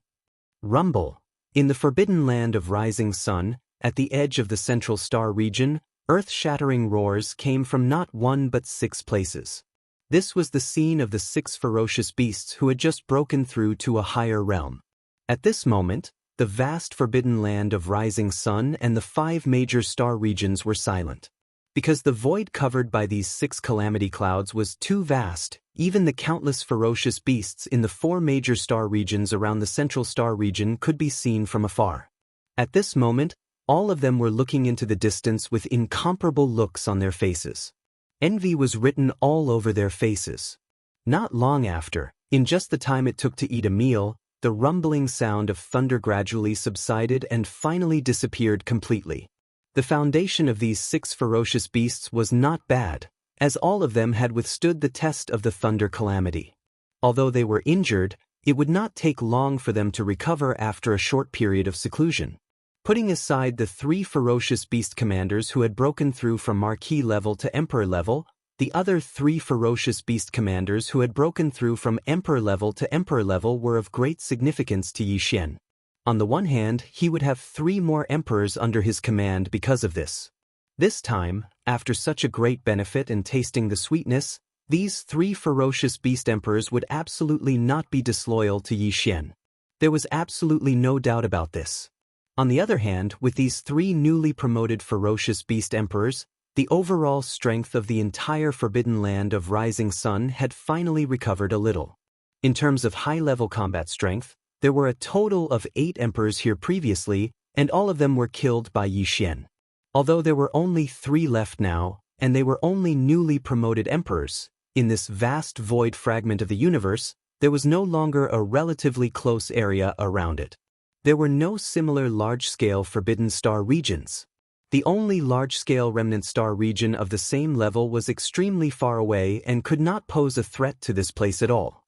Rumble. In the forbidden land of Rising Sun, at the edge of the central star region, earth-shattering roars came from not 1 but 6 places. This was the scene of the 6 ferocious beasts who had just broken through to a higher realm. At this moment, the vast forbidden land of Rising Sun and the 5 major star regions were silent. Because the void covered by these 6 calamity clouds was too vast, even the countless ferocious beasts in the 4 major star regions around the central star region could be seen from afar. At this moment, all of them were looking into the distance with incomparable looks on their faces. Envy was written all over their faces. Not long after, in just the time it took to eat a meal, the rumbling sound of thunder gradually subsided and finally disappeared completely. The foundation of these 6 ferocious beasts was not bad, as all of them had withstood the test of the thunder calamity. Although they were injured, it would not take long for them to recover after a short period of seclusion. Putting aside the 3 ferocious beast commanders who had broken through from Marquis level to Emperor level, the other 3 ferocious beast commanders who had broken through from Emperor level to Emperor level were of great significance to Yi Xian. On the one hand, he would have 3 more emperors under his command because of this. This time, after such a great benefit and tasting the sweetness, these 3 ferocious beast emperors would absolutely not be disloyal to Yi Xian. There was absolutely no doubt about this. On the other hand, with these 3 newly promoted ferocious beast emperors, the overall strength of the entire forbidden land of Rising Sun had finally recovered a little. In terms of high-level combat strength, there were a total of 8 emperors here previously, and all of them were killed by Yi Xian. Although there were only 3 left now, and they were only newly promoted emperors, in this vast void fragment of the universe, there was no longer a relatively close area around it. There were no similar large-scale Forbidden Star regions. The only large-scale Remnant Star region of the same level was extremely far away and could not pose a threat to this place at all.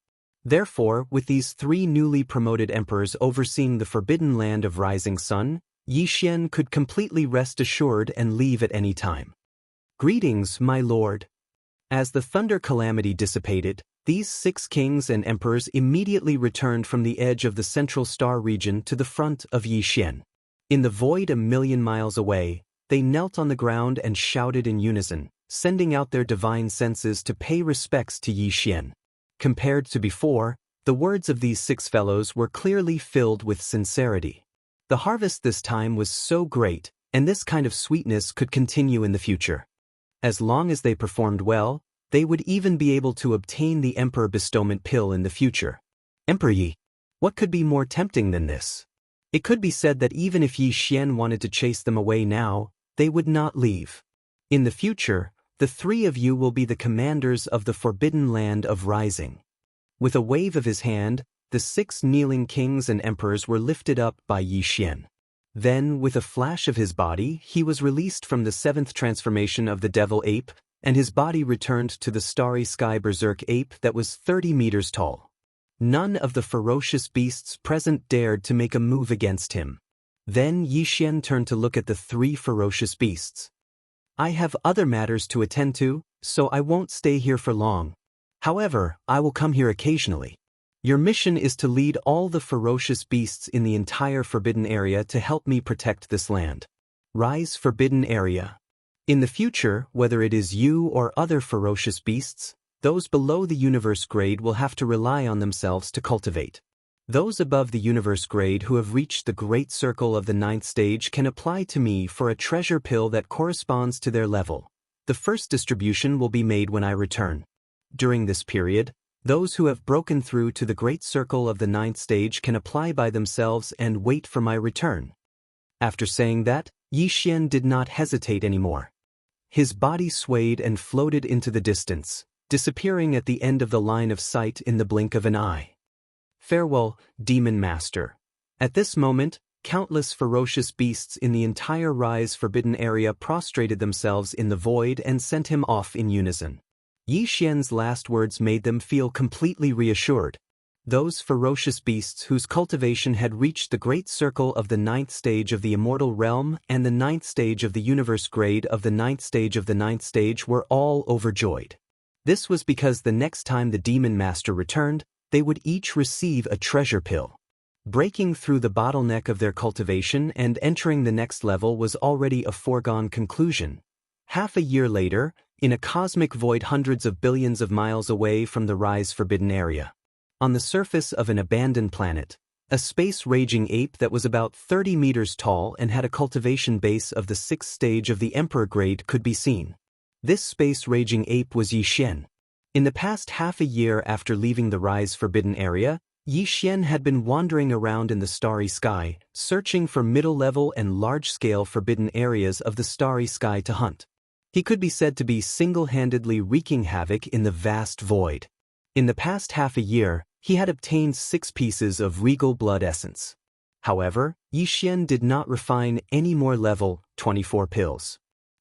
Therefore, with these 3 newly promoted emperors overseeing the forbidden land of Rising Sun, Yi Xian could completely rest assured and leave at any time. Greetings, my lord. As the thunder calamity dissipated, these 6 kings and emperors immediately returned from the edge of the central star region to the front of Yi Xian. In the void a million miles away, they knelt on the ground and shouted in unison, sending out their divine senses to pay respects to Yi Xian. Compared to before, the words of these 6 fellows were clearly filled with sincerity. The harvest this time was so great, and this kind of sweetness could continue in the future. As long as they performed well, they would even be able to obtain the Emperor Bestowment Pill in the future. Emperor Yi. What could be more tempting than this? It could be said that even if Yi Xian wanted to chase them away now, they would not leave. In the future, the 3 of you will be the commanders of the Forbidden Land of Rising. With a wave of his hand, the 6 kneeling kings and emperors were lifted up by Yi Xian. Then, with a flash of his body, he was released from the 7th transformation of the Devil Ape, and his body returned to the starry sky berserk ape that was 30 meters tall. None of the ferocious beasts present dared to make a move against him. Then Yi Xian turned to look at the 3 ferocious beasts. I have other matters to attend to, so I won't stay here for long. However, I will come here occasionally. Your mission is to lead all the ferocious beasts in the entire Forbidden Area to help me protect this land. Rise Forbidden Area. In the future, whether it is you or other ferocious beasts, those below the universe grade will have to rely on themselves to cultivate. Those above the universe grade who have reached the great circle of the 9th stage can apply to me for a treasure pill that corresponds to their level. The first distribution will be made when I return. During this period, those who have broken through to the great circle of the 9th stage can apply by themselves and wait for my return. After saying that, Yi Xian did not hesitate anymore. His body swayed and floated into the distance, disappearing at the end of the line of sight in the blink of an eye. Farewell, Demon Master. At this moment, countless ferocious beasts in the entire Rise Forbidden Area prostrated themselves in the void and sent him off in unison. Yi Xian's last words made them feel completely reassured. Those ferocious beasts whose cultivation had reached the great circle of the 9th stage of the immortal realm and the 9th stage of the universe grade of the 9th stage of the 9th stage were all overjoyed. This was because the next time the Demon Master returned, they would each receive a treasure pill. Breaking through the bottleneck of their cultivation and entering the next level was already a foregone conclusion. Half a year later, in a cosmic void hundreds of billions of miles away from the Rise Forbidden Area, on the surface of an abandoned planet, a space-raging ape that was about 30 meters tall and had a cultivation base of the 6th stage of the Emperor grade could be seen. This space-raging ape was Yi Xian. In the past half a year after leaving the Rise Forbidden Area, Yi Xian had been wandering around in the starry sky, searching for middle-level and large-scale forbidden areas of the starry sky to hunt. He could be said to be single-handedly wreaking havoc in the vast void. In the past half a year, he had obtained 6 pieces of regal blood essence. However, Yi Xian did not refine any more level 24 pills.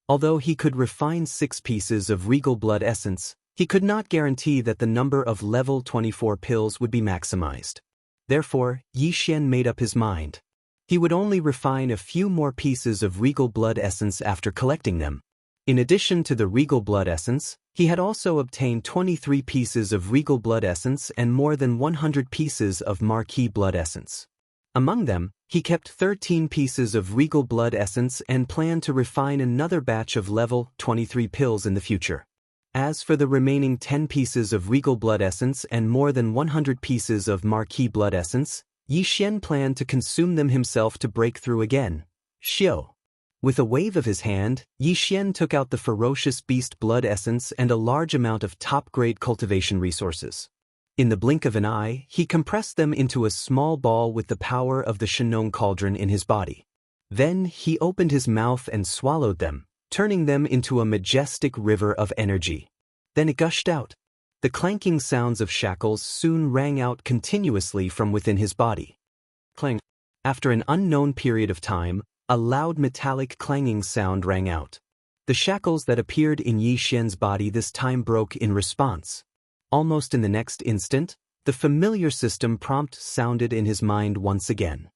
Although he could refine 6 pieces of regal blood essence, he could not guarantee that the number of level 24 pills would be maximized. Therefore, Yi Xian made up his mind. He would only refine a few more pieces of regal blood essence after collecting them. In addition to the regal blood essence, he had also obtained 23 pieces of regal blood essence and more than 100 pieces of marquis blood essence. Among them, he kept 13 pieces of regal blood essence and planned to refine another batch of level 23 pills in the future. As for the remaining 10 pieces of regal blood essence and more than 100 pieces of marquis blood essence, Yi Xian planned to consume them himself to break through again. Xiu. With a wave of his hand, Yi Xian took out the ferocious beast blood essence and a large amount of top-grade cultivation resources. In the blink of an eye, he compressed them into a small ball with the power of the Shenong cauldron in his body. Then he opened his mouth and swallowed them, turning them into a majestic river of energy. Then it gushed out. The clanking sounds of shackles soon rang out continuously from within his body. Clang. After an unknown period of time, a loud metallic clanging sound rang out. The shackles that appeared in Yi Xian's body this time broke in response. Almost in the next instant, the familiar system prompt sounded in his mind once again.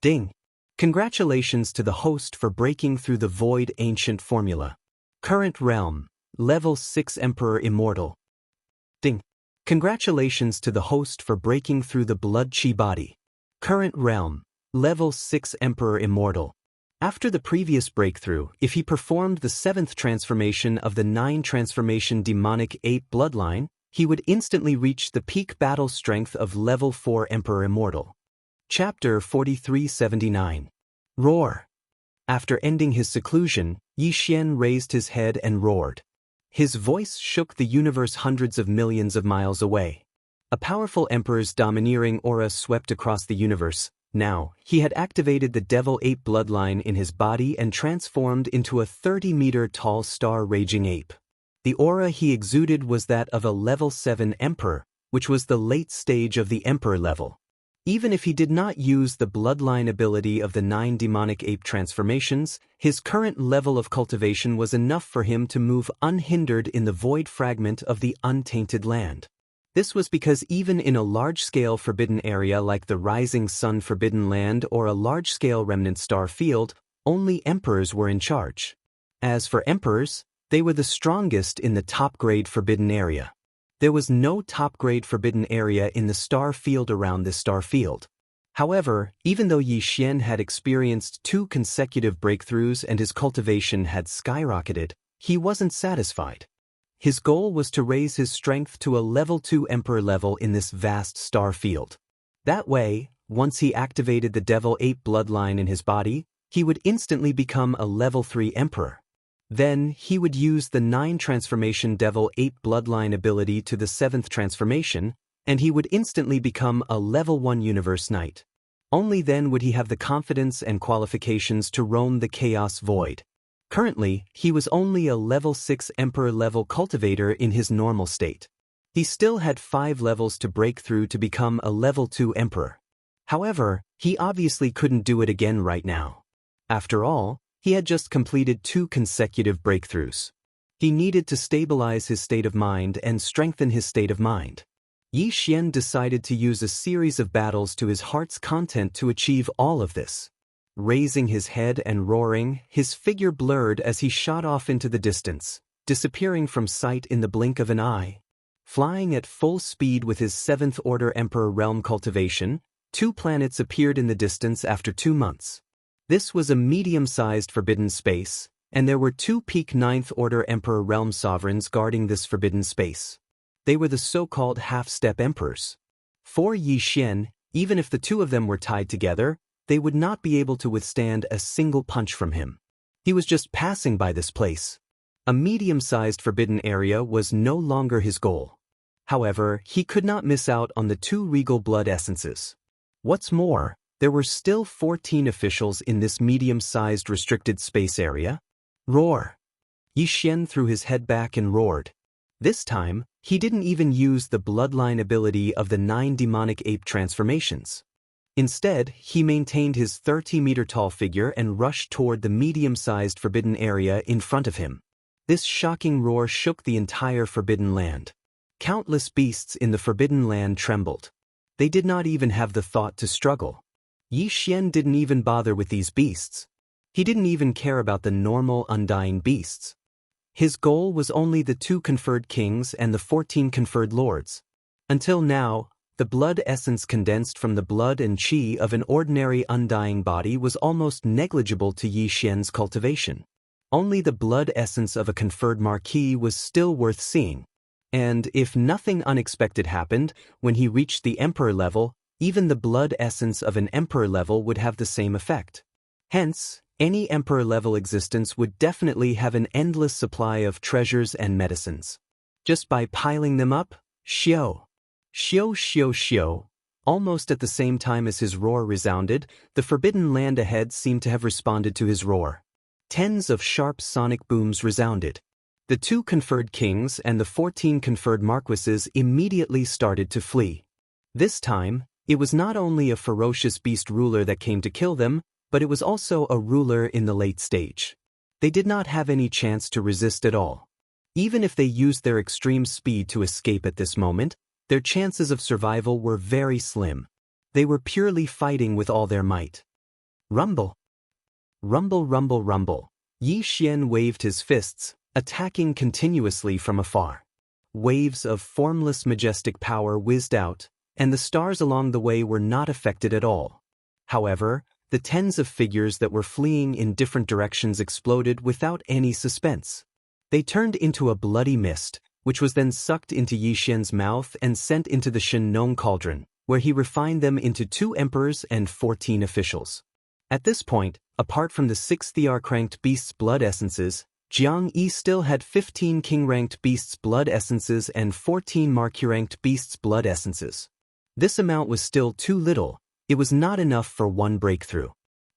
Ding! Congratulations to the host for breaking through the void ancient formula. Current realm, level 6 Emperor Immortal. Ding. Congratulations to the host for breaking through the blood chi body. Current realm, level 6 Emperor Immortal. After the previous breakthrough, if he performed the 7th transformation of the 9 transformation demonic ape bloodline, he would instantly reach the peak battle strength of level 4 Emperor Immortal. Chapter 4379. Roar. After ending his seclusion, Xian raised his head and roared. His voice shook the universe hundreds of millions of miles away. A powerful emperor's domineering aura swept across the universe. Now, he had activated the devil ape bloodline in his body and transformed into a 30-meter-tall star-raging ape. The aura he exuded was that of a level 7 emperor, which was the late stage of the emperor level. Even if he did not use the bloodline ability of the 9 demonic ape transformations, his current level of cultivation was enough for him to move unhindered in the void fragment of the untainted land. This was because even in a large-scale forbidden area like the Rising Sun Forbidden Land or a large-scale remnant star field, only emperors were in charge. As for emperors, they were the strongest in the top-grade forbidden area. There was no top-grade forbidden area in the star field around this star field. However, even though Xian had experienced 2 consecutive breakthroughs and his cultivation had skyrocketed, he wasn't satisfied. His goal was to raise his strength to a level 2 emperor level in this vast star field. That way, once he activated the devil ape bloodline in his body, he would instantly become a level 3 emperor. Then, he would use the 9 transformation devil ape bloodline ability to the 7th transformation, and he would instantly become a level 1 universe knight. Only then would he have the confidence and qualifications to roam the chaos void. Currently, he was only a level 6 emperor level cultivator in his normal state. He still had 5 levels to break through to become a level 2 emperor. However, he obviously couldn't do it again right now. After all, he had just completed 2 consecutive breakthroughs. He needed to stabilize his state of mind and strengthen his state of mind. Xian decided to use a series of battles to his heart's content to achieve all of this. Raising his head and roaring, his figure blurred as he shot off into the distance, disappearing from sight in the blink of an eye. Flying at full speed with his 7th Order Emperor realm cultivation, 2 planets appeared in the distance after 2 months. This was a medium-sized forbidden space, and there were 2 peak 9th Order Emperor realm sovereigns guarding this forbidden space. They were the so-called half-step emperors. For Xian, even if the 2 of them were tied together, they would not be able to withstand a single punch from him. He was just passing by this place. A medium-sized forbidden area was no longer his goal. However, he could not miss out on the 2 regal blood essences. What's more, there were still 14 officials in this medium-sized restricted space area. Roar! Xian threw his head back and roared. This time, he didn't even use the bloodline ability of the 9 demonic ape transformations. Instead, he maintained his 30-meter-tall figure and rushed toward the medium-sized forbidden area in front of him. This shocking roar shook the entire forbidden land. Countless beasts in the forbidden land trembled. They did not even have the thought to struggle. Xian didn't even bother with these beasts. He didn't even care about the normal undying beasts. His goal was only the 2 conferred kings and the 14 conferred lords. Until now, the blood essence condensed from the blood and qi of an ordinary undying body was almost negligible to Xian's cultivation. Only the blood essence of a conferred marquis was still worth seeing. And if nothing unexpected happened, when he reached the emperor level, even the blood essence of an emperor level would have the same effect. Hence, any emperor level existence would definitely have an endless supply of treasures and medicines. Just by piling them up, xiao. Xiao xiao xiao. Almost at the same time as his roar resounded, the forbidden land ahead seemed to have responded to his roar. Tens of sharp sonic booms resounded. The 2 conferred kings and the 14 conferred marquises immediately started to flee. This time, it was not only a ferocious beast ruler that came to kill them, but it was also a ruler in the late stage. They did not have any chance to resist at all. Even if they used their extreme speed to escape at this moment, their chances of survival were very slim. They were purely fighting with all their might. Rumble. Rumble, rumble, rumble. Yi Xian waved his fists, attacking continuously from afar. Waves of formless majestic power whizzed out, and the stars along the way were not affected at all. However, the tens of figures that were fleeing in different directions exploded without any suspense. They turned into a bloody mist, which was then sucked into Yi Xian's mouth and sent into the Shen cauldron, where he refined them into 2 emperors and 14 officials. At this point, apart from the 6 Thearch-ranked beasts' blood essences, Jiang Yi still had 15 king-ranked beasts' blood essences and 14 marquis-ranked beasts' blood essences. This amount was still too little. It was not enough for one breakthrough.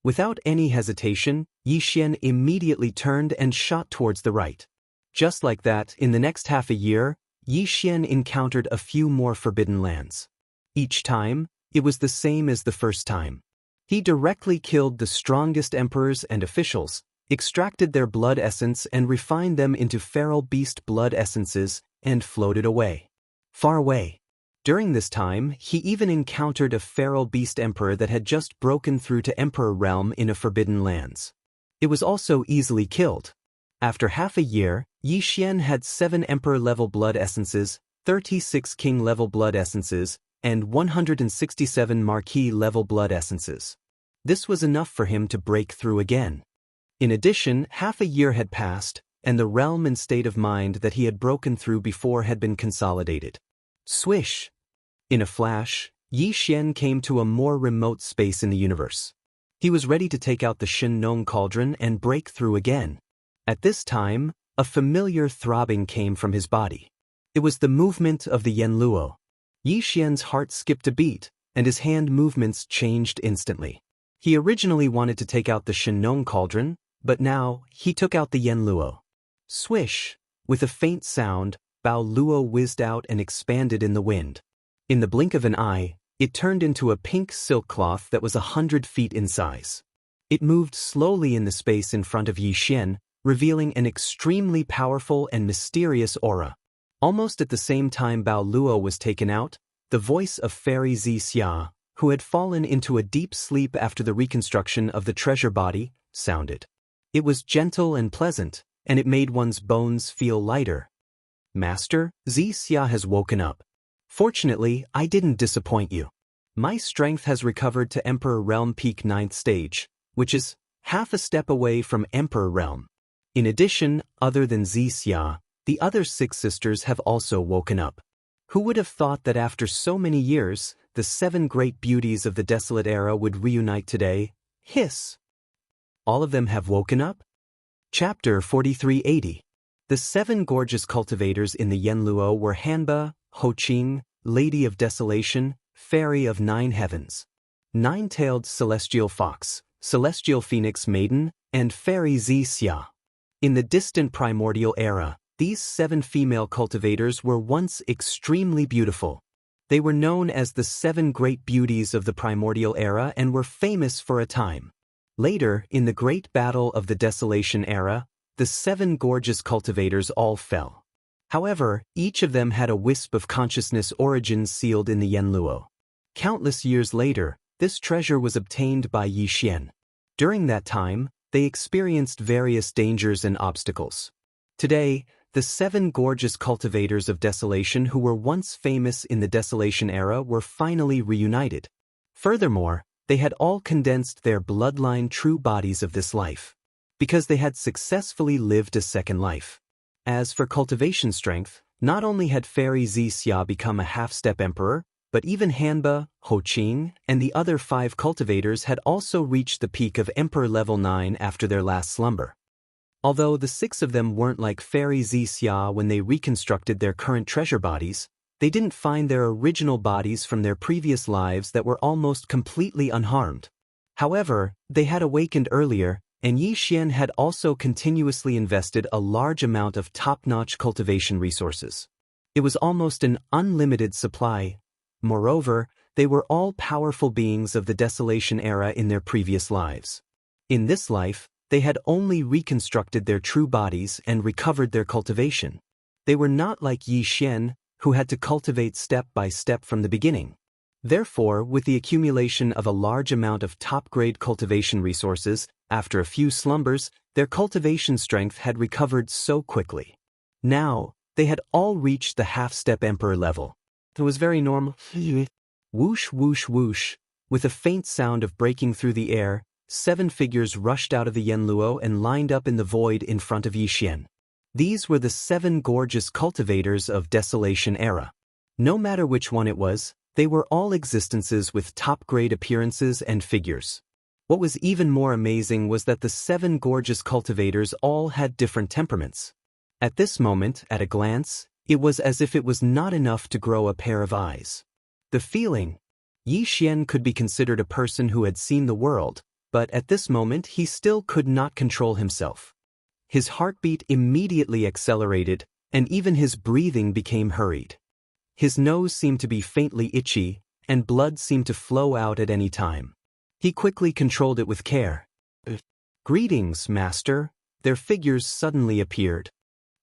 Without any hesitation, Yi Xian immediately turned and shot towards the right. Just like that, in the next half a year, Yi Xian encountered a few more forbidden lands. Each time, it was the same as the first time. He directly killed the strongest emperors and officials, extracted their blood essence and refined them into feral beast blood essences, and floated away. Far away. During this time, he even encountered a feral beast emperor that had just broken through to Emperor Realm in a forbidden lands. It was also easily killed. After half a year, Yi Xian had 7 emperor-level blood essences, 36 king-level blood essences, and 167 marquis-level blood essences. This was enough for him to break through again. In addition, half a year had passed, and the realm and state of mind that he had broken through before had been consolidated. Swish! In a flash, Yi Xian came to a more remote space in the universe. He was ready to take out the Shen cauldron and break through again. At this time, a familiar throbbing came from his body. It was the movement of the Yanluo. Yi Xian's heart skipped a beat, and his hand movements changed instantly. He originally wanted to take out the Shen cauldron, but now he took out the Yanluo. Swish! With a faint sound, Bao Luo whizzed out and expanded in the wind. In the blink of an eye, it turned into a pink silk cloth that was 100 feet in size. It moved slowly in the space in front of Yi Xian, revealing an extremely powerful and mysterious aura. Almost at the same time Bao Luo was taken out, the voice of Fairy Xianxia, who had fallen into a deep sleep after the reconstruction of the treasure body, sounded. It was gentle and pleasant, and it made one's bones feel lighter. Master, Xianxia has woken up. Fortunately, I didn't disappoint you. My strength has recovered to Emperor Realm Peak 9th stage, which is half a step away from Emperor Realm. In addition, other than Xianxia, the other 6 sisters have also woken up. Who would have thought that after so many years, the 7 great beauties of the desolate era would reunite today? Hiss! All of them have woken up? Chapter 4380. The 7 gorgeous cultivators in the Yanluo were Hanba, Hoqing, Lady of Desolation, Fairy of 9 Heavens, 9-tailed Celestial Fox, Celestial Phoenix Maiden, and Fairy Xianxia. In the distant primordial era, these 7 female cultivators were once extremely beautiful. They were known as the 7 great beauties of the primordial era and were famous for a time. Later, in the great battle of the Desolation era, the 7 gorgeous cultivators all fell. However, each of them had a wisp of consciousness origins sealed in the Yanluo. Countless years later, this treasure was obtained by Yi Xian. During that time, they experienced various dangers and obstacles. Today, the 7 gorgeous cultivators of desolation who were once famous in the Desolation era were finally reunited. Furthermore, they had all condensed their bloodline true bodies of this life, because they had successfully lived a second life. As for cultivation strength, not only had Fairy Xianxia become a half-step emperor, but even Hanba, Hoqing, and the other 5 cultivators had also reached the peak of Emperor Level 9 after their last slumber. Although the 6 of them weren't like Fairy Xianxia when they reconstructed their current treasure bodies, they didn't find their original bodies from their previous lives that were almost completely unharmed. However, they had awakened earlier, and Yi Xian had also continuously invested a large amount of top-notch cultivation resources. It was almost an unlimited supply. Moreover, they were all powerful beings of the Desolation era in their previous lives. In this life, they had only reconstructed their true bodies and recovered their cultivation. They were not like Yi Xian, who had to cultivate step by step from the beginning. Therefore, with the accumulation of a large amount of top-grade cultivation resources, after a few slumbers, their cultivation strength had recovered so quickly. Now, they had all reached the half-step emperor level. It was very normal. Whoosh, whoosh, whoosh. With a faint sound of breaking through the air, 7 figures rushed out of the Yanluo and lined up in the void in front of Yixian. These were the 7 gorgeous cultivators of Desolation era. No matter which one it was, they were all existences with top-grade appearances and figures. What was even more amazing was that the 7 gorgeous cultivators all had different temperaments. At this moment, at a glance, it was as if it was not enough to grow a pair of eyes. The feeling. Yixian could be considered a person who had seen the world, but at this moment he still could not control himself. His heartbeat immediately accelerated, and even his breathing became hurried. His nose seemed to be faintly itchy, and blood seemed to flow out at any time. He quickly controlled it with care. "Greetings, master," their figures suddenly appeared.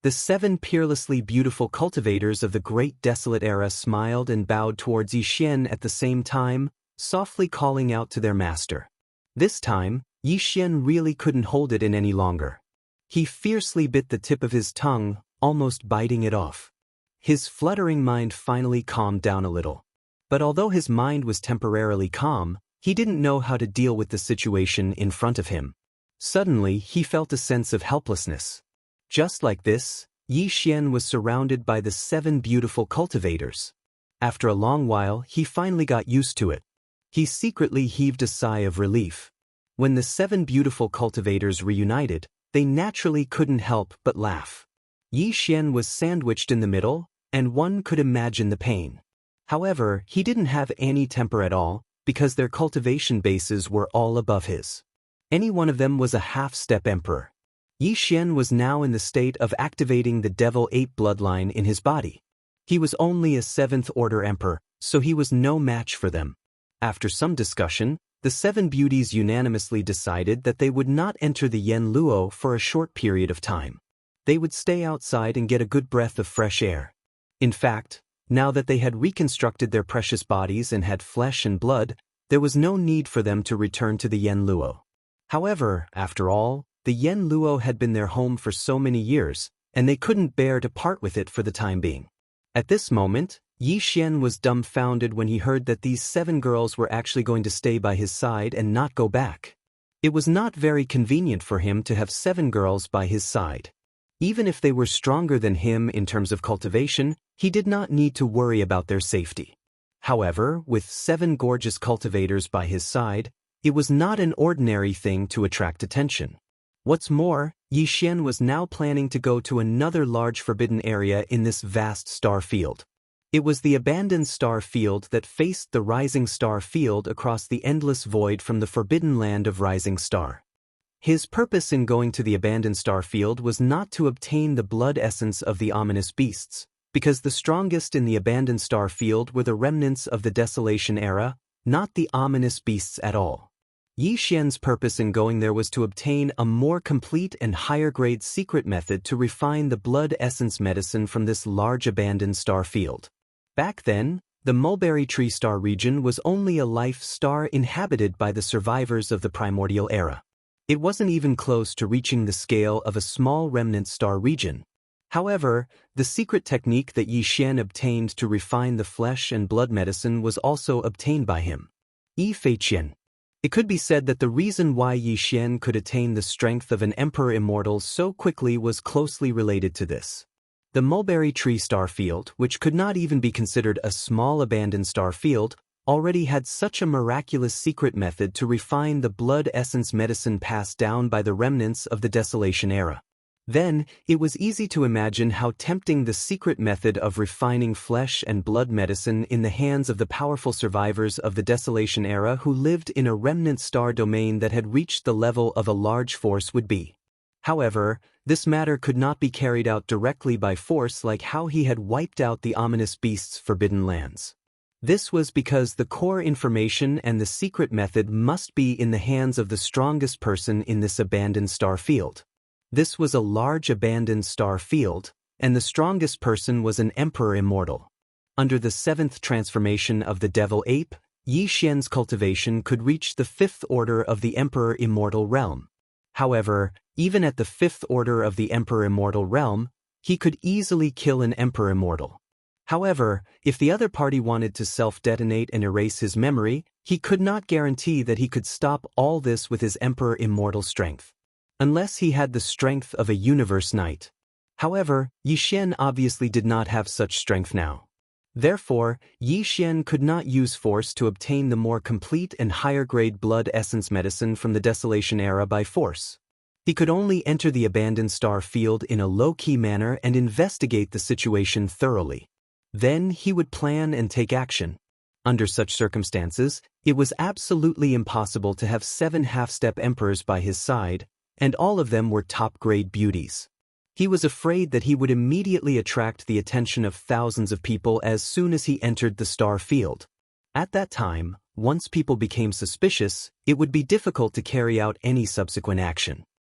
The 7 peerlessly beautiful cultivators of the Great Desolate Era smiled and bowed towards Yixian at the same time, softly calling out to their master. This time, Yixian really couldn't hold it in any longer. He fiercely bit the tip of his tongue, almost biting it off. His fluttering mind finally calmed down a little. But although his mind was temporarily calm, he didn't know how to deal with the situation in front of him. Suddenly, he felt a sense of helplessness. Just like this, Yixian was surrounded by the 7 beautiful cultivators. After a long while, he finally got used to it. He secretly heaved a sigh of relief. When the 7 beautiful cultivators reunited, they naturally couldn't help but laugh. Yixian was sandwiched in the middle, and one could imagine the pain. However, he didn't have any temper at all, because their cultivation bases were all above his. Any one of them was a half-step emperor. Yixian was now in the state of activating the Devil 8 bloodline in his body. He was only a 7th-order emperor, so he was no match for them. After some discussion, the 7 beauties unanimously decided that they would not enter the Yanluo for a short period of time. They would stay outside and get a good breath of fresh air. In fact, now that they had reconstructed their precious bodies and had flesh and blood, there was no need for them to return to the Yanluo. However, after all, the Yanluo had been their home for so many years, and they couldn't bear to part with it for the time being. At this moment, Yixian was dumbfounded when he heard that these 7 girls were actually going to stay by his side and not go back. It was not very convenient for him to have 7 girls by his side. Even if they were stronger than him in terms of cultivation, he did not need to worry about their safety. However, with 7 gorgeous cultivators by his side, it was not an ordinary thing to attract attention. What's more, Yixian was now planning to go to another large forbidden area in this vast star field. It was the abandoned star field that faced the rising star field across the endless void from the forbidden land of Rising Star. His purpose in going to the abandoned star field was not to obtain the blood essence of the ominous beasts, because the strongest in the abandoned star field were the remnants of the Desolation era, not the ominous beasts at all. Yixian's purpose in going there was to obtain a more complete and higher-grade secret method to refine the blood essence medicine from this large abandoned star field. Back then, the mulberry tree star region was only a life star inhabited by the survivors of the primordial era. It wasn't even close to reaching the scale of a small remnant star region. However, the secret technique that Yixian obtained to refine the flesh and blood medicine was also obtained by him. Feiqian. It could be said that the reason why Yixian could attain the strength of an emperor immortal so quickly was closely related to this. The mulberry tree star field, which could not even be considered a small abandoned star field, already had such a miraculous secret method to refine the blood essence medicine passed down by the remnants of the Desolation era. Then, it was easy to imagine how tempting the secret method of refining flesh and blood medicine in the hands of the powerful survivors of the Desolation era who lived in a remnant star domain that had reached the level of a large force would be. However, this matter could not be carried out directly by force like how he had wiped out the ominous beasts' forbidden lands. This was because the core information and the secret method must be in the hands of the strongest person in this abandoned star field. This was a large abandoned star field, and the strongest person was an emperor immortal. Under the 7th transformation of the Devil Ape, Xianxia's cultivation could reach the 5th order of the Emperor Immortal Realm. However, even at the 5th order of the Emperor Immortal Realm, he could easily kill an Emperor Immortal. However, if the other party wanted to self-detonate and erase his memory, he could not guarantee that he could stop all this with his Emperor Immortal strength. Unless he had the strength of a Universe Knight. However, Yixian obviously did not have such strength now. Therefore, Yixian could not use force to obtain the more complete and higher-grade blood essence medicine from the Desolation Era by force. He could only enter the abandoned star field in a low-key manner and investigate the situation thoroughly. Then he would plan and take action. Under such circumstances, it was absolutely impossible to have 7 half-step emperors by his side, and all of them were top-grade beauties. He was afraid that he would immediately attract the attention of thousands of people as soon as he entered the star field. At that time, once people became suspicious, it would be difficult to carry out any subsequent action.